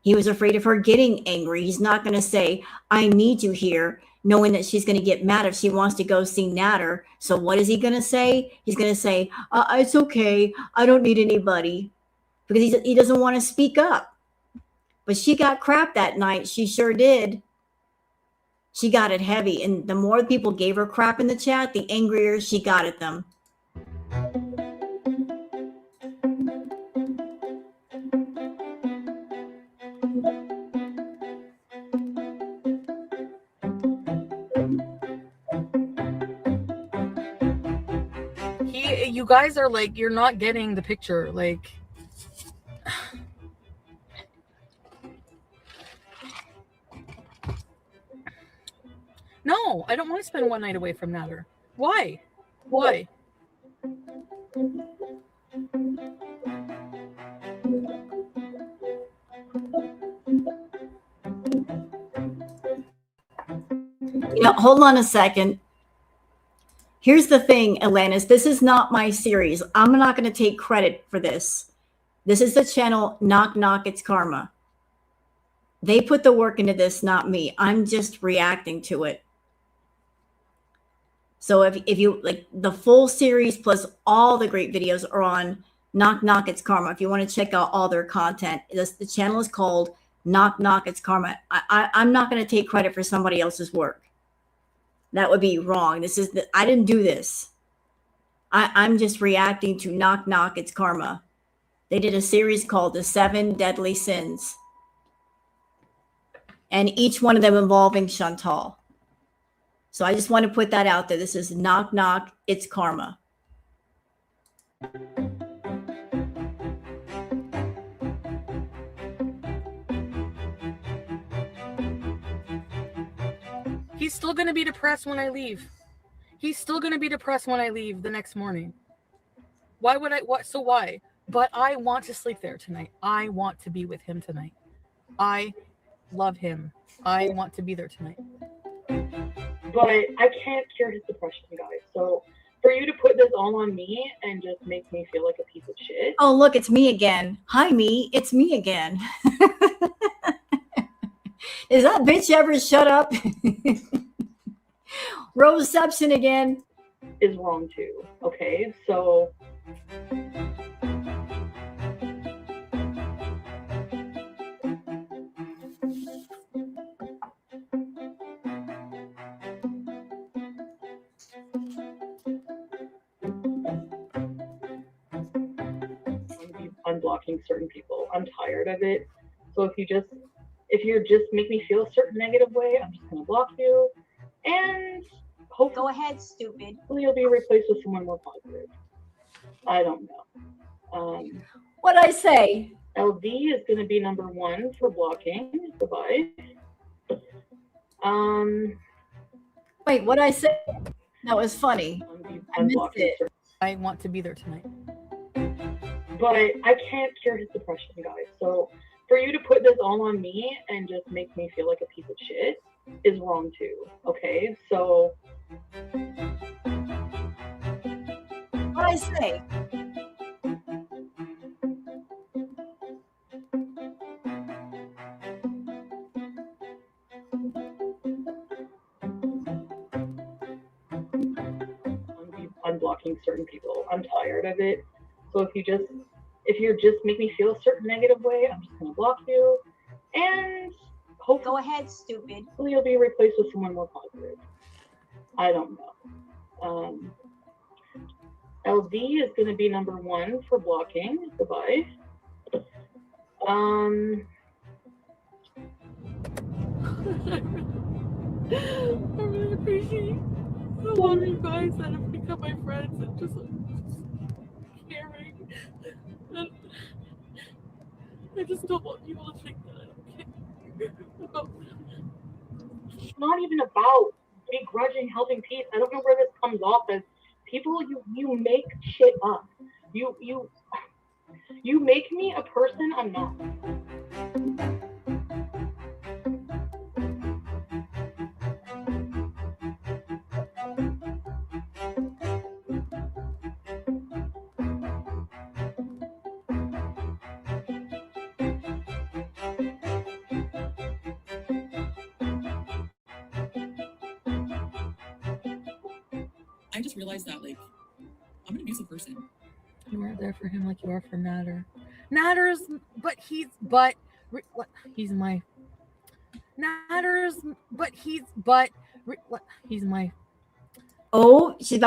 He was afraid of her getting angry. He's not going to say, I need you here, knowing that she's going to get mad if she wants to go see Natter. So what is he going to say? He's going to say, it's okay. I don't need anybody. Because he doesn't want to speak up. But she got crap that night. She sure did. She got it heavy. And the more people gave her crap in the chat, the angrier she got at them. You guys are like, you're not getting the picture. Like, no, I don't want to spend one night away from Natter. Why? Why? Hold on a second. Here's the thing, Alanis. This is not my series. I'm not going to take credit for this. This is the channel Knock Knock It's Karma. They put the work into this, not me. I'm just reacting to it. So if you like, the full series plus all the great videos are on Knock Knock It's Karma. If you want to check out all their content, the channel is called Knock Knock It's Karma. I'm not going to take credit for somebody else's work. That would be wrong. I didn't do this. I'm just reacting to Knock Knock It's Karma. They did a series called The 7 Deadly Sins. And each one of them involving Chantal. So I just want to put that out there. This is Knock Knock It's Karma. He's still going to be depressed when I leave. He's still going to be depressed when I leave the next morning. Why would I? What? So why? But I want to sleep there tonight. I want to be with him tonight. I love him. I want to be there tonight. But I can't cure his depression, guys. So for you to put this all on me and just make me feel like a piece of shit. Oh, look, it's me again. Hi, me. It's me again. Is that bitch ever shut up? Roseception again. Is wrong too. Okay, so unblocking certain people. I'm tired of it. So if you just make me feel a certain negative way, I'm just gonna block you. And hopefully, Go ahead, stupid. you'll be replaced with someone more positive. I don't know. What'd I say? LD is going to be number 1 for blocking. Goodbye. Wait, what'd I say? That was funny. I missed it. I want to be there tonight. But I can't cure his depression, guys. So for you to put this all on me and just make me feel like a piece of shit is wrong too. Okay, so What'd I say? unblocking certain people. I'm tired of it. So if you just make me feel a certain negative way, I'm just gonna block you. And hopefully, Go ahead, stupid. you'll be replaced with someone more positive. I don't know. LD is going to be number 1 for blocking. Goodbye. I really appreciate a lot of you guys that have become my friends and just caring. And I just don't want people to think that I don't care about them. It's not even about begrudging helping peace. I don't know where this comes off as. People, you make shit up. You make me a person I'm not. I just realized that, like, I'm an abusive person. You are there for him like you are for Natter. He's my Oh, she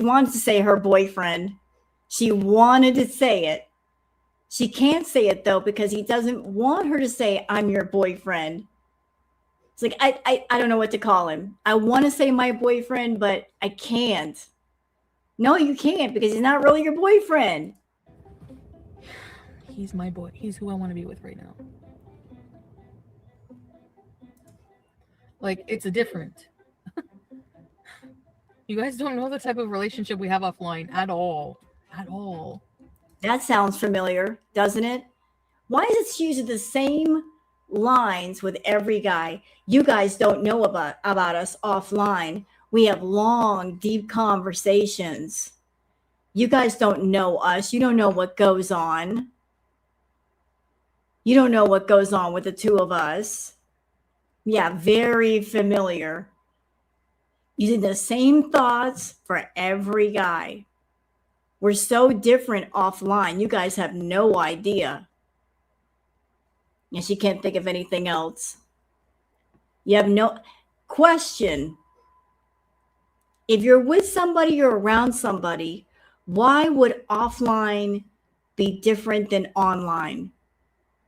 wanted to say her boyfriend. She wanted to say it. She can't say it though because he doesn't want her to say I'm your boyfriend. It's like I don't know what to call him. I want to say my boyfriend, but I can't. No, you can't because he's not really your boyfriend. He's my boy. He's who I want to be with right now. Like, it's different. You guys don't know the type of relationship we have offline at all. At all. That sounds familiar, doesn't it? Why is it using the same lines with every guy? You guys don't know about us offline. We have long, deep conversations. You guys don't know us. You don't know what goes on. You don't know what goes on with the two of us. Yeah, very familiar. Using the same thoughts for every guy. We're so different offline. You guys have no idea. And she can't think of anything else. You have no question. If you're with somebody, you're around somebody, why would offline be different than online?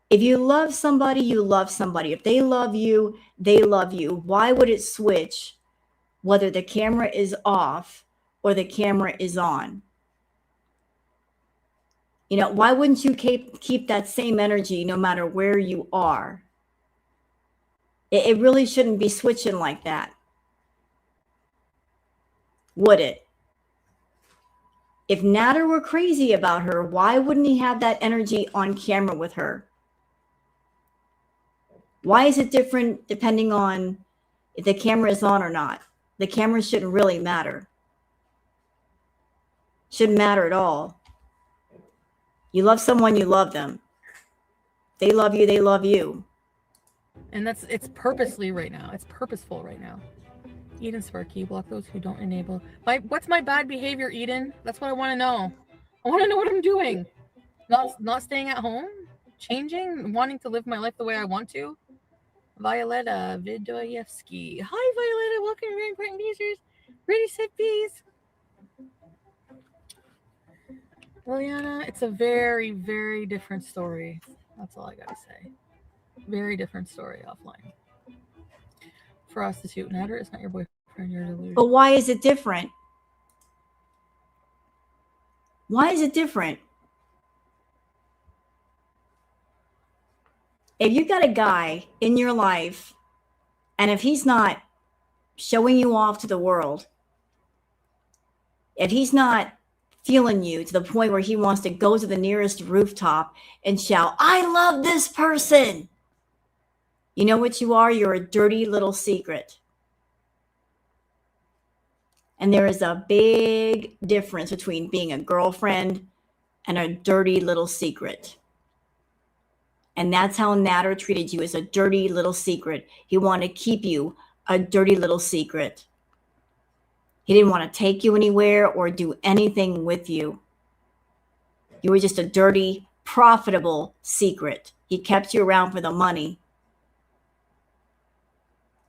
If you love somebody, you love somebody. If they love you, they love you. Why would it switch whether the camera is off or the camera is on? You know, why wouldn't you keep that same energy no matter where you are? It really shouldn't be switching like that. Would it? If Natter were crazy about her, why wouldn't he have that energy on camera with her? Why is it different depending on if the camera is on or not? The camera shouldn't really matter. Shouldn't matter at all. You love someone, you love them. They love you, they love you. And it's purposely right now. It's purposeful right now. Eden Sparky, block those who don't enable. What's my bad behavior, Eden? That's what I want to know. I want to know what I'm doing. Not staying at home, changing, wanting to live my life the way I want to. Violetta Vidoyevsky. Hi, Violetta. Welcome to Very Important Users. Ready, set, bees. Liliana, it's a very, very different story. That's all I gotta say. Very different story offline. Prostitute Natter is not your boyfriend, you're delusional. But why is it different? Why is it different? If you got a guy in your life, and if he's not showing you off to the world, if he's not feeling you to the point where he wants to go to the nearest rooftop and shout, I love this person. You know what you are? You're a dirty little secret. And there is a big difference between being a girlfriend and a dirty little secret. And that's how Natter treated you, as a dirty little secret. He wanted to keep you a dirty little secret. He didn't want to take you anywhere or do anything with you. You were just a dirty, profitable secret. He kept you around for the money.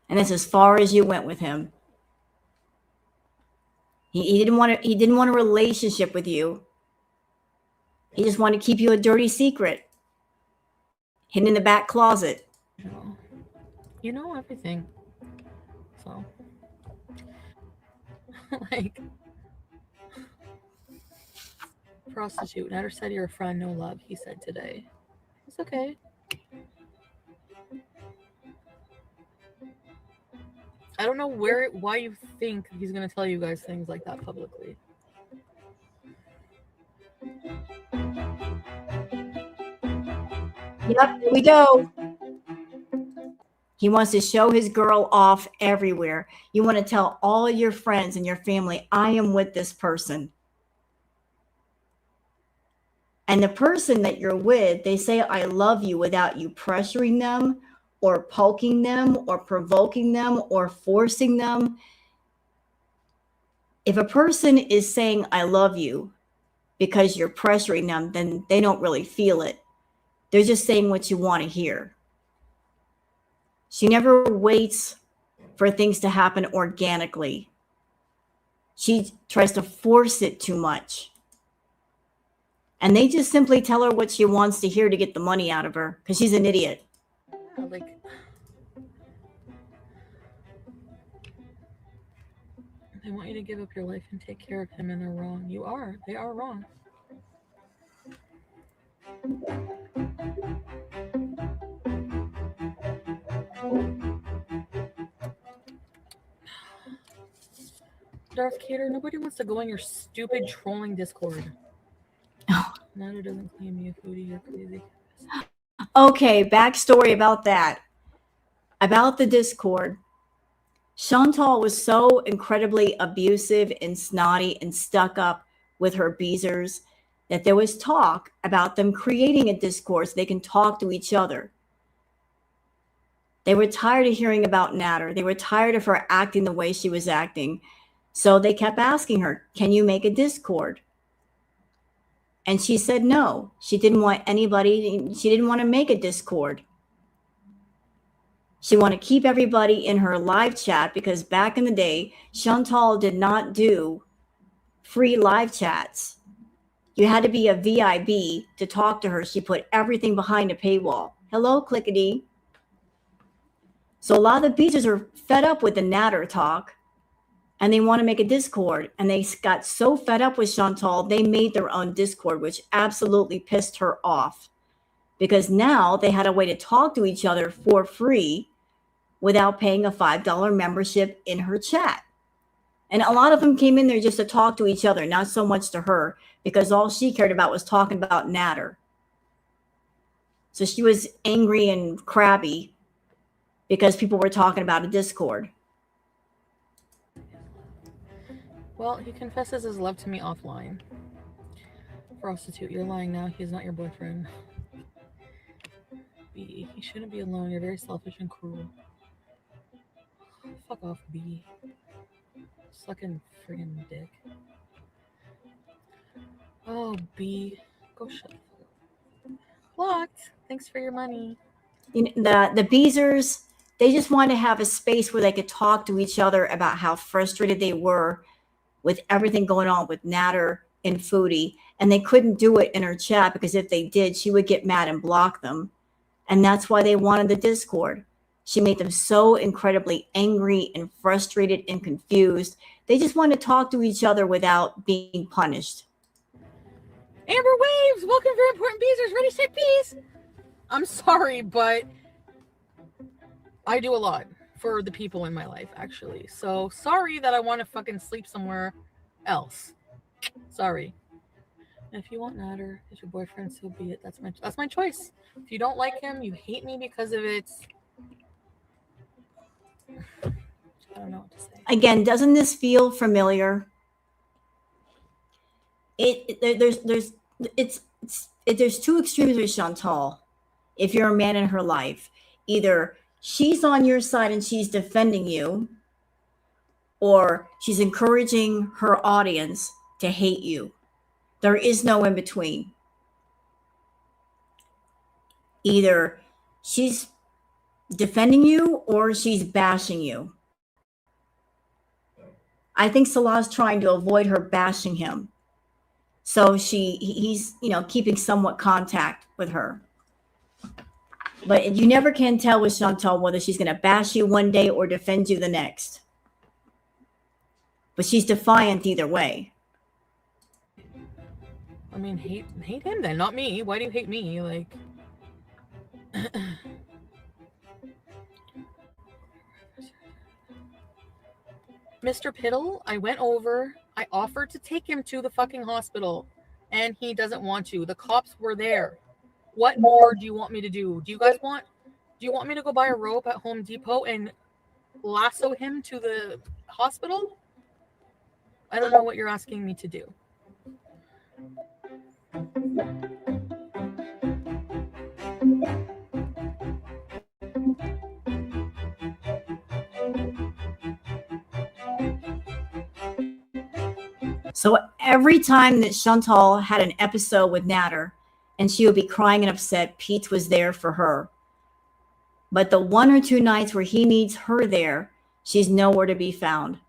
And that's as far as you went with him. He didn't want a relationship with you. He just wanted to keep you a dirty secret, hidden in the back closet. You know everything. So, like, prostitute. Natter said you're a friend, no love. He said today. It's okay. I don't know why you think he's gonna tell you guys things like that publicly. Yep, here we go. He wants to show his girl off everywhere. You want to tell all your friends and your family, I am with this person. And the person that you're with, they say, I love you without you pressuring them or poking them or provoking them or forcing them. If a person is saying, I love you because you're pressuring them, then they don't really feel it. They're just saying what you want to hear. She never waits for things to happen organically. She tries to force it too much. And they just simply tell her what she wants to hear to get the money out of her because she's an idiot. Yeah, like, they want you to give up your life and take care of him, and they're wrong. You are. They are wrong. Darth Cater, nobody wants to go in your stupid trolling Discord. Natter doesn't claim you, Foodie. You're crazy. Okay, backstory about that. About the Discord. Chantal was so incredibly abusive and snotty and stuck up with her Beezers that there was talk about them creating a Discord so they can talk to each other. They were tired of hearing about Natter. They were tired of her acting the way she was acting. So they kept asking her, can you make a Discord? And she said no. She didn't want anybody, she didn't want to make a Discord. She wanted to keep everybody in her live chat because back in the day, Chantal did not do free live chats. You had to be a VIB to talk to her. She put everything behind a paywall. Hello, Clickety. So a lot of the beaches are fed up with the Natter talk and they want to make a Discord. And they got so fed up with Chantal, they made their own Discord, which absolutely pissed her off because now they had a way to talk to each other for free without paying a $5 membership in her chat. And a lot of them came in there just to talk to each other, not so much to her, because all she cared about was talking about Natter. So she was angry and crabby because people were talking about a Discord. Well, he confesses his love to me offline. Prostitute, you're lying now. He's not your boyfriend. B, he shouldn't be alone. You're very selfish and cruel. Fuck off, B. Sucking friggin' dick. Oh, B. Go shut the fuck up. Blocked. Thanks for your money. You know, the Beezers, they just wanted to have a space where they could talk to each other about how frustrated they were with everything going on with Natter and Foodie. And they couldn't do it in her chat because if they did, she would get mad and block them. And that's why they wanted the Discord. She made them so incredibly angry and frustrated and confused. They just want to talk to each other without being punished. Amber Waves, welcome very important Beezers, ready, set, peace. I'm sorry, but I do a lot for the people in my life, actually. So sorry that I want to fucking sleep somewhere else. Sorry. And if you want Natter as your boyfriend, so be it. That's my choice. If you don't like him, you hate me because of it. I don't know what to say. Again, doesn't this feel familiar? There's two extremes with Chantal. If you're a man in her life, either she's on your side and she's defending you, or she's encouraging her audience to hate you. There is no in between. Either she's defending you or she's bashing you. I think Salah's trying to avoid her bashing him. So he's keeping somewhat contact with her. But you never can tell with Chantal whether she's going to bash you one day or defend you the next. But she's defiant either way. I mean, hate him then, not me. Why do you hate me? Like, Mr. Piddle, I went over. I offered to take him to the fucking hospital, and he doesn't want to. The cops were there. What more do you want me to do? Do you want me to go buy a rope at Home Depot and lasso him to the hospital? I don't know what you're asking me to do. So every time that Chantal had an episode with Natter and she would be crying and upset, Pete was there for her. But the one or two nights where he needs her there, she's nowhere to be found.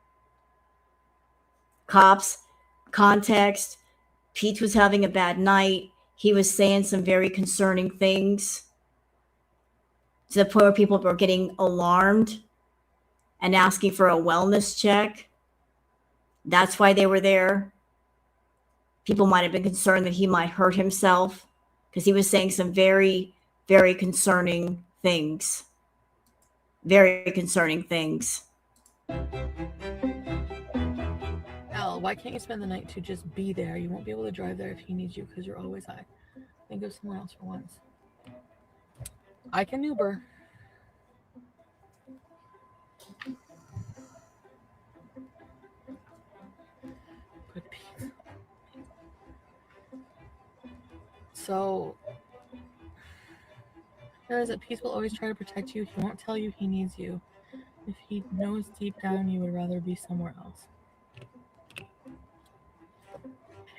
Cops, context, Pete was having a bad night. He was saying some very concerning things to the point where people were getting alarmed and asking for a wellness check. That's why they were there. People might have been concerned that he might hurt himself because he was saying some very, very concerning things. Very concerning things. Al, why can't you spend the night to just be there? You won't be able to drive there if he needs you because you're always high. Think of someone else for once. I can Uber. So, there is that Peace will always try to protect you. He won't tell you he needs you. If he knows deep down you would rather be somewhere else.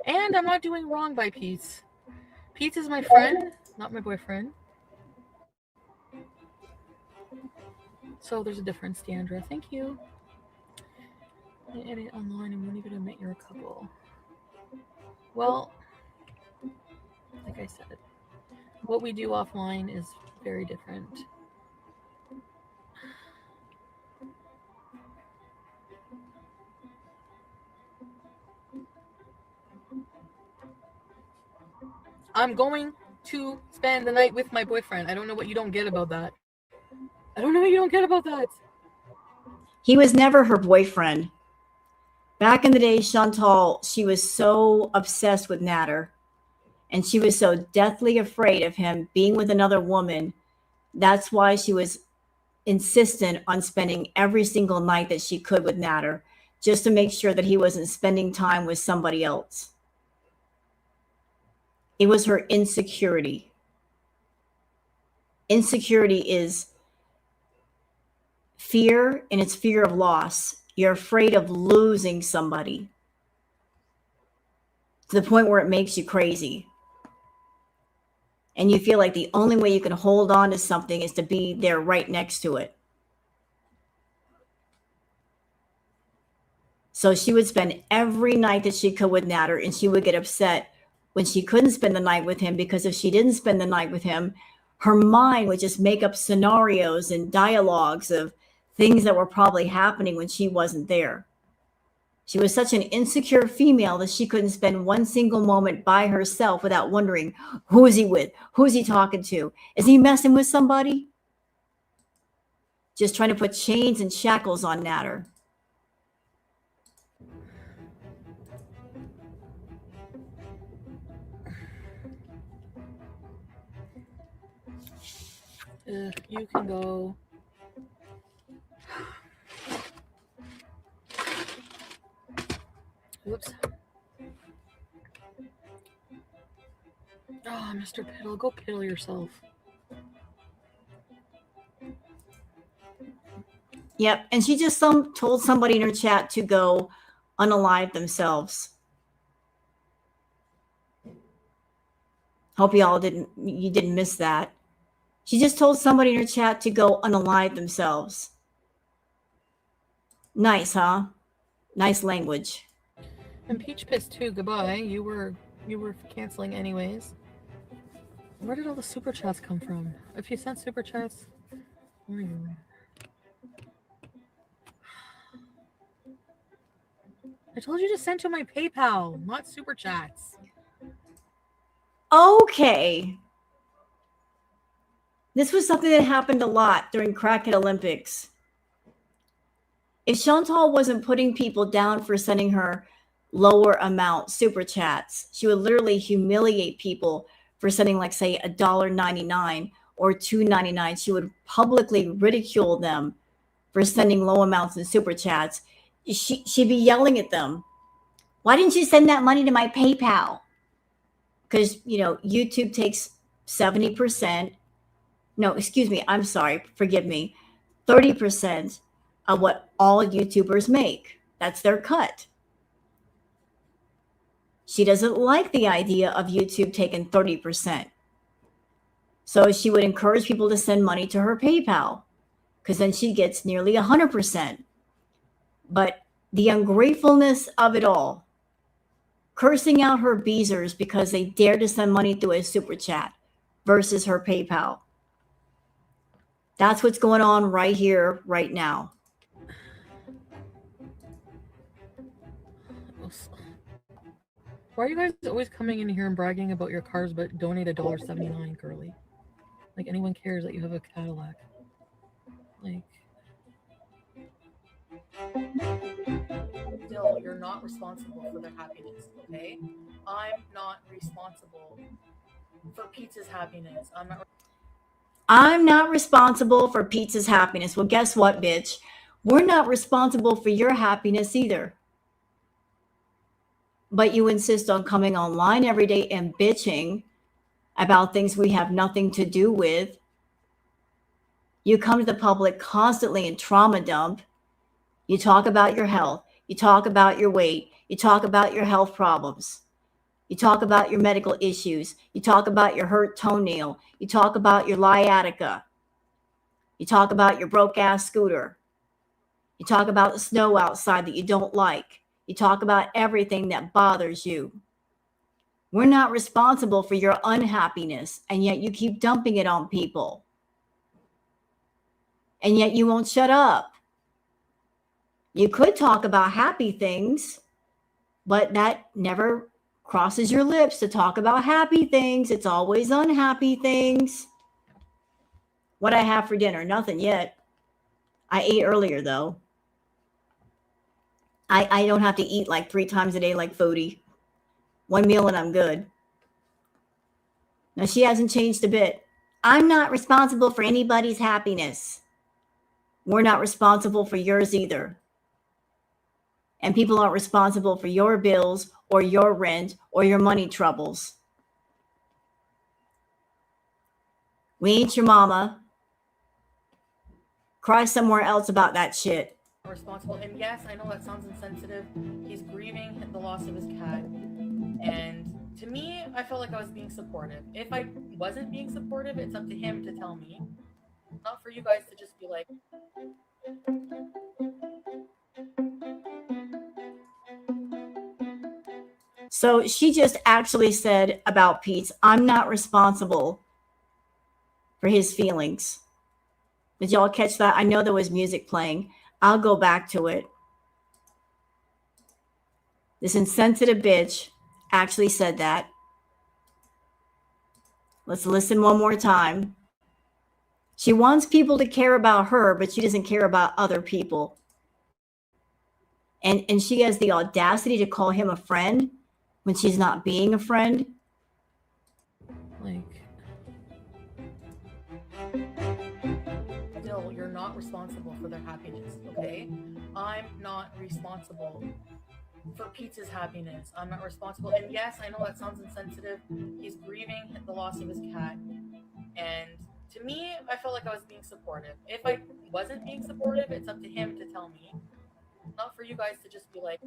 And understand I'm not doing wrong by Pete. Pete is my friend, not my boyfriend. So there's a difference, Deandra. Thank you. I edit online and won't even admit you're a couple. Well, like I said, what we do offline is very different. I'm going to spend the night with my boyfriend. I don't know what you don't get about that. I don't know what you don't get about that. He was never her boyfriend. Back in the day, Chantal, she was so obsessed with Natter, and she was so deathly afraid of him being with another woman. That's why she was insistent on spending every single night that she could with Natter, just to make sure that he wasn't spending time with somebody else. It was her insecurity. Insecurity is fear, and it's fear of loss. You're afraid of losing somebody to the point where it makes you crazy. And you feel like the only way you can hold on to something is to be there right next to it. So she would spend every night that she could with Natter, and she would get upset when she couldn't spend the night with him, because if she didn't spend the night with him, her mind would just make up scenarios and dialogues of things that were probably happening when she wasn't there. She was such an insecure female that she couldn't spend one single moment by herself without wondering, who is he with? Who is he talking to? Is he messing with somebody? Just trying to put chains and shackles on Natter. You can go. Whoops. Oh, Mr. Piddle, go piddle yourself. Yep, and she just told somebody in her chat to go unalive themselves. Hope you didn't miss that. She just told somebody in her chat to go unalive themselves. Nice, huh? Nice language. And Peach Piss too, goodbye. You were canceling anyways. Where did all the super chats come from? If you sent super chats, where are you? I told you to send to my PayPal, not super chats. Okay. This was something that happened a lot during Crackhead Olympics. If Chantal wasn't putting people down for sending her lower amount super chats, she would literally humiliate people for sending, like, say, $1.99 or $2.99. She would publicly ridicule them for sending low amounts in super chats. She'd be yelling at them. Why didn't you send that money to my PayPal? Because, YouTube takes 70%. No, excuse me. I'm sorry. Forgive me. 30% of what all YouTubers make. That's their cut. She doesn't like the idea of YouTube taking 30%. So she would encourage people to send money to her PayPal, because then she gets nearly 100%. But the ungratefulness of it all, cursing out her Beezers because they dared to send money through a super chat versus her PayPal. That's what's going on right here, right now. Why are you guys always coming in here and bragging about your cars but donate $1.79, girly? Like, anyone cares that you have a Cadillac? Like, still, you're not responsible for their happiness, okay? I'm not responsible for Pizza's happiness. I'm not responsible for Pizza's happiness. Well, guess what, bitch? We're not responsible for your happiness either. But you insist on coming online every day and bitching about things we have nothing to do with. You come to the public constantly and trauma dump. You talk about your health. You talk about your weight. You talk about your health problems. You talk about your medical issues. You talk about your hurt toenail. You talk about your sciatica. You talk about your broke ass scooter. You talk about the snow outside that you don't like. You talk about everything that bothers you. We're not responsible for your unhappiness, and yet you keep dumping it on people. And yet you won't shut up. You could talk about happy things, but that never crosses your lips to talk about happy things. It's always unhappy things. What I have for dinner? Nothing yet. I ate earlier, though. I don't have to eat like 3 times a day like Foodie. One meal and I'm good. Now, she hasn't changed a bit. I'm not responsible for anybody's happiness. We're not responsible for yours either. And people aren't responsible for your bills or your rent or your money troubles. We ain't your mama. Cry somewhere else about that shit. Responsible. And yes, I know that sounds insensitive. He's grieving the loss of his cat. And to me, I felt like I was being supportive. If I wasn't being supportive, it's up to him to tell me. Not for you guys to just be like, so she just actually said about Pete's, I'm not responsible for his feelings. Did y'all catch that? I know there was music playing. I'll go back to it. This insensitive bitch actually said that. Let's listen one more time. She wants people to care about her, but she doesn't care about other people. And she has the audacity to call him a friend when she's not being a friend. like, Dill, you're not responsible for their happiness, okay? I'm not responsible for Pete's happiness. I'm not responsible. And yes, I know that sounds insensitive. He's grieving the loss of his cat. And to me, I felt like I was being supportive. If I wasn't being supportive, it's up to him to tell me. Not for you guys to just be like,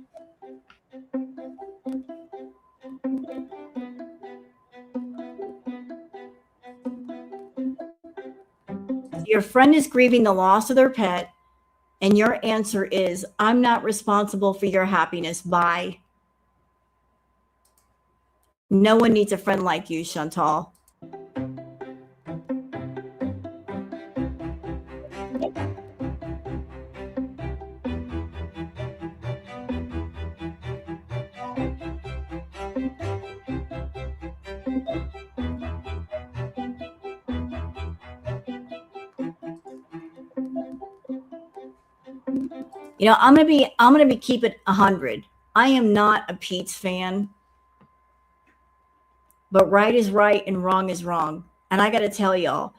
Your friend is grieving the loss of their pet, and your answer is, I'm not responsible for your happiness. Bye. No one needs a friend like you, Chantal. You know, I'm gonna be keep it 100. I am not a Pete's fan, but right is right and wrong is wrong. And I gotta tell y'all,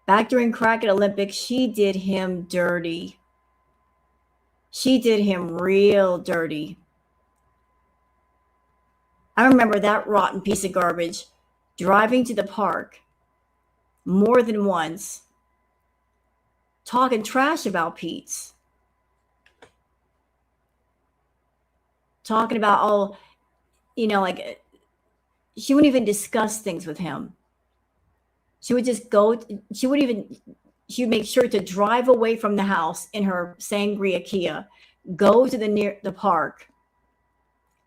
back during Cracked Olympics, she did him dirty. She did him real dirty. I remember that rotten piece of garbage driving to the park more than once, talking trash about Pete's. Talking about, oh, you know, like she wouldn't even discuss things with him. She would just go, she would make sure to drive away from the house in her Sangria Kia, go to the park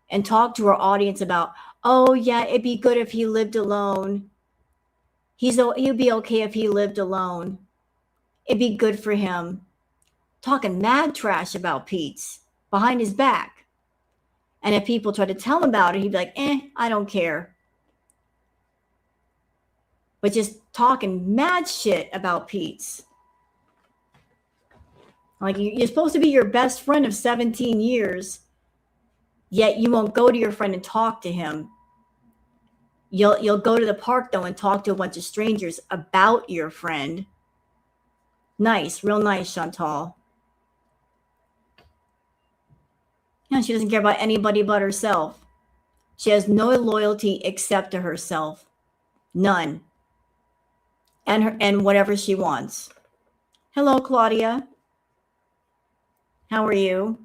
and talk to her audience about, oh yeah, it'd be good if he lived alone. He'd be okay if he lived alone. It'd be good for him. Talking mad trash about Pete's behind his back. And if people try to tell him about it, he'd be like, I don't care. But just talking mad shit about Pete's. Like, you're supposed to be your best friend of 17 years, yet you won't go to your friend and talk to him. You'll go to the park, though, and talk to a bunch of strangers about your friend. Nice, real nice, Chantal. Yeah, she doesn't care about anybody but herself. She has no loyalty except to herself. None. And whatever she wants. Hello, Claudia. How are you?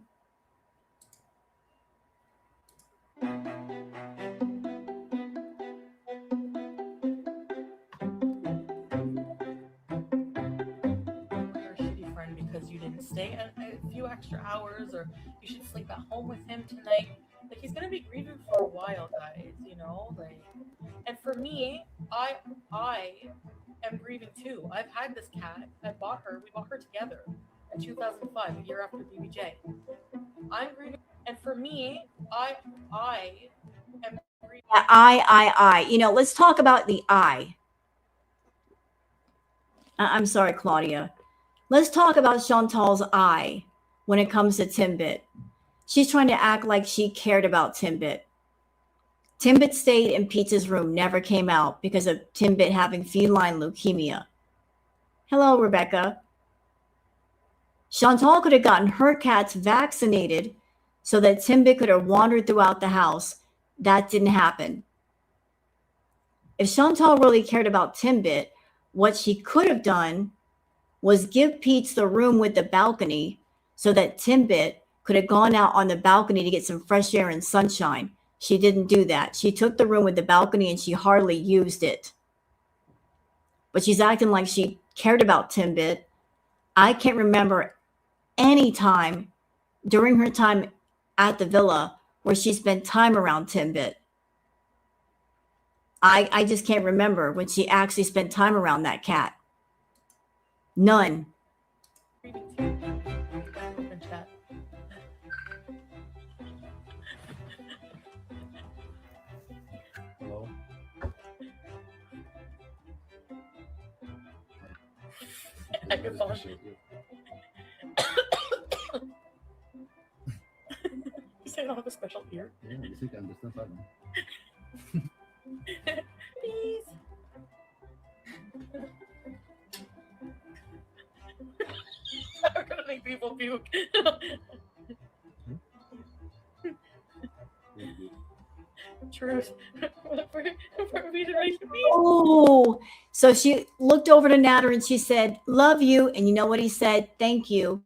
stay a few extra hours, or you should sleep at home with him tonight. Like, he's gonna be grieving for a while, guys, you know? Like, and for me, I am grieving too. I've had this cat. We bought her together in 2005, a year after BBJ. I'm grieving, and for me, I am grieving. I. You know, let's talk about the I. I'm sorry, Claudia. Let's talk about Chantal's I when it comes to Timbit. She's trying to act like she cared about Timbit. Timbit stayed in Pete's room, never came out because of Timbit having feline leukemia. Hello, Rebecca. Chantal could have gotten her cats vaccinated so that Timbit could have wandered throughout the house. That didn't happen. If Chantal really cared about Timbit, what she could have done was give Pete the room with the balcony so that Timbit could have gone out on the balcony to get some fresh air and sunshine. She didn't do that. She took the room with the balcony and she hardly used it. But she's acting like she cared about Timbit. I can't remember any time during her time at the villa where she spent time around Timbit. I just can't remember when she actually spent time around that cat. None. Hello? I can follow. You say I don't have a special ear? Yeah, you think I understand that one. Please. I'm gonna make people puke. Truth. Oh, so she looked over to Natter and she said, "Love you." And you know what he said? "Thank you."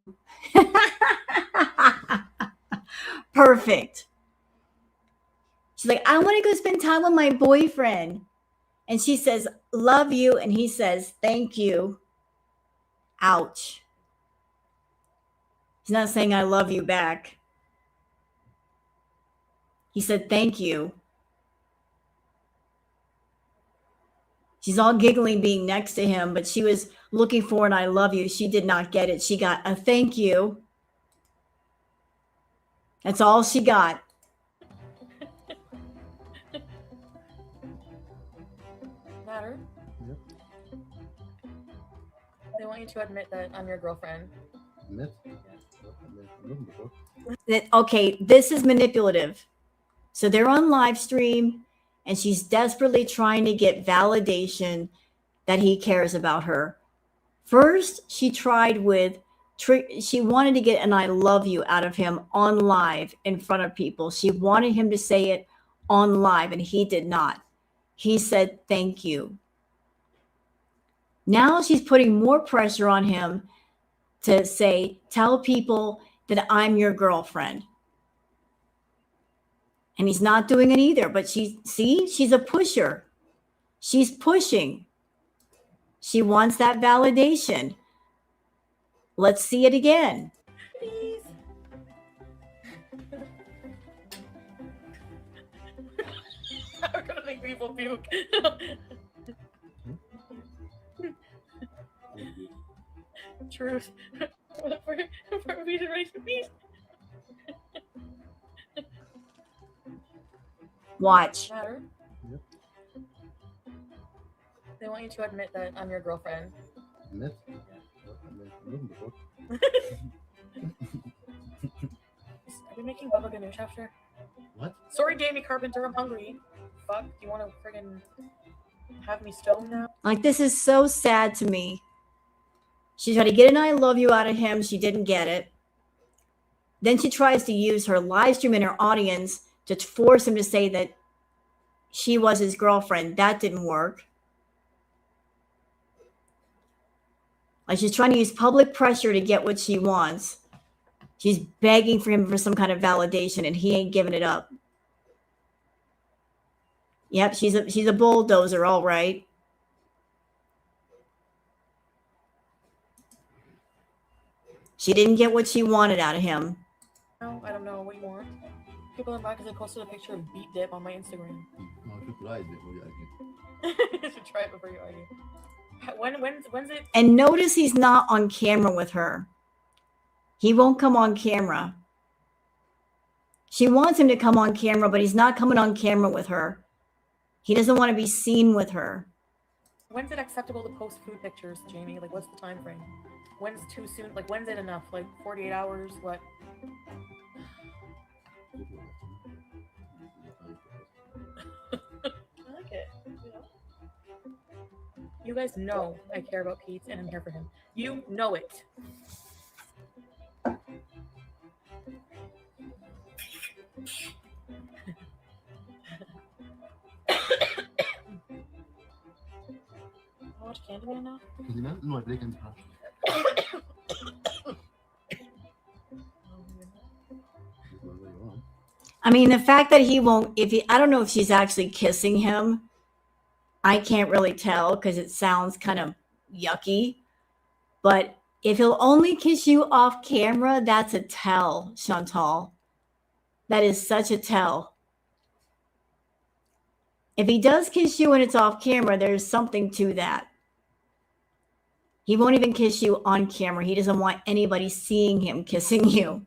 Perfect. She's like, "I want to go spend time with my boyfriend." And she says, "Love you." And he says, "Thank you." Ouch. He's not saying "I love you" back. He said, "Thank you." She's all giggling being next to him, but she was looking for an "I love you." She did not get it. She got a "thank you." That's all she got. Matter? Yep. They want you to admit that I'm your girlfriend. Admit? Okay, this is manipulative. So they're on live stream and she's desperately trying to get validation that he cares about her. First, she tried with, she wanted to get an "I love you" out of him on live in front of people. She wanted him to say it on live and he did not. He said, "Thank you." Now she's putting more pressure on him to say, "Tell people that I'm your girlfriend." And he's not doing it either, but she's a pusher. She's pushing. She wants that validation. Let's see it again. Please. I'm gonna make people puke. Truth. For me to raise the beast. Watch. Matter? Yep. They want you to admit that I'm your girlfriend. Admit? Are we making Baba Ganoush after? What? Sorry, Jamie Carpenter, I'm hungry. Fuck, do you want to friggin' have me stoned now? Like, this is so sad to me. She tried to get an "I love you" out of him. She didn't get it. Then she tries to use her live stream and her audience to force him to say that she was his girlfriend. That didn't work. Like, she's trying to use public pressure to get what she wants. She's begging for him for some kind of validation, and he ain't giving it up. Yep, she's a bulldozer, all right. She didn't get what she wanted out of him. No, I don't know what you want. People are mad because I posted a picture of beet dip on my Instagram. No, I should try it before you argue. You should try it before you argue. When's it? And notice he's not on camera with her. He won't come on camera. She wants him to come on camera, but he's not coming on camera with her. He doesn't want to be seen with her. When's it acceptable to post food pictures, Jamie? Like, what's the time frame? When's too soon? Like, when's it enough? Like, 48 hours? What? I like it. You guys know I care about Pete and I'm here for him. You know it. Watch Candyman now? Candyman? No, I play Candy Crush. I mean, the fact that he won't, I don't know if she's actually kissing him. I can't really tell because it sounds kind of yucky. But if he'll only kiss you off camera, that's a tell, Chantal. That is such a tell. If he does kiss you and it's off camera, there's something to that. He won't even kiss you on camera. He doesn't want anybody seeing him kissing you.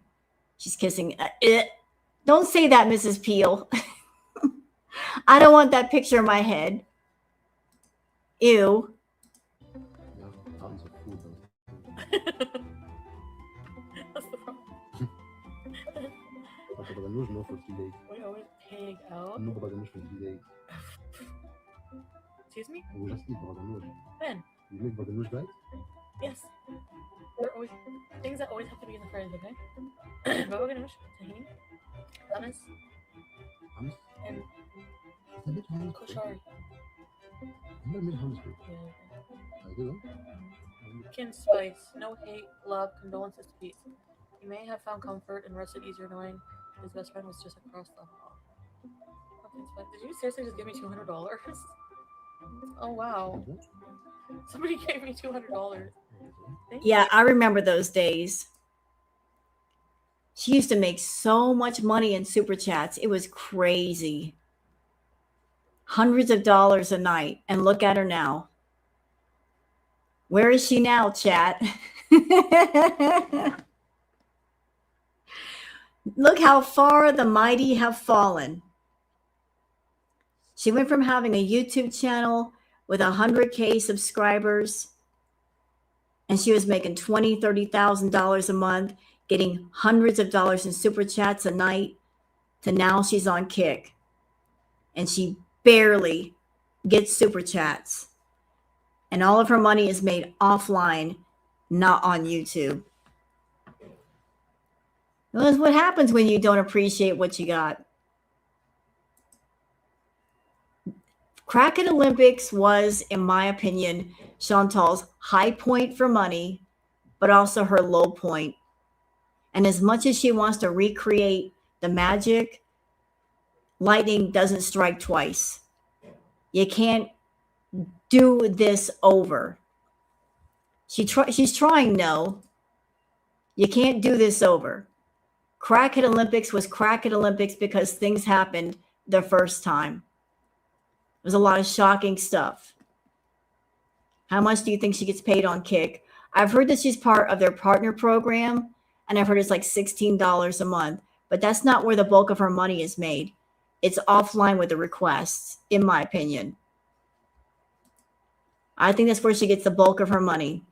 She's kissing. Don't say that, Mrs. Peel. I don't want that picture in my head. Ew. Yeah, tons of food. That's the problem. No for 3 days. We always pig out. No بغدادنوش for 3 days. Excuse me? We just eat بغدادنوش. When? You make بغدادنوش, guys? Yes. They're always things that always have to be in the fridge, okay? Baba ganoush, tahini, hummus, Hummus? and I made hummus. koshari. I never made hummus before. Yeah. I do. Kin spice, no hate, love, condolences to Pete. He may have found comfort and rested easier knowing his best friend was just across the hall. Did you seriously just give me $200? Oh wow. Somebody gave me $200. Yeah, I remember those days. She used to make so much money in super chats. It was crazy. Hundreds of dollars a night. And look at her now. Where is she now, chat? Look how far the mighty have fallen. She went from having a YouTube channel with 100K subscribers, and she was making $20,000, $30,000 a month, getting hundreds of dollars in super chats a night, to now she's on Kick, and she barely gets super chats, and all of her money is made offline, not on YouTube. That's what happens when you don't appreciate what you got. Crackhead Olympics was, in my opinion, Chantal's high point for money, but also her low point. And as much as she wants to recreate the magic, lightning doesn't strike twice. You can't do this over. She's trying, no. You can't do this over. Crackhead Olympics was Crackhead Olympics because things happened the first time. There's a lot of shocking stuff. How much do you think she gets paid on Kick? I've heard that she's part of their partner program, and I've heard it's like $16 a month, but that's not where the bulk of her money is made. It's offline with the requests, in my opinion. I think that's where she gets the bulk of her money.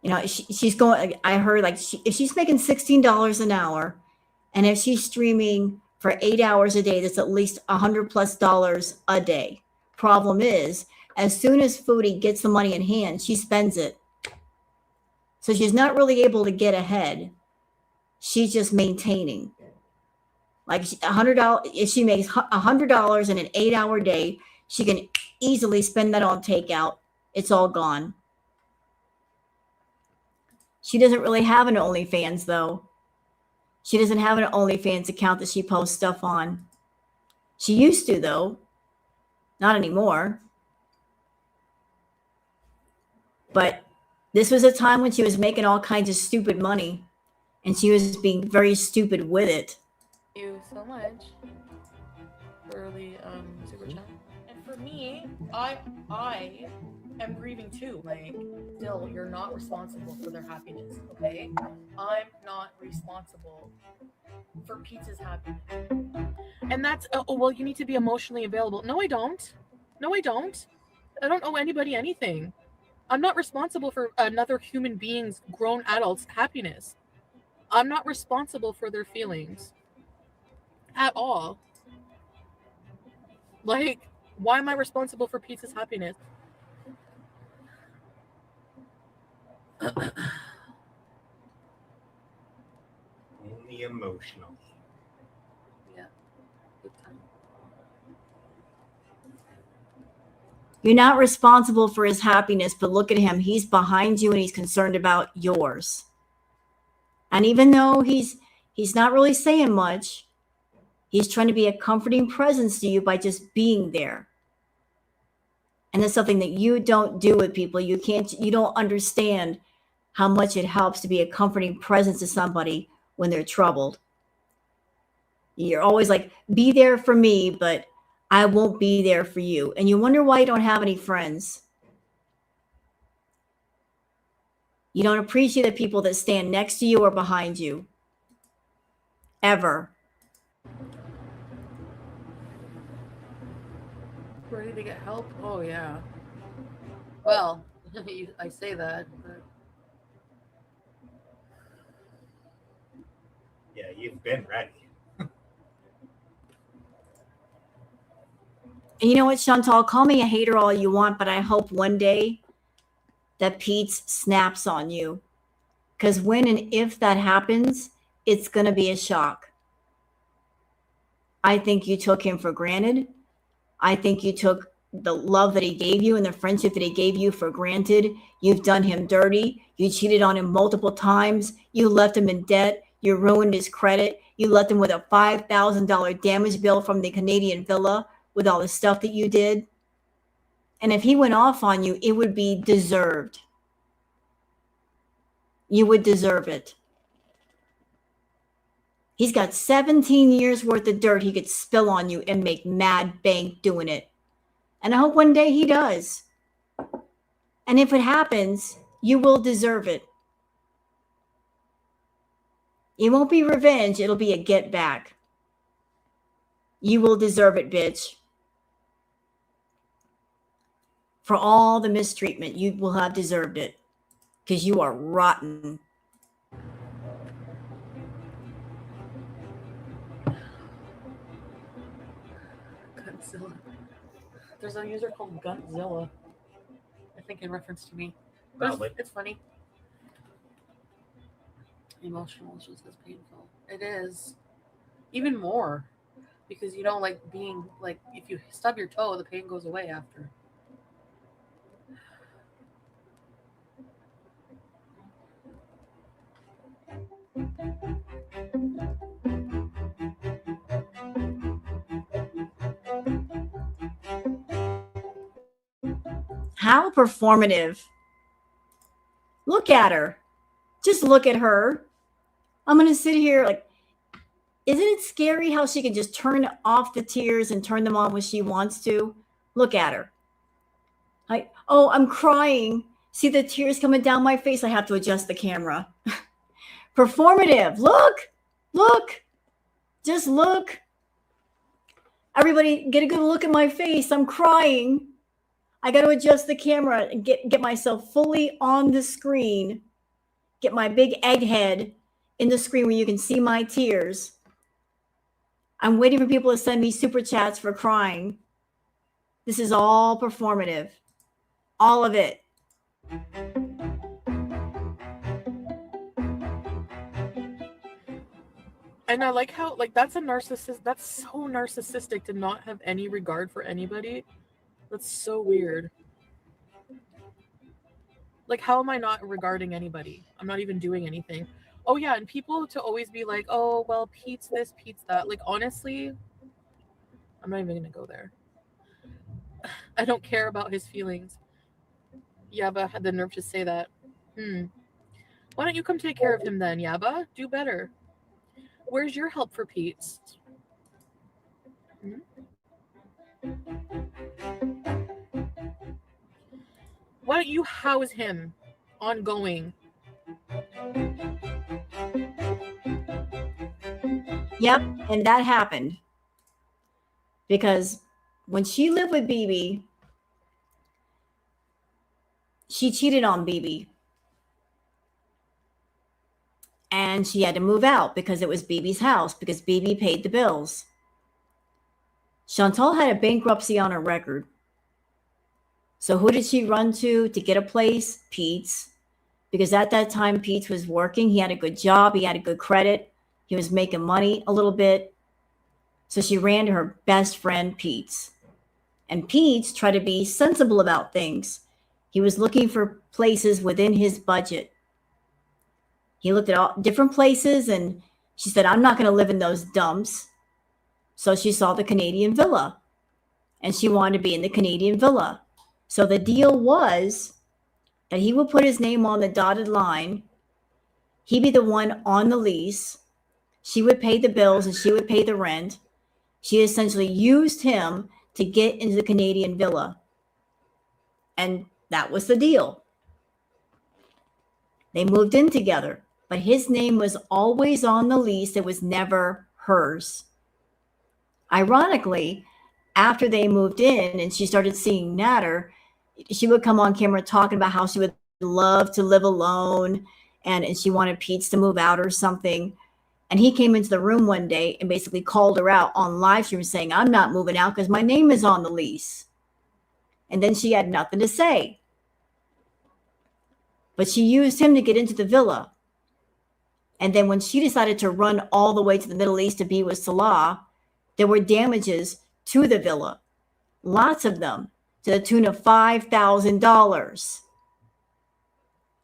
You know, she's going, I heard like if she's making $16 an hour, and if she's streaming for 8 hours a day, that's at least $100+ a day. Problem is, as soon as Foodie gets the money in hand, she spends it. So she's not really able to get ahead. She's just maintaining. Like $100, if she makes $100 in an 8-hour day, she can easily spend that on takeout. It's all gone. She doesn't really have an OnlyFans, though. She doesn't have an OnlyFans account that she posts stuff on. She used to, though. Not anymore. But This was a time when she was making all kinds of stupid money, and she was being very stupid with it. Thank you so much for the super chat. And for me, I am grieving too. Like, still, you're not responsible for their happiness, okay? I'm not responsible for Pete's happiness. And that's, oh, well, you need to be emotionally available. No, I don't. No, I don't. I don't owe anybody anything. I'm not responsible for another human being's grown adult's happiness. I'm not responsible for their feelings at all. Like, why am I responsible for Pete's happiness? Only emotional. Yeah. Good time. You're not responsible for his happiness, but look at him. He's behind you and he's concerned about yours. And even though he's not really saying much, he's trying to be a comforting presence to you by just being there. And that's something that you don't do with people. You don't understand how much it helps to be a comforting presence to somebody when they're troubled. You're always like, be there for me, but I won't be there for you. And you wonder why you don't have any friends. You don't appreciate the people that stand next to you or behind you. Ever. Ready to get help? Oh, yeah. Well, I say that, but... Yeah, you've been ready. And you know what, Chantal? Call me a hater all you want, but I hope one day that Pete snaps on you. Because when and if that happens, it's going to be a shock. I think you took him for granted. I think you took the love that he gave you and the friendship that he gave you for granted. You've done him dirty. You cheated on him multiple times. You left him in debt. You ruined his credit. You left him with a $5,000 damage bill from the Canadian villa with all the stuff that you did. And if he went off on you, it would be deserved. You would deserve it. He's got 17 years worth of dirt he could spill on you and make mad bank doing it. And I hope one day he does. And if it happens, you will deserve it. It won't be revenge. It'll be a get back. You will deserve it, bitch. For all the mistreatment, you will have deserved it. Because you are rotten. Guntzilla. There's a user called Guntzilla. I think in reference to me. But it's funny. Emotional is just as painful. It is. Even more. Because, you know, like being, like, if you stub your toe, the pain goes away after. How performative. Look at her. Just look at her. I'm going to sit here like, isn't it scary how she can just turn off the tears and turn them on when she wants to? Look at her. I'm crying. See the tears coming down my face? I have to adjust the camera. Performative. Look. Just look. Everybody get a good look at my face. I'm crying. I got to adjust the camera and get myself fully on the screen. Get my big egghead in the screen where you can see my tears. I'm waiting for people to send me super chats for crying. This is all performative. All of it. And I like how, like, that's so narcissistic to not have any regard for anybody. That's so weird. Like, how am I not regarding anybody? I'm not even doing anything. Oh, yeah, and people to always be like, oh, well, Pete's this, Pete's that. Like, honestly, I'm not even going to go there. I don't care about his feelings. Yeah, but I had the nerve to say that. Why don't you come take care of him then, Yaba? Do better. Where's your help for Pete? Why don't you house him ongoing? Yep, and that happened. Because when she lived with BB, she cheated on BB. And she had to move out because it was BB's house, because BB paid the bills. Chantal had a bankruptcy on her record. So who did she run to get a place? Pete's. Because at that time, Pete's was working. He had a good job. He had a good credit. He was making money a little bit. So she ran to her best friend, Pete's. And Pete's tried to be sensible about things. He was looking for places within his budget. He looked at all different places, and she said, I'm not going to live in those dumps. So she saw the Canadian villa, and she wanted to be in the Canadian villa. So the deal was that he would put his name on the dotted line. He'd be the one on the lease. She would pay the bills and she would pay the rent. She essentially used him to get into the Canadian villa. And that was the deal. They moved in together, but his name was always on the lease. It was never hers. Ironically, after they moved in and she started seeing Natter, she would come on camera talking about how she would love to live alone and she wanted Pete's to move out or something. And he came into the room one day and basically called her out on live stream saying, I'm not moving out because my name is on the lease. And then she had nothing to say. But she used him to get into the villa. And then when she decided to run all the way to the Middle East to be with Salah, there were damages to the villa. Lots of them, to the tune of $5,000.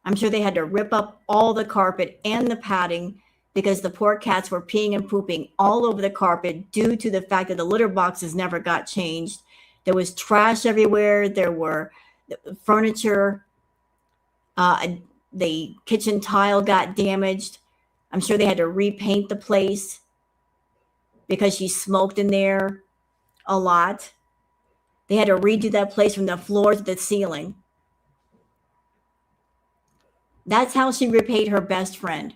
I'm sure they had to rip up all the carpet and the padding because the poor cats were peeing and pooping all over the carpet due to the fact that the litter boxes never got changed. There was trash everywhere. There were furniture. The kitchen tile got damaged. I'm sure they had to repaint the place because she smoked in there a lot. They had to redo that place from the floor to the ceiling. That's how she repaid her best friend.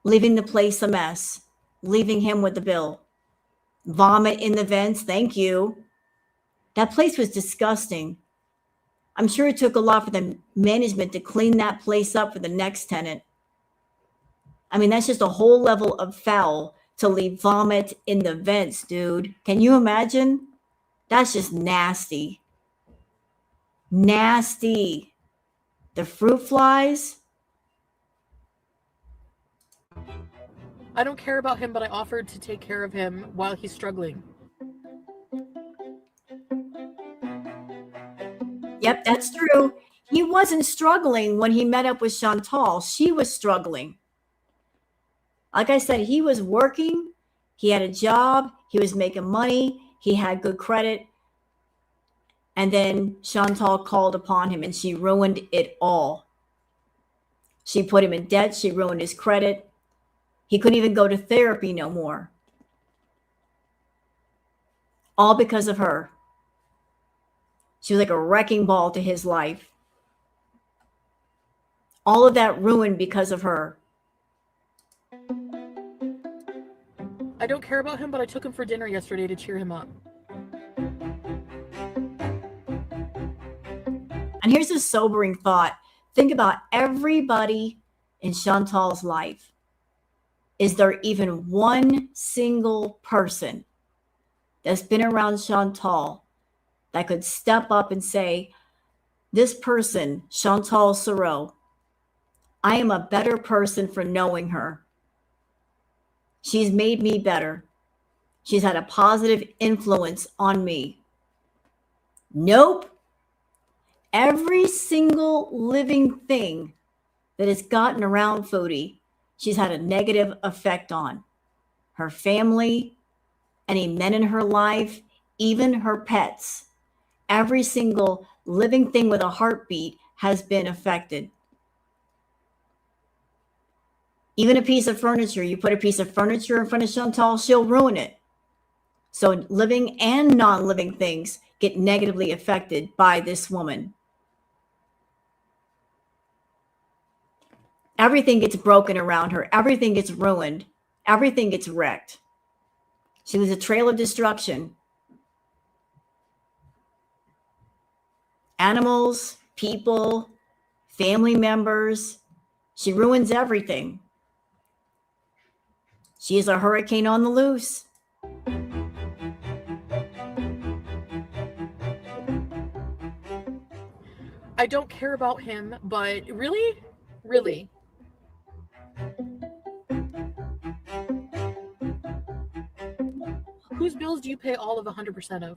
Leaving the place a mess. Leaving him with the bill. Vomit in the vents. Thank you. That place was disgusting. I'm sure it took a lot for the management to clean that place up for the next tenant. I mean, that's just a whole level of foul to leave vomit in the vents, dude. Can you imagine? That's just nasty. Nasty. The fruit flies. I don't care about him, but I offered to take care of him while he's struggling. Yep, that's true. He wasn't struggling when he met up with Chantal. She was struggling. Like I said, he was working. He had a job. He was making money. He had good credit. And then Chantal called upon him and she ruined it all. She put him in debt. She ruined his credit. He couldn't even go to therapy no more. All because of her. She was like a wrecking ball to his life. All of that ruined because of her. I don't care about him, but I took him for dinner yesterday to cheer him up. And here's a sobering thought. Think about everybody in Chantal's life. Is there even one single person that's been around Chantal that could step up and say, this person, Chantal Sereau, I am a better person for knowing her. She's made me better. She's had a positive influence on me. Nope. Every single living thing that has gotten around Foodie, she's had a negative effect on. Her family, any men in her life, even her pets. Every single living thing with a heartbeat has been affected. Even a piece of furniture, you put a piece of furniture in front of Chantal, she'll ruin it. So living and non-living things get negatively affected by this woman. Everything gets broken around her. Everything gets ruined. Everything gets wrecked. She was a trail of destruction. Animals, people, family members. She ruins everything. She is a hurricane on the loose. I don't care about him, but really? Really? Whose bills do you pay all of 100% of?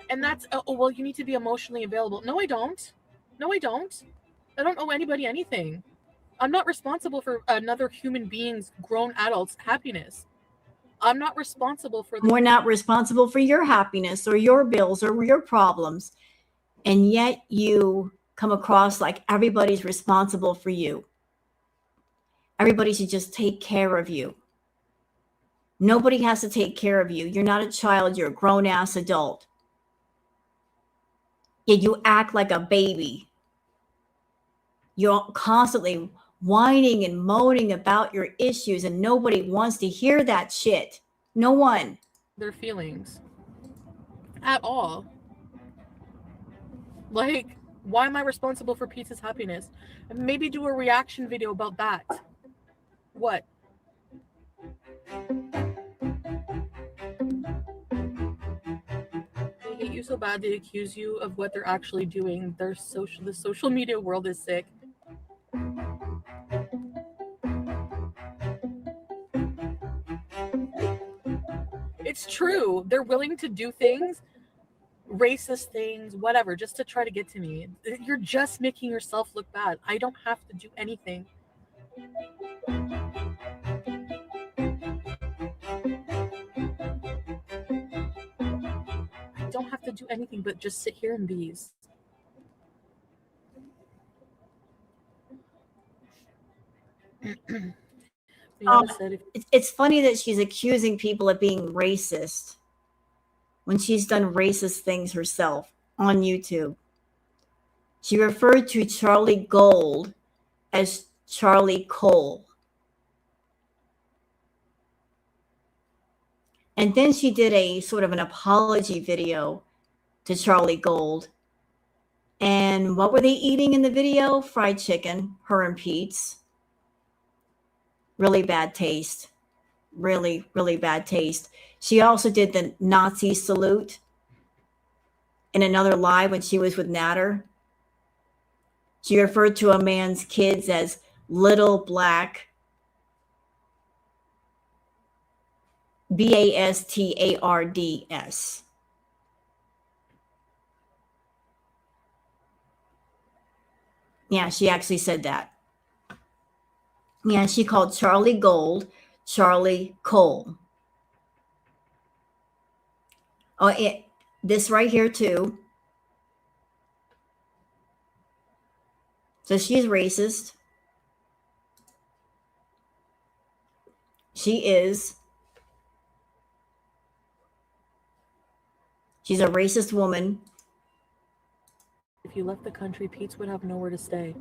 And that's, oh, well, you need to be emotionally available. No, I don't. No, I don't. I don't owe anybody anything. I'm not responsible for another human being's grown adult's happiness. I'm not responsible for We're not responsible for your happiness or your bills or your problems. And yet you come across like everybody's responsible for you. Everybody should just take care of you. Nobody has to take care of you. You're not a child. You're a grown-ass adult. Yet you act like a baby. You're constantly whining and moaning about your issues, and nobody wants to hear that shit. No one. their feelings at all. Like, why am I responsible for Pete's happiness? And maybe do a reaction video about that. What? They hate you so bad they accuse you of what they're actually doing. The social media world is sick. It's true. They're willing to do things, racist things, whatever, just to try to get to me. You're just making yourself look bad. I don't have to do anything. I don't have to do anything but just sit here and bees. It's funny that she's accusing people of being racist when she's done racist things herself on YouTube. She referred to Charlie Gold as Charlie Cole. And then she did a sort of an apology video to Charlie Gold. And what were they eating in the video? Fried chicken, her and Pete's. Really bad taste. Really, really bad taste. She also did the Nazi salute in another live when she was with Natter. She referred to a man's kids as little black BASTARDS. Yeah, she actually said that. Yeah, she called Charlie Gold Charlie Cole. Oh, this right here too. So she's racist. She is. She's a racist woman. If you left the country, Pete's would have nowhere to stay.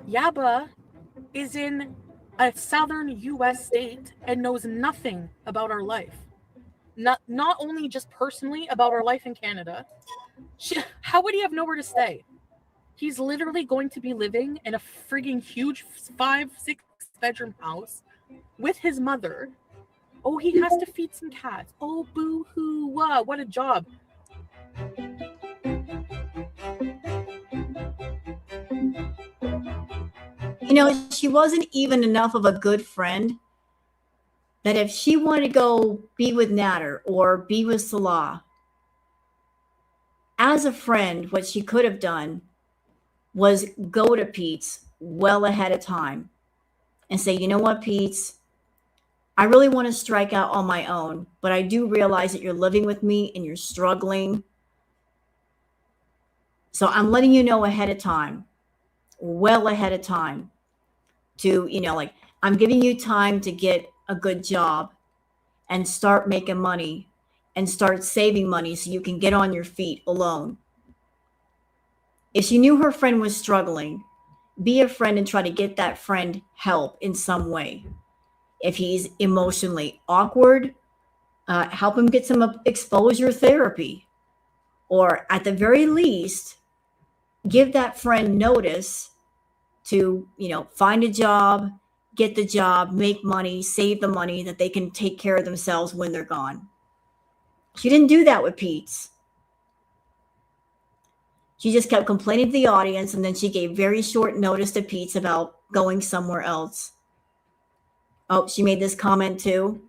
Yaba is in a southern U.S. state and knows nothing about our life. Not only just personally about our life in Canada. How would he have nowhere to stay? He's literally going to be living in a frigging huge 5-6 bedroom house with his mother. Oh, he has to feed some cats. Oh, boo-hoo, what a job. You know, she wasn't even enough of a good friend that if she wanted to go be with Natter or be with Salah, as a friend, what she could have done was go to Pete's well ahead of time and say, you know what, Pete's, I really want to strike out on my own, but I do realize that you're living with me and you're struggling. So I'm letting you know ahead of time, well ahead of time, to, like, I'm giving you time to get a good job and start making money and start saving money so you can get on your feet alone. If she knew her friend was struggling, be a friend and try to get that friend help in some way. If he's emotionally awkward, help him get some exposure therapy. Or at the very least, give that friend notice to, find a job, get the job, make money, save the money that they can take care of themselves when they're gone. She didn't do that with Pete's. She just kept complaining to the audience, and then she gave very short notice to Pete's about going somewhere else. Oh, she made this comment too.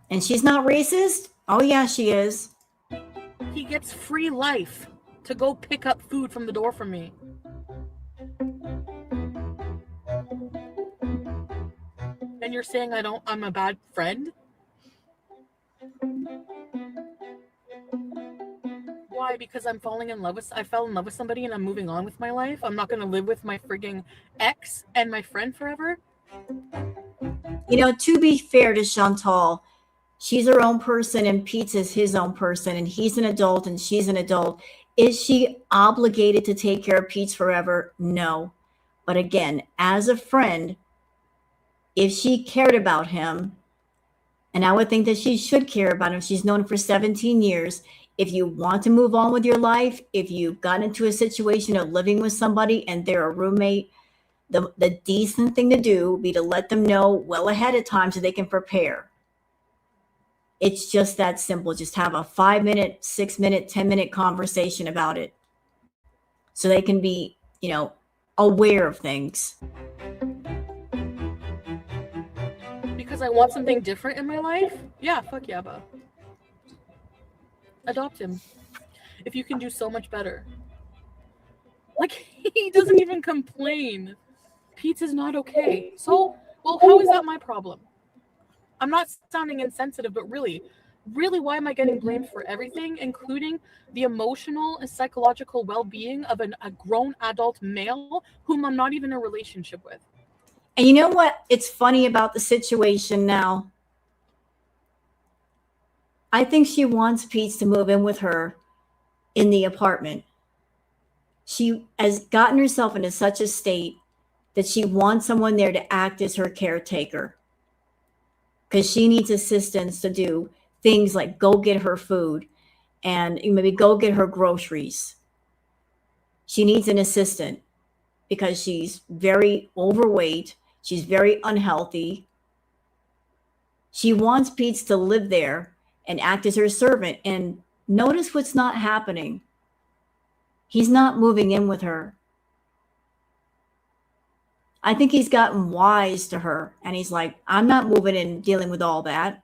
And she's not racist? Oh, yeah, she is. He gets free life to go pick up food from the door from me. And you're saying I'm a bad friend? Why? Because I fell in love with somebody and I'm moving on with my life? I'm not going to live with my frigging ex and my friend forever? To be fair to Chantal, she's her own person and Pete is his own person, and he's an adult and she's an adult. Is she obligated to take care of Pete forever? No. But again, as a friend, if she cared about him, and I would think that she should care about him, she's known him for 17 years. If you want to move on with your life, if you've gotten into a situation of living with somebody and they're a roommate, the decent thing to do would be to let them know well ahead of time so they can prepare. It's just that simple. Just have a 5-minute, 6-minute, 10-minute conversation about it so they can be, aware of things. Because I want something different in my life? Yeah, fuck yeah, Ba. Adopt him. If you can do so much better. Like, he doesn't even complain. Pete is not okay. So, well, how is that my problem? I'm not sounding insensitive, but really, why am I getting blamed for everything, including the emotional and psychological well-being of a grown adult male whom I'm not even in a relationship with? And you know what? It's funny about the situation now. I think she wants Pete to move in with her in the apartment. She has gotten herself into such a state that she wants someone there to act as her caretaker, because she needs assistance to do things like go get her food and maybe go get her groceries. She needs an assistant because she's very overweight. She's very unhealthy. She wants Pete to live there and act as her servant. And notice what's not happening. He's not moving in with her. I think he's gotten wise to her. And he's like, I'm not moving in and dealing with all that.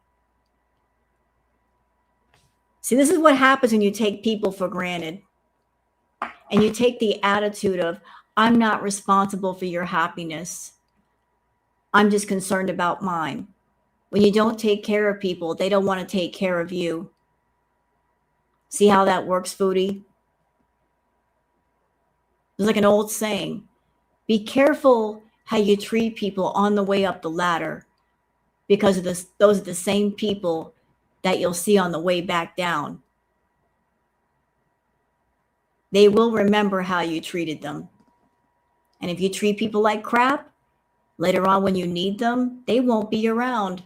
See, this is what happens when you take people for granted. And you take the attitude of, I'm not responsible for your happiness. I'm just concerned about mine. When you don't take care of people, they don't want to take care of you. See how that works, Foodie? There's like an old saying, be careful how you treat people on the way up the ladder, because of this, those are the same people that you'll see on the way back down. They will remember how you treated them. And if you treat people like crap, later on when you need them, they won't be around.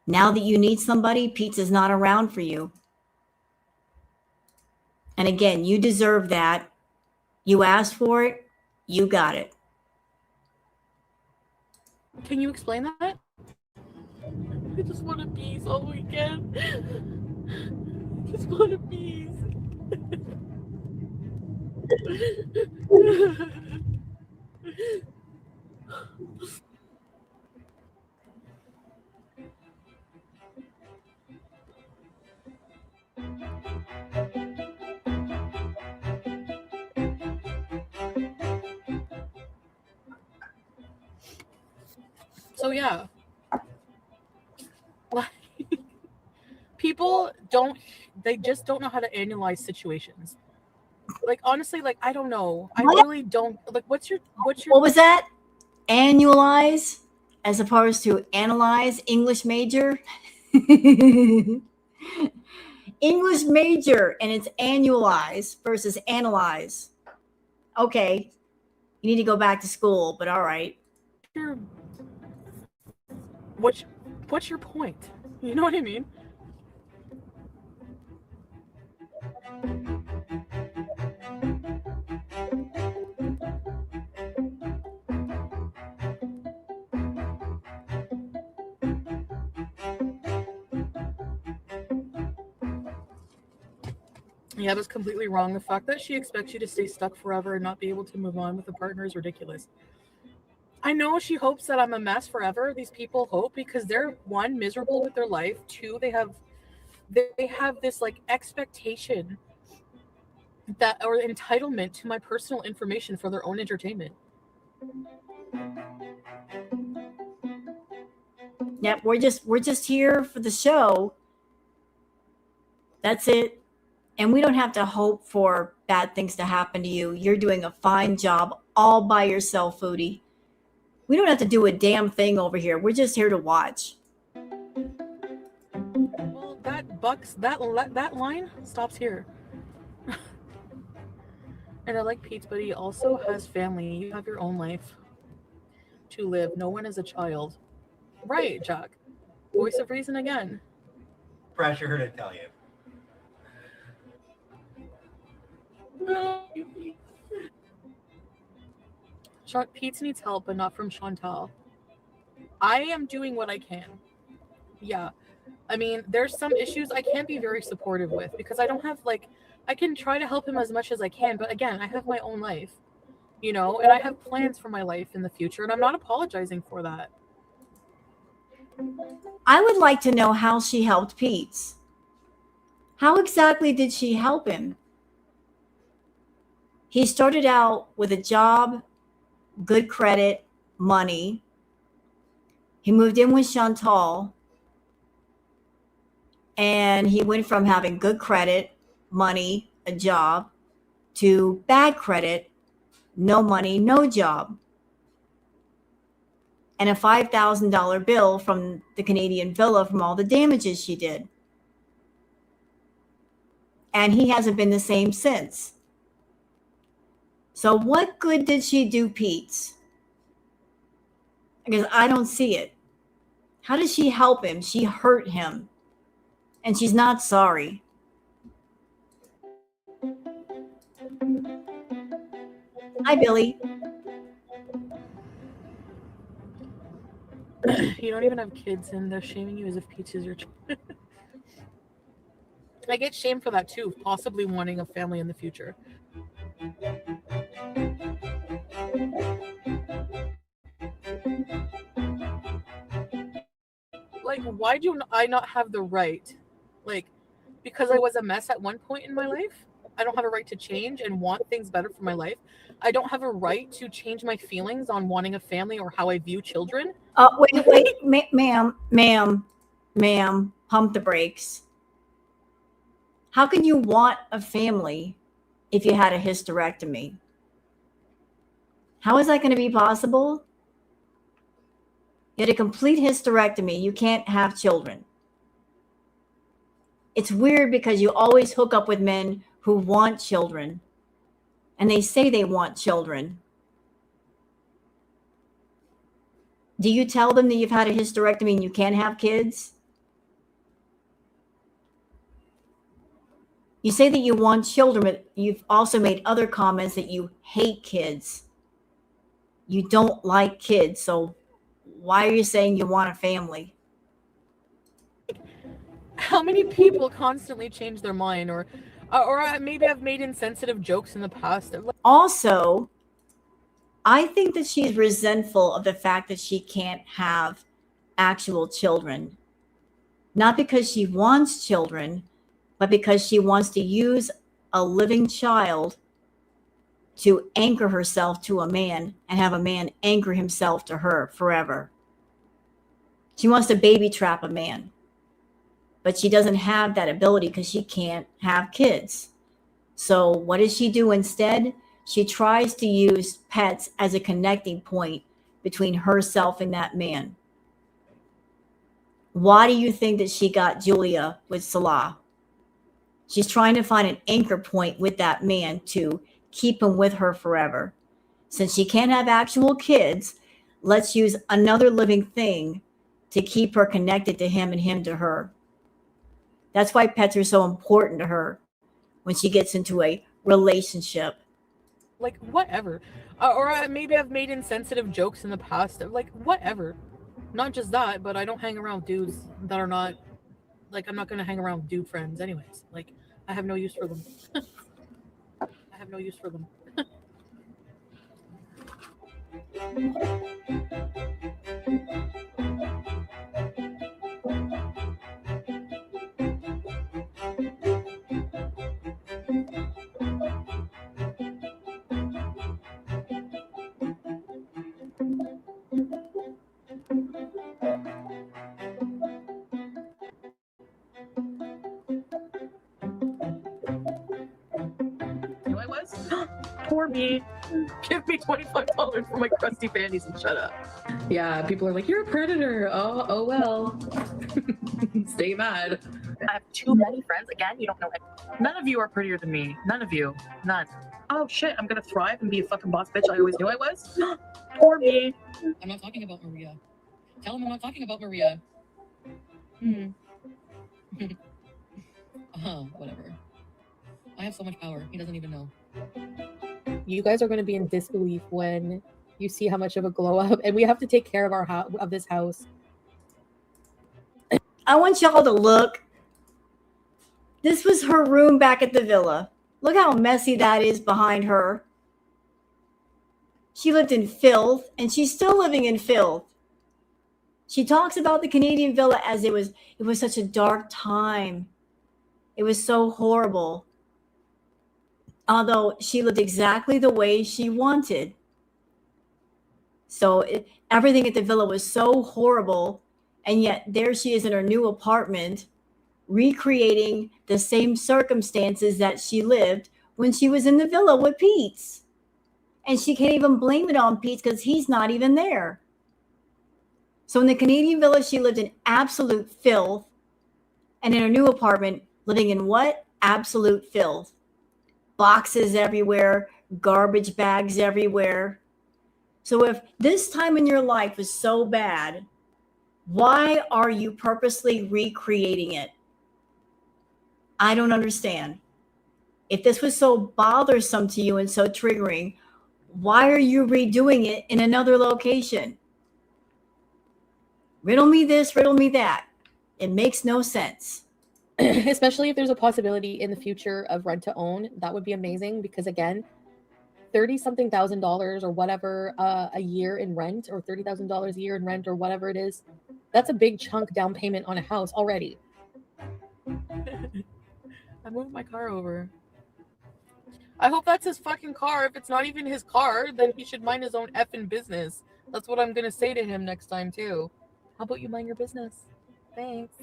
Now that you need somebody, Pizza's not around for you. And again, you deserve that. You asked for it, you got it. Can you explain that? I just want a piece all weekend. Just want a piece. So yeah. People just don't know how to analyze situations. Like honestly, like I don't know. I really don't. Like what's your What was that? Annualize as opposed to analyze. English major. English major, and it's annualize versus analyze. Okay, you need to go back to school, but all right. What's your point? You know what I mean? Yeah, that's completely wrong. The fact that she expects you to stay stuck forever and not be able to move on with a partner is ridiculous. I know she hopes that I'm a mess forever. These people hope because they're one, miserable with their life. Two, they have this like expectation that or entitlement to my personal information for their own entertainment. Yep, we're just here for the show. That's it. And we don't have to hope for bad things to happen to you. You're doing a fine job all by yourself, Foodie. We don't have to do a damn thing over here. We're just here to watch. Well, that line stops here. And I like Pete's, but he also has family. You have your own life to live. No one is a child. Right, Jack. Voice of reason again. Pressure her to tell you. Pete needs help, but not from Chantal. I am doing what I can. Yeah. I mean, there's some issues I can't be very supportive with because I don't have I can try to help him as much as I can, but again, I have my own life, and I have plans for my life in the future, and I'm not apologizing for that. I would like to know how she helped Pete. How exactly did she help him? He started out with a job, good credit, money. He moved in with Chantal, and he went from having good credit, money, a job, to bad credit, no money, no job, and a $5,000 bill from the Canadian villa from all the damages she did. And he hasn't been the same since. So what good did she do Pete? Because I don't see it. How did she help him? She hurt him. And she's not sorry. Hi, Billy. You don't even have kids, and they're shaming you as if Peach is your child. I get shamed for that too, possibly wanting a family in the future. Like, why do I not have the right? Like, because I was a mess at one point in my life? I don't have a right to change and want things better for my life. I don't have a right to change my feelings on wanting a family or how I view children. Wait, ma'am, pump the brakes. How can you want a family if you had a hysterectomy? How is that going to be possible? You had a complete hysterectomy. You can't have children. It's weird because you always hook up with men who want children, and they say they want children. Do you tell them that you've had a hysterectomy and you can't have kids? You say that you want children, but you've also made other comments that you hate kids. You don't like kids, so why are you saying you want a family? How many people constantly change their mind, or maybe I've made insensitive jokes in the past. Also, I think that she's resentful of the fact that she can't have actual children. Not because she wants children, but because she wants to use a living child to anchor herself to a man and have a man anchor himself to her forever. She wants to baby trap a man, but she doesn't have that ability because she can't have kids. So what does she do instead? She tries to use pets as a connecting point between herself and that man. Why do you think that she got Julia with Salah? She's trying to find an anchor point with that man to keep him with her forever. Since she can't have actual kids, let's use another living thing to keep her connected to him and him to her. That's why pets are so important to her when she gets into a relationship. Like, whatever. Or maybe I've made insensitive jokes in the past. Like, whatever. Not just that, but I don't hang around dudes that are not, like, I'm not going to hang around dude friends anyways. Like, I have no use for them. I have no use for them. Who I was? Poor me. Give me $25 for my crusty panties and shut up. Yeah, people are like, you're a predator. Oh well. Stay mad. I have too many friends. Again, you don't know. None of you are prettier than me. None of you. None. Oh shit, I'm gonna thrive and be a fucking boss bitch I always knew I was. Poor me. I'm not talking about Maria. Tell him I'm not talking about Maria. Whatever. I have so much power. He doesn't even know. You guys are going to be in disbelief when you see how much of a glow up, and we have to take care of our of this house. I want y'all to look. This was her room back at the villa. Look how messy that is behind her. She lived in filth, and she's still living in filth. She talks about the Canadian villa as it was such a dark time. It was so horrible. Although she lived exactly the way she wanted. So everything at the villa was so horrible, and yet there she is in her new apartment, recreating the same circumstances that she lived when she was in the villa with Pete. And she can't even blame it on Pete because he's not even there. So in the Canadian villa, she lived in absolute filth, and in her new apartment, living in what? Absolute filth. Boxes everywhere, garbage bags everywhere. So if this time in your life is so bad, why are you purposely recreating it? I don't understand. If this was so bothersome to you and so triggering, why are you redoing it in another location? Riddle me this, riddle me that. It makes no sense. Especially if there's a possibility in the future of rent to own. That would be amazing because, again, $30-something thousand or whatever a year in rent, or $30,000 a year in rent, or whatever it is, that's a big chunk down payment on a house already. I moved my car over. I hope that's his fucking car. If it's not even his car, then he should mind his own effing business. That's what I'm gonna say to him next time too. How about you mind your business? Thanks.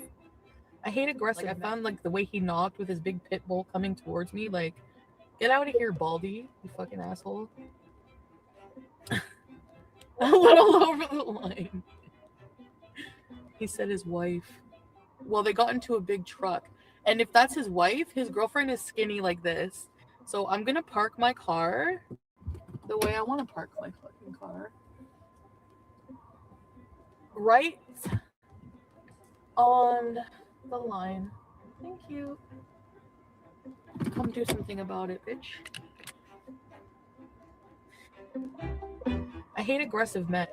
I hate aggressive. Like, I found like the way he knocked with his big pit bull coming towards me. Like, get out of here, Baldy, you fucking asshole. I went all over the line. He said his wife. Well, they got into a big truck. And if that's his wife, his girlfriend is skinny like this. So I'm going to park my car the way I want to park my fucking car. Right on the line. Thank you. Come do something about it, bitch. I hate aggressive men.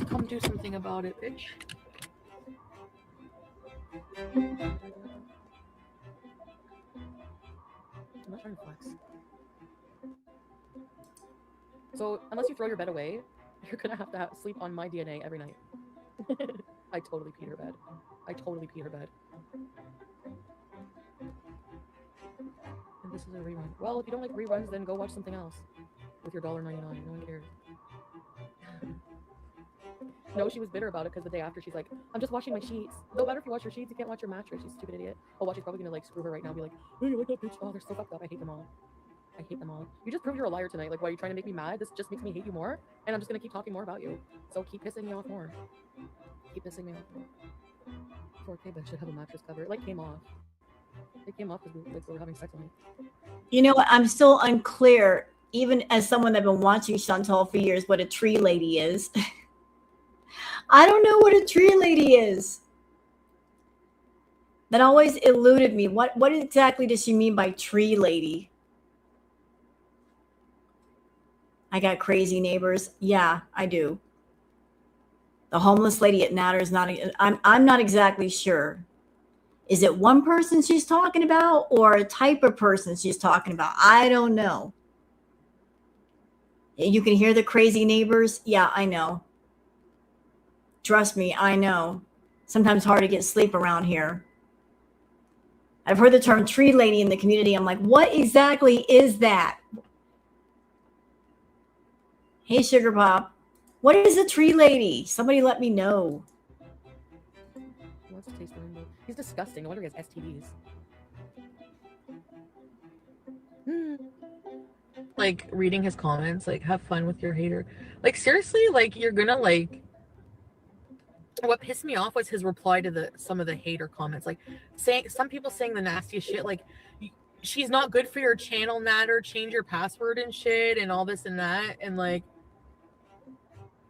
Come do something about it, bitch. I'm not trying to flex. So, unless you throw your bed away, you're gonna have to sleep on my DNA every night. I totally peed her bed. I totally peed her bed. And this is a rerun. Well, if you don't like reruns, then go watch something else with your $1.99. No one cares. No, she was bitter about it because the day after she's like, I'm just washing my sheets. No matter if you wash your sheets, you can't wash your mattress. She's a stupid idiot. Oh, well, she's probably gonna like screw her right now and be like, oh, you like that bitch? Oh, they're so fucked up. I hate them all. I hate them all. You just proved you're a liar tonight. Like, why are you trying to make me mad? This just makes me hate you more. And I'm just gonna keep talking more about you. So keep pissing me off more. Keep pissing me off more. 4K bed should have a mattress cover. It like came off. It came off because we were having sex on it. You know what? I'm still unclear, even as someone that's been watching Chantal for years, what a tree lady is. I don't know what a tree lady is. That always eluded me. What exactly does she mean by tree lady? I got crazy neighbors. Yeah, I do. The homeless lady at Natter is not. I'm not exactly sure. Is it one person she's talking about or a type of person she's talking about? I don't know. You can hear the crazy neighbors. Yeah, I know. Trust me, I know. Sometimes hard to get sleep around here. I've heard the term tree lady in the community. I'm like, what exactly is that? Hey, Sugar Pop. What is a tree lady? Somebody let me know. He wants to taste the rainbow. He's disgusting. No wonder he has STDs. Like, reading his comments, like, have fun with your hater. Like, seriously, like, you're gonna, like... What pissed me off was his reply to some of the hater comments. Like, some people saying the nastiest shit, like, she's not good for your channel, Natter, change your password and shit, and all this and that, and, like...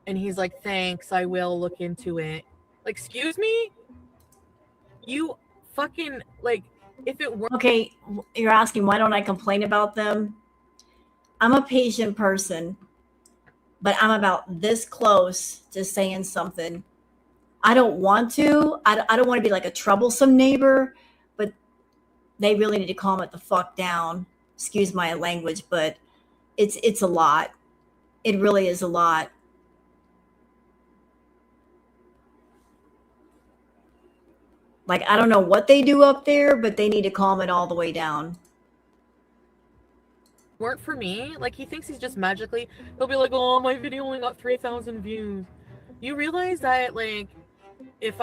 And he's like, thanks, I will look into it. Like, excuse me? You fucking, like, if it weren't... Okay, you're asking why don't I complain about them? I'm a patient person, but I'm about this close to saying something. I don't want to. I don't want to be like a troublesome neighbor, but they really need to calm it the fuck down. Excuse my language, but it's a lot. It really is a lot. Like, I don't know what they do up there, but they need to calm it all the way down. Weren't for me, like, he thinks he's just magically, he'll be like, oh, my video only got 3,000 views. You realize that, like, if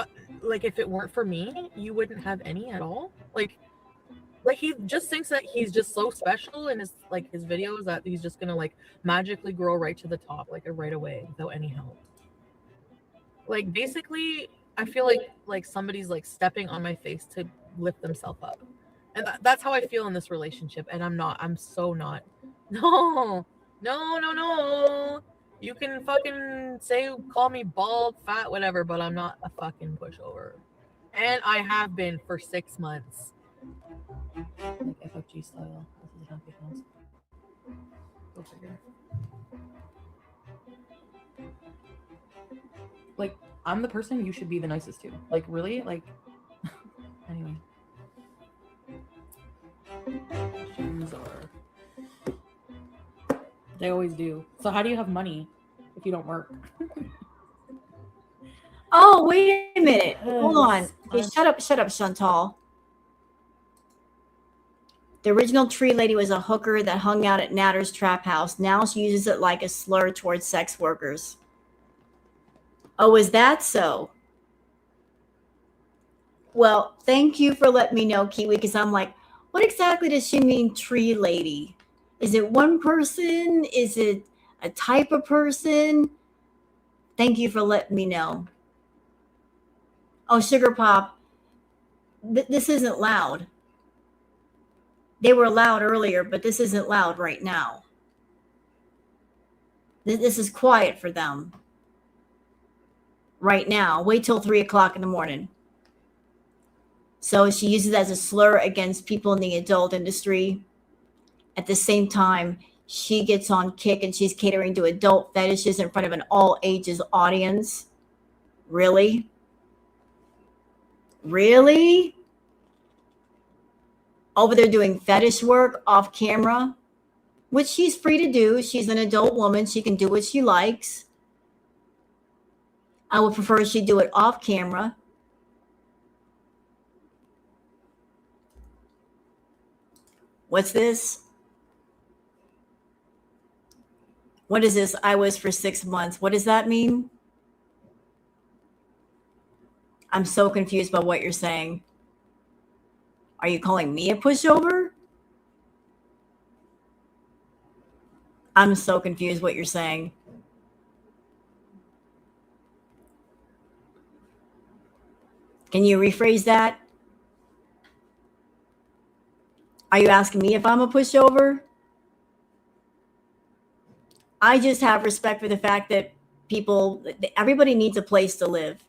it weren't for me, you wouldn't have any at all? Like he just thinks that he's just so special in his videos that he's just gonna, like, magically grow right to the top, like, right away without any help. Like, basically, I feel like somebody's, like, stepping on my face to lift themselves up. And that's how I feel in this relationship. And I'm so not. No. You can fucking call me bald, fat, whatever, but I'm not a fucking pushover. And I have been for 6 months. Like FFG style. This is a happy house. Go figure. Like, I'm the person you should be the nicest to. Like, really? Like, anyway. Questions are... They always do. So how do you have money if you don't work? Oh, wait a minute. Hold on. Okay, shut up, Chantal. The original tree lady was a hooker that hung out at Natter's trap house. Now she uses it like a slur towards sex workers. Oh, is that so? Well, thank you for letting me know, Kiwi, because I'm like, what exactly does she mean, tree lady? Is it one person? Is it a type of person? Thank you for letting me know. Oh, Sugar Pop, this isn't loud. They were loud earlier, but this isn't loud right now. This is quiet for them right now. Wait till 3 o'clock in the morning. So she uses it as a slur against people in the adult industry. At the same time, she gets on Kick and she's catering to adult fetishes in front of an all ages audience. Really? Really? Over there doing fetish work off camera, which she's free to do. She's an adult woman. She can do what she likes. I would prefer she do it off camera. What's this? What is this? I was for 6 months. What does that mean? I'm so confused by what you're saying. Are you calling me a pushover? I'm so confused what you're saying. Can you rephrase that? Are you asking me if I'm a pushover? I just have respect for the fact that everybody needs a place to live.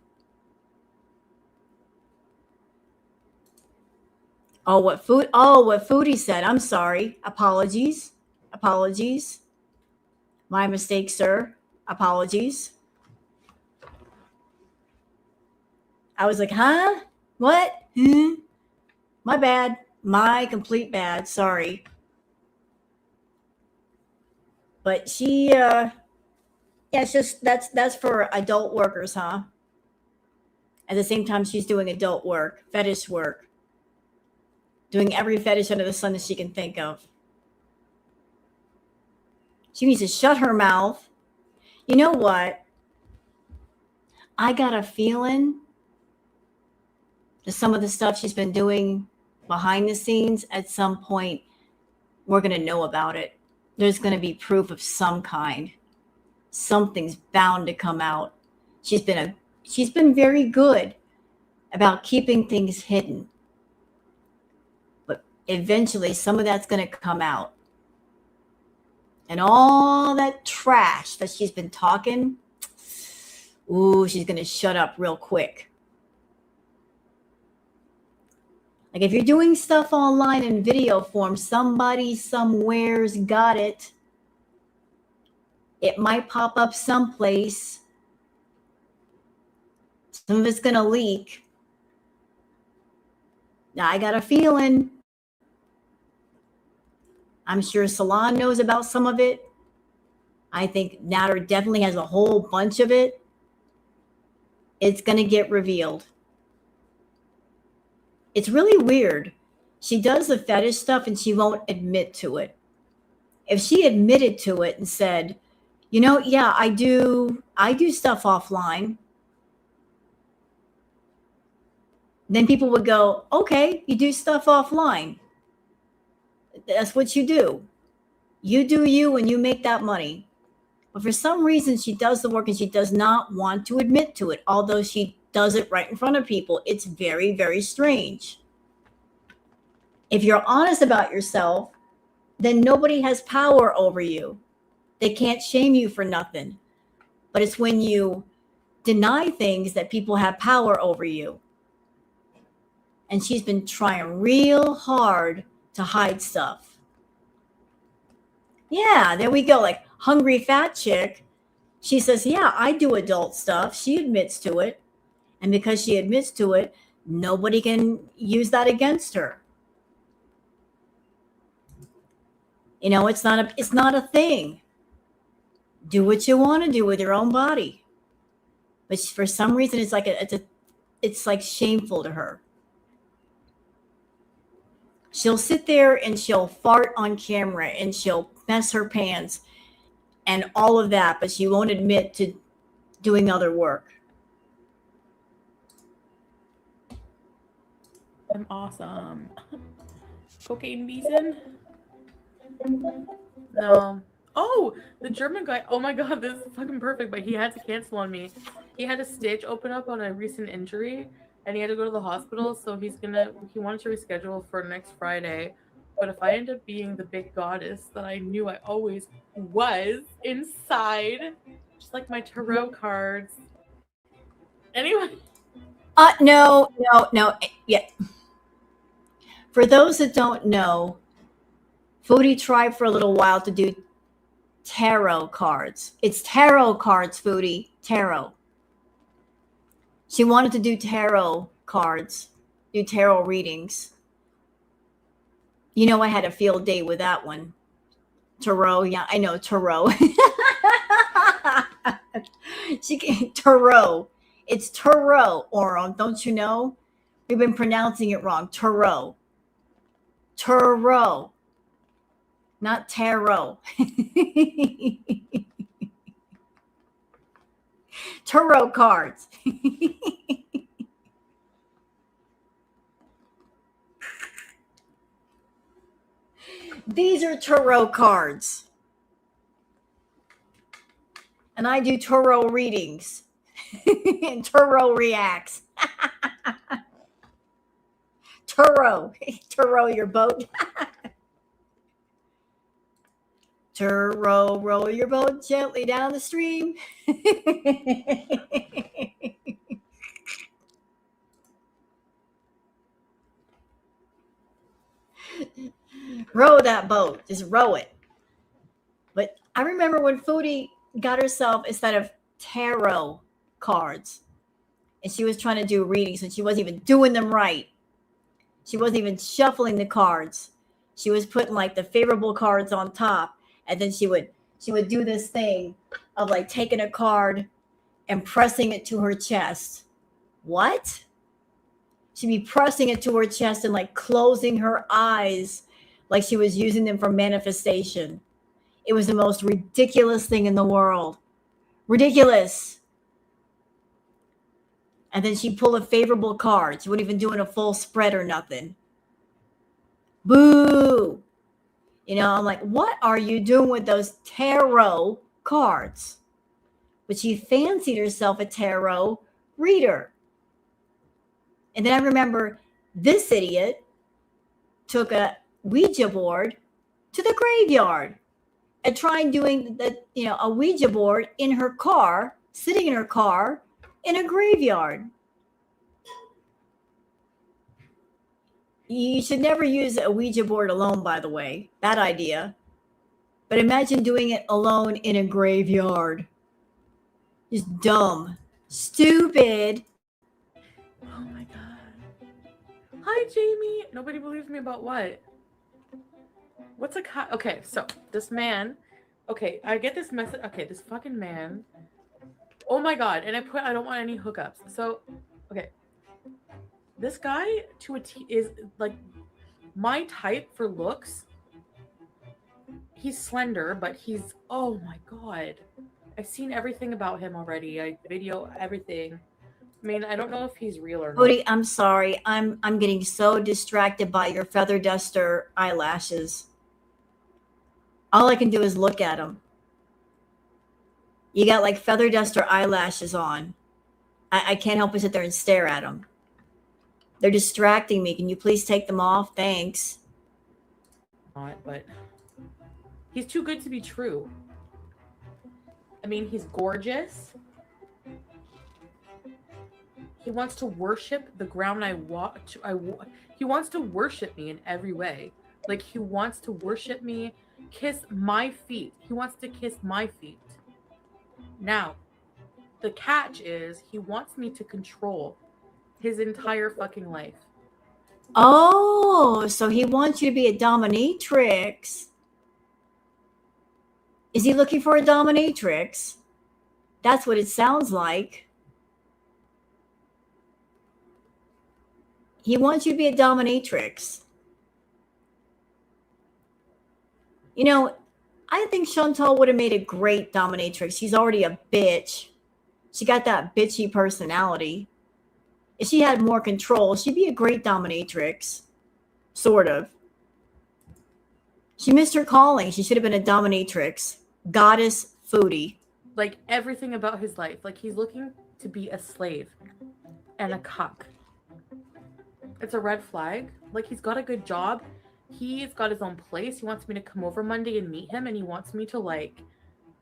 What Foodie said. I'm sorry. Apologies. My mistake, sir. Apologies. I was like, huh? What? My bad. My complete bad. Sorry. But she, it's just that's for adult workers, huh? At the same time, she's doing adult work, fetish work, doing every fetish under the sun that she can think of. She needs to shut her mouth. You know what? I got a feeling that some of the stuff she's been doing behind the scenes, at some point, we're going to know about it. There's going to be proof of some kind. Something's bound to come out. She's been very good about keeping things hidden. But eventually some of that's going to come out. And all that trash that she's been talking, she's going to shut up real quick. Like if you're doing stuff online in video form, somebody somewhere's got it. It might pop up someplace. Some of it's going to leak. Now, I got a feeling. I'm sure Salon knows about some of it. I think Natter definitely has a whole bunch of it. It's going to get revealed. It's really weird. She does the fetish stuff and she won't admit to it. If she admitted to it and said, yeah, I do stuff offline, then people would go, okay, you do stuff offline. That's what you do. You do you and you make that money. But for some reason, she does the work and she does not want to admit to it, although she does it right in front of people. It's very, very strange. If you're honest about yourself, then nobody has power over you. They can't shame you for nothing. But it's when you deny things that people have power over you. And she's been trying real hard to hide stuff. Yeah, there we go. Like Hungry Fat Chick. She says, yeah, I do adult stuff. She admits to it. And because she admits to it, nobody can use that against her. It's not a thing. Do what you want to do with your own body. But for some reason, it's like shameful to her. She'll sit there and she'll fart on camera and she'll mess her pants and all of that, but she won't admit to doing other work. I'm awesome. Cocaine Beeson? No. Oh, the German guy. Oh my god, this is fucking perfect, but he had to cancel on me. He had a stitch open up on a recent injury and he had to go to the hospital, so he wanted to reschedule for next Friday. But if I end up being the big goddess that I knew I always was inside, just like my tarot cards. Anyway. No. Yeah. For those that don't know, Foodie tried for a little while to do tarot cards. It's tarot cards, Foodie. Tarot. She wanted to do tarot cards, do tarot readings. I had a field day with that one. Tarot, yeah, I know, tarot. Tarot. It's tarot, Oral, don't you know? We've been pronouncing it wrong. Tarot. Tarot. Not tarot. Tarot cards. These are tarot cards. And I do tarot readings. And tarot reacts. Tarot your boat. Tarot, roll your boat gently down the stream. Row that boat. Just row it. But I remember when Foodie got herself a set of tarot cards. And she was trying to do readings and she wasn't even doing them right. She wasn't even shuffling the cards. She was putting like the favorable cards on top. And then she would do this thing of like taking a card and pressing it to her chest. What? She'd be pressing it to her chest and like closing her eyes like she was using them for manifestation. It was the most ridiculous thing in the world. Ridiculous. And then she'd pull a favorable card. She wasn't even doing a full spread or nothing. Boo. You know, I'm like, what are you doing with those tarot cards? But she fancied herself a tarot reader. And then I remember this idiot took a Ouija board to the graveyard and tried doing a Ouija board in her car, sitting in her car in a graveyard. You should never use a Ouija board alone, by the way. Bad idea. But imagine doing it alone in a graveyard. Just dumb. Stupid. Oh my god. Hi, Jamie. Nobody believes me about what? What's a cat? Okay, so this man. Okay, I get this message. Okay, this fucking man. Oh my god. And I don't want any hookups. So, okay. This guy to a T is like my type for looks. He's slender, but he's, oh my god. I've seen everything about him already. I video everything. I mean, I don't know if he's real or not. Foodie, I'm sorry. I'm getting so distracted by your feather duster eyelashes. All I can do is look at them. You got like feather duster eyelashes on. I can't help but sit there and stare at them. They're distracting me. Can you please take them off? Thanks. Not, but he's too good to be true. I mean, he's gorgeous. He wants to worship the ground I walk. He wants to worship me in every way. Like, he wants to worship me, kiss my feet. He wants to kiss my feet. Now, the catch is he wants me to control his entire fucking life. Oh, so he wants you to be a dominatrix. Is he looking for a dominatrix? That's what it sounds like. He wants you to be a dominatrix. You know, I think Chantal would have made a great dominatrix. She's already a bitch. She got that bitchy personality. If she had more control, she'd be a great dominatrix. Sort of. She missed her calling. She should have been a dominatrix. Goddess Foodie. Like, everything about his life. Like, he's looking to be a slave and a cuck. It's a red flag. Like, he's got a good job. He's got his own place. He wants me to come over Monday and meet him. And he wants me to, like...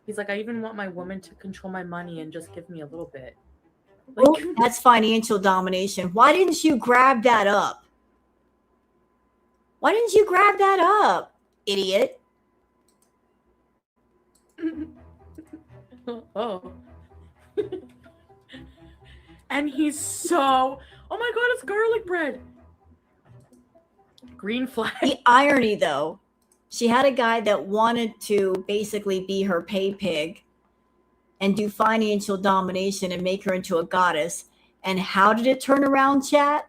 He's like, I even want my woman to control my money and just give me a little bit. Like, oh, that's financial domination. Why didn't you grab that up? Why didn't you grab that up, idiot? Oh. And he's so... Oh my god, it's garlic bread. Green flag. The irony, though. She had a guy that wanted to basically be her pay pig and do financial domination and make her into a goddess. And how did it turn around, chat?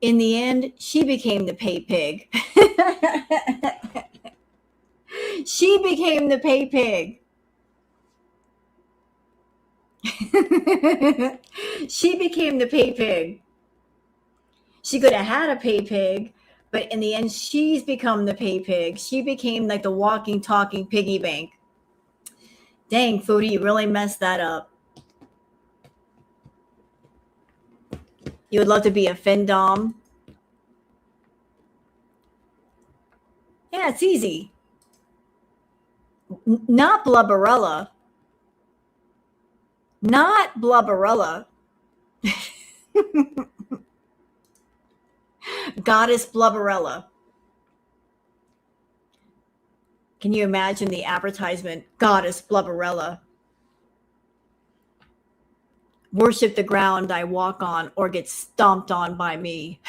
In the end, she became the pay pig. She became the pay pig. She became the pay pig. She could have had a pay pig, But in the end, she's become the pay pig. She became like the walking, talking piggy bank. Dang, Foodie, you really messed that up. You would love to be a findom. Yeah, it's easy. Not Blubberella. Not Blubberella. Goddess Blubberella. Can you imagine the advertisement? Goddess Blubberella. Worship the ground I walk on or get stomped on by me.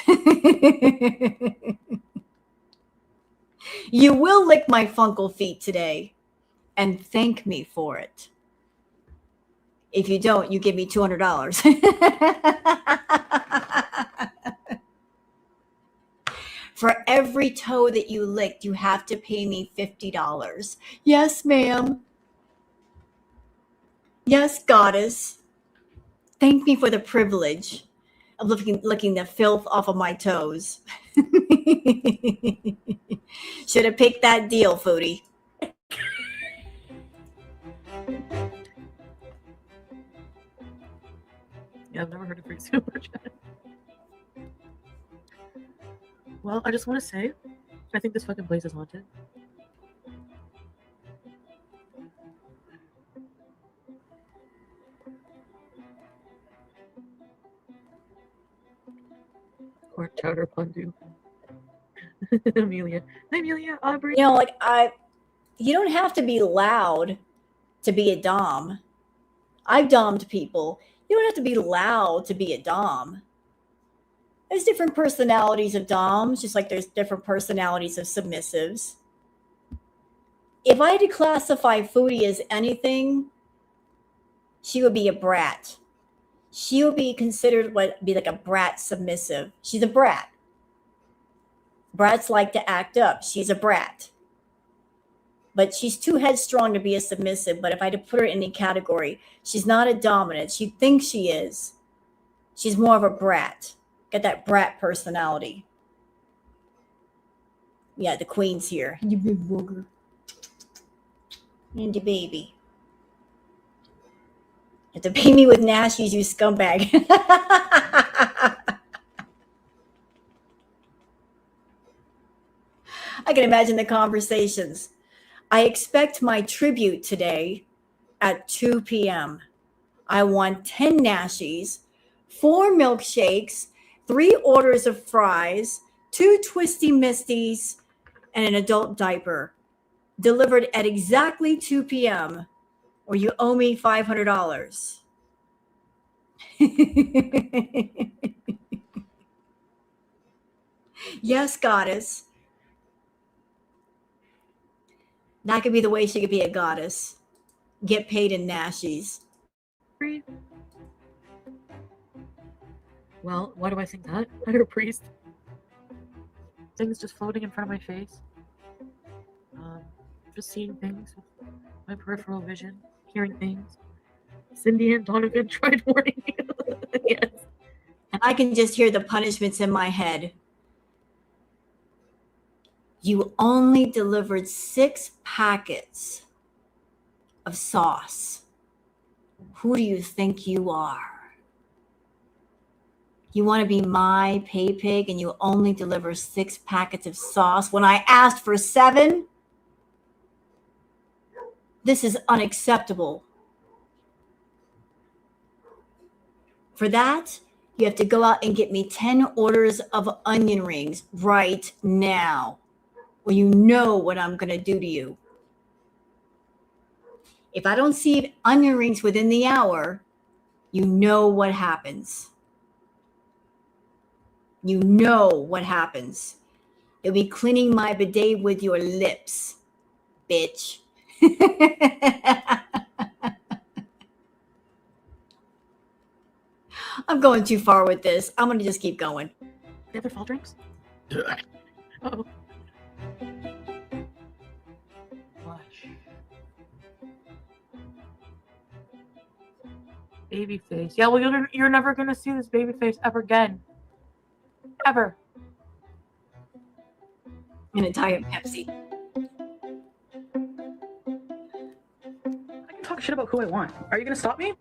You will lick my funkle feet today and thank me for it. If you don't, you give me $200. For every toe that you licked, you have to pay me $50. Yes, ma'am. Yes, goddess. Thank me for the privilege of licking the filth off of my toes. Should have picked that deal, Foodie. Yeah, I've never heard of free super chat. Well, I just want to say, I think this fucking place is haunted. Or chowder pondu. Amelia. Hi, Amelia. Aubrey. You know, like you don't have to be loud to be a dom. I've dommed people. You don't have to be loud to be a dom. There's different personalities of doms, just like there's different personalities of submissives. If I had to classify Foodie as anything, she would be a brat. She would be considered what be like a brat submissive. She's a brat. Brats like to act up. She's a brat. But she's too headstrong to be a submissive. But if I had to put her in any category, she's not a dominant. She thinks she is. She's more of a brat. Got that brat personality. Yeah, the queen's here. You big booger. And the baby. You have to pay me with nasties, you scumbag. I can imagine the conversations. I expect my tribute today at 2 p.m. I want 10 nashies, 4 milkshakes, 3 orders of fries, 2 twisty misties, and an adult diaper. Delivered at exactly 2 p.m. or you owe me $500. Yes, goddess. That could be the way she could be a goddess. Get paid in nashies. Well, why do I think that? I heard a priest. Things just floating in front of my face. Just seeing things with my peripheral vision, hearing things. Cindy and Donovan tried warning you. Yes. And I can just hear the punishments in my head. You only delivered 6 packets of sauce. Who do you think you are? You want to be my pay pig and you only deliver 6 packets of sauce when I asked for 7? This is unacceptable. For that, you have to go out and get me 10 orders of onion rings right now. Or you know what I'm going to do to you. If I don't see onion rings within the hour, you know what happens. You know what happens. You'll be cleaning my bidet with your lips, bitch. I'm going too far with this. I'm going to just keep going. The other fall drinks? Uh-oh. Baby face. Yeah, well, you're never going to see this baby face ever again. Ever. and a Diet Pepsi. I can talk shit about who I want. Are you gonna stop me?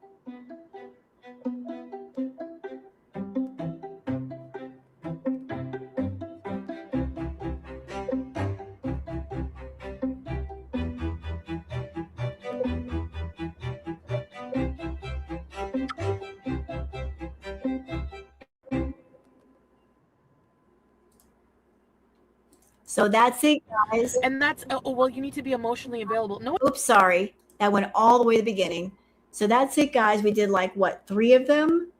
So that's it, guys. And that's well, you need to be emotionally available. No, Oops, sorry. That went all the way to the beginning. So that's it, guys. We did like what, 3 of them?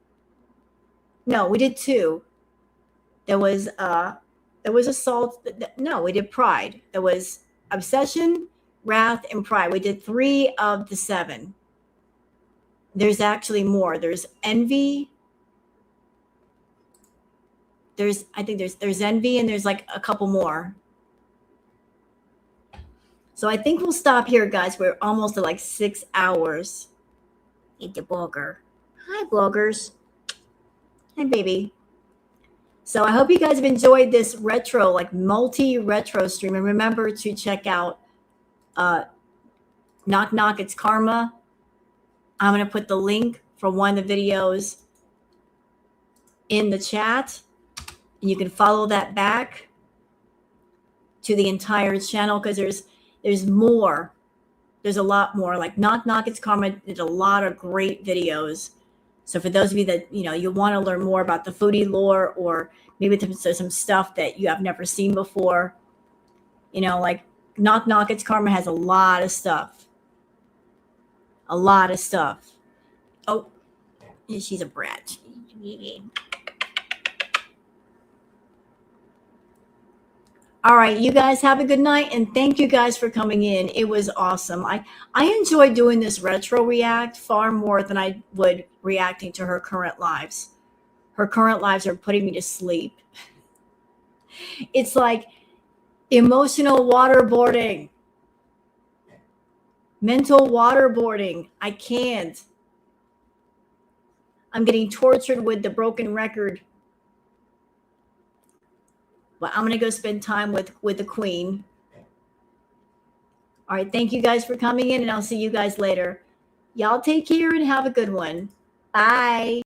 No, we did 2. There was assault. No, we did pride. There was obsession, wrath, and pride. We did 3 of the 7. There's actually more. There's envy. I think there's envy, and there's like a couple more. So I think we'll stop here, guys. We're almost at like 6 hours. Eat the blogger. Hi, bloggers. Hi, baby. So I hope you guys have enjoyed this retro, like multi-retro stream. And remember to check out Knock Knock, It's Karma. I'm going to put the link for one of the videos in the chat. And you can follow that back to the entire channel because there's more. There's a lot more. Like Knock Knock, It's Karma did a lot of great videos. So for those of you that, you want to learn more about the foodie lore, or maybe there's some stuff that you have never seen before, like Knock Knock, It's Karma has a lot of stuff. A lot of stuff. Oh, she's a brat. All right, you guys have a good night, and thank you guys for coming in. It was awesome. I enjoy doing this retro react far more than I would reacting to her current lives. Her current lives are putting me to sleep. It's like emotional waterboarding, mental waterboarding. I can't. I'm getting tortured with the broken record. Well, I'm going to go spend time with the queen. All right. Thank you guys for coming in, and I'll see you guys later. Y'all take care and have a good one. Bye.